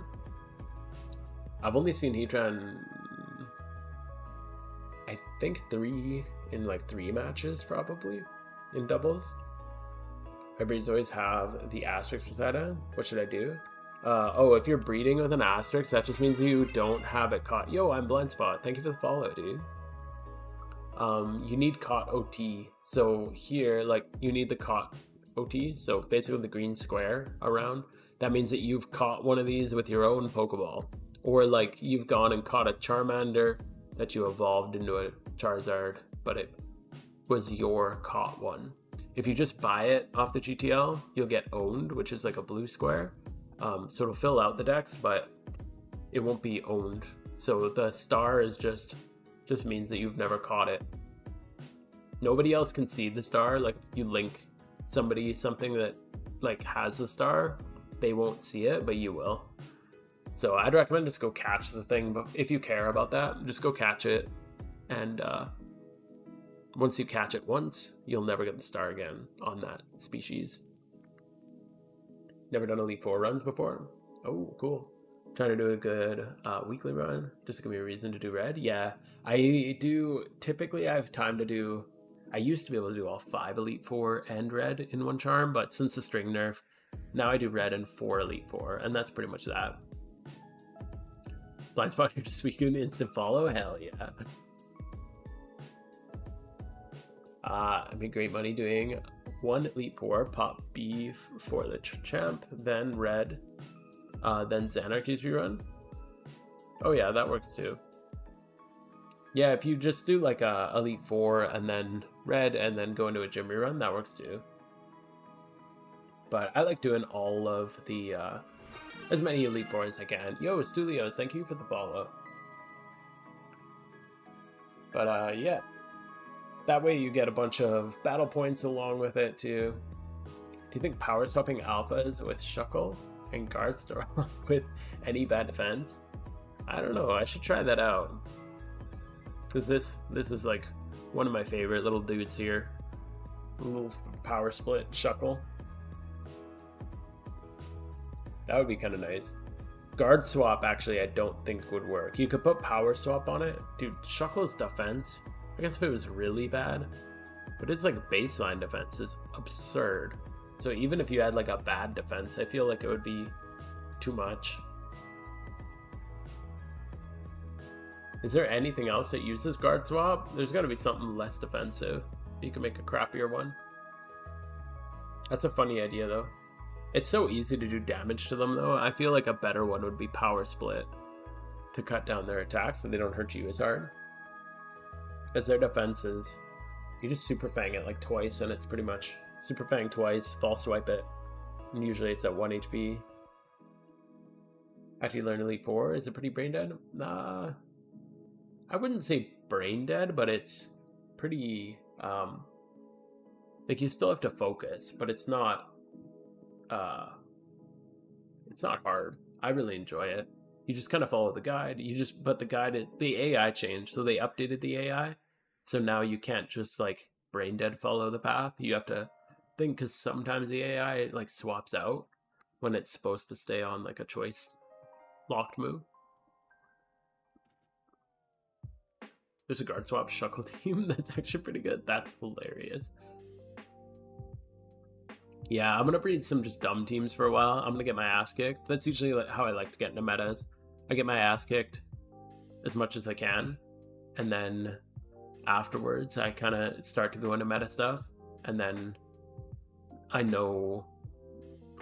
I've only seen Heatran, I think 3 in like 3 matches probably in doubles. Hybrids always have the asterisk beside it. What should I do? Oh, if you're breeding with an asterisk, that just means you don't have it caught. Yo, I'm Blind Spot. Thank you for the follow, dude. You need caught OT. So here, like, you need the caught OT. So basically the green square around. That means that you've caught one of these with your own Pokeball. Or like you've gone and caught a Charmander that you evolved into a Charizard, but it was your caught one. If you just buy it off the GTL, you'll get owned, which is like a blue square. So it'll fill out the dex, but it won't be owned. So the star is just means that you've never caught it. Nobody else can see the star. Like if you link something that like has the star, they won't see it, but you will. So I'd recommend just go catch the thing, but if you care about that, just go catch it. And once you catch it once, you'll never get the star again on that species. Never done Elite Four runs before? Oh, cool. Trying to do a good weekly run. Just to give me a reason to do red. Yeah, I do. Typically, I have time to do. I used to be able to do all 5 Elite Four and red in one charm, but since the string nerf, now I do red and 4 Elite Four, and that's pretty much that. Blind Spot here to Suicune instant follow? Hell yeah. I made great money doing 1 Elite Four, pop B for the champ, then red, then Xanarchy's rerun. Oh yeah, that works too. Yeah, if you just do like a Elite Four and then red and then go into a gym rerun, that works too. But I like doing all of the as many Elite Four as I can. Yo, Stulios, thank you for the follow. But yeah, that way you get a bunch of battle points along with it too. Do you think power swapping alphas with Shuckle and guard store with any bad defense? I don't know. I should try that out. Because this is like one of my favorite little dudes here. A little power split Shuckle. That would be kind of nice. Guard swap, actually, I don't think would work. You could put power swap on it. Dude, Shuckle's defense, I guess if it was really bad, but it's like baseline defense is absurd. So even if you had like a bad defense, I feel like it would be too much. Is there anything else that uses guard swap? There's got to be something less defensive. You can make a crappier one. That's a funny idea though. It's so easy to do damage to them though. I feel like a better one would be power split to cut down their attacks so they don't hurt you as hard. As their defense is, you just super fang it like twice and it's pretty much super fang twice, false swipe it, and usually it's at 1 HP. Actually learn Elite Four, is it pretty brain dead? Nah, I wouldn't say brain dead, but it's pretty like you still have to focus, but it's not hard. I really enjoy it. You just kind of follow the guide. But the AI changed, so they updated the AI. So now you can't just like brain dead follow the path. You have to think, because sometimes the AI like swaps out when it's supposed to stay on like a choice locked move. There's a guard swap Shuckle team that's actually pretty good. That's hilarious. Yeah, I'm going to breed some just dumb teams for a while. I'm going to get my ass kicked. That's usually how I like to get into metas. I get my ass kicked as much as I can. And then afterwards, I kind of start to go into meta stuff. And then I know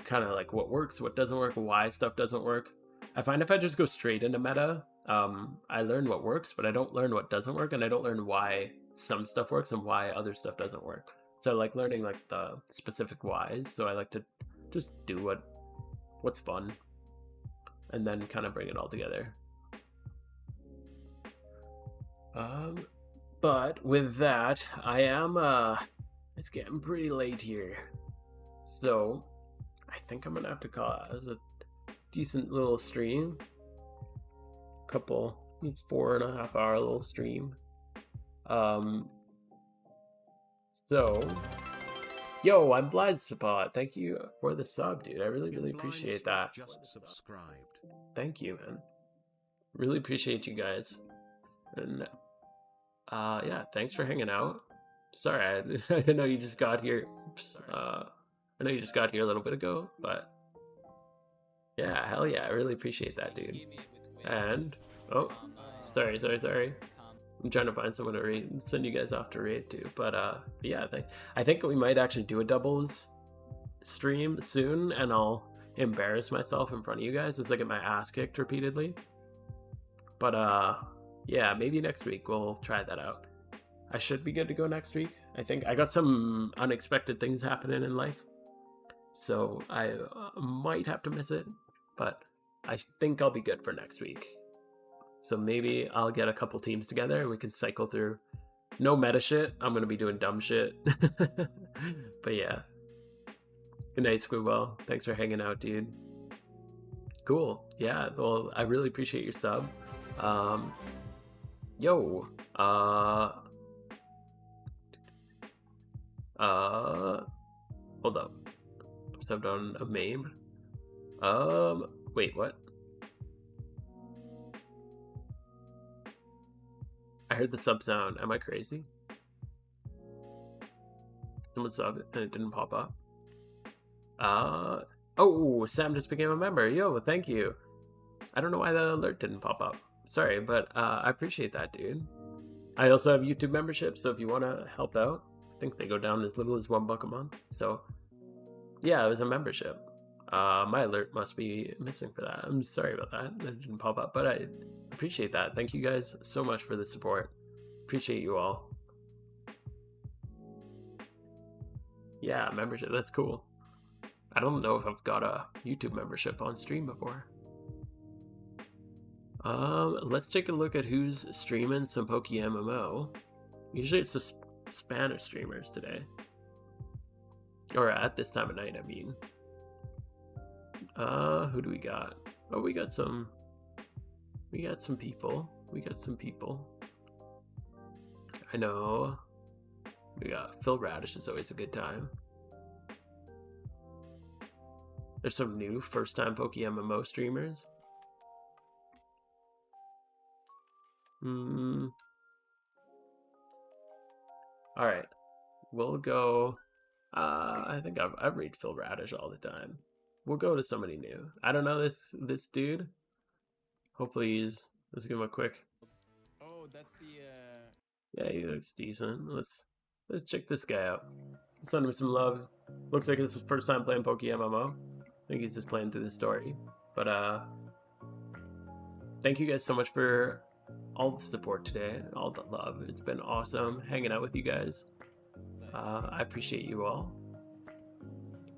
kind of like what works, what doesn't work, why stuff doesn't work. I find if I just go straight into meta, I learn what works, but I don't learn what doesn't work. And I don't learn why some stuff works and why other stuff doesn't work. So I like learning like the specific whys. So I like to just do what's fun and then kind of bring it all together. But with that, I am it's getting pretty late here. So I think I'm gonna have to call it a decent little stream. Couple 4.5 hour little stream. So, yo, I'm Blind Spot. Thank you for the sub, dude. I really appreciate that. Just subscribed. Thank you, man. Really appreciate you guys. And yeah, thanks for hanging out. Sorry, I know you just got here. I know you just got here a little bit ago, but yeah, hell yeah, I really appreciate that, dude. And oh, sorry. I'm trying to find someone to raid and send you guys off to raid too. But yeah, I think we might actually do a doubles stream soon, and I'll embarrass myself in front of you guys as I get my ass kicked repeatedly. But yeah, maybe next week we'll try that out. I should be good to go next week. I think I got some unexpected things happening in life, so I might have to miss it, but I think I'll be good for next week. So maybe I'll get a couple teams together and we can cycle through. No meta shit. I'm gonna be doing dumb shit. But yeah. Good night, Squidwell. Thanks for hanging out, dude. Cool. Yeah, well, I really appreciate your sub. Yo. Hold up. Subbed on a meme. Wait, what? I heard the sub sound. Am I crazy? Someone subbed and it didn't pop up. Oh, Sam just became a member. Yo, thank you. I don't know why the alert didn't pop up. Sorry, but I appreciate that, dude. I also have YouTube memberships, so if you want to help out, I think they go down as little as $1 a month. So, yeah, it was a membership. My alert must be missing for that. I'm sorry about that. It didn't pop up, but I appreciate that. Thank you guys so much for the support. Appreciate you all. Yeah, membership. That's cool. I don't know if I've got a YouTube membership on stream before. Let's take a look at who's streaming some PokeMMO. Usually it's the Spanish streamers today. Or at this time of night, I mean. Who do we got? Oh, we got some people. I know. We got Phil Radish is always a good time. There's some new first-time PokeMMO streamers. Alright. We'll go... I think I've read Phil Radish all the time. We'll go to somebody new. I don't know this dude. Hopefully let's give him a quick... Oh, that's the... Yeah, he looks decent. Let's check this guy out. Send him some love. Looks like it's his first time playing PokeMMO. I think he's just playing through the story. But thank you guys so much for all the support today, all the love. It's been awesome hanging out with you guys. I appreciate you all.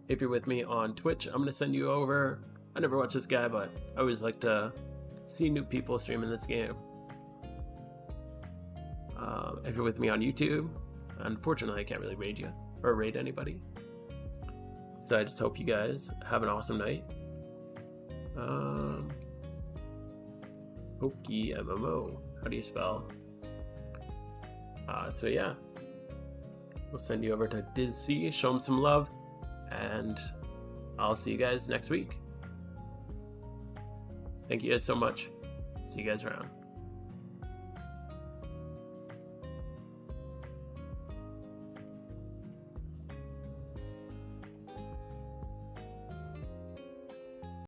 If you're with me on Twitch, I'm gonna send you over. I never watch this guy, but I always like to see new people streaming this game. If you're with me on YouTube, unfortunately I can't really raid you or raid anybody. So I just hope you guys have an awesome night. PokeMMO. How do you spell? So yeah. We'll send you over to DizC, show him some love, and I'll see you guys next week. Thank you guys so much. See you guys around.